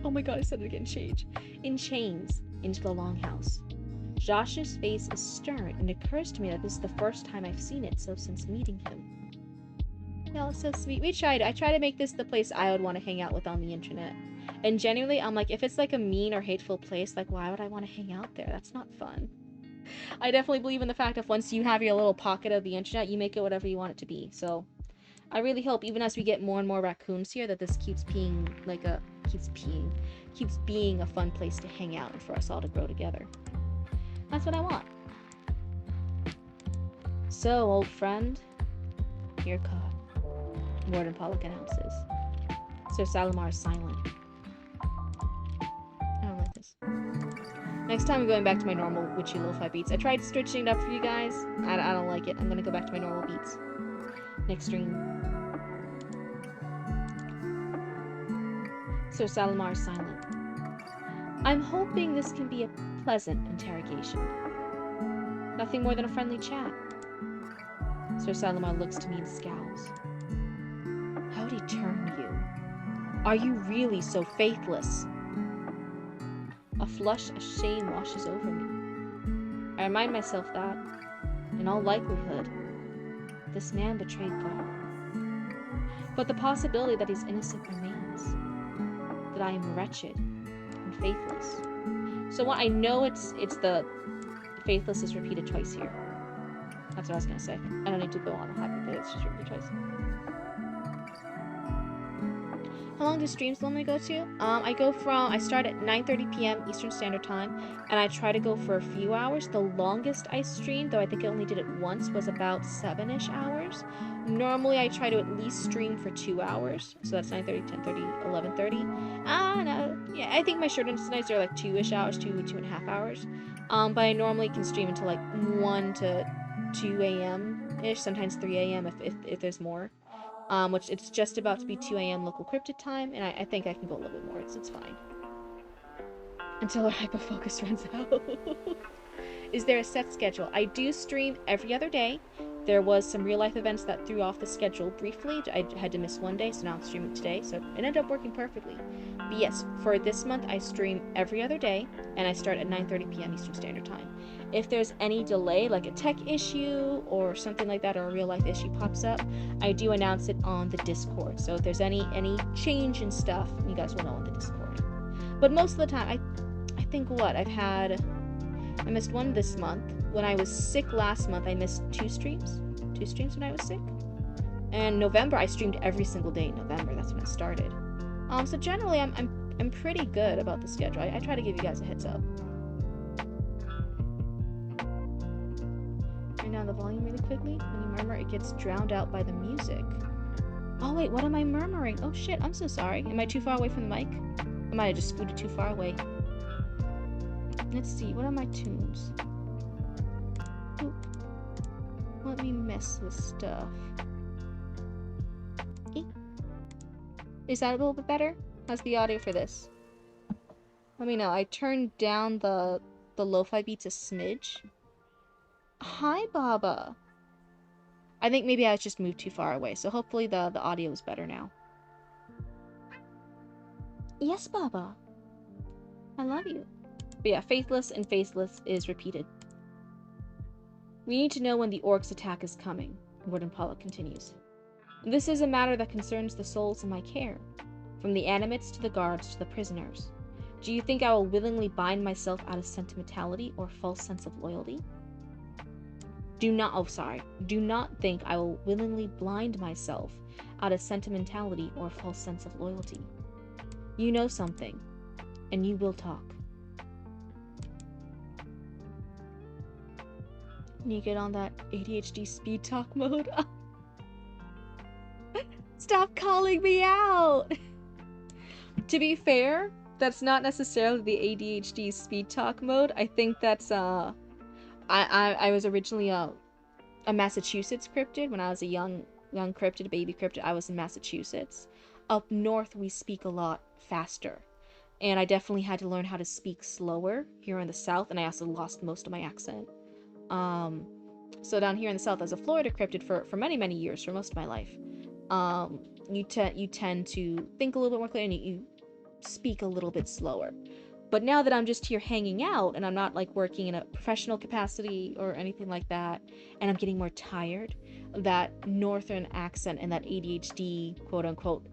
oh my god, I said it again, in chains into the longhouse. Josh's face is stern, and it occurs to me that this is the first time I've seen it since meeting him. No, it's so sweet. I try to make this the place I would want to hang out with on the internet. And genuinely, I'm like, if it's like a mean or hateful place, like, why would I want to hang out there? That's not fun. I definitely believe in the fact that once you have your little pocket of the internet, you make it whatever you want it to be. So I really hope, even as we get more and more raccoons here, that this keeps being a fun place to hang out and for us all to grow together. That's what I want. So, old friend, you're caught. Warden Pollock announces. Sir Salamar is silent. I don't like this. Next time I'm going back to my normal witchy lo-fi beats. I tried switching it up for you guys. I don't like it. I'm gonna go back to my normal beats. Next stream. Sir Salamar is silent. I'm hoping this can be a pleasant interrogation. Nothing more than a friendly chat. Sir Salamar looks to me and scowls. How'd he turn you? Are you really so faithless? A flush of shame washes over me. I remind myself that, in all likelihood, this man betrayed God. But the possibility that he's innocent remains. That I am wretched and faithless. So what I know it's the faithless is repeated twice here. That's what I was gonna say. I don't need to go on a happy bit, it's just repeated twice. How long do streams normally go to? I start at 9:30 p.m. Eastern Standard Time, and I try to go for a few hours. The longest I streamed, though I think I only did it once, was about 7-ish hours. Normally, I try to at least stream for 2 hours, so that's 9:30, 10:30, 11:30. No, yeah, I think my shortest nights are like 2-ish hours, 2.5 hours. But I normally can stream until like 1 to 2 a.m.-ish, sometimes 3 a.m. if there's more. Which it's just about to be 2 a.m. local cryptid time, and I think I can go a little bit more. It's fine. Until our hyperfocus runs out. Is there a set schedule? I do stream every other day. There was some real life events that threw off the schedule briefly. I had to miss one day, so now I'm streaming today, so it ended up working perfectly. But yes, for this month, I stream every other day, and I start at 9:30 p.m. Eastern Standard Time. If there's any delay, like a tech issue or something like that, or a real life issue pops up, I do announce it on the Discord. So if there's any change in stuff, you guys will know on the Discord. But most of the time, I think I missed one this month. When I was sick last month, I missed 2 streams when I was sick. And November, I streamed every single day in November. That's when I started. So generally, I'm pretty good about the schedule. I try to give you guys a heads up. Turn down the volume really quickly. When you murmur, it gets drowned out by the music. Oh wait, what am I murmuring? Oh shit, I'm so sorry. Am I too far away from the mic? I might have just scooted too far away. Let's see, what are my tunes? Oop. Let me mess with stuff. Is that a little bit better? How's the audio for this? Let me know. I turned down the lo-fi beats a smidge. Hi, Baba. I think maybe I just moved too far away, so hopefully the audio is better now. Yes, Baba. I love you. But yeah, faithless and faceless is repeated. We need to know when the orcs' attack is coming, Warden Pollock continues. This is a matter that concerns the souls in my care, from the animates to the guards to the prisoners. Do you think I will willingly bind myself out of sentimentality or false sense of loyalty? Do not think I will willingly blind myself out of sentimentality or false sense of loyalty. You know something, and you will talk. You get on that ADHD speed talk mode. Stop calling me out! To be fair, that's not necessarily the ADHD speed talk mode. I think that's I was originally a Massachusetts cryptid when I was a young cryptid, baby cryptid. I was in Massachusetts. Up north, we speak a lot faster, and I definitely had to learn how to speak slower here in the south, and I also lost most of my accent. So down here in the south, as a Florida cryptid for many years, for most of my life, you tend to think a little bit more clearly, and you speak a little bit slower. But now that I'm just here hanging out, and I'm not like working in a professional capacity or anything like that, and I'm getting more tired, that northern accent and that ADHD quote unquote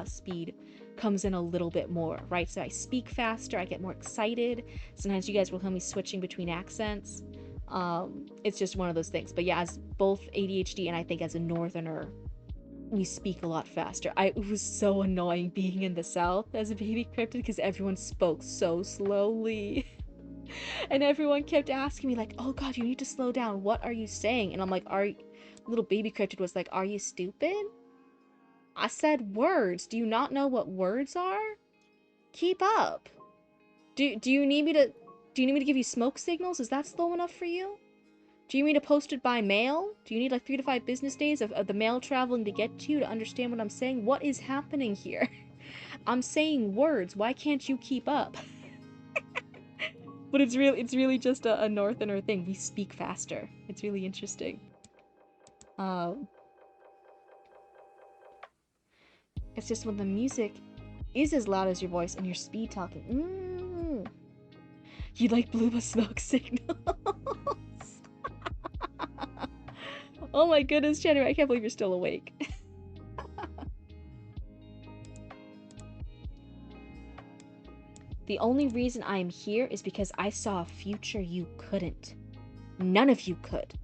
speed comes in a little bit more, right? So I speak faster, I get more excited. Sometimes you guys will hear me switching between accents. It's just one of those things. But yeah, as both ADHD and I think as a northerner, we speak a lot faster. It was so annoying being in the south as a baby cryptid because everyone spoke so slowly. And everyone kept asking me like, oh god, you need to slow down. What are you saying? And I'm like, little baby cryptid was like, are you stupid? I said words. Do you not know what words are? Keep up. Do you need me to give you smoke signals? Is that slow enough for you? Do you mean to post it by mail? Do you need like 3 to 5 business days of the mail traveling to get to you to understand what I'm saying? What is happening here? I'm saying words. Why can't you keep up? But it's really just a northerner thing. We speak faster. It's really interesting. It's just when the music is as loud as your voice and you're speed talking. You like blew a smoke signals. Oh my goodness, Chandler, I can't believe you're still awake. The only reason I am here is because I saw a future you couldn't. None of you could.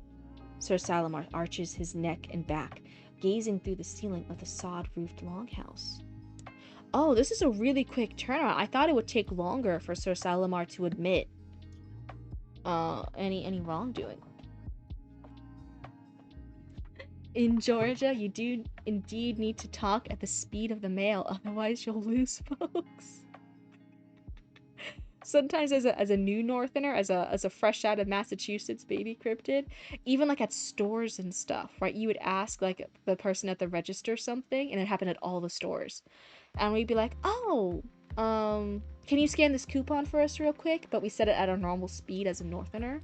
Sir Salamar arches his neck and back, gazing through the ceiling of the sod-roofed longhouse. Oh, this is a really quick turnaround. I thought it would take longer for Sir Salamar to admit any wrongdoing. In Georgia, you do indeed need to talk at the speed of the mail, otherwise you'll lose folks. Sometimes as a new northerner, as a fresh out of Massachusetts baby cryptid, even like at stores and stuff, right? You would ask like the person at the register something, and it happened at all the stores. And we'd be like, "Oh, can you scan this coupon for us real quick?" But we set it at our normal speed as a northerner,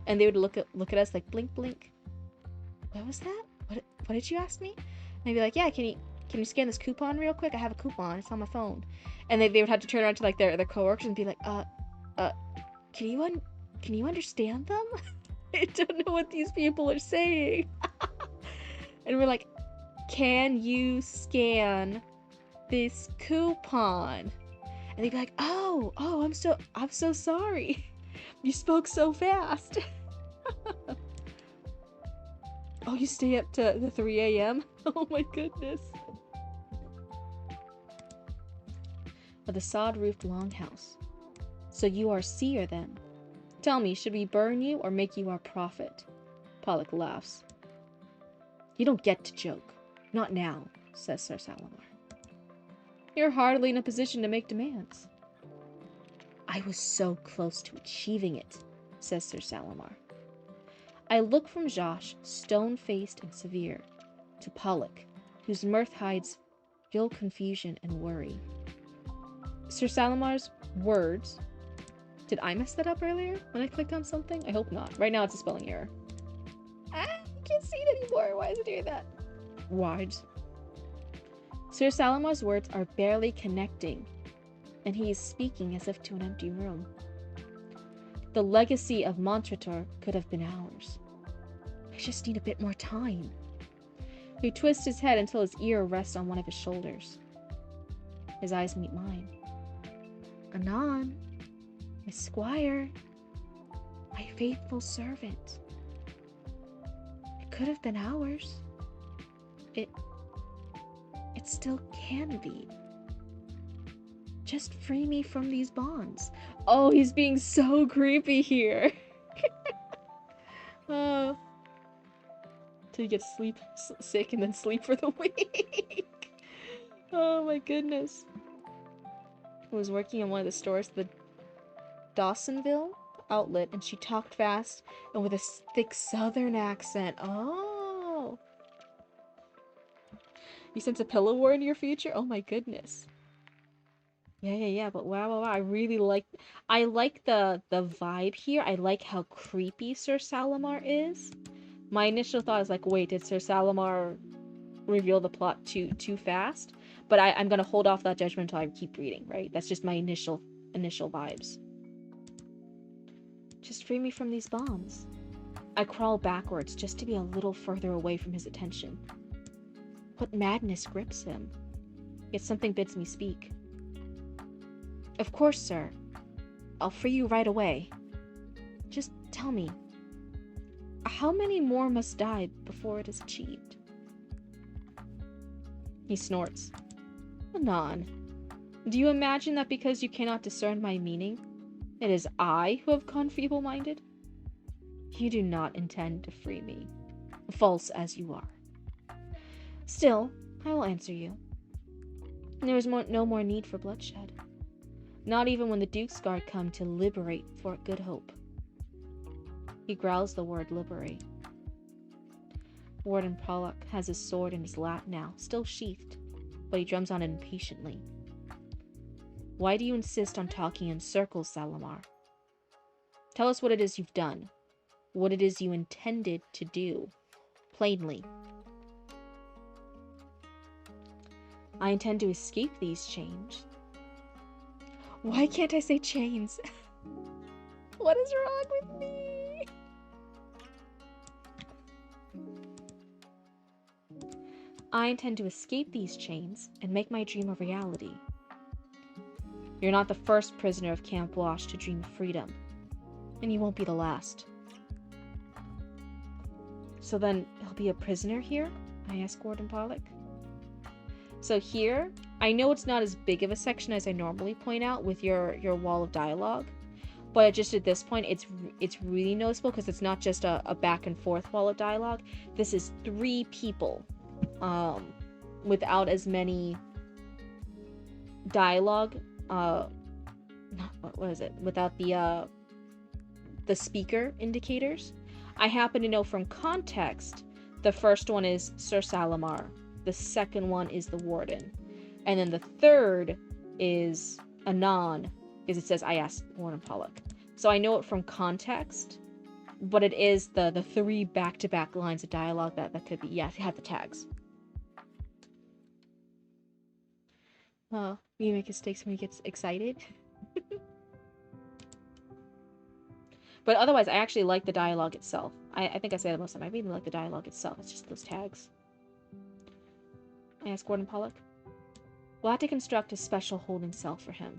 and they would look at us like blink blink. What was that? What did you ask me? And I'd be like, "Yeah, can you scan this coupon real quick? I have a coupon. It's on my phone." And they would have to turn around to like their coworkers and be like, can you understand them? I don't know what these people are saying." And we're like, "Can you scan this coupon?" And they'd be like, oh, I'm so sorry. You spoke so fast." Oh, you stay up to the 3 a.m.? Oh my goodness. Of the sod-roofed longhouse. So you are seer then? Tell me, should we burn you or make you our prophet? Pollock laughs. You don't get to joke. Not now, says Sir Salamar. You're hardly in a position to make demands. I was so close to achieving it, says Sir Salamar. I look from Josh, stone-faced and severe, to Pollock, whose mirth hides real confusion and worry. Sir Salamar's words... Did I mess that up earlier when I clicked on something? I hope not. Right now it's a spelling error. I can't see it anymore. Why is it doing that? Words. Sir Salamar's words are barely connecting, and he is speaking as if to an empty room. The legacy of Montretor could have been ours. I just need a bit more time. He twists his head until his ear rests on one of his shoulders. His eyes meet mine. Anon, Miss Squire, my faithful servant. It could have been ours. It still can be. Just free me from these bonds. Oh, he's being so creepy here. Oh. Till you get sick and then sleep for the week. Oh my goodness. I was working in one of the stores, the Dawsonville outlet, and she talked fast and with a thick southern accent. Oh. You sense a pillow war in your future? Oh my goodness. Yeah, but wow, I really like the vibe here. I like how creepy Sir Salamar is. My initial thought is like, wait, did Sir Salamar reveal the plot too fast? But I'm gonna hold off that judgment until I keep reading, right? That's just my initial vibes. Just free me from these bonds. I crawl backwards just to be a little further away from his attention. What madness grips him? Yet something bids me speak. Of course, sir. I'll free you right away. Just tell me, how many more must die before it is achieved? He snorts. Anon, do you imagine that because you cannot discern my meaning, it is I who have gone feeble-minded? You do not intend to free me, false as you are. Still, I will answer you. There is no more need for bloodshed. Not even when the Duke's Guard come to liberate Fort Good Hope. He growls the word liberate. Warden Pollock has his sword in his lap now, still sheathed, but he drums on it impatiently. Why do you insist on talking in circles, Salamar? Tell us what it is you've done. What it is you intended to do. Plainly. I intend to escape these chains. Why can't I say chains? What is wrong with me? I intend to escape these chains and make my dream a reality. You're not the first prisoner of Camp Wash to dream of freedom, and you won't be the last. So then, he'll be a prisoner here? I asked Warden Pollock. So here, I know it's not as big of a section as I normally point out with your wall of dialogue, but just at this point, it's really noticeable because it's not just a back and forth wall of dialogue. This is 3 people, without as many dialogue. What is it? Without the speaker indicators. I happen to know from context, the first one is Sir Salamar. The second one is the Warden. And then the third is Anon, because it says, I asked Warden Pollock. So I know it from context, but it is the 3 back-to-back lines of dialogue that could be, yeah, it had the tags. Oh, you make mistakes when he gets excited. But otherwise, I actually like the dialogue itself. I think I say that most of the time. I really like the dialogue itself. It's just those tags. I asked Gordon Pollock. We'll have to construct a special holding cell for him.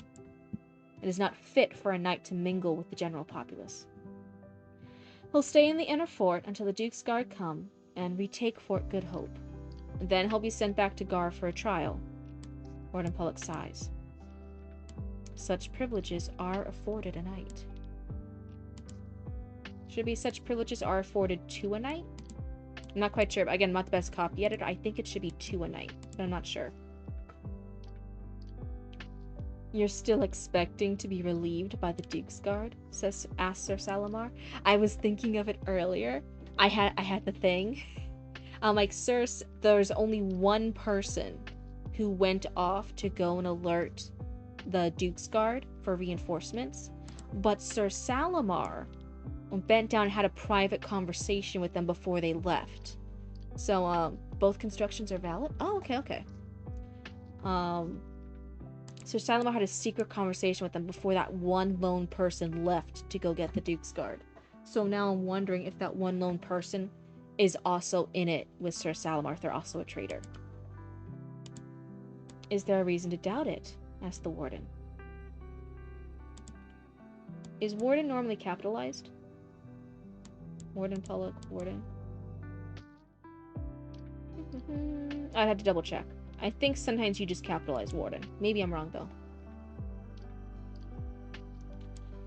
It is not fit for a knight to mingle with the general populace. He'll stay in the inner fort until the Duke's Guard come and retake Fort Good Hope. Then he'll be sent back to Gar for a trial. Gordon Pollock sighs. Such privileges are afforded a knight. Should it be such privileges are afforded to a knight? I'm not quite sure. Again, I'm not the best copy editor. I think it should be to a knight, but I'm not sure. You're still expecting to be relieved by the Duke's Guard? Asked Sir Salamar. I was thinking of it earlier. I had the thing. I'm like, sir, there's only one person who went off to go and alert the Duke's Guard for reinforcements, but Sir Salamar bent down and had a private conversation with them before they left. So, both constructions are valid? Oh, okay. Sir Salamar had a secret conversation with them before that one lone person left to go get the Duke's Guard. So now I'm wondering if that one lone person is also in it with Sir Salamar. They're also a traitor. Is there a reason to doubt it? Asked the warden. Is warden normally capitalized? Warden, Pollock, warden. I'd have to double check. I think sometimes you just capitalize warden. Maybe I'm wrong though.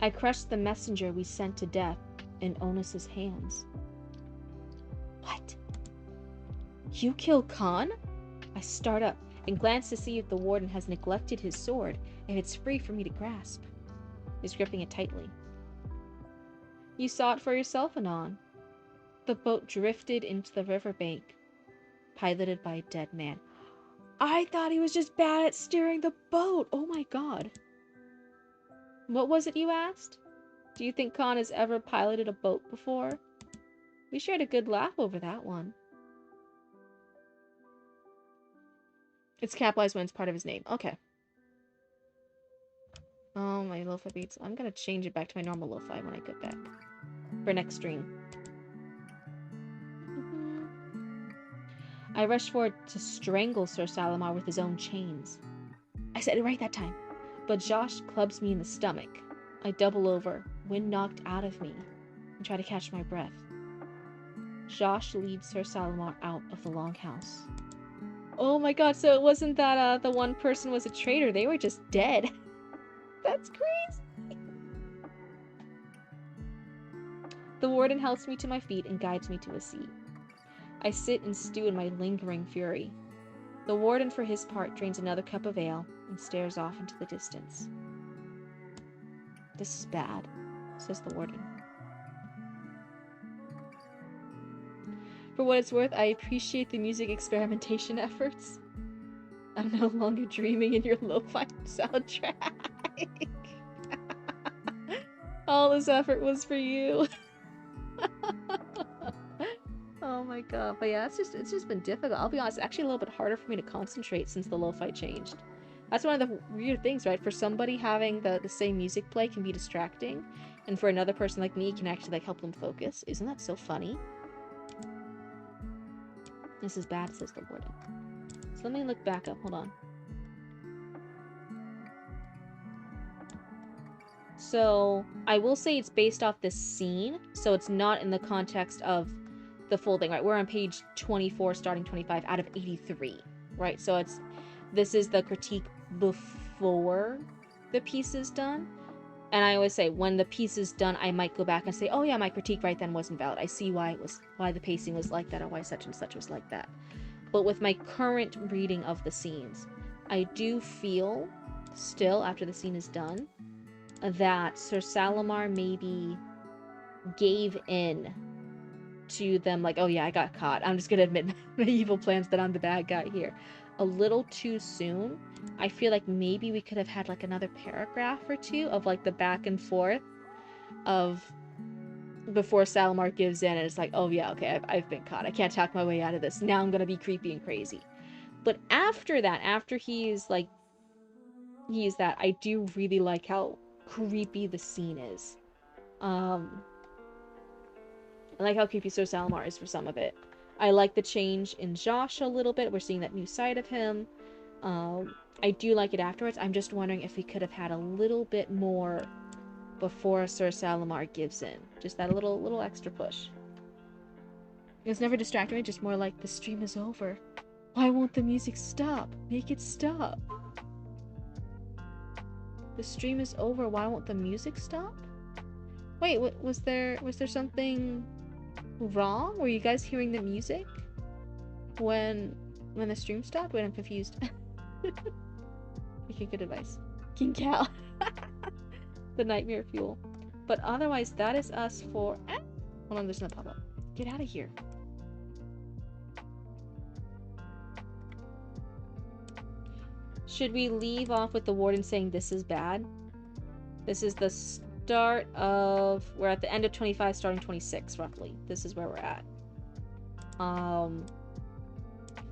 I crushed the messenger we sent to death in Onus's hands. What? You killed Khan? I start up and glance to see if the warden has neglected his sword, if it's free for me to grasp. He's gripping it tightly. You saw it for yourself, Anon. The boat drifted into the riverbank, piloted by a dead man. I thought he was just bad at steering the boat. Oh my god. What was it you asked? Do you think Khan has ever piloted a boat before? We shared a good laugh over that one. It's capitalized when it's part of his name. Okay. Oh, my lo-fi beats. I'm gonna change it back to my normal lo-fi when I get back. For next stream. I rushed forward to strangle Sir Salamar with his own chains. I said it right that time. But Josh clubs me in the stomach. I double over, wind knocked out of me, and try to catch my breath. Josh leads Sir Salamar out of the longhouse. Oh my god, so it wasn't that the one person was a traitor, they were just dead. That's crazy! The warden helps me to my feet and guides me to a seat. I sit and stew in my lingering fury. The warden, for his part, drains another cup of ale and stares off into the distance. This is bad, says the warden. For what it's worth, I appreciate the music experimentation efforts. I'm no longer dreaming in your lo-fi soundtrack. All this effort was for you. Oh my god. But yeah, it's just been difficult. I'll be honest, it's actually a little bit harder for me to concentrate since the lo-fi changed. That's one of the weird things, right? For somebody, having the same music play can be distracting, and for another person like me, it can actually like help them focus. Isn't that so funny? This is bad, says the warden. So let me look back up. Hold on. So I will say it's based off this scene, so it's not in the context of the full thing, right? We're on page 24, starting 25 out of 83, right? So this is the critique before the piece is done. And I always say, when the piece is done, I might go back and say, oh yeah, my critique right then wasn't valid. I see why the pacing was like that, or why such and such was like that. But with my current reading of the scenes, I do feel, still, after the scene is done, that Sir Salamar maybe gave in to them, like, oh yeah, I got caught. I'm just gonna admit my evil plans, that I'm the bad guy here. A little too soon. I feel like maybe we could have had like another paragraph or two of like the back and forth of before Salamar gives in and it's like, oh yeah, okay, I've been caught. I can't talk my way out of this. Now I'm gonna be creepy and crazy. But after that, after he's that, I do really like how creepy the scene is. I like how creepy Sir Salamar is for some of it. I like the change in Josh a little bit. We're seeing that new side of him. I do like it afterwards. I'm just wondering if we could have had a little bit more before Sir Salamar gives in. Just that little extra push. It's never distracting me, just more like, the stream is over. Why won't the music stop? Make it stop. The stream is over. Why won't the music stop? Wait, was there something wrong? Were you guys hearing the music when the stream stopped? Wait, I'm confused. Okay, good advice. King Cal. The nightmare fuel. But otherwise, that is us for... Hold on, there's no pop-up. Get out of here. Should we leave off with the warden saying this is bad? This is the start of... We're at the end of 25, starting 26, roughly. This is where we're at. I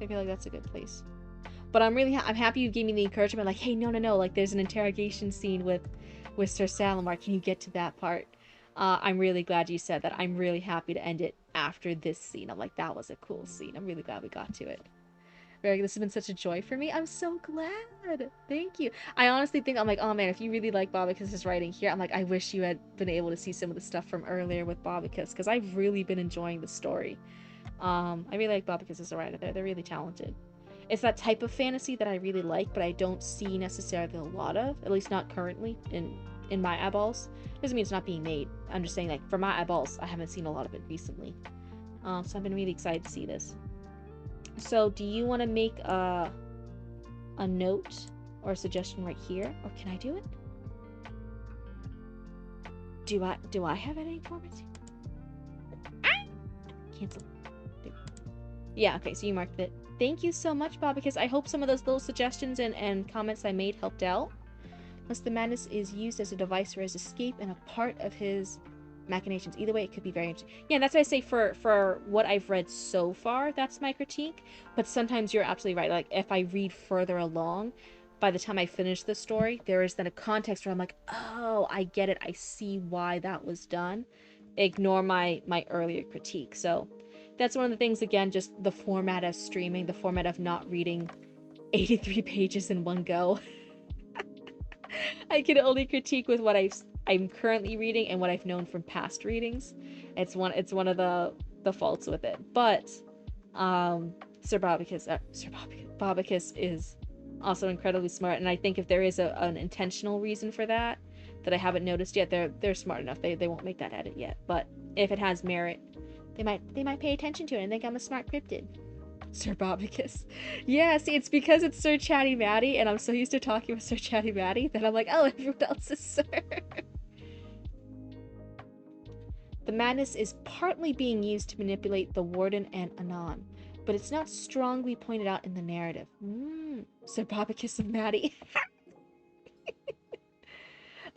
feel like that's a good place. But I'm happy you gave me the encouragement, like, hey, no, like, there's an interrogation scene with Sir Salamar. Can you get to that part? I'm really glad you said that. I'm really happy to end it after this scene. I'm like, that was a cool scene. I'm really glad we got to it. Very, this has been such a joy for me. I'm so glad. Thank you. I honestly think, I'm like, oh man, if you really like Bobicus' writing here, I'm like, I wish you had been able to see some of the stuff from earlier with Bobicus, because I've really been enjoying the story. I really like Bobicus as a writer. They're really talented. It's that type of fantasy that I really like, but I don't see necessarily a lot of, at least not currently in my eyeballs. Doesn't mean it's not being made. I'm just saying, like, for my eyeballs, I haven't seen a lot of it recently. So I've been really excited to see this. So do you want to make a note or a suggestion right here, or can I do it? Do I have any formats? Cancel. Yeah, okay, so you marked it. Thank you so much, Bob, because I hope some of those little suggestions and comments I made helped out. Unless the madness is used as a device for his escape and a part of his machinations. Either way, it could be very interesting. Yeah, that's what I say for what I've read so far, that's my critique. But sometimes you're absolutely right. Like, if I read further along, by the time I finish the story, there is then a context where I'm like, oh, I get it. I see why that was done. Ignore my earlier critique. So that's one of the things, again, just the format of streaming, the format of not reading 83 pages in one go. I can only critique with what I'm currently reading and what I've known from past readings. It's one of the faults with it. But Sir Bobicus is also incredibly smart, and I think if there is an intentional reason for that I haven't noticed yet, they're smart enough. They won't make that edit yet. But if it has merit, they might pay attention to it and think I'm a smart cryptid. Sir Bobicus. Yeah, see, it's because it's Sir Chatty Matty, and I'm so used to talking with Sir Chatty Matty that I'm like, oh, everyone else is Sir. The madness is partly being used to manipulate the Warden and Anon, but it's not strongly pointed out in the narrative. Sir Bobicus and Matty.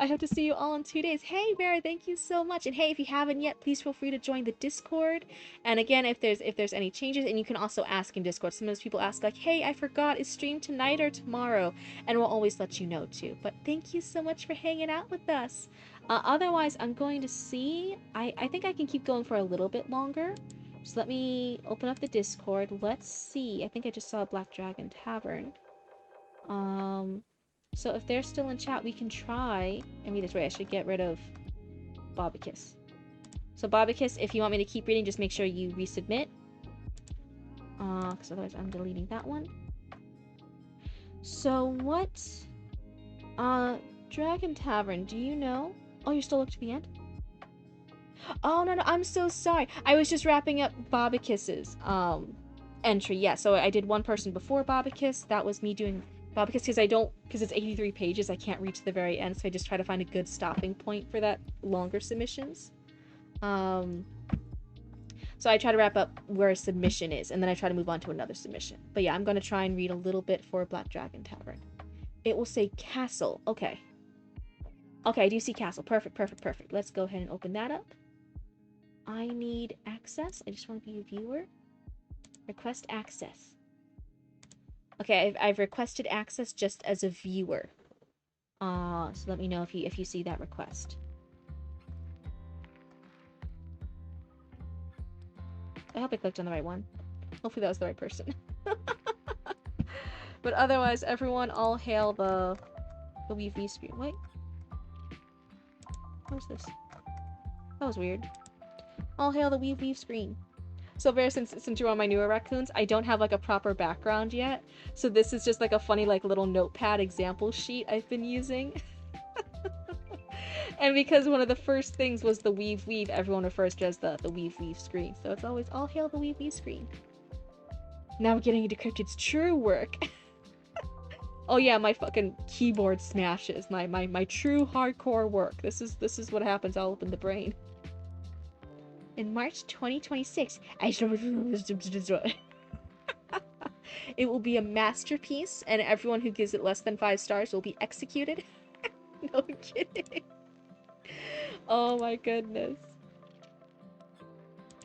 I hope to see you all in 2 days. Hey, Vera, thank you so much. And hey, if you haven't yet, please feel free to join the Discord. And again, if there's any changes, and you can also ask in Discord. Sometimes people ask like, hey, I forgot, is stream tonight or tomorrow? And we'll always let you know too. But thank you so much for hanging out with us. Otherwise, I'm going to see. I think I can keep going for a little bit longer. So let me open up the Discord. Let's see. I think I just saw Black Dragon Tavern. So if they're still in chat, we can try. I mean, that's right. I should get rid of Bobicus. So Bobicus, if you want me to keep reading, just make sure you resubmit. Because otherwise I'm deleting that one. So what? Dragon Tavern, do you know? Oh, you're still up to the end? Oh, no, I'm so sorry. I was just wrapping up Bobicus's, entry. Yeah, so I did one person before Bobicus. That was me doing Bobicus because it's 83 pages, I can't reach the very end, so I just try to find a good stopping point for that longer submissions. So I try to wrap up where a submission is, and then I try to move on to another submission. But yeah, I'm going to try and read a little bit for Black Dragon Tavern. It will say castle. Okay. Okay, I do see castle. Perfect. Let's go ahead and open that up. I need access. I just want to be a viewer. Request access. Okay, I've requested access just as a viewer. So let me know if you see that request. I hope I clicked on the right one. Hopefully that was the right person. But otherwise, everyone, all hail the WV screen. Wait. What was this? That was weird. All hail the WV screen. So Vera, since you're on my newer raccoons, I don't have like a proper background yet. So this is just like a funny like little notepad example sheet I've been using. And because one of the first things was the weave, everyone refers to as the weave screen. So it's always all hail the weave screen. Now we're getting into Cryptid's true work. Oh yeah, my fucking keyboard smashes. My true hardcore work. This is what happens all up in the brain. In March 2026, it will be a masterpiece, and everyone who gives it less than 5 stars will be executed. No kidding. Oh my goodness.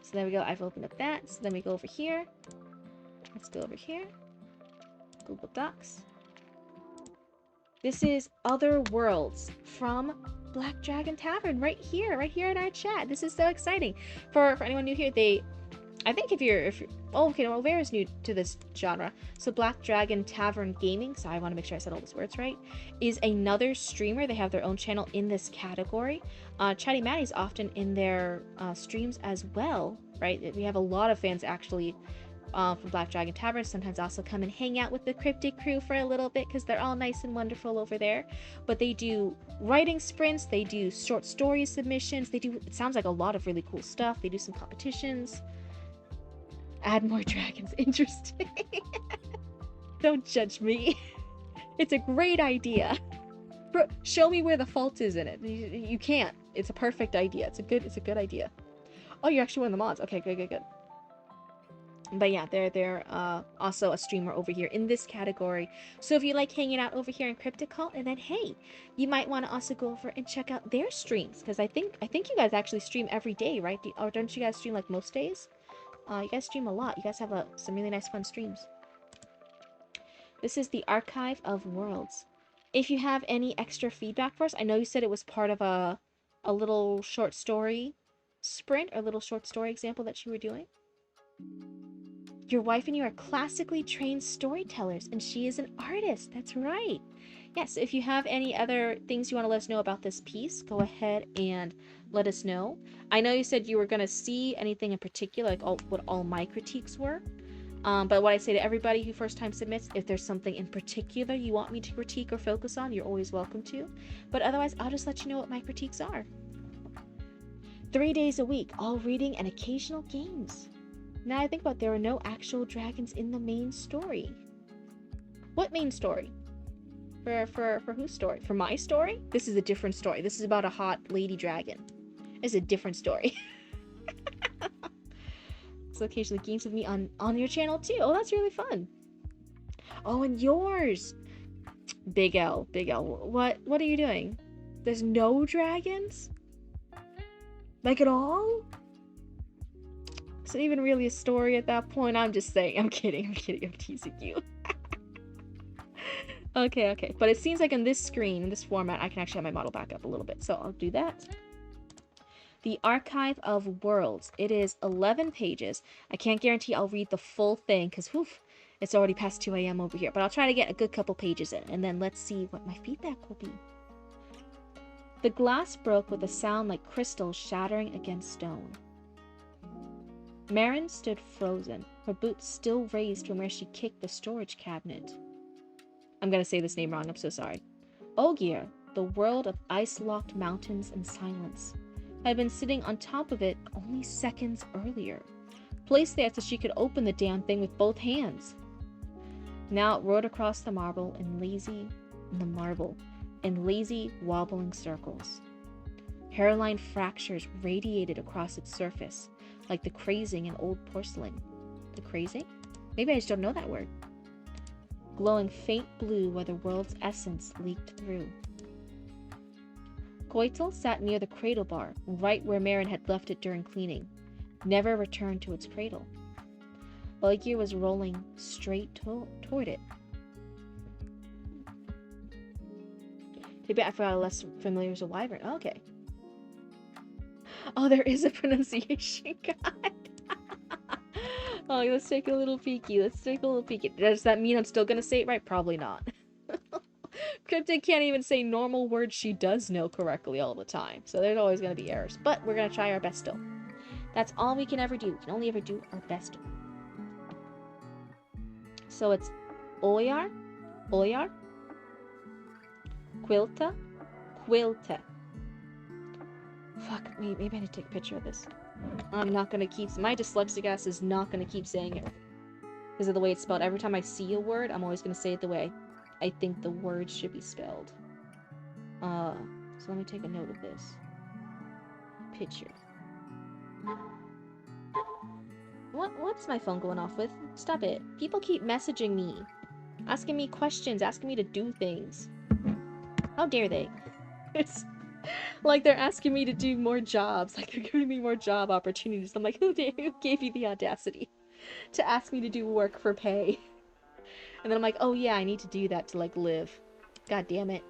So there we go. I've opened up that. So then we go over here. Let's go over here. Google Docs. This is Other Worlds from Black Dragon Tavern right here in our chat. This is so exciting. For anyone new here, I think if you're oh, okay, well, Vera's new to this genre. So Black Dragon Tavern Gaming, so I want to make sure I said all those words right, is another streamer. They have their own channel in this category. Chatty Matty's often in their streams as well, right? We have a lot of fans actually from Black Dragon Tavern. Sometimes also come and hang out with the Cryptid crew for a little bit because they're all nice and wonderful over there. But they do writing sprints, they do short story submissions, they do, it sounds like a lot of really cool stuff. They do some competitions. Add more dragons. Interesting. Don't judge me. It's a great idea. Bro, show me where the fault is in it. You can't. It's a perfect idea. It's a good idea. Oh, you're actually one of the mods. Okay, good. But yeah, they're also a streamer over here in this category. So if you like hanging out over here in Cryptid Cult, and then hey, you might want to also go over and check out their streams, because I think you guys actually stream every day, right? Or don't you guys stream like most days? You guys stream a lot. You guys have some really nice fun streams. This is the Archive of Worlds. If you have any extra feedback for us, I know you said it was part of a little short story sprint or little short story example that you were doing. Your wife and you are classically trained storytellers, and she is an artist. That's right. Yes, if you have any other things you want to let us know about this piece, go ahead and let us know. I know you said you were going to see anything in particular, like what all my critiques were. But what I say to everybody who first time submits, if there's something in particular you want me to critique or focus on, you're always welcome to. But otherwise, I'll just let you know what my critiques are. 3 days a week, all reading and occasional games. Now I think about it, there are no actual dragons in the main story. What main story? For whose story? For my story? This is a different story. This is about a hot lady dragon. It's a different story. So occasionally games with me on your channel too. Oh, that's really fun. Oh, and yours. Big L. What are you doing? There's no dragons? Like at all? Is it even really a story at that point? I'm just saying. I'm kidding. I'm teasing you. Okay. But it seems like in this screen, in this format, I can actually have my model back up a little bit. So I'll do that. The Archive of Worlds. It is 11 pages. I can't guarantee I'll read the full thing because, it's already past 2 a.m. over here. But I'll try to get a good couple pages in, and then let's see what my feedback will be. The glass broke with a sound like crystals shattering against stone. Marin stood frozen, her boots still raised from where she kicked the storage cabinet. I'm gonna say this name wrong, I'm so sorry. Ogier, the world of ice-locked mountains and silence, had been sitting on top of it only seconds earlier, placed there so she could open the damn thing with both hands. Now it roared across the marble in lazy, wobbling circles. Hairline fractures radiated across its surface, like the crazing in old porcelain. The crazing? Maybe I just don't know that word. Glowing faint blue where the world's essence leaked through. Goitel sat near the cradle bar, right where Marin had left it during cleaning, never returned to its cradle. Ogier was rolling straight toward it. Maybe I forgot less familiar as a wyvern. Oh, okay. Oh, there is a pronunciation guide. Oh, let's take a little peeky. Does that mean I'm still gonna say it right? Probably not. Cryptid can't even say normal words she does know correctly all the time. So there's always gonna be errors. But we're gonna try our best still. That's all we can ever do. We can only ever do our best. So it's Oyar, Quilta. Fuck, maybe I need to take a picture of this. I'm not gonna keep... My dyslexic ass is not gonna keep saying it. Because of the way it's spelled. Every time I see a word, I'm always gonna say it the way I think the word should be spelled. So let me take a note of this. Picture. What's my phone going off with? Stop it. People keep messaging me. Asking me questions, asking me to do things. How dare they? It's like they're asking me to do more jobs. Like they're giving me more job opportunities. I'm like, who gave you the audacity to ask me to do work for pay? And then I'm like, oh yeah, I need to do that to like live. God damn it.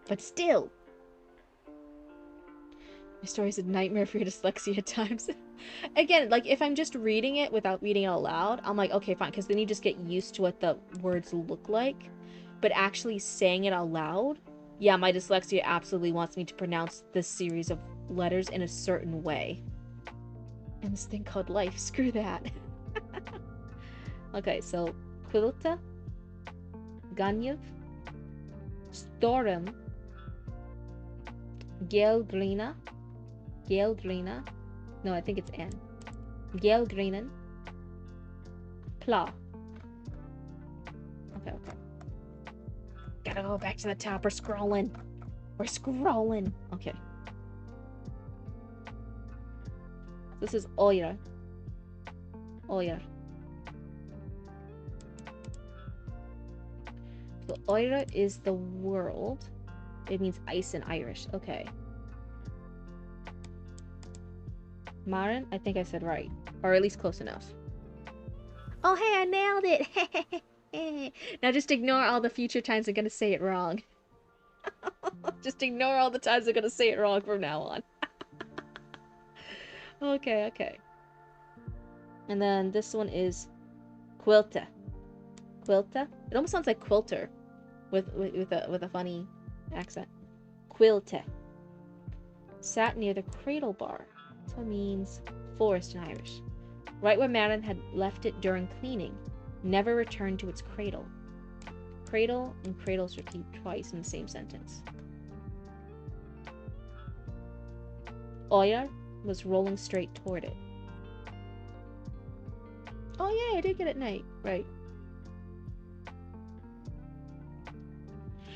But still, My story's a nightmare for your dyslexia at times. Again, like, if I'm just reading it without reading it out loud, I'm like, okay, fine, because then you just get used to what the words look like. But actually saying it out loud, yeah, my dyslexia absolutely wants me to pronounce this series of letters in a certain way. And this thing called life, screw that. Okay, so Quilta, Ganyev, Storm, Gelgrina, no, I think it's N. Gelgrinen, Pla. Okay. Gotta go back to the top. We're scrolling. Okay. This is Oyer. So Oyer is the world. It means ice in Irish. Okay. Maren, I think I said right. Or at least close enough. Oh, hey, I nailed it! Now just ignore all the future times I'm gonna say it wrong. Just ignore all the times I'm gonna say it wrong from now on. Okay. And then this one is Quilta. It almost sounds like quilter with a funny accent. Quilta. Sat near the cradle bar. So it means forest in Irish. Right where Marin had left it during cleaning. Never returned to its cradle. Cradle and cradles repeat twice in the same sentence. Oyer was rolling straight toward it. Oh yeah, I did get it night. Right.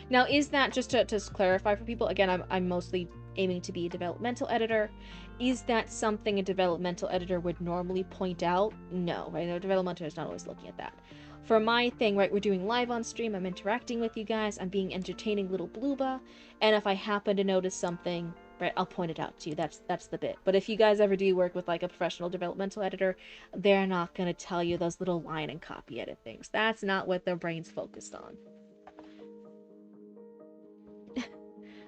Now, is that, just to clarify for people, again, I'm mostly aiming to be a developmental editor. Is that something a developmental editor would normally point out? No, right? A developmental editor is not always looking at that. For my thing, right, we're doing live on stream, I'm interacting with you guys, I'm being entertaining little blooba, and if I happen to notice something, right, I'll point it out to you. That's the bit. But if you guys ever do work with, like, a professional developmental editor, they're not going to tell you those little line and copy edit things. That's not what their brain's focused on.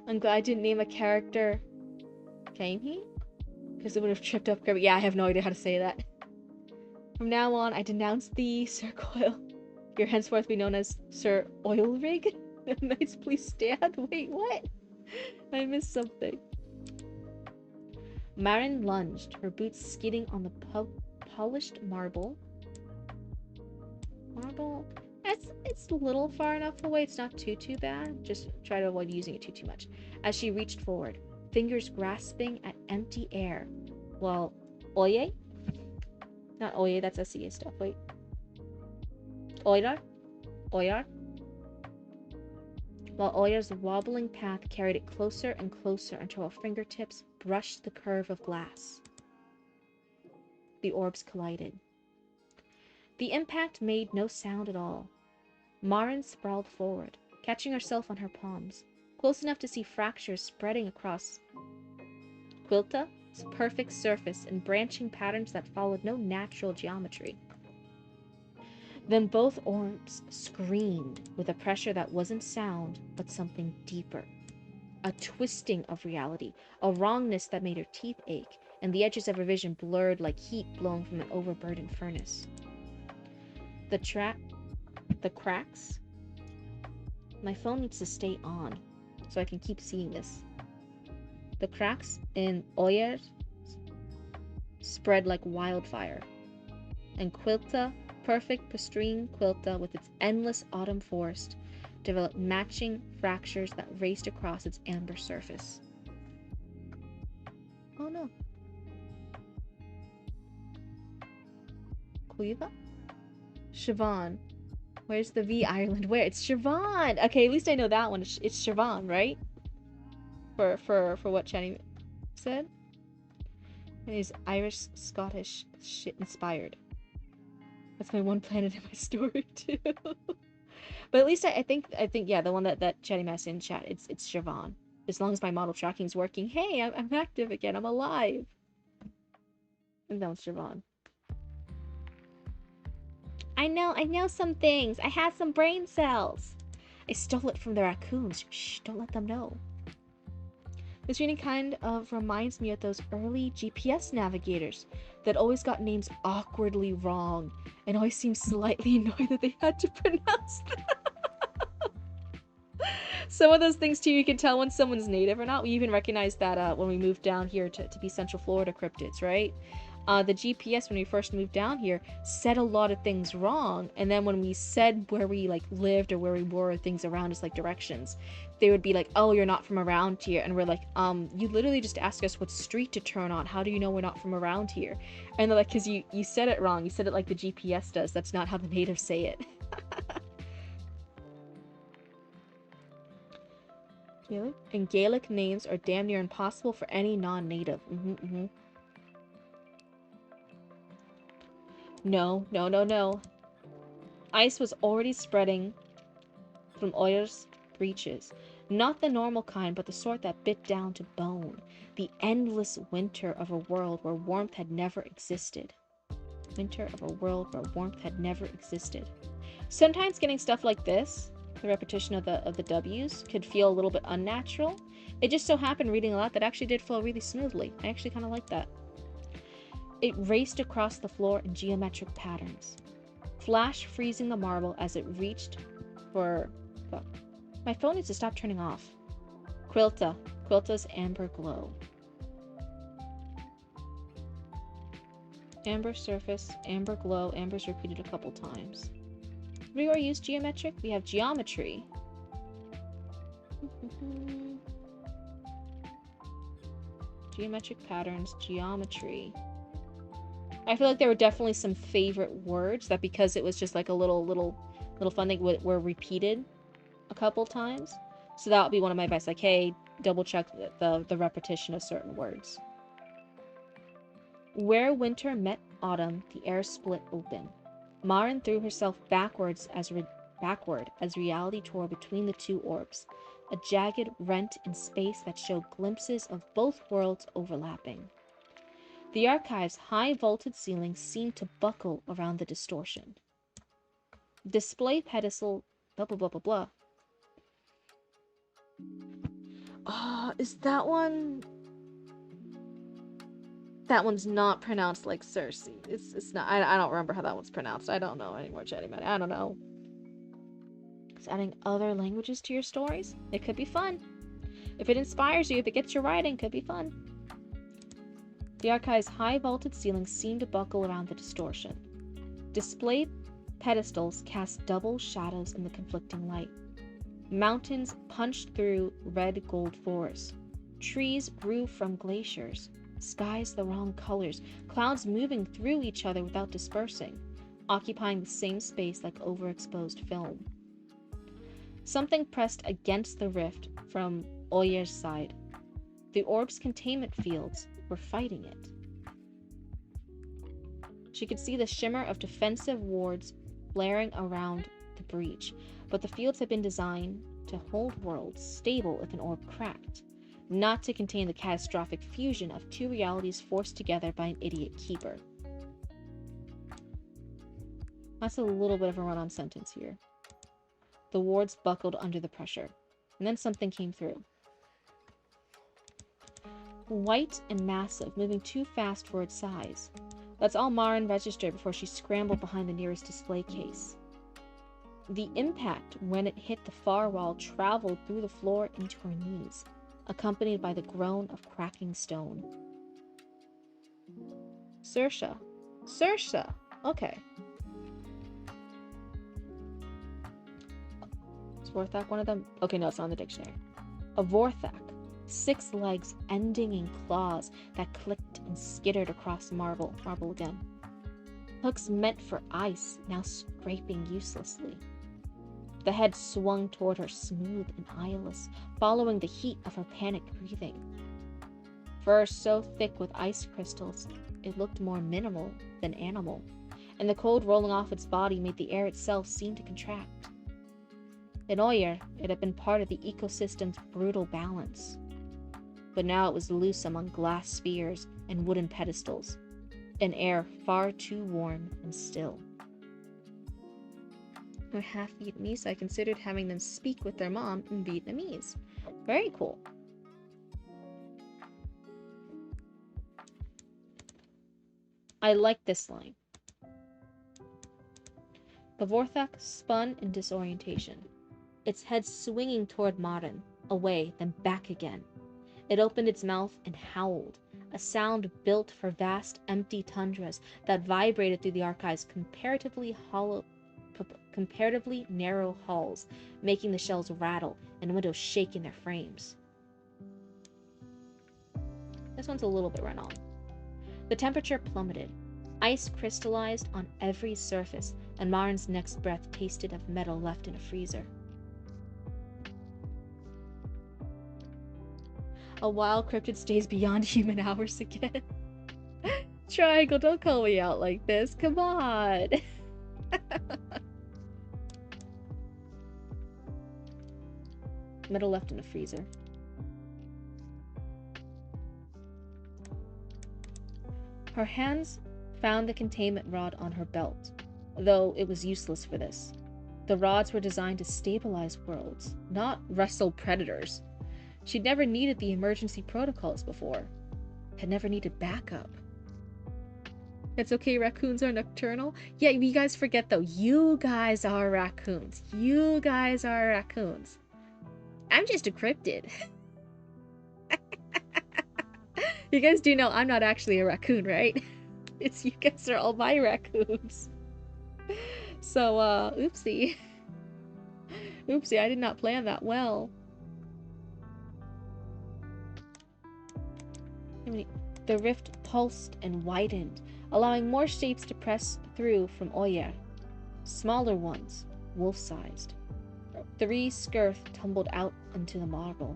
I'm glad I didn't name a character Jamie, because it would have tripped up Kirby. Yeah, I have no idea how to say that. From now on, I denounce thee, Sir Coil. You're henceforth be known as Sir Oilrig. Knights, please stand. Wait, what? I missed something. Marin lunged, her boots skidding on the polished marble. It's a little far enough away. It's not too bad. Just try to avoid using it too much. As she reached forward, fingers grasping at empty air, while Oye? Not Oye, that's SCA stuff. Wait. Oyar? While Oyar's wobbling path carried it closer and closer until her fingertips brushed the curve of glass. The orbs collided. The impact made no sound at all. Marin sprawled forward, catching herself on her palms, close enough to see fractures spreading across Quilta's perfect surface in branching patterns that followed no natural geometry. Then both orbs screamed with a pressure that wasn't sound, but something deeper. A twisting of reality, a wrongness that made her teeth ache, and the edges of her vision blurred like heat blown from an overburdened furnace. The cracks? My phone needs to stay on, so I can keep seeing this. The cracks in Oyer spread like wildfire, and Quilta, perfect pristine Quilta with its endless autumn forest, developed matching fractures that raced across its amber surface. Oh no. Quiva? Siobhan. Where's the V? Ireland? Where? It's Siobhan! Okay, at least I know that one. It's Siobhan, right? For what Channy said? And he's Irish, Scottish, shit inspired. That's my one planet in my story too. But at least I think yeah, the one that Chatty Mass in chat, it's Siobhan. As long as my model tracking is working, hey, I'm active again. I'm alive. And that one's Siobhan. I know some things. I had some brain cells. I stole it from the raccoons. Shh, don't let them know. This reading kind of reminds me of those early GPS navigators that always got names awkwardly wrong and always seemed slightly annoyed that they had to pronounce them. Some of those things too, you can tell when someone's native or not. We even recognized that when we moved down here to be Central Florida cryptids, right? The GPS when we first moved down here said a lot of things wrong, and then when we said where we like lived or where we were, things around us like directions, they would be like, "Oh, you're not from around here," and we're like, you literally just asked us what street to turn on. How do you know we're not from around here?" And they're like, "Cause you said it wrong. You said it like the GPS does. That's not how the natives say it." Gaelic? And Gaelic names are damn near impossible for any non-native. No. Ice was already spreading from Oir's breaches. Not the normal kind, but the sort that bit down to bone. The endless winter of a world where warmth had never existed. Winter of a world where warmth had never existed. Sometimes getting stuff like this, the repetition of the W's, could feel a little bit unnatural. It just so happened reading a lot that actually did flow really smoothly. I actually kind of like that. It raced across the floor in geometric patterns. Flash freezing the marble as it reached for... Fuck. My phone needs to stop turning off. Quilta's amber glow. Amber surface, amber glow, amber's repeated a couple times. We already use geometric? We have geometry. Geometric patterns, geometry. I feel like there were definitely some favorite words that because it was just like a little fun thing were repeated a couple times. So that would be one of my best. Like, hey, double check the repetition of certain words. Where winter met autumn, the air split open. Marin threw herself backward as reality tore between the two orbs, a jagged rent in space that showed glimpses of both worlds overlapping. The archive's high vaulted ceiling seemed to buckle around the distortion. Display pedestal blah blah blah blah blah. Is that one? That one's not pronounced like Cersei. It's not. I don't remember how that one's pronounced. I don't know anymore, Chatty Matty. I don't know. It's adding other languages to your stories. It could be fun. If it inspires you, if it gets your writing, it could be fun. The archive's high vaulted ceiling seemed to buckle around the distortion. Displayed pedestals cast double shadows in the conflicting light. Mountains punched through red gold forests. Trees grew from glaciers. Skies the wrong colors, clouds moving through each other without dispersing, occupying the same space like overexposed film. Something pressed against the rift from Oye's side. The orb's containment fields were fighting it. She could see the shimmer of defensive wards flaring around the breach, but the fields had been designed to hold worlds stable if an orb cracked, not to contain the catastrophic fusion of two realities forced together by an idiot keeper. That's a little bit of a run-on sentence here. The wards buckled under the pressure, and then something came through. White and massive, moving too fast for its size. That's all Marin registered before she scrambled behind the nearest display case. The impact when it hit the far wall traveled through the floor into her knees, accompanied by the groan of cracking stone. Saoirse. Okay. Is Vorthak one of them? Okay, no, it's not in the dictionary. A Vorthak. 6 legs ending in claws that clicked and skittered across marble again. Hooks meant for ice, now scraping uselessly. The head swung toward her smooth and eyeless, following the heat of her panicked breathing. Fur so thick with ice crystals, it looked more minimal than animal, and the cold rolling off its body made the air itself seem to contract. In Oyer, it had been part of the ecosystem's brutal balance. But now it was loose among glass spheres and wooden pedestals, an air far too warm and still. They're half Vietnamese, so I considered having them speak with their mom in Vietnamese. Very cool. I like this line. The Vorthak spun in disorientation, its head swinging toward Maren, away, then back again. It opened its mouth and howled, a sound built for vast, empty tundras that vibrated through the archive's comparatively narrow halls, making the shells rattle and windows shake in their frames. This one's a little bit run on. The temperature plummeted. Ice crystallized on every surface, and Marin's next breath tasted of metal left in a freezer. A wild cryptid stays beyond human hours again. Triangle, don't call me out like this. Come on. Metal left in a freezer. Her hands found the containment rod on her belt, though it was useless for this. The rods were designed to stabilize worlds, not wrestle predators. She'd never needed the emergency protocols before. Had never needed backup. It's okay, raccoons are nocturnal? Yeah, you guys forget though, you guys are raccoons. You guys are raccoons. I'm just a cryptid. You guys do know I'm not actually a raccoon, right? It's you guys are all my raccoons. So, oopsie. Oopsie, I did not plan that well. The rift pulsed and widened, allowing more shapes to press through from Oyer. Smaller ones, wolf-sized. 3 Skirth tumbled out onto the marble.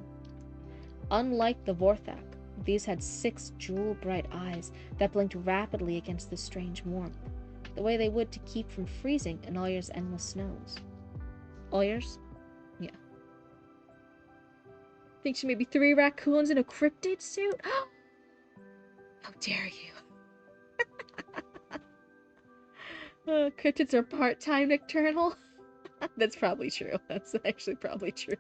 Unlike the Vorthak, these had 6 jewel-bright eyes that blinked rapidly against the strange warmth, the way they would to keep from freezing in Oyer's endless snows. Oyer's? Yeah. Think she may be 3 raccoons in a cryptid suit? How dare you! Cryptids are part-time nocturnal? That's probably true. That's actually probably true.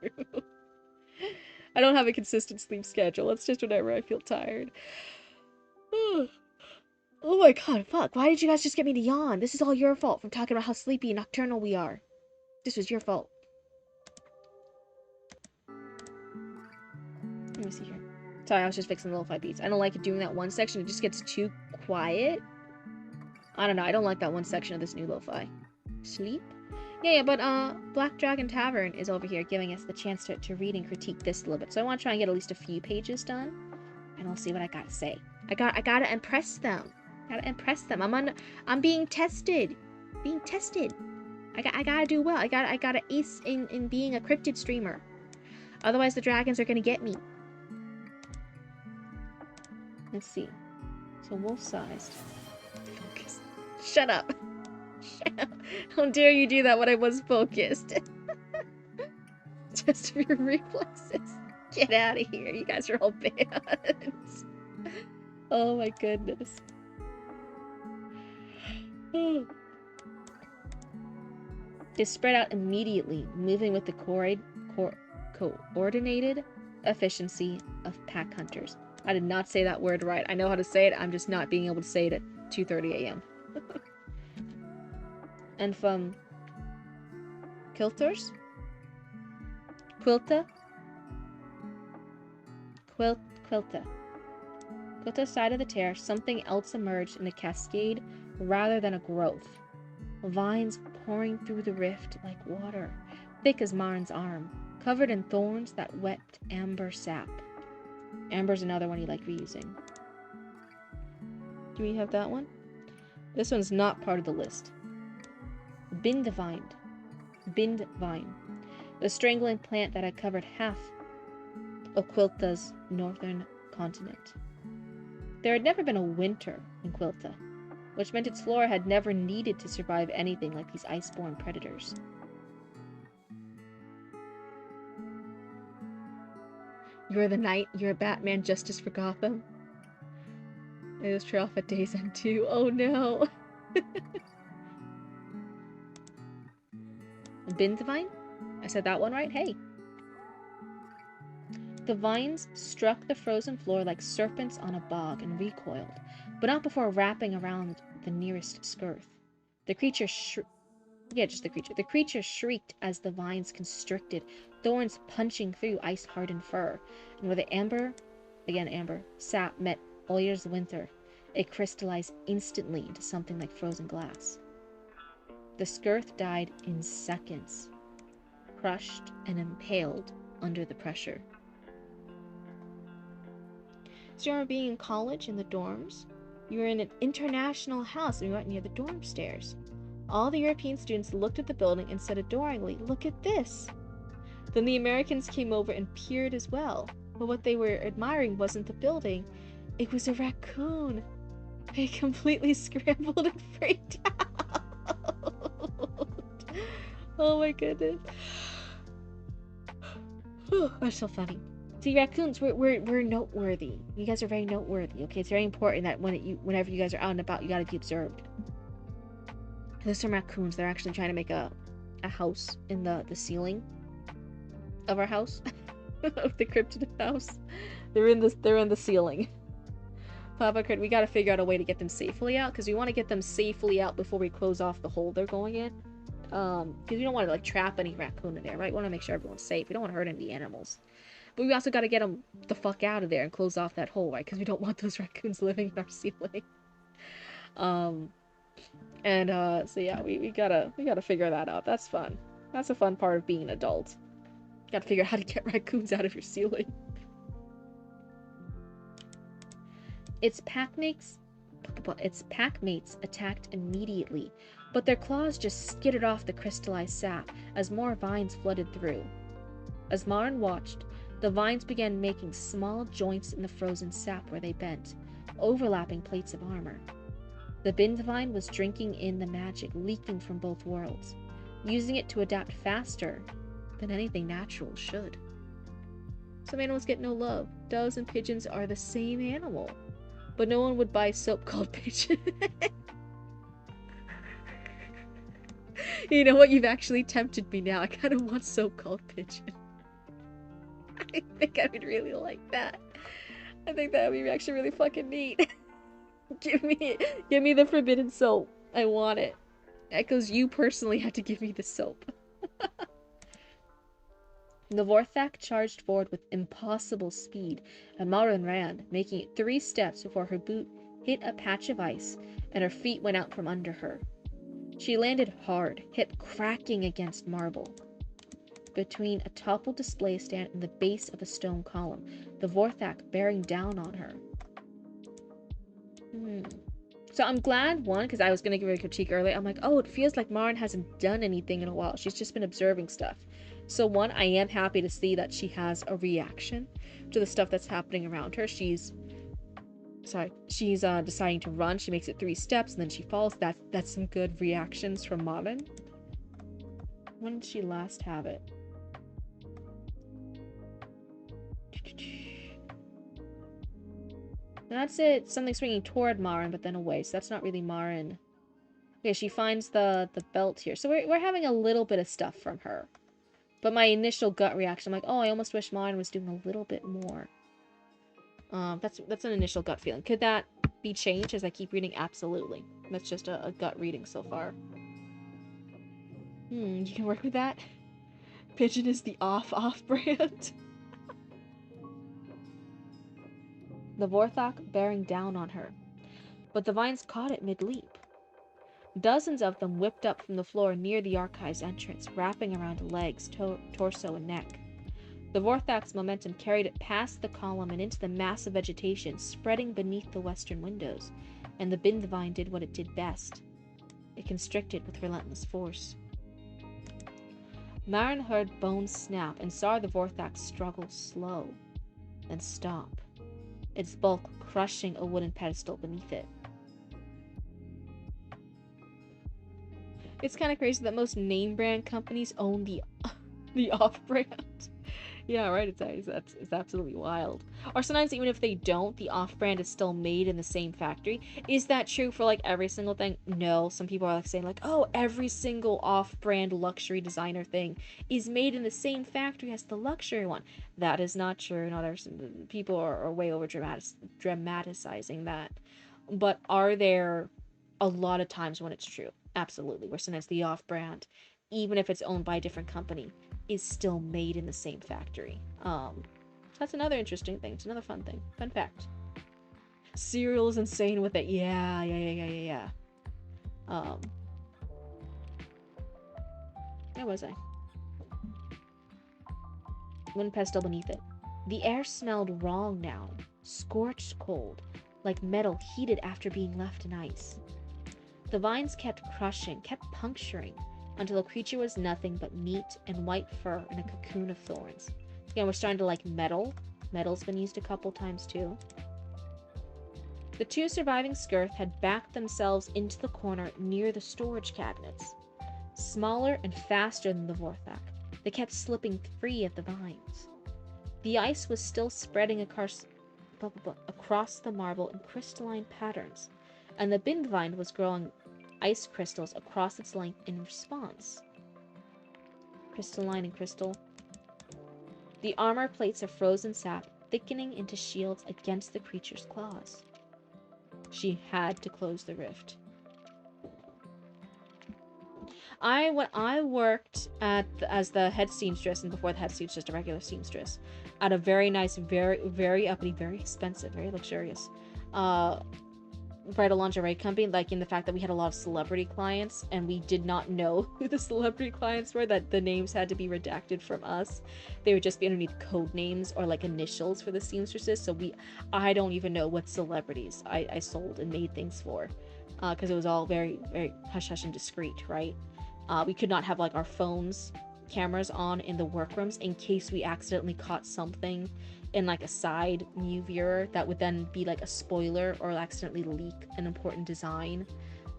I don't have a consistent sleep schedule. It's just whenever I feel tired. Oh my god, fuck. Why did you guys just get me to yawn? This is all your fault from talking about how sleepy and nocturnal we are. This was your fault. Let me see here. Sorry, I was just fixing the lo-fi beats. I don't like doing that one section. It just gets too quiet. I don't know. I don't like that one section of this new lo-fi. Sleep? Yeah, but Black Dragon Tavern is over here giving us the chance to read and critique this a little bit. So I want to try and get at least a few pages done, and I'll see what I gotta say. I gotta impress them. Gotta impress them. I'm being tested. Being tested. I gotta do well. I gotta ace in being a cryptid streamer. Otherwise, the dragons are gonna get me. Let's see. So wolf-sized. Focus. Shut up. How dare you do that when I was focused? Just your reflexes. Get out of here. You guys are all bad. Oh my goodness. They spread out immediately, moving with the coordinated efficiency of pack hunters. I did not say that word right. I know how to say it. I'm just not being able to say it at 2:30 a.m. And from Quilters? Quilta's side of the tear, something else emerged in a cascade rather than a growth. Vines pouring through the rift like water, thick as Marin's arm, covered in thorns that wept amber sap. Amber's another one you like reusing. Do we have that one? This one's not part of the list. Bindvine. The strangling plant that had covered half of Quilta's northern continent. There had never been a winter in Quilta, which meant its flora had never needed to survive anything like these iceborne predators. You're the knight, you're a Batman Justice for Gotham. It was trail off at Days End too. Oh no! Bindvine? I said that one right? Hey! The vines struck the frozen floor like serpents on a bog and recoiled, but not before wrapping around the nearest skirth. The creature The creature shrieked as the vines constricted, thorns punching through ice-hardened fur, and where the amber, sap met Oyr's winter, it crystallized instantly into something like frozen glass. The skirth died in seconds, crushed and impaled under the pressure. So you remember being in college in the dorms? You were in an international house and we went near the dorm stairs. All the European students looked at the building and said adoringly, "Look at this!" Then the Americans came over and peered as well. But what they were admiring wasn't the building, it was a raccoon. They completely scrambled and freaked out. Oh my goodness. That's so funny. See, raccoons, we're noteworthy. You guys are very noteworthy, okay? It's very important that whenever you guys are out and about, you gotta be observed. There's some raccoons. They're actually trying to make a house in the ceiling of our house. Of the cryptid house. They're in the ceiling. Papa Crit, we gotta figure out a way to get them safely out, because we want to get them safely out before we close off the hole they're going in. Because we don't want to like trap any raccoon in there, right? We want to make sure everyone's safe. We don't want to hurt any animals. But we also got to get them the fuck out of there and close off that hole, right? Because we don't want those raccoons living in our ceiling. So yeah, we gotta figure that out. That's fun. That's a fun part of being an adult. Gotta figure out how to get raccoons out of your ceiling. Its packmates attacked immediately, but their claws just skidded off the crystallized sap as more vines flooded through. As Marin watched, the vines began making small joints in the frozen sap where they bent, overlapping plates of armor. The Bindvine was drinking in the magic leaking from both worlds, using it to adapt faster than anything natural should. Some animals get no love. Doves and pigeons are the same animal, but no one would buy soap called pigeon. You know what? You've actually tempted me now. I kind of want soap called pigeon. I think I would really like that. I think that would be actually really fucking neat. Give me the forbidden soap. I want it. Echoes, you personally had to give me the soap. The Vorthak charged forward with impossible speed, and Marin ran, making it 3 steps before her boot hit a patch of ice, and her feet went out from under her. She landed hard, hip cracking against marble. Between a toppled display stand and the base of a stone column, the Vorthak bearing down on her. So I'm glad, one, because I was going to give her a critique earlier. I'm like, oh, it feels like Marin hasn't done anything in a while. She's just been observing stuff. So one, I am happy to see that she has a reaction to the stuff that's happening around her. She's deciding to run. She makes it 3 steps and then she falls. That's some good reactions from Marin. When did she last have it? That's it. Something swinging toward Marin, but then away. So that's not really Marin. Okay, she finds the belt here. So we're having a little bit of stuff from her. But my initial gut reaction, I'm like, oh, I almost wish Marin was doing a little bit more. That's an initial gut feeling. Could that be changed as I keep reading? Absolutely. That's just a gut reading so far. You can work with that? Pigeon is the off brand. The Vorthak bearing down on her, but the vines caught it mid-leap. Dozens of them whipped up from the floor near the archive's entrance, wrapping around legs, torso, and neck. The Vorthak's momentum carried it past the column and into the mass of vegetation spreading beneath the western windows, and the Bindvine did what it did best. It constricted with relentless force. Marin heard bones snap and saw the Vorthak struggle slow, then stop, its bulk crushing a wooden pedestal beneath it. It's kind of crazy that most name brand companies own the off-brand. Yeah, right, it's absolutely wild. Or sometimes even if they don't, the off-brand is still made in the same factory. Is that true for like every single thing? No, some people are like saying like, oh, every single off-brand luxury designer thing is made in the same factory as the luxury one. That is not true. Not every, people are way over dramatizing that. But are there a lot of times when it's true? Absolutely. Where sometimes the off-brand, even if it's owned by a different company, is still made in the same factory. That's another interesting thing. It's another fun thing. Fun fact. Cereal is insane with it. Yeah. Where was I? One pestle beneath it. The air smelled wrong now, scorched cold, like metal heated after being left in ice. The vines kept crushing, kept puncturing, until the creature was nothing but meat and white fur in a cocoon of thorns. Again, we're starting to like metal. Metal's been used a couple times too. The two surviving Skirth had backed themselves into the corner near the storage cabinets. Smaller and faster than the Vorthak, they kept slipping free of the vines. The ice was still spreading across the marble in crystalline patterns, and the Bindvine was growing ice crystals across its length in response. Crystalline and crystal. The armor plates of frozen sap thickening into shields against the creature's claws. She had to close the rift. When I worked as the head seamstress, and before the head seamstress, just a regular seamstress, at a very nice, very, very uppity, very expensive, very luxurious bridal lingerie company, like in the fact that we had a lot of celebrity clients, and we did not know who the celebrity clients were, that the names had to be redacted from us. They would just be underneath code names or like initials for the seamstresses, so I don't even know what celebrities I sold and made things for, because it was all very, very hush-hush and discreet, right? We could not have like our cameras on in the workrooms in case we accidentally caught something in like a side view viewer that would then be like a spoiler or accidentally leak an important design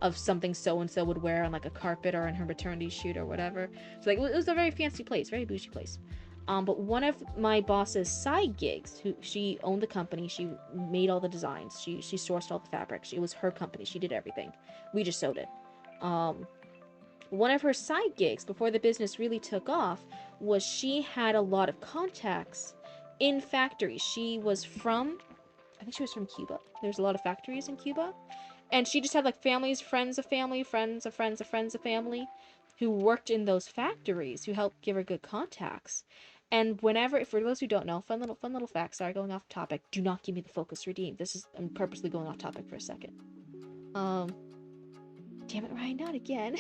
of something so-and-so would wear on like a carpet or in her maternity shoot or whatever. So like it was a very fancy place, very bougie place. But one of my boss's side gigs, she owned the company, she made all the designs, she sourced all the fabrics, it was her company, she did everything. We just sewed it. One of her side gigs before the business really took off was she had a lot of contacts in factories. I think she was from Cuba. There's a lot of factories in Cuba. And she just had like families, friends of family, friends of friends of friends of family who worked in those factories who helped give her good contacts. And whenever, for those who don't know, fun little facts, sorry, going off topic, do not give me the focus redeem. I'm purposely going off topic for a second. Damn it, Ryan, not again.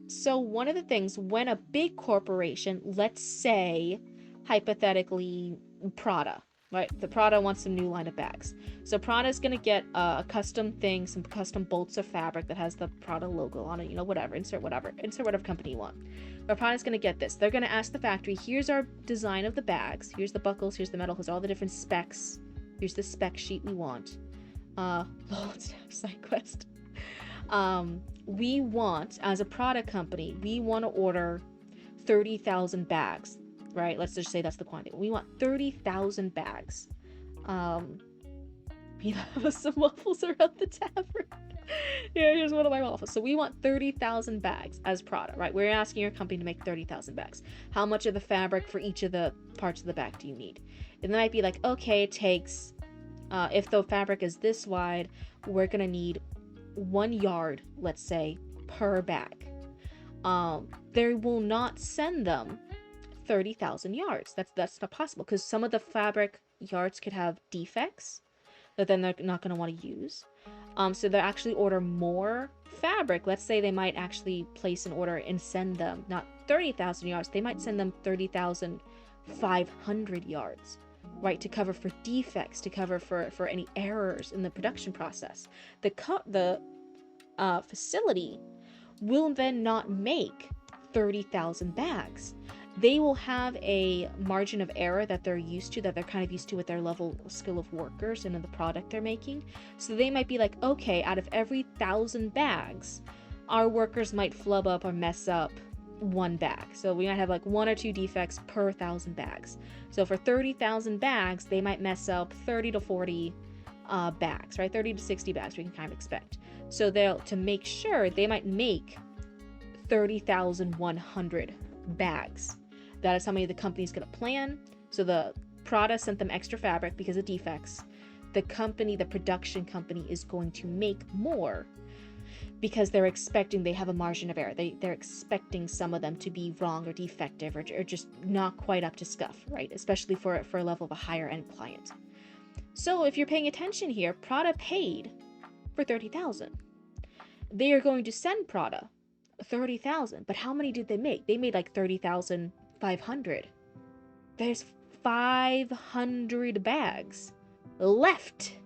So one of the things, when a big corporation, let's say, hypothetically, Prada, right? The Prada wants some new line of bags. So Prada's gonna get a custom thing, some custom bolts of fabric that has the Prada logo on it, whatever, insert whatever company you want. But Prada's gonna get this. They're gonna ask the factory, here's our design of the bags, here's the buckles, here's the metal, here's all the different specs, here's the spec sheet we want. Let's have side quest. We want, as a Prada company, we want to order 30,000 bags, right? Let's just say that's the quantity. We want 30,000 bags. We have some waffles around the tavern. Here's one of my waffles. So we want 30,000 bags as Prada, right? We're asking your company to make 30,000 bags. How much of the fabric for each of the parts of the bag do you need? And they might be like, okay, it takes, if the fabric is this wide, we're going to need 1 yard, let's say, per bag. They will not send them 30,000 yards. That's not possible, because some of the fabric yards could have defects that then they're not going to want to use. So they'll actually order more fabric. Let's say they might actually place an order and send them not 30,000 yards, they might send them 30,500 yards, right, to cover for defects, to cover for any errors in the production process. The facility will then not make 30,000 bags. They will have a margin of error that they're used to, that they're kind of used to with their level of skill of workers and in the product they're making. So they might be like, okay, out of every 1,000 bags, our workers might flub up or mess up 1 bag. So we might have like 1 or 2 defects per 1,000 bags. So for 30,000 bags, they might mess up 30 to 40 bags, right? 30 to 60 bags we can kind of expect. So to make sure, they might make 30,100 bags. That is how many the company's going to plan. So the Prada sent them extra fabric because of defects. the company, the production company, is going to make more because they're expecting, they have a margin of error. They're expecting some of them to be wrong or defective or just not quite up to scuff, right? Especially for a level of a higher end client. So if you're paying attention here, Prada paid for 30,000. They are going to send Prada 30,000, but how many did they make? They made like 30,500. There's 500 bags left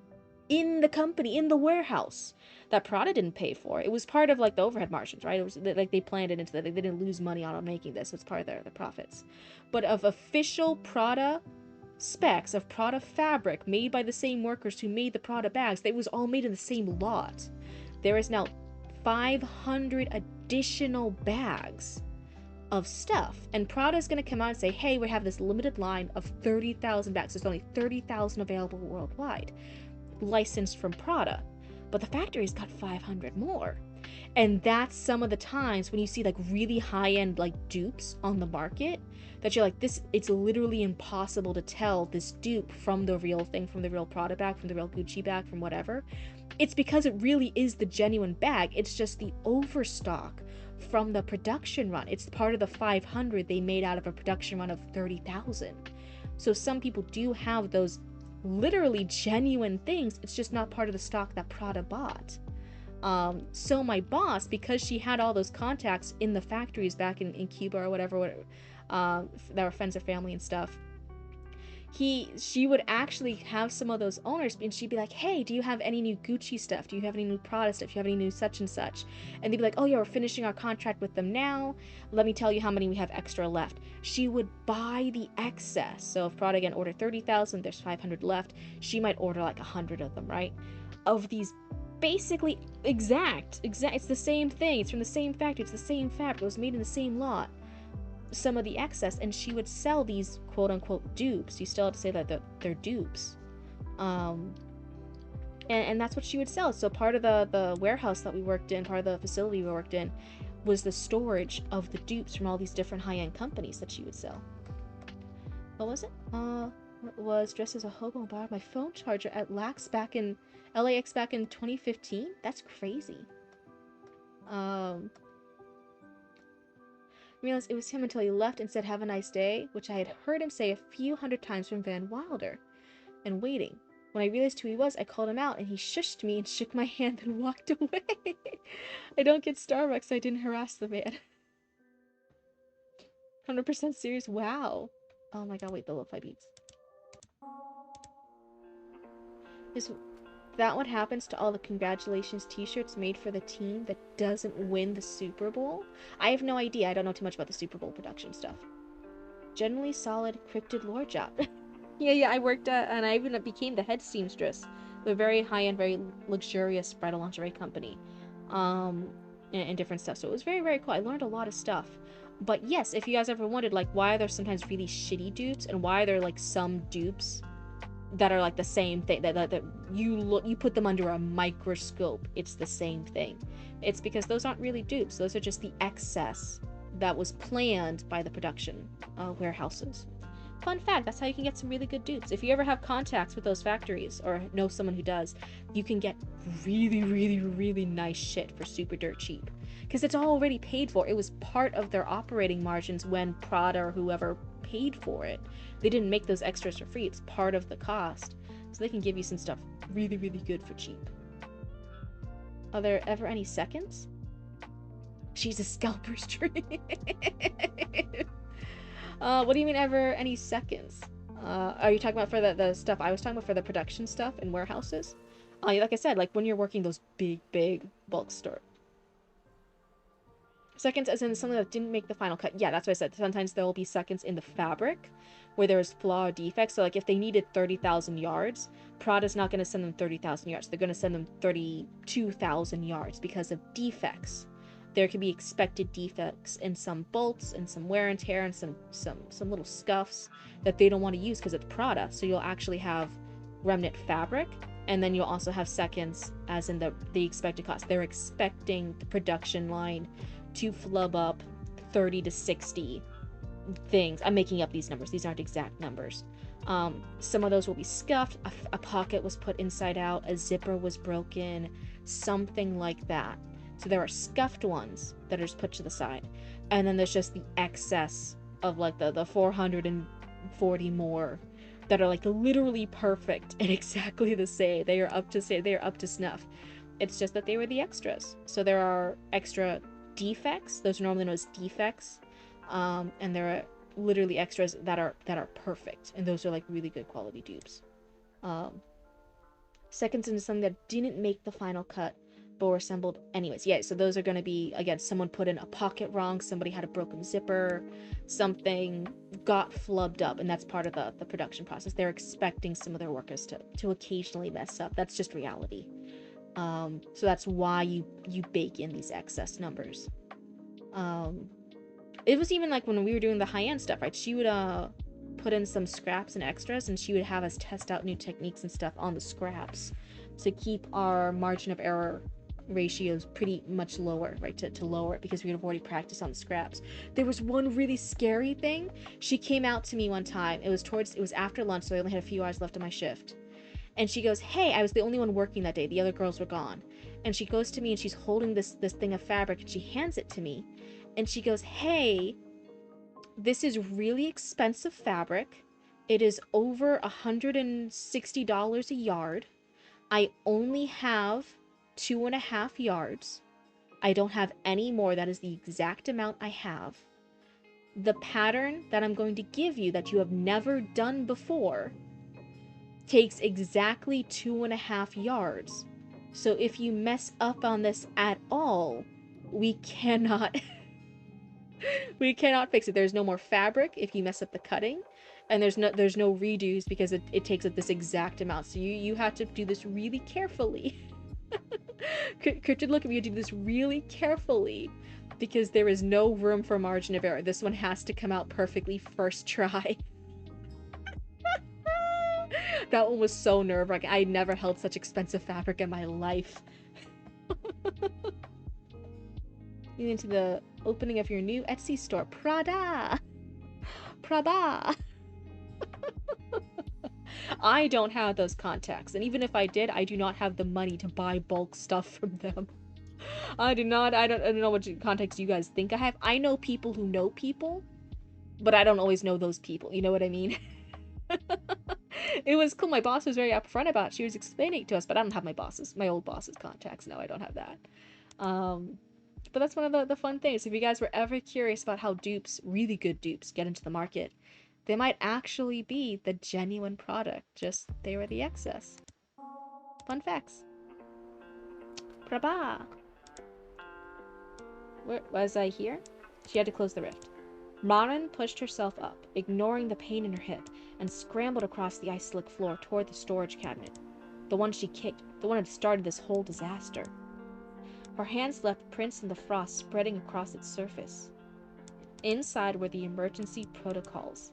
in the company, in the warehouse, that Prada didn't pay for. It was part of like the overhead margins, right? It was like they planned it into that. They didn't lose money on making this. It's part of the profits. But of official Prada specs, of Prada fabric made by the same workers who made the Prada bags, they was all made in the same lot. There is now 500 additional bags of stuff, and Prada is going to come out and say, hey, we have this limited line of 30,000 bags. There's only 30,000 available worldwide, licensed from Prada, but the factory's got 500 more. And that's some of the times when you see like really high-end like dupes on the market that you're like, this, it's literally impossible to tell this dupe from the real thing, from the real Prada bag, from the real Gucci bag, from whatever. It's because it really is the genuine bag. It's just the overstock from the production run. It's part of the 500 they made out of a production run of 30,000. So some people do have those literally genuine things. It's just not part of the stock that Prada bought. So my boss, because she had all those contacts in the factories back in Cuba or whatever, that were friends or family and stuff, she would actually have some of those owners, and she'd be like, hey, do you have any new Gucci stuff? Do you have any new Prada stuff? Do you have any new such and such? And they'd be like, oh yeah, we're finishing our contract with them now. Let me tell you how many we have extra left. She would buy the excess. So if Prada again ordered 30,000, there's 500 left. She might order like 100 of them, right? Of these basically exact, it's the same thing. It's from the same factory. It's the same fabric. It was made in the same lot. Some of the excess, and she would sell these quote-unquote dupes. You still have to say that they're dupes, and that's what she would sell. So part of the warehouse that we worked in, part of the facility we worked in, was the storage of the dupes from all these different high-end companies that she would sell. What was it? Was dressed as a hobo and borrowed my phone charger at LAX back in 2015. That's crazy. Realized it was him until he left and said, have a nice day, which I had heard him say a few hundred times from Van Wilder. And waiting. When I realized who he was, I called him out, and he shushed me and shook my hand and walked away. I don't get Starbucks, so I didn't harass the man. 100% serious? Wow. Oh my god, wait, the lo-fi beats. Is that what happens to all the congratulations t-shirts made for the team that doesn't win the Super Bowl? I have no idea. I don't know too much about the Super Bowl production stuff. Generally solid cryptid lore job. Yeah, I worked at, and I even became the head seamstress of a very high-end, very luxurious bridal lingerie company, and different stuff. So it was very, very cool. I learned a lot of stuff. But yes, if you guys ever wondered, like, why are there sometimes really shitty dupes, and why are there, like, some dupes that are like the same thing, that you put them under a microscope, it's the same thing. It's because those aren't really dupes. Those are just the excess that was planned by the production warehouses. Fun fact, that's how you can get some really good dupes. If you ever have contacts with those factories or know someone who does, you can get really, really, really nice shit for super dirt cheap, because it's already paid for. It was part of their operating margins when Prada or whoever paid for it. They didn't make those extras for free. It's part of the cost. So they can give you some stuff really, really good for cheap. Are there ever any seconds? She's a scalper's dream. What do you mean ever any seconds? Are you talking about for the stuff I was talking about for the production stuff in warehouses? Like I said, like when you're working those big bulk store. Seconds as in something that didn't make the final cut. Yeah, that's what I said. Sometimes there will be seconds in the fabric where there's flaw or defects. So like if they needed 30,000 yards, Prada's not going to send them 30,000 yards. They're going to send them 32,000 yards because of defects. There could be expected defects in some bolts and some wear and tear and some little scuffs that they don't want to use because it's Prada. So you'll actually have remnant fabric, and then you'll also have seconds as in the expected cost. They're expecting the production line to flub up 30 to 60 things. I'm making up these numbers. These aren't exact numbers. Some of those will be scuffed, a pocket was put inside out, a zipper was broken, something like that. So there are scuffed ones that are just put to the side. And then there's just the excess of like the 440 more that are like literally perfect and exactly the same. They are up to snuff. It's just that they were the extras. So there are extra defects. Those are normally known as defects. And there are literally extras that are perfect, and those are like really good quality dupes. Seconds into something that didn't make the final cut but were assembled anyways. Yeah, so those are going to be, again, someone put in a pocket wrong, somebody had a broken zipper, something got flubbed up, and that's part of the production process. They're expecting some of their workers to occasionally mess up. That's just reality. So that's why you bake in these excess numbers. It was even like when we were doing the high-end stuff, right? She would put in some scraps and extras, and she would have us test out new techniques and stuff on the scraps to keep our margin of error ratios pretty much lower, right? To lower it, because we had already practiced on the scraps. There was one really scary thing. She came out to me one time. It was after lunch, so I only had a few hours left of my shift. And she goes, "Hey," I was the only one working that day. The other girls were gone. And she goes to me and she's holding this thing of fabric, and she hands it to me. And she goes, "Hey, this is really expensive fabric. It is over $160 a yard. I only have 2.5 yards. I don't have any more. That is the exact amount I have. The pattern that I'm going to give you that you have never done before takes exactly 2.5 yards. So if you mess up on this at all, we cannot we cannot fix it. There's no more fabric if you mess up the cutting, and there's no redos because it takes up this exact amount. So you have to do this really carefully." Cryptid look at me, you do this really carefully because there is no room for margin of error. This one has to come out perfectly first try. That one was so nerve-wracking. I never held such expensive fabric in my life. Into the opening of your new Etsy store. Prada! Prada! I don't have those contacts, and even if I did, I do not have the money to buy bulk stuff from them. I don't know what contacts you guys think I have. I know people who know people, but I don't always know those people. You know what I mean? It was cool. My boss was very upfront about it. She was explaining it to us, but I don't have my old boss's contacts. No, I don't have that. But that's one of the fun things. If you guys were ever curious about how dupes, really good dupes, get into the market, they might actually be the genuine product. Just they were the excess. Fun facts. Prabha. Where was I here? She had to close the rift. Marin pushed herself up, ignoring the pain in her hip, and scrambled across the ice-slick floor toward the storage cabinet. The one she kicked, the one that started this whole disaster. Her hands left prints in the frost spreading across its surface. Inside were the emergency protocols.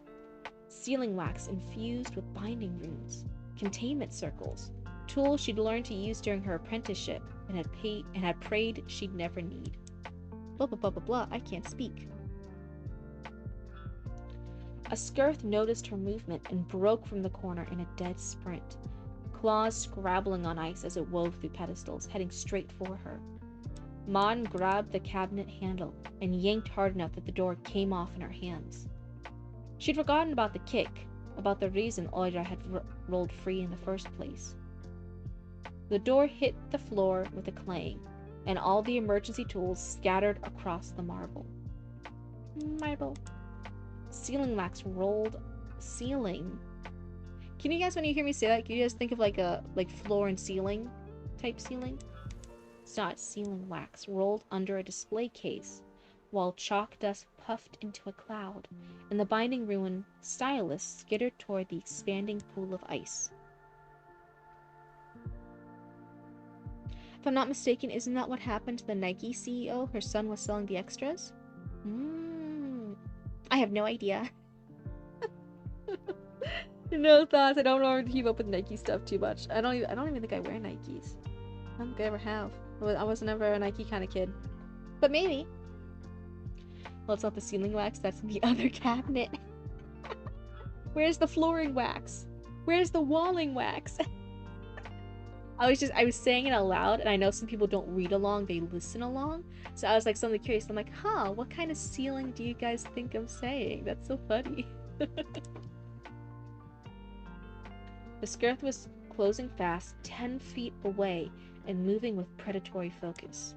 Sealing wax infused with binding runes, containment circles, tools she'd learned to use during her apprenticeship and had prayed she'd never need. Blah blah blah blah blah, I can't speak. A skirth noticed her movement and broke from the corner in a dead sprint, claws scrabbling on ice as it wove through pedestals, heading straight for her. Mon grabbed the cabinet handle and yanked hard enough that the door came off in her hands. She'd forgotten about the kick, about the reason Oira had rolled free in the first place. The door hit the floor with a clang, and all the emergency tools scattered across the marble. Sealing wax rolled. Ceiling. Can you guys, when you hear me say that, can you guys think of like a floor and ceiling type ceiling? It's not. Sealing wax rolled under a display case, while chalk dust puffed into a cloud, and the binding ruin stylus skittered toward the expanding pool of ice. If I'm not mistaken, isn't that what happened to the Nike CEO? Her son was selling the extras? I have no idea. No thoughts. I don't know to keep up with Nike stuff too much. I don't even think I wear Nikes. I don't think I ever have. I was never a Nike kind of kid. But maybe. Well, it's not the sealing wax. That's in the other cabinet. Where's the flooring wax? Where's the walling wax? I was saying it out loud, and I know some people don't read along, they listen along. So I was like suddenly curious. I'm like, huh, what kind of ceiling do you guys think I'm saying? That's so funny. The skirt was closing fast, 10 feet away, and moving with predatory focus.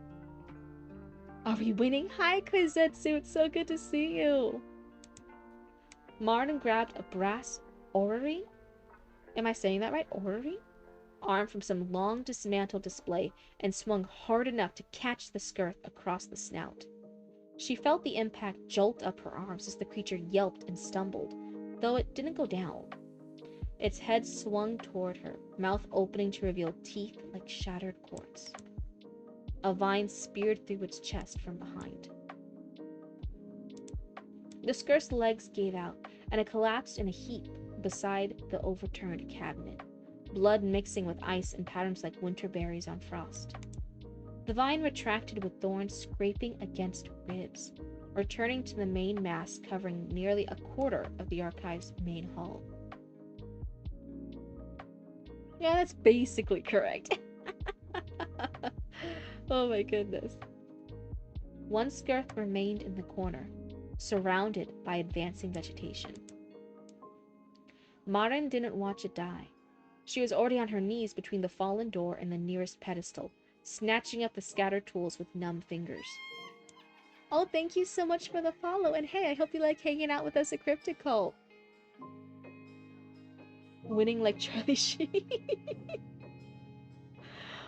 Are we winning? Hi, Koizetsu, it's so good to see you. Martin grabbed a brass orrery? Am I saying that right? Orrery? Arm from some long dismantled display and swung hard enough to catch the skirt across the snout. She felt the impact jolt up her arms as the creature yelped and stumbled, though it didn't go down. Its head swung toward her, mouth opening to reveal teeth like shattered quartz. A vine speared through its chest from behind. The skirt's legs gave out, and it collapsed in a heap beside the overturned cabinet, blood mixing with ice in patterns like winter berries on frost. The vine retracted with thorns scraping against ribs, returning to the main mass covering nearly a quarter of the archive's main hall. Yeah, that's basically correct. Oh my goodness. One skirt remained in the corner, surrounded by advancing vegetation. Maren didn't watch it die. She was already on her knees between the fallen door and the nearest pedestal, snatching up the scattered tools with numb fingers. Oh, thank you so much for the follow, and hey, I hope you like hanging out with us at Cryptid Cult. Winning like Charlie Sheen.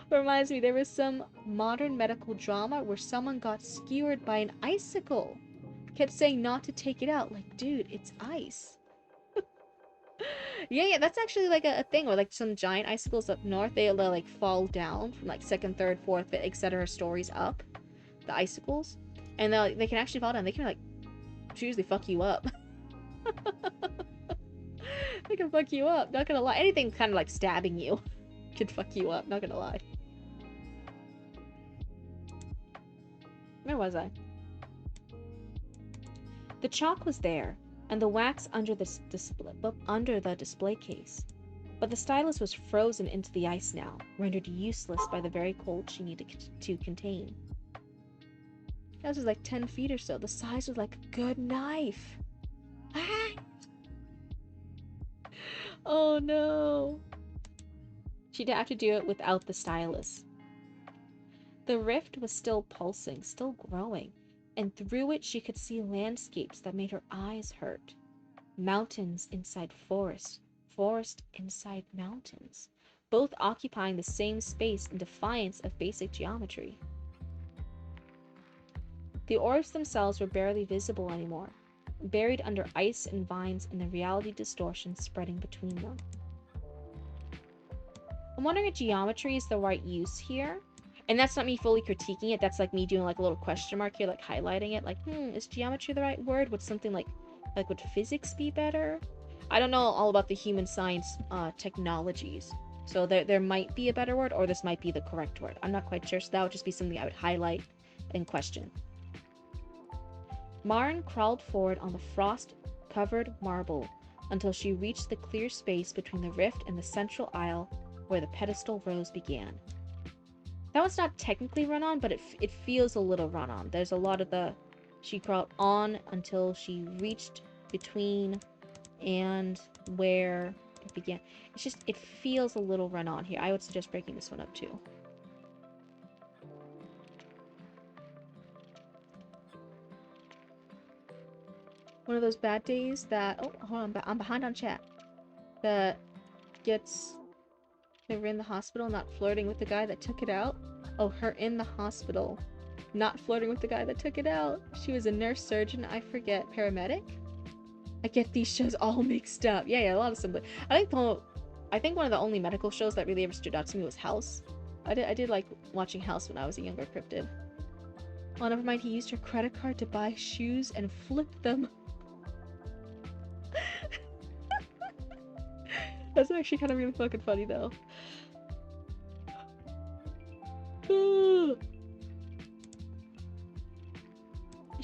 Reminds me, there was some modern medical drama where someone got skewered by an icicle. Kept saying not to take it out. Like, dude, it's ice. Yeah, that's actually like a thing where like some giant icicles up north, they'll like fall down from like second, third, fourth, fifth, etc. stories up. The icicles. And they can actually fall down. They can like seriously fuck you up. They can fuck you up, not gonna lie. Anything kind of like stabbing you can fuck you up, not gonna lie. Where was I? The chalk was there, and the wax under the display case. But the stylus was frozen into the ice now, rendered useless by the very cold she needed to contain. That was like 10 feet or so. The size was like a good knife. Ah! Oh no. She'd have to do it without the stylus. The rift was still pulsing, still growing, and through it she could see landscapes that made her eyes hurt. Mountains inside forest, forest inside mountains, both occupying the same space in defiance of basic geometry. The orbs themselves were barely visible anymore, buried under ice and vines and the reality distortion spreading between them. I'm wondering if geometry is the right use here. And that's not me fully critiquing it, that's like me doing like a little question mark here, like highlighting it, like, is geometry the right word? Would something like would physics be better? I don't know all about the human science technologies, so there might be a better word, or this might be the correct word. I'm not quite sure, so that would just be something I would highlight and question. Maren crawled forward on the frost-covered marble until she reached the clear space between the rift and the central aisle where the pedestal rows began. That was not technically run-on, but it feels a little run-on. There's a lot of she crawled on until she reached between and where it began. It's just, it feels a little run-on here. I would suggest breaking this one up too. One of those bad days that, oh, hold on, I'm behind on chat. That gets, they were in the hospital not flirting with the guy that took it out. Oh, her in the hospital not flirting with the guy that took it out. She was a nurse, surgeon, I forget, paramedic? I get these shows all mixed up. Yeah, a lot of similar. I think one of the only medical shows that really ever stood out to me was House. I did like watching House when I was a younger cryptid. Oh, never mind, he used her credit card to buy shoes and flipped them. That's actually kind of really fucking funny though.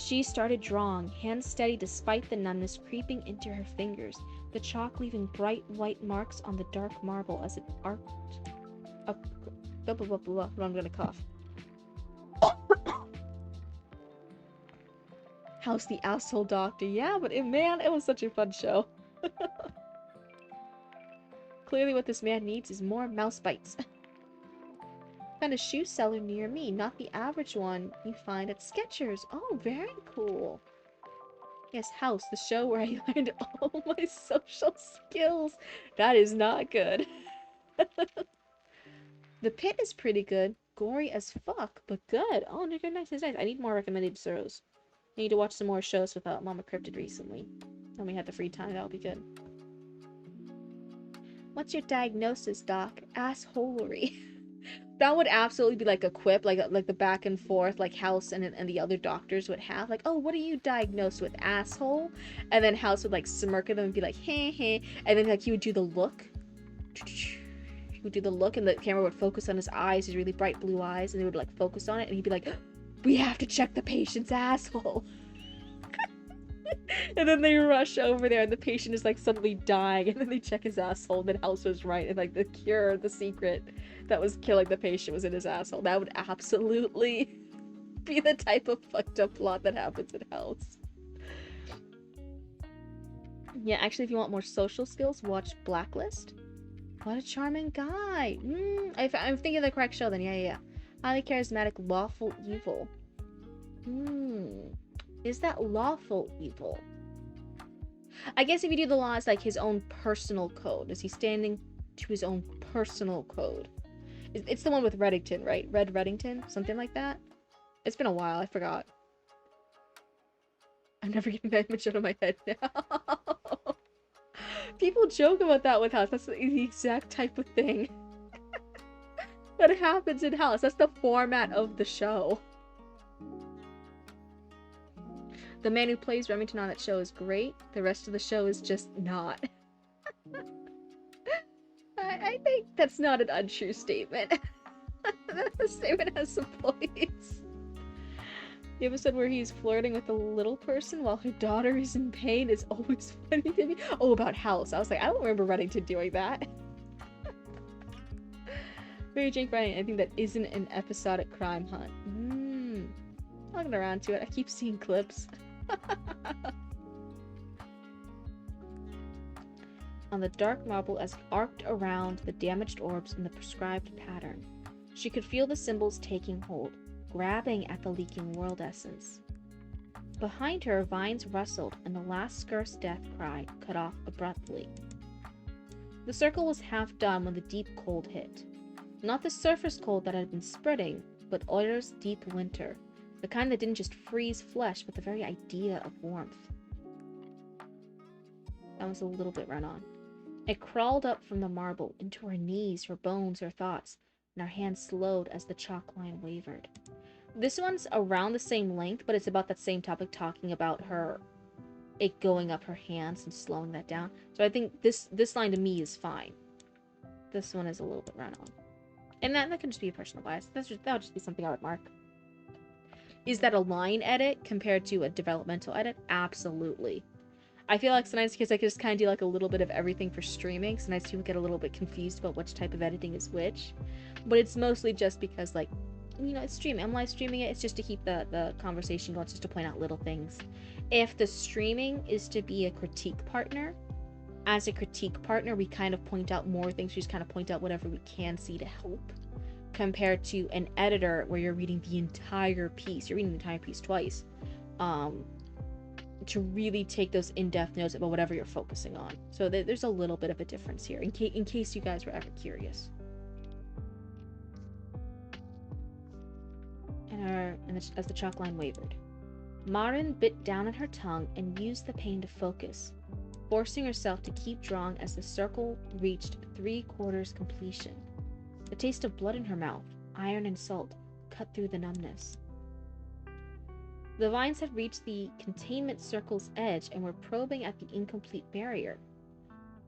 She started drawing, hands steady despite the numbness creeping into her fingers, the chalk leaving bright white marks on the dark marble as it arced up. Blah, blah, blah, blah, blah. I'm gonna cough. House the Asshole Doctor. Yeah, but man, it was such a fun show. Clearly what this man needs is more mouse bites. Found a shoe seller near me, not the average one you find at Skechers. Oh, very cool. Yes, House, the show where I learned all my social skills. That is not good. The Pit is pretty good. Gory as fuck, but good. Oh, no, nice, nice, nice. I need more recommended shows. I need to watch some more shows with Mama Cryptid recently. When we had the free time, that would be good. What's your diagnosis, Doc? Assholery. That would absolutely be like a quip, like the back and forth, like House and the other doctors would have. Like, oh, what are you diagnosed with, asshole? And then House would like smirk at them and be like, hey, hey. And then like he would do the look. He would do the look and the camera would focus on his eyes, his really bright blue eyes, and they would like focus on it and he'd be like, we have to check the patient's asshole. And then they rush over there and the patient is like suddenly dying and then they check his asshole and then House was right and like the cure, the secret that was killing the patient was in his asshole. That would absolutely be the type of fucked up plot that happens in House. Yeah, actually if you want more social skills, watch Blacklist. What a charming guy. I'm thinking of the correct show then. Yeah. Highly charismatic, lawful evil. Is that lawful evil? I guess if you do the law, it's like his own personal code. Is he standing to his own personal code? It's the one with Reddington, right? Red Reddington? Something like that? It's been a while, I forgot. I'm never getting that much out of my head now. People joke about that with House. That's the exact type of thing that happens in House. That's the format of the show. The man who plays Remington on that show is great. The rest of the show is just not. I think that's not an untrue statement. The statement has some points. The episode where he's flirting with a little person while her daughter is in pain is always funny to me. Oh, about House. I was like, I don't remember Reddington doing that. Mary Jane Bryan, anything that isn't an episodic crime hunt. I'll get around to it. I keep seeing clips. On the dark marble as it arced around the damaged orbs in the prescribed pattern. She could feel the symbols taking hold, grabbing at the leaking world essence. Behind her, vines rustled, and the last scarce death cry cut off abruptly. The circle was half done when the deep cold hit. Not the surface cold that had been spreading, but Euler's deep winter, the kind that didn't just freeze flesh, but the very idea of warmth. That was a little bit run on. It crawled up from the marble, into her knees, her bones, her thoughts, and her hands slowed as the chalk line wavered. This one's around the same length, but it's about that same topic, talking about it going up her hands and slowing that down. So I think this line to me is fine. This one is a little bit run on. And that can just be a personal bias. That would just be something I would mark. Is that a line edit compared to a developmental edit? Absolutely. I feel like sometimes because I can just kind of do like a little bit of everything for streaming, sometimes people get a little bit confused about which type of editing is which. But it's mostly just because, like, you know, it's streaming. I'm live streaming it. It's just to keep the conversation going. It's just to point out little things. If the streaming is to be a critique partner, as a critique partner, we kind of point out more things. We just kind of point out whatever we can see to help. Compared to an editor where you're reading the entire piece. You're reading the entire piece twice. To really take those in-depth notes about whatever you're focusing on. So there's a little bit of a difference here, in case you guys were ever curious. As the chalk line wavered, Marin bit down on her tongue and used the pain to focus, forcing herself to keep drawing as the circle reached 3/4 completion. The taste of blood in her mouth, iron and salt, cut through the numbness. The vines had reached the containment circle's edge and were probing at the incomplete barrier.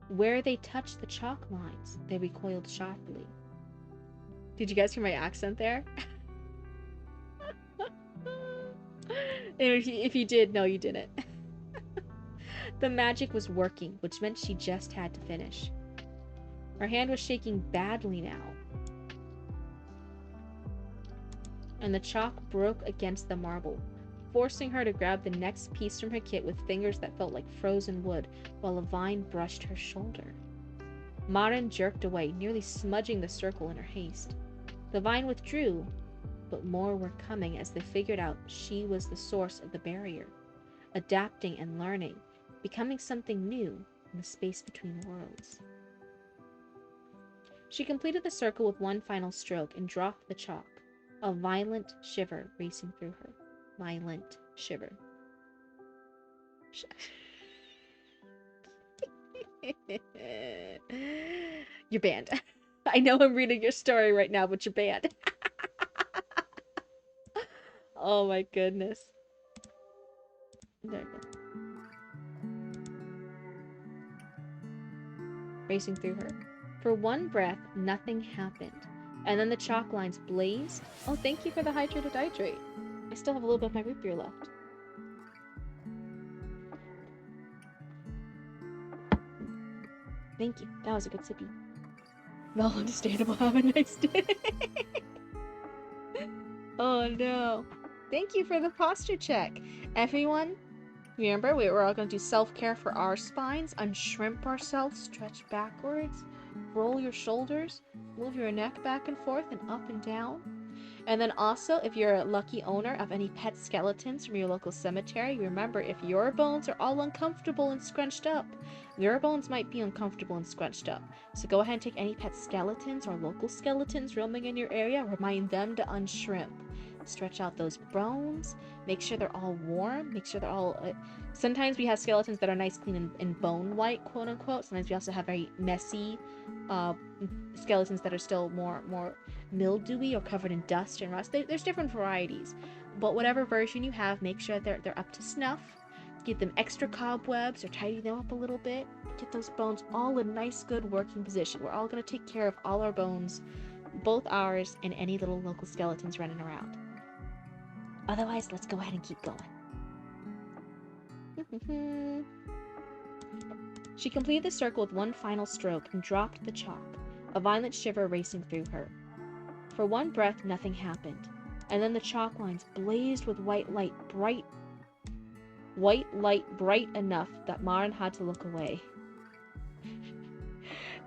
Where they touched the chalk lines, they recoiled sharply. Did you guys hear my accent there? If you did, no, you didn't. The magic was working, which meant she just had to finish. Her hand was shaking badly now, and the chalk broke against the marble, forcing her to grab the next piece from her kit with fingers that felt like frozen wood, while a vine brushed her shoulder. Maren jerked away, nearly smudging the circle in her haste. The vine withdrew, but more were coming as they figured out she was the source of the barrier, adapting and learning, becoming something new in the space between worlds. She completed the circle with one final stroke and dropped the chalk, a violent shiver racing through her. Violent shiver. You're banned. I know I'm reading your story right now, but you're banned. Oh my goodness. There you go. Racing through her. For one breath, nothing happened. And then the chalk lines blazed. Oh, thank you for the hydrated hydrate. I still have a little bit of my root beer left. Thank you. That was a good sippy. Well, understandable. Have a nice day. Oh no. Thank you for the posture check. Everyone, remember, we're all going to do self-care for our spines. Unshrimp ourselves, stretch backwards, roll your shoulders, move your neck back and forth and up and down. And then also, if you're a lucky owner of any pet skeletons from your local cemetery, remember, if your bones are all uncomfortable and scrunched up, their bones might be uncomfortable and scrunched up. So go ahead and take any pet skeletons or local skeletons roaming in your area, remind them to unshrimp. Stretch out those bones, make sure they're all warm, make sure they're all... sometimes we have skeletons that are nice, clean, and bone-white, quote-unquote. Sometimes we also have very messy skeletons that are still more mildewy or covered in dust and rust. There's different varieties, but whatever version you have, make sure that they're up to snuff. Give them extra cobwebs or tidy them up a little bit. Get those bones all in nice, good working position. We're all going to take care of all our bones, both ours and any little local skeletons running around. Otherwise, let's go ahead and keep going. She completed the circle with one final stroke and dropped the chalk, a violent shiver racing through her. For one breath, nothing happened, and then the chalk lines blazed with white light bright enough that Maren had to look away.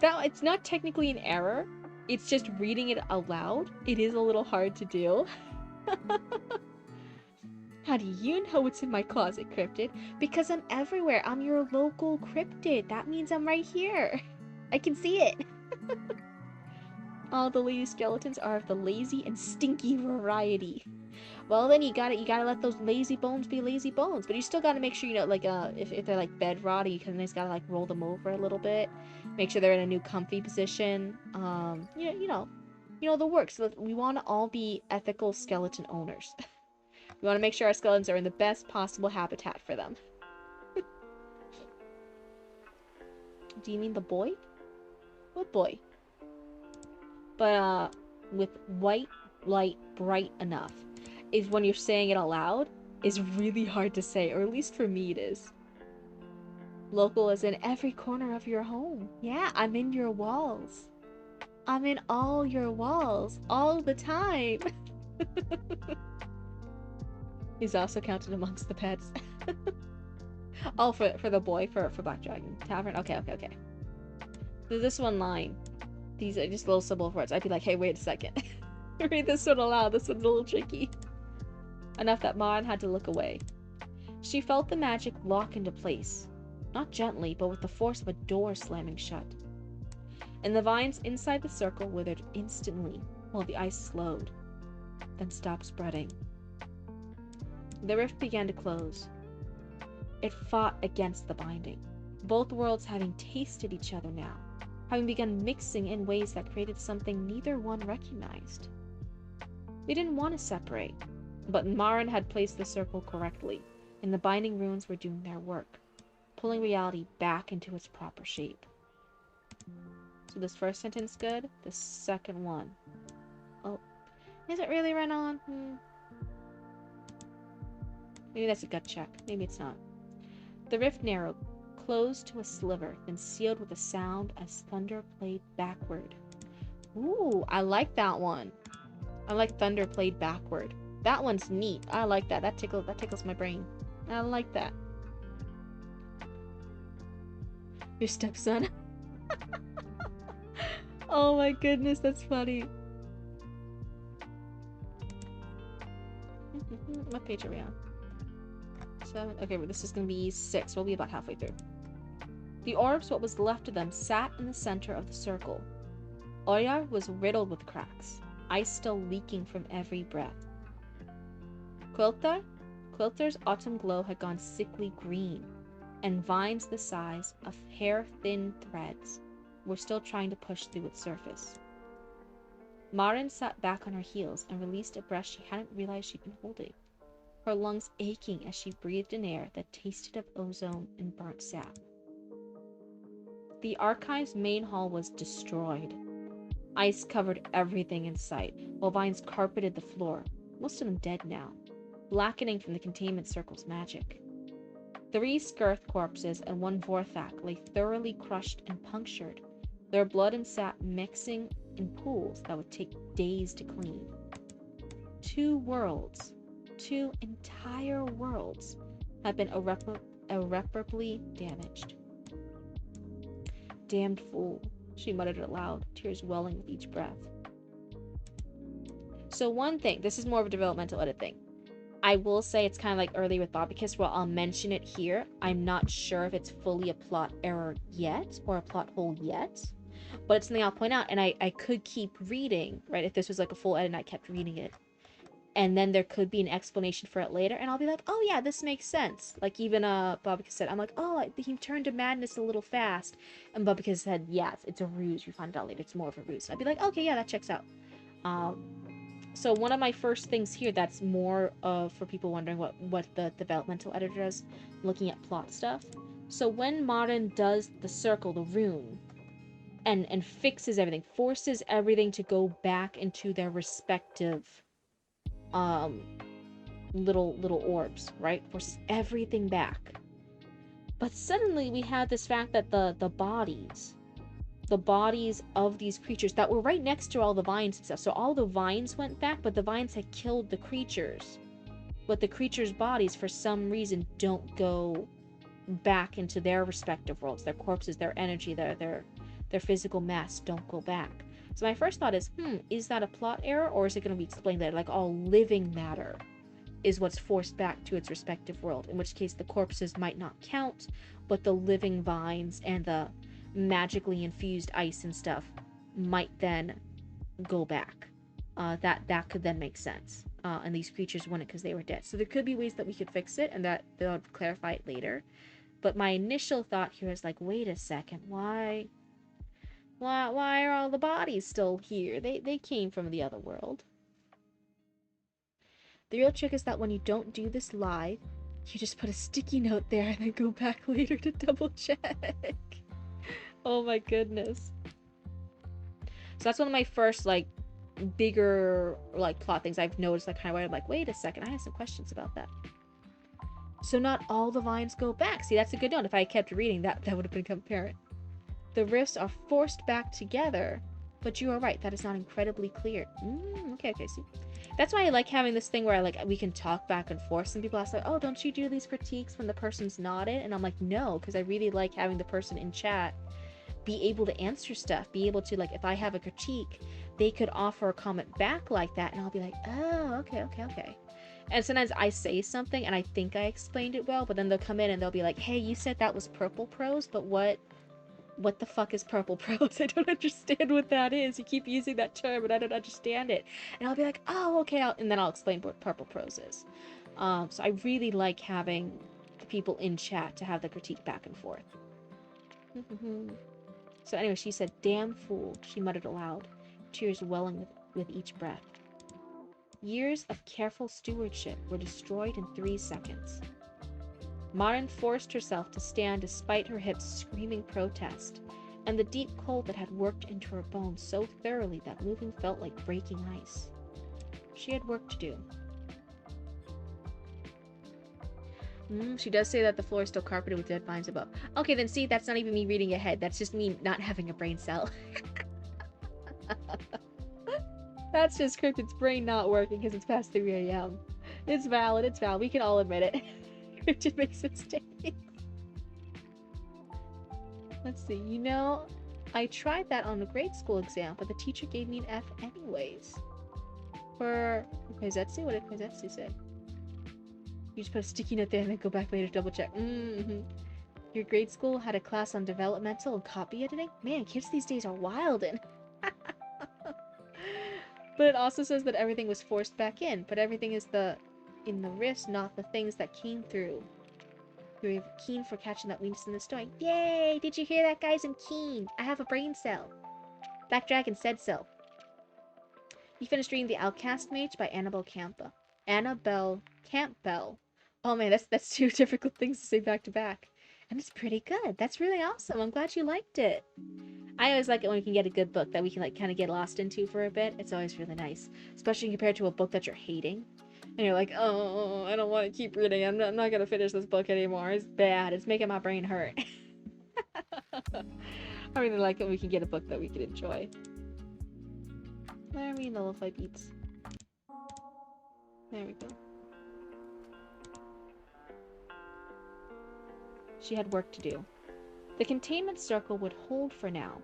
Now, it's not technically an error, it's just reading it aloud. It is a little hard to do. How do you know what's in my closet, Cryptid? Because I'm everywhere. I'm your local Cryptid. That means I'm right here. I can see it. All the lazy skeletons are of the lazy and stinky variety. Well, then you gotta let those lazy bones be lazy bones, but you still gotta make sure, you know, like if they're like bed rotty, you just gotta like roll them over a little bit, make sure they're in a new comfy position. You know the works. So we want to all be ethical skeleton owners. We want to make sure our skeletons are in the best possible habitat for them. Do you mean the boy? What boy? But with white light bright enough is when you're saying it aloud is really hard to say, or at least for me it is. Local is in every corner of your home. Yeah, I'm in your walls. I'm in all your walls all the time. He's also counted amongst the pets. Oh, for the boy, for Black Dragon Tavern. Okay. There's this one line. These are just little symbol words. I'd be like, hey, wait a second. Read this one aloud. This one's a little tricky. Enough that Maren had to look away. She felt the magic lock into place. Not gently, but with the force of a door slamming shut. And the vines inside the circle withered instantly while the ice slowed, then stopped spreading. The rift began to close. It fought against the binding, both worlds having tasted each other now, having begun mixing in ways that created something neither one recognized. They didn't want to separate, but Maren had placed the circle correctly, and the binding runes were doing their work, pulling reality back into its proper shape. So this first sentence good, the second one. Oh, is it really run on? Maybe that's a gut check. Maybe it's not. The rift narrowed, closed to a sliver, then sealed with a sound as thunder played backward. Ooh, I like that one. I like thunder played backward. That one's neat. I like that. That tickles my brain. I like that. Your stepson. Oh my goodness, that's funny. What page are we on? 7. Okay, but this is gonna be 6. We'll be about halfway through. The orbs, what was left of them, sat in the center of the circle. Oyar was riddled with cracks, ice still leaking from every breath. Quilter's autumn glow had gone sickly green, and vines the size of hair-thin threads were still trying to push through its surface. Marin sat back on her heels and released a breath she hadn't realized she'd been holding, her lungs aching as she breathed in air that tasted of ozone and burnt sap. The archive's main hall was destroyed. Ice covered everything in sight, while vines carpeted the floor, most of them dead now, blackening from the containment circle's magic. 3 Skirth corpses and 1 Vorthak lay thoroughly crushed and punctured, their blood and sap mixing in pools that would take days to clean. 2 worlds, 2 entire worlds, had been irreparably damaged. Damned fool, she muttered aloud, tears welling with each breath. So one thing, this is more of a developmental edit thing. I will say it's kind of like early with Bobby Kiss, where I'll mention it here. I'm not sure if it's fully a plot error yet, or a plot hole yet, but it's something I'll point out, and I could keep reading, right, if this was like a full edit and I kept reading it. And then there could be an explanation for it later, and I'll be like, oh yeah, this makes sense. Like even Bobby said, I'm like, oh, he turned to madness a little fast. And Bobby said, yeah, it's a ruse. You find out later it's more of a ruse. So I'd be like, okay, yeah, that checks out. So one of my first things here that's more for people wondering what the developmental editor does, looking at plot stuff. So when Marin does the circle, the rune, and fixes everything, forces everything to go back into their respective little orbs, right? Forces everything back. But suddenly we had this fact that the bodies of these creatures that were right next to all the vines and stuff. So all the vines went back, but the vines had killed the creatures. But the creatures' bodies, for some reason, don't go back into their respective worlds. Their corpses, their energy, their physical mass don't go back. So my first thought is that a plot error, or is it going to be explained that like all living matter is what's forced back to its respective world? In which case the corpses might not count, but the living vines and the magically infused ice and stuff might then go back. That could then make sense. And these creatures wouldn't because they were dead. So there could be ways that we could fix it, and that they'll clarify it later. But my initial thought here is like, wait a second, why are all the bodies still here? They came from the other world. The real trick is that when you don't do this live, you just put a sticky note there and then go back later to double check. Oh my goodness. So that's one of my first like bigger like plot things I've noticed, like kind of where I'm like, wait a second, I have some questions about that. So not all the vines go back. See, that's a good note. If I kept reading that would have become apparent. The rifts are forced back together, but you are right, that is not incredibly clear. Okay, see. That's why I like having this thing where we can talk back and forth. Some people ask like, oh, don't you do these critiques when the person's not in? And I'm like, no, because I really like having the person in chat be able to answer stuff, be able to, like, if I have a critique, they could offer a comment back like that, and I'll be like, oh, okay. And sometimes I say something and I think I explained it well, but then they'll come in and they'll be like, hey, you said that was purple prose, but what the fuck is purple prose? I don't understand what that is. You keep using that term and I don't understand it. And I'll be like, oh, okay, and then I'll explain what purple prose is. So I really like having the people in chat to have the critique back and forth. So anyway, she said, damn fool, she muttered aloud, tears welling with each breath. Years of careful stewardship were destroyed in 3 seconds. Marin forced herself to stand despite her hips screaming protest, and the deep cold that had worked into her bones so thoroughly that moving felt like breaking ice. She had work to do. She does say that the floor is still carpeted with dead vines above. Okay, then see, that's not even me reading ahead. That's just me not having a brain cell. That's just Cryptid's brain not working because it's past 3 a.m. It's valid, it's valid. We can all admit it. Cryptid makes mistakes. Let's see, you know, I tried that on a grade school exam, but the teacher gave me an F anyways. For Koizetsu? What did Koizetsu say? You just put a sticky note there and then go back later to double check. Your grade school had a class on developmental and copy editing? Man, kids these days are wildin'. But it also says that everything was forced back in, but everything is in the wrist, not the things that came through. You're keen for catching that weakness in the story. Yay! Did you hear that, guys? I'm keen. I have a brain cell. Black Dragon said so. You finished reading The Outcast Mage by Annabelle Campbell. Annabelle Campbell. Oh man, that's two difficult things to say back to back. And it's pretty good. That's really awesome. I'm glad you liked it. I always like it when we can get a good book that we can like kind of get lost into for a bit. It's always really nice, especially compared to a book that you're hating. And you're like, oh, I don't want to keep reading. I'm not going to finish this book anymore. It's bad. It's making my brain hurt. I really like it when we can get a book that we can enjoy. Where are we in the lo-fi beats? There we go. She had work to do. The containment circle would hold for now,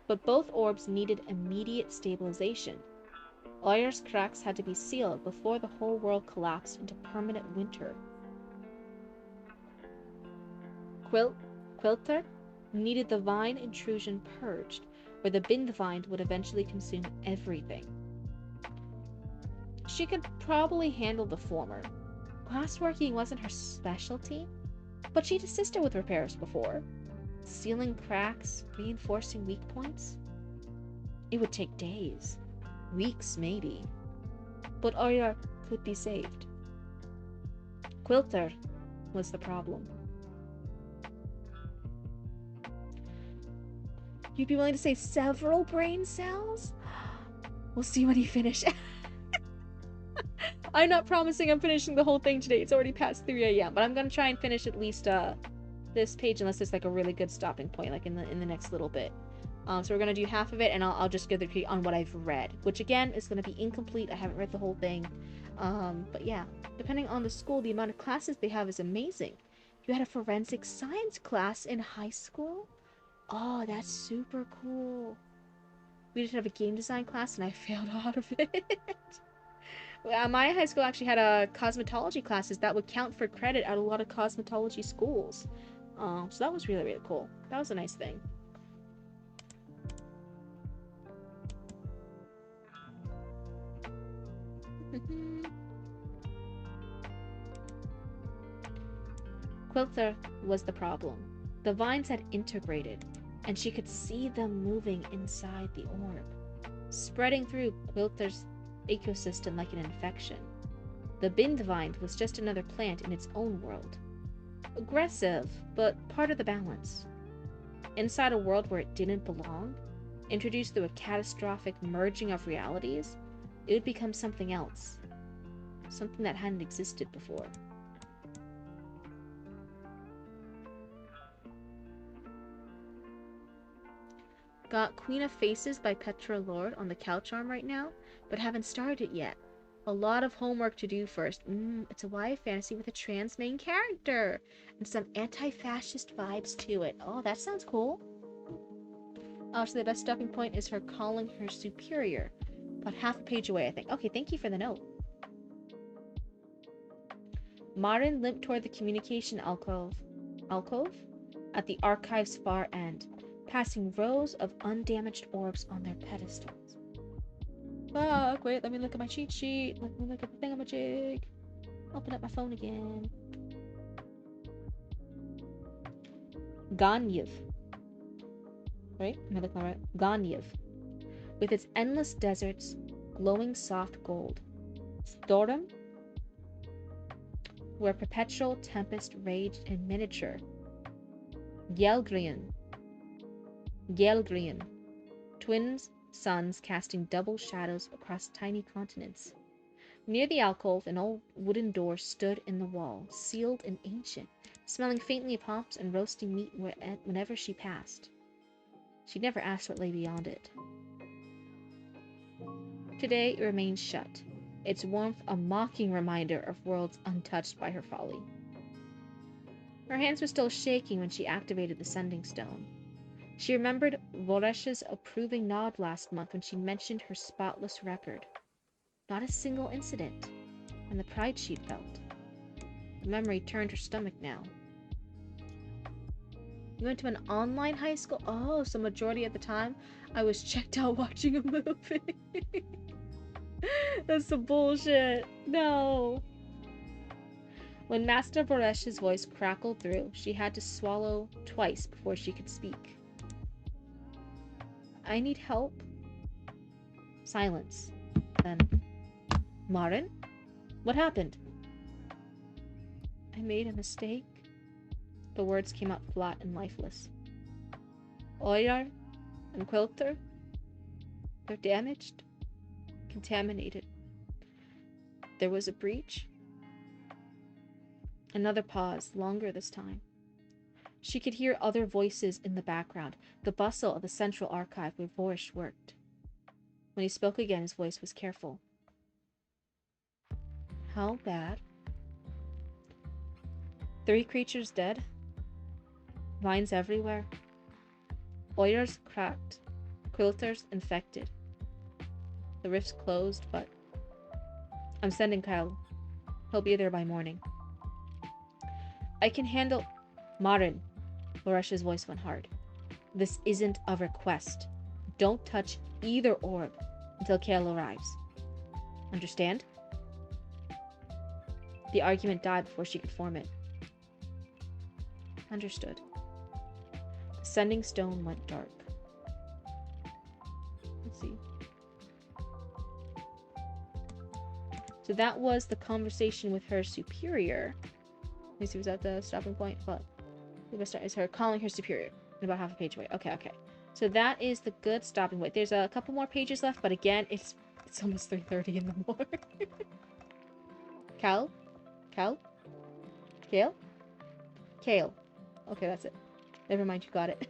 but both orbs needed immediate stabilization. Oyer's cracks had to be sealed before the whole world collapsed into permanent winter. Quilter needed the vine intrusion purged, where the Bindvine would eventually consume everything. She could probably handle the former. Glassworking wasn't her specialty, but she'd assisted with repairs before. Sealing cracks, reinforcing weak points? It would take days. Weeks, maybe. But Oyer could be saved. Quilter was the problem. You'd be willing to save several brain cells? We'll see when you finish. I'm not promising I'm finishing the whole thing today. It's already past 3 a.m. But I'm gonna try and finish at least this page, unless it's like a really good stopping point, like in the next little bit. So we're gonna do half of it, and I'll just give the critique on what I've read, which again is gonna be incomplete. I haven't read the whole thing, but yeah, depending on the school, the amount of classes they have is amazing. You had a forensic science class in high school? Oh, that's super cool. We did have a game design class, and I failed out of it. My high school actually had a cosmetology classes that would count for credit at a lot of cosmetology schools. So that was really, really cool. That was a nice thing. Quilter was the problem. The vines had integrated, and she could see them moving inside the orb, spreading through Quilter's ecosystem like an infection. The Bindvine was just another plant in its own world. Aggressive, but part of the balance. Inside a world where it didn't belong, introduced through a catastrophic merging of realities, it would become something else. Something that hadn't existed before. Got Queen of Faces by Petra Lord on the couch arm right now, but haven't started it yet. A lot of homework to do first. It's a YA fantasy with a trans main character and some anti-fascist vibes to it. Oh, that sounds cool. Oh, so the best stopping point is her calling her superior. About half a page away, I think. Okay, thank you for the note. Marin limped toward the communication alcove at the archive's far end, passing rows of undamaged orbs on their pedestals. Fuck, wait, let me look at my cheat sheet. Let me look at the thingamajig. Open up my phone again. Ganyev. Right? Am I looking right? Ganyev. With its endless deserts, glowing soft gold. Storum, where perpetual tempest raged in miniature. Gelgrian. Twins suns casting double shadows across tiny continents. Near the alcove, an old wooden door stood in the wall, sealed and ancient, smelling faintly of hops and roasting meat whenever she passed. She never asked what lay beyond it. Today it remained shut, its warmth a mocking reminder of worlds untouched by her folly. Her hands were still shaking when she activated the sending stone. She remembered Voresh's approving nod last month when she mentioned her spotless record. Not a single incident, and the pride she'd felt. The memory turned her stomach now. You went to an online high school? Oh, so majority of the time I was checked out watching a movie. That's some bullshit. No. When Master Voresh's voice crackled through, she had to swallow twice before she could speak. I need help. Silence. Then, Marin? What happened? I made a mistake. The words came out flat and lifeless. Oyar and Quilter, they're damaged, contaminated. There was a breach. Another pause, longer this time. She could hear other voices in the background, the bustle of the central archive where Voresh worked. When he spoke again, his voice was careful. How bad? 3 creatures dead? Vines everywhere? Oyars cracked, quilters infected. The rift's closed, but I'm sending Kyle. He'll be there by morning. I can handle... Marin. Voresh's voice went hard. This isn't a request. Don't touch either orb until Kale arrives. Understand? The argument died before she could form it. Understood. The sending stone went dark. Let's see. So that was the conversation with her superior. Let me see, was that the stopping point? What? Is her calling her superior. About half a page away. Okay. So that is the good stopping point. There's a couple more pages left, but again, it's almost 3:30 in the morning. Cal? Kale? Kale. Okay, that's it. Never mind, you got it.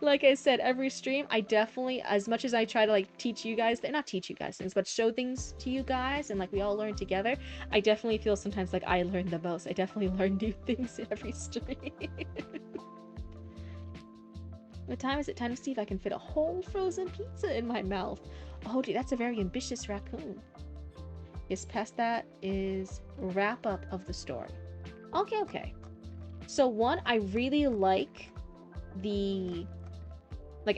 Like I said, every stream, I definitely, as much as I try to like teach you guys, not teach you guys things, but show things to you guys and like we all learn together, I definitely feel sometimes like I learn the most. I definitely learn new things every stream. What time is it? Time to see if I can fit a whole frozen pizza in my mouth. Oh, dude, that's a very ambitious raccoon. Yes, past that is wrap up of the story. Okay. So one, I really like the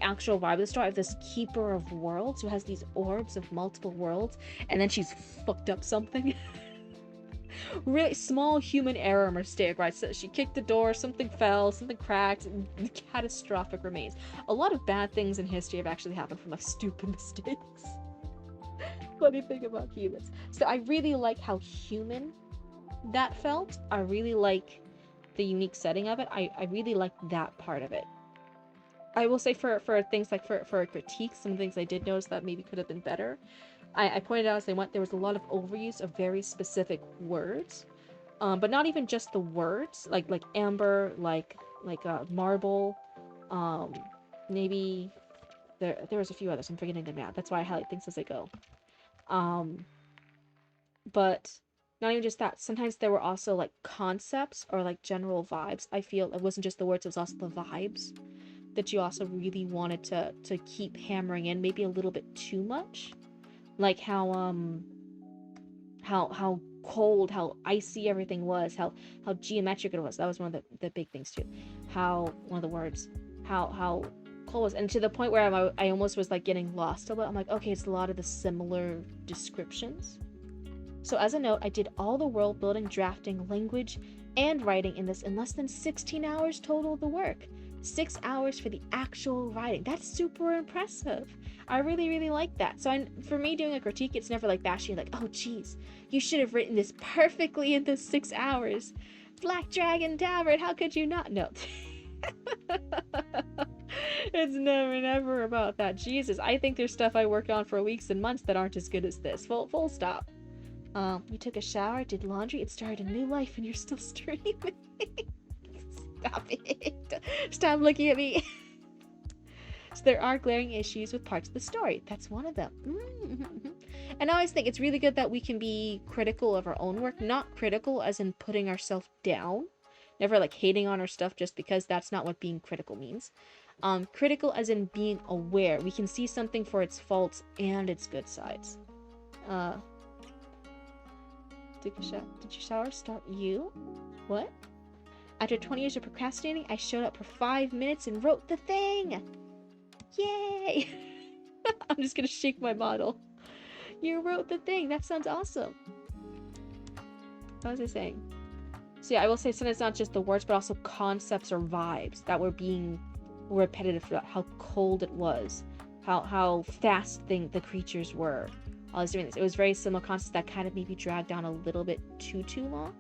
actual vibe of the story of this keeper of worlds who has these orbs of multiple worlds, and then she's fucked up something. Really small human error or mistake, right? So she kicked the door, something fell, something cracked, and catastrophic remains. A lot of bad things in history have actually happened from like stupid mistakes. Funny thing about humans. So I really like how human that felt. I really like the unique setting of it. I really like that part of it. I will say for things like for critiques, some things I did notice that maybe could have been better. I pointed out as they went, there was a lot of overuse of very specific words, but not even just the words, like amber, like marble, maybe there was a few others. I'm forgetting them now. That's why I highlight things as I go. But not even just that. Sometimes there were also like concepts or like general vibes. I feel it wasn't just the words; it was also the vibes that you also really wanted to keep hammering in, maybe a little bit too much. Like how cold, how icy everything was, how geometric it was. That was one of the big things too. How one of the words, how cold it was, and to the point where I almost was like getting lost a little. I'm like, okay, it's a lot of the similar descriptions. So as a note, I did all the world building, drafting, language, and writing in this in less than 16 hours total of the work. 6 hours for the actual writing. That's super impressive. I really, really like that. So for me doing a critique, it's never like bashing, like, oh geez, you should have written this perfectly in the 6 hours. Black Dragon Tavern, how could you not? No. It's never about that. Jesus, I think there's stuff I work on for weeks and months that aren't as good as this. Full stop. You took a shower, did laundry, it started a new life, and you're still streaming. Stop it. Stop looking at me. So there are glaring issues with parts of the story. That's one of them. And I always think it's really good that we can be critical of our own work. Not critical as in putting ourselves down. Never like hating on our stuff just because that's not what being critical means. Critical as in being aware. We can see something for its faults and its good sides. Did you shower? Start you? What? After 20 years of procrastinating, I showed up for 5 minutes and wrote the thing! Yay! I'm just gonna shake my bottle. You wrote the thing! That sounds awesome! What was I saying? So yeah, I will say sometimes not just the words, but also concepts or vibes that were being repetitive throughout. How cold it was. How fast the creatures were. All these different things. It was very similar concepts that kind of maybe dragged down a little bit too long.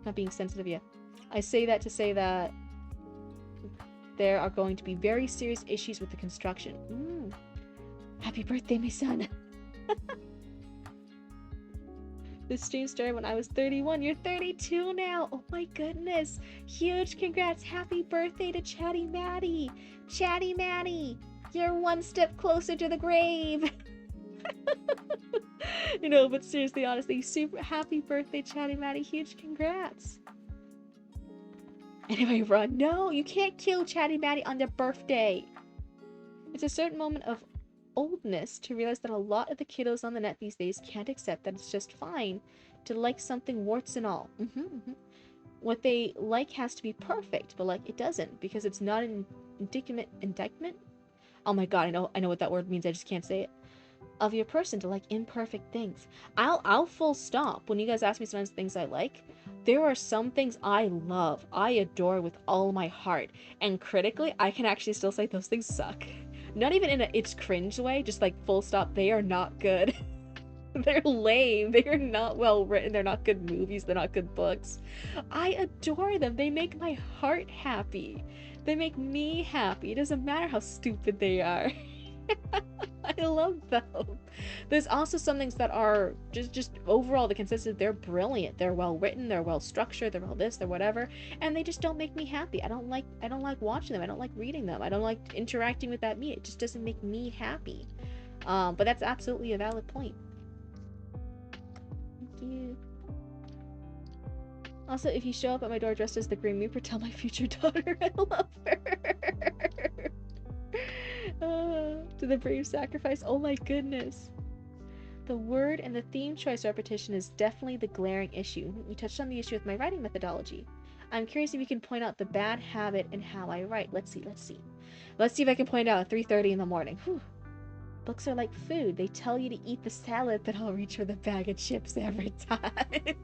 Not being sensitive yet. I say that to say that there are going to be very serious issues with the construction. Happy birthday, my son. This stream started when I was 31. You're 32 now. Oh my goodness. Huge congrats. Happy birthday to Chatty Maddie. Chatty Maddie, you're one step closer to the grave. You know, but seriously, honestly, super happy birthday, Chatty Maddie. Huge congrats. Anyway, run. No, you can't kill Chatty Maddie on their birthday. It's a certain moment of oldness to realize that a lot of the kiddos on the net these days can't accept that it's just fine to like something warts and all. What they like has to be perfect, but like it doesn't because it's not an indictment. Oh my god, I know what that word means. I just can't say it. Of your person to like imperfect things. I'll full stop when you guys ask me sometimes things I like. There are some things I love, I adore with all my heart, and critically, I can actually still say those things suck. Not even in a it's cringe way, just like full stop, they are not good. They're lame, they are not well written, they're not good movies, they're not good books. I adore them, they make my heart happy. They make me happy, it doesn't matter how stupid they are. I love them. There's also some things that are just overall the consensus, they're brilliant, they're well written, they're well structured, they're well this, they're whatever, and they just don't make me happy. I don't like watching them, I don't like reading them, I don't like interacting with that media. It just doesn't make me happy. But that's absolutely a valid point. Thank you. Also, if you show up at my door dressed as the Grim Reaper, tell my future daughter I love her. To the brave sacrifice. Oh my goodness. The word and the theme choice repetition is definitely the glaring issue. You touched on the issue with my writing methodology. I'm curious if you can point out the bad habit in how I write. Let's see. Let's see if I can point out at 3:30 in the morning. Whew. Books are like food. They tell you to eat the salad, but I'll reach for the bag of chips every time.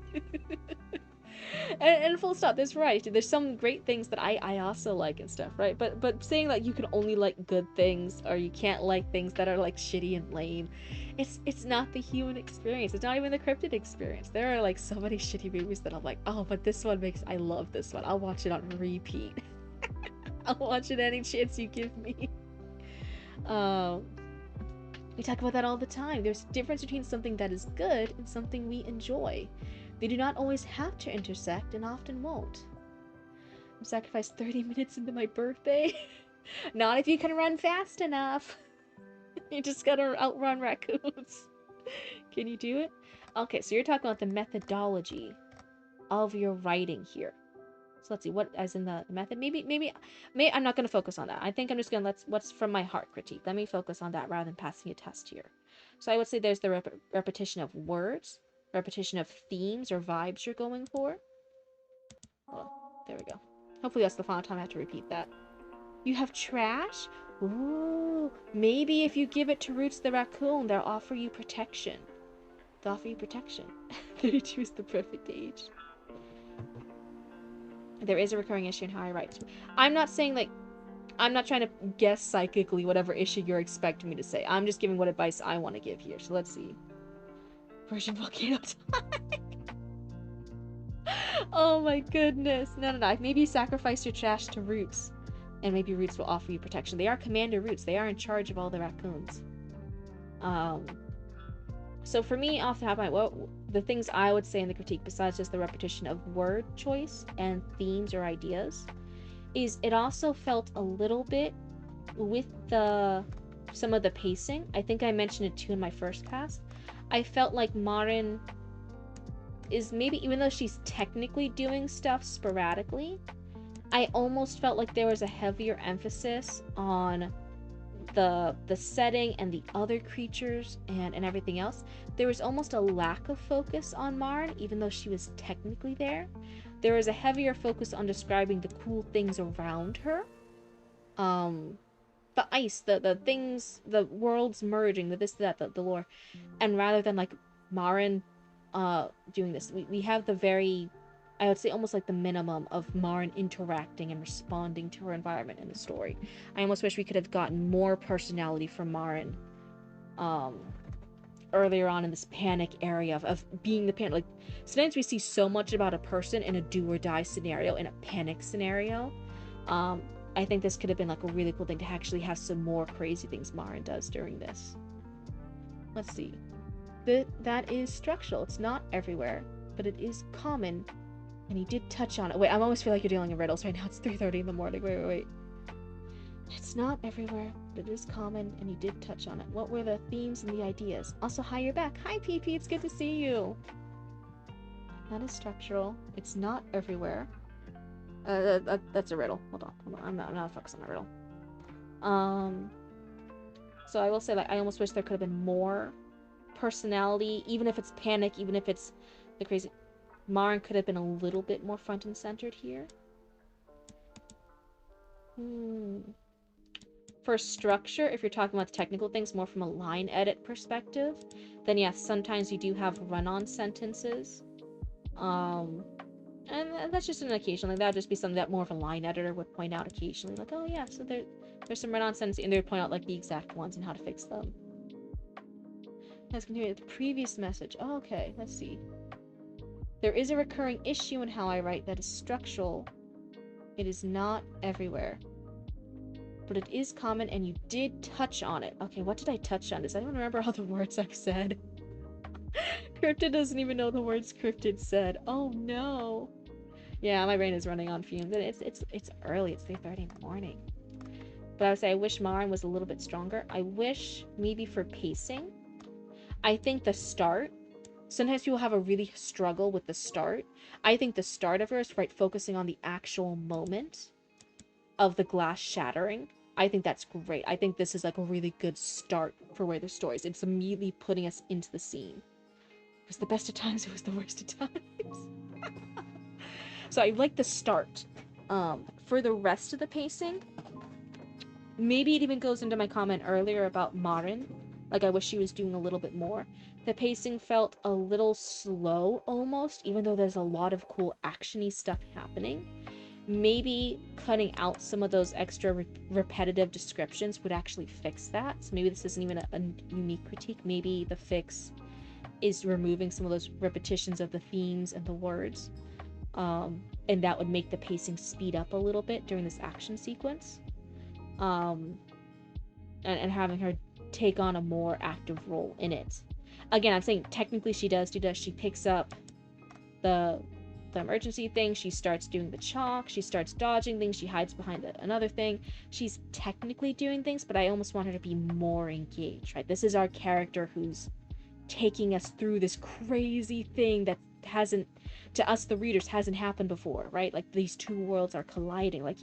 And full stop, there's variety. There's some great things that I also like and stuff, right? But saying that you can only like good things or you can't like things that are like shitty and lame, it's not the human experience. It's not even the cryptid experience. There are like so many shitty movies that I'm like, oh, but this one I love this one. I'll watch it on repeat. I'll watch it any chance you give me. We talk about that all the time. There's a difference between something that is good and something we enjoy. They do not always have to intersect and often won't. I'm sacrificed 30 minutes into my birthday. Not if you can run fast enough. You just gotta outrun raccoons. Can you do it? Okay, so you're talking about the methodology of your writing here. So let's see, what, as in the method? Maybe I'm not gonna focus on that. I think I'm just gonna what's from my heart critique. Let me focus on that rather than passing a test here. So I would say there's the repetition of words, repetition of themes or vibes you're going for. Well, there we go. Hopefully that's the final time I have to repeat that. You have trash? Ooh, maybe if you give it to Roots the raccoon, they'll offer you protection. They'll offer you protection. 32 is the perfect age. There is a recurring issue in how I write. I'm not saying, like, I'm not trying to guess psychically whatever issue you're expecting me to say. I'm just giving what advice I want to give here. So let's see. Virgin volcano time. Oh my goodness. No. Maybe sacrifice your trash to Roots. and maybe roots will offer you protection. They are commander roots. They are in charge of all the raccoons. So for me, off the top of my head, the things I would say in the critique, besides just the repetition of word choice and themes or ideas, is it also felt a little bit with some of the pacing. I think I mentioned it too in my first cast. I felt like Marin is maybe, even though she's technically doing stuff sporadically, I almost felt like there was a heavier emphasis on the setting and the other creatures and everything else. There was almost a lack of focus on Marin, even though she was technically there. There was a heavier focus on describing the cool things around her. The ice, the things, the worlds merging, the this, that, the lore. And rather than like Marin doing this, we have the very, I would say almost like the minimum of Marin interacting and responding to her environment in the story. I almost wish we could have gotten more personality from Marin earlier on in this panic area of being the panic. Like, sometimes we see so much about a person in a do or die scenario, in a panic scenario. I think this could have been like a really cool thing to actually have some more crazy things Marin does during this. Let's see. That is structural. It's not everywhere, but it is common. And he did touch on it. Wait, I almost feel like you're dealing in riddles right now. It's 3:30 in the morning. Wait. It's not everywhere, but it is common, and he did touch on it. What were the themes and the ideas? Also, hi, you're back. Hi, PP. It's good to see you. That is structural. It's not everywhere. That's a riddle. Hold on. I'm not focused on a riddle. So I will say, like, I almost wish there could have been more personality, even if it's panic, even if it's the crazy. Marin could have been a little bit more front and centered here. For structure, if you're talking about the technical things more from a line edit perspective, then yes, sometimes you do have run-on sentences. And that's just an occasional, like, that would just be something that more of a line editor would point out occasionally, like, oh yeah, so there's some run-on sentences, and they would point out like the exact ones and how to fix them. Let's continue with the previous message. Oh, okay, let's see. There is a recurring issue in how I write that is structural. It is not everywhere. But it is common, and you did touch on it. Okay, what did I touch on? Does anyone remember all the words I've said? Cryptid doesn't even know the words Cryptid said. Oh no. Yeah, my brain is running on fumes. It's early. It's 3:30 in the morning. But I would say I wish Marin was a little bit stronger. I wish maybe for pacing. I think the start. Sometimes people have a really struggle with the start. I think the start of her is right, focusing on the actual moment of the glass shattering. I think that's great. I think this is like a really good start for where the story is. It's immediately putting us into the scene. It was the best of times, it was the worst of times. So I like the start. For the rest of the pacing, maybe it even goes into my comment earlier about Marin. Like, I wish she was doing a little bit more. The pacing felt a little slow almost, even though there's a lot of cool action-y stuff happening. Maybe cutting out some of those extra repetitive descriptions would actually fix that. So maybe this isn't even a unique critique. Maybe the fix is removing some of those repetitions of the themes and the words. And that would make the pacing speed up a little bit during this action sequence. And having her take on a more active role in it. Again, I'm saying technically she does do that. She picks up the emergency thing, she starts doing the chalk, she starts dodging things, she hides behind another thing. She's technically doing things, but I almost want her to be more engaged, right? This is our character who's taking us through this crazy thing that hasn't, to us the readers, hasn't happened before, right? Like, these two worlds are colliding. Like,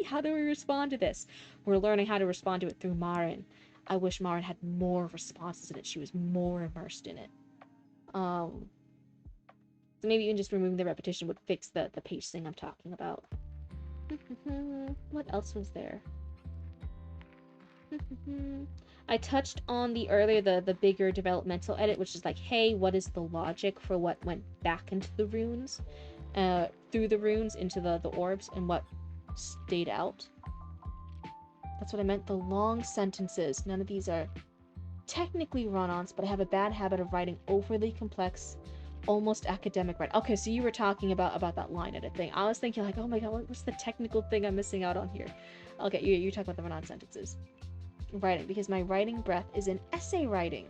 how do we respond to this? We're learning how to respond to it through Marin. I wish Marin had more responses in it. She was more immersed in it. So maybe even just removing the repetition would fix the pacing I'm talking about. What else was there? I touched on the bigger developmental edit, which is like, hey, what is the logic for what went back into the runes, through the runes into the orbs, and what stayed out? That's what I meant. The long sentences. None of these are technically run-ons, but I have a bad habit of writing overly complex, almost academic right. Okay, so you were talking about that line edit thing. I was thinking like, oh my god, what's the technical thing I'm missing out on here? Okay, you're talking about the run-on sentences. Writing, because my writing breath is in essay writing.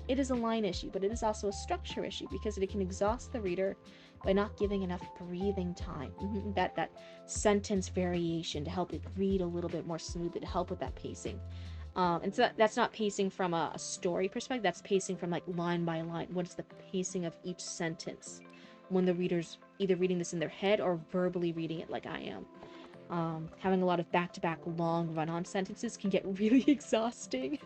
It is a line issue, but it is also a structure issue because it can exhaust the reader by not giving enough breathing time. That sentence variation to help it read a little bit more smoothly, to help with that pacing. And so that's not pacing from a story perspective, that's pacing from like line by line. What is the pacing of each sentence when the reader's either reading this in their head or verbally reading it like I am. Having a lot of back-to-back long run-on sentences can get really exhausting.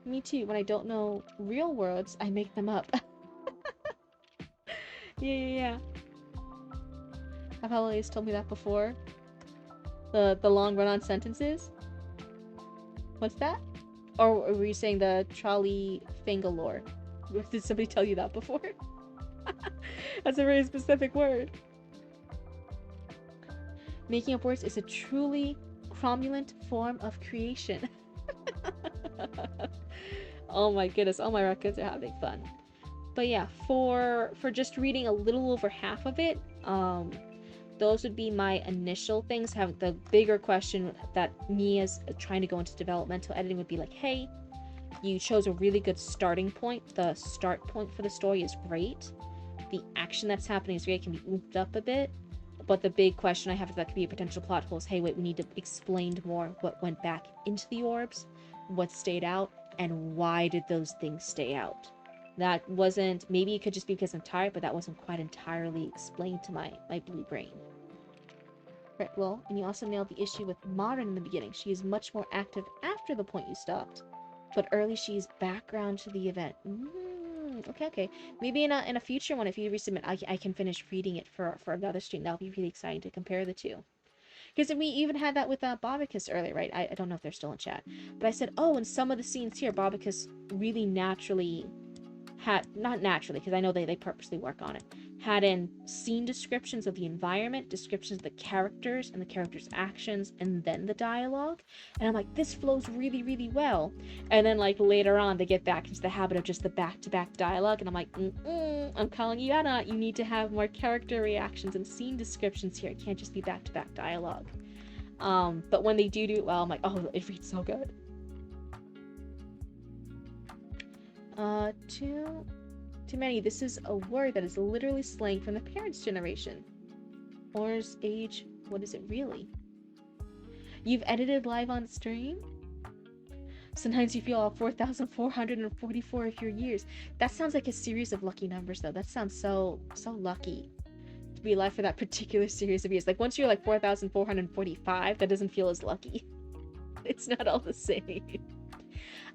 Me too. When I don't know real words, I make them up. Yeah. Have always told me that before. The long run-on sentences. What's that? Or were you saying the trolley fingalore? Did somebody tell you that before? That's a very specific word. Making up words is a truly cromulent form of creation. Oh my goodness, all my records are having fun. But yeah, for just reading a little over half of it, those would be my initial things. Have the bigger question that me as trying to go into developmental editing would be like, hey, you chose a really good starting point. The start point for the story is great. The action that's happening is great. It can be oofed up a bit. But the big question I have that could be a potential plot hole is, hey, wait, we need to explain more what went back into the orbs, what stayed out, and why did those things stay out. That wasn't, maybe it could just be because I'm tired, but that wasn't quite entirely explained to my blue brain. Right, well, and you also nailed the issue with Modern in the beginning. She is much more active after the point you stopped, but early she is background to the event. Okay. Maybe in a future one, if you resubmit, I can finish reading it for another stream. That'll be really exciting to compare the two. Because we even had that with Bobicus earlier, right? I don't know if they're still in chat, but I said, oh, in some of the scenes here, Bobicus really naturally had, not naturally, because I know they purposely work on it, had in scene descriptions of the environment, descriptions of the characters and the characters' actions, and then the dialogue. And I'm like, this flows really, really well. And then like later on, they get back into the habit of just the back-to-back dialogue, and I'm like, I'm calling you out on it. You need to have more character reactions and scene descriptions here. It can't just be back-to-back dialogue. But when they do it well, I'm like, oh, it reads so good. Too many. This is a word that is literally slang from the parents' generation. Or's age, what is it really? You've edited live on stream? Sometimes you feel all 4,444 of your years. That sounds like a series of lucky numbers, though. That sounds so lucky to be alive for that particular series of years. Like, once you're like 4,445, that doesn't feel as lucky. It's not all the same.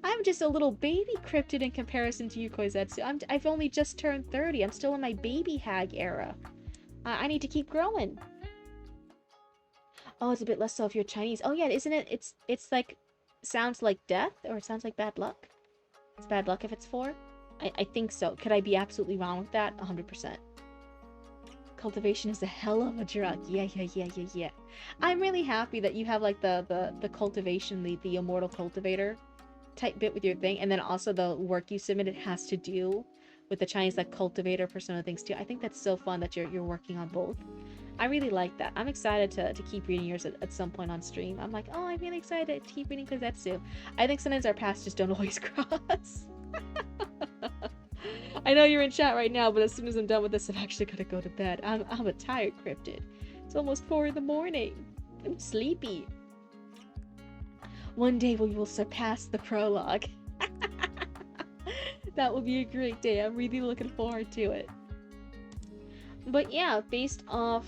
I'm just a little baby cryptid in comparison to you, Koizetsu. I've only just turned 30. I'm still in my baby hag era. I need to keep growing. Oh, it's a bit less so if you're Chinese. Oh yeah, isn't it? It's like, sounds like death, or it sounds like bad luck. It's bad luck if it's 4. I think so. Could I be absolutely wrong with that? 100%. Cultivation is a hell of a drug. Yeah. I'm really happy that you have like the cultivation, the immortal cultivator type bit with your thing, and then also the work you submitted has to do with the Chinese like cultivator persona things too. I think that's so fun that you're working on both. I really like that. I'm excited to keep reading yours at some point on stream. I'm like, oh, I'm really excited to keep reading Kozetsu. I think sometimes our paths just don't always cross. I know you're in chat right now, but as soon as I'm done with this, I'm actually gonna go to bed. I'm a tired cryptid. It's almost 4 in the morning. I'm sleepy. One day we will surpass the prologue. That will be a great day. I'm really looking forward to it. But yeah, based off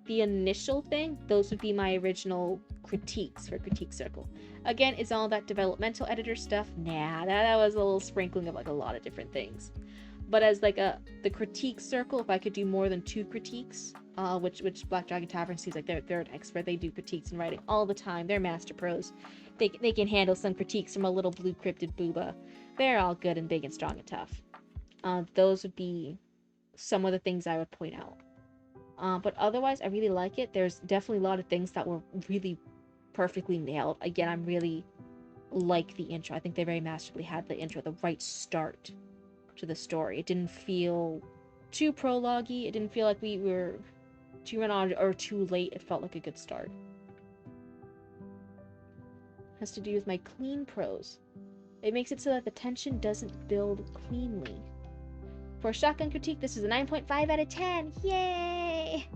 the initial thing, those would be my original critiques for Critique Circle. Again, is all that developmental editor stuff? Nah, that was a little sprinkling of like a lot of different things. But as like the Critique Circle, if I could do more than 2 critiques, which Black Dragon Tavern seems like they're an expert. They do critiques and writing all the time. They're master pros. They can handle some critiques from a little blue cryptid booba. They're all good and big and strong and tough. Those would be some of the things I would point out. But otherwise, I really like it. There's definitely a lot of things that were really perfectly nailed. Again, I'm really like the intro. I think they very masterfully had the intro, the right start to the story. It didn't feel too prologue-y. It didn't feel like we were too run on or too late. It felt like a good start. Has to do with my clean prose. It makes it so that the tension doesn't build cleanly. For a shotgun critique, this is a 9.5 out of 10. Yay!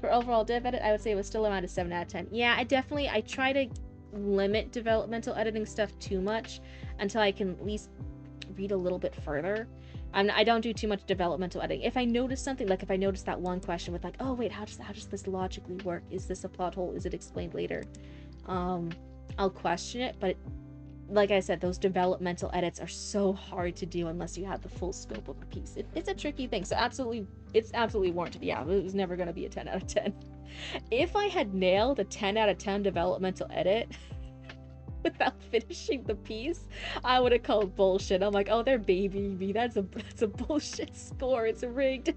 For overall dev edit, I would say it was still around a 7 out of 10. Yeah, I try to limit developmental editing stuff too much until I can at least read a little bit further. I don't do too much developmental editing. If I notice something, like if I notice that one question with like, oh wait, how does this logically work? Is this a plot hole? Is it explained later? I'll question it, but like I said, those developmental edits are so hard to do unless you have the full scope of the piece. It's a tricky thing, so it's absolutely warranted. Yeah, it was never going to be a 10 out of 10. If I had nailed a 10 out of 10 developmental edit without finishing the piece, I would have called bullshit. I'm like, oh, they're babying me. That's a bullshit score. It's rigged.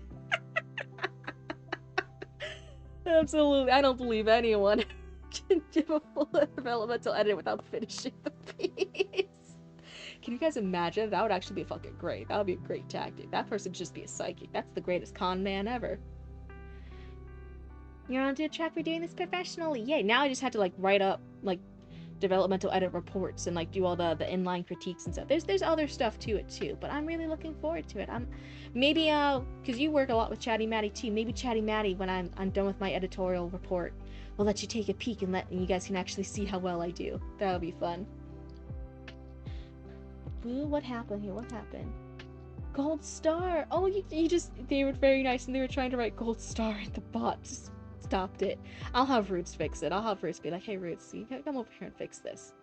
Absolutely, I don't believe anyone can do a full developmental edit without finishing the piece. Can you guys imagine? That would actually be fucking great. That would be a great tactic. That person should just be a psychic. That's the greatest con man ever. You're on to a track for doing this professionally. Yay. Now I just had to like write up like developmental edit reports and like do all the inline critiques and stuff. There's other stuff to it too, but I'm really looking forward to it. Maybe because you work a lot with Chatty Matty too. Maybe Chatty Matty, when I'm done with my editorial report, will let you take a peek and you guys can actually see how well I do. That'll be fun. Ooh, what happened here? What happened? Gold star. Oh, they were very nice and they were trying to write gold star and the bot just stopped it. I'll have Roots fix it. I'll have Roots be like, hey Roots, you gotta come over here and fix this.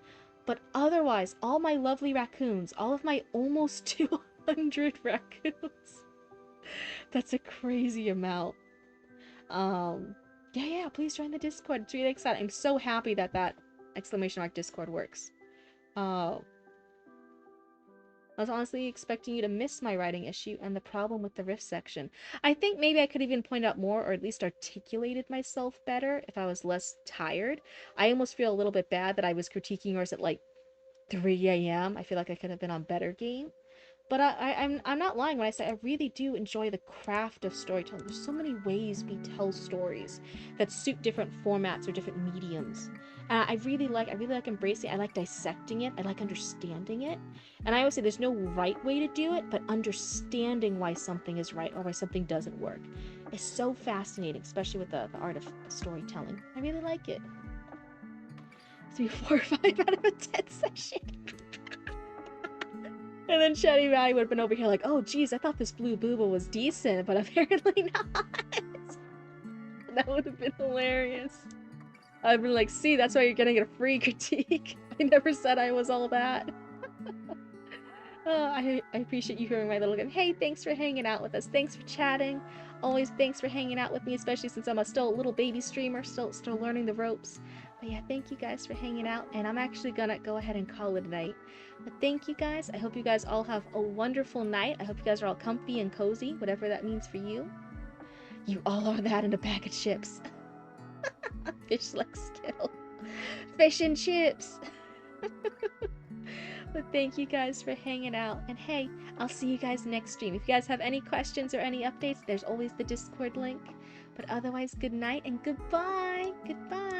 But otherwise, all my lovely raccoons, all of my almost 200 raccoons. That's a crazy amount. Yeah, please join the Discord. It's really exciting. I'm so happy that exclamation mark Discord works. I was honestly expecting you to miss my writing issue and the problem with the riff section. I think maybe I could even point out more or at least articulated myself better if I was less tired. I almost feel a little bit bad that I was critiquing yours at like 3 a.m. I feel like I could have been on better game. But I'm not lying when I say I really do enjoy the craft of storytelling. There's so many ways we tell stories that suit different formats or different mediums. I really like embracing it. I like dissecting it. I like understanding it. And I always say there's no right way to do it, but understanding why something is right or why something doesn't work is so fascinating, especially with the art of storytelling. I really like it. 3, 4, 5 out of a 10 session. And then Chatty Matty would have been over here like, oh geez, I thought this blue booba was decent, but apparently not. That would have been hilarious. I'd been like, see, that's why you're getting a free critique. I never said I was all that. I appreciate you hearing my little game. Hey, thanks for hanging out with us. Thanks for chatting. Always thanks for hanging out with me, especially since I'm still a little baby streamer, still learning the ropes. But yeah, thank you guys for hanging out, and I'm actually gonna go ahead and call it a night. But thank you guys. I hope you guys all have a wonderful night. I hope you guys are all comfy and cozy, whatever that means for you. You all are that in a bag of chips. Fish like Skittle. Fish and chips. But thank you guys for hanging out. And hey, I'll see you guys next stream. If you guys have any questions or any updates, there's always the Discord link. But otherwise, good night and goodbye. Goodbye.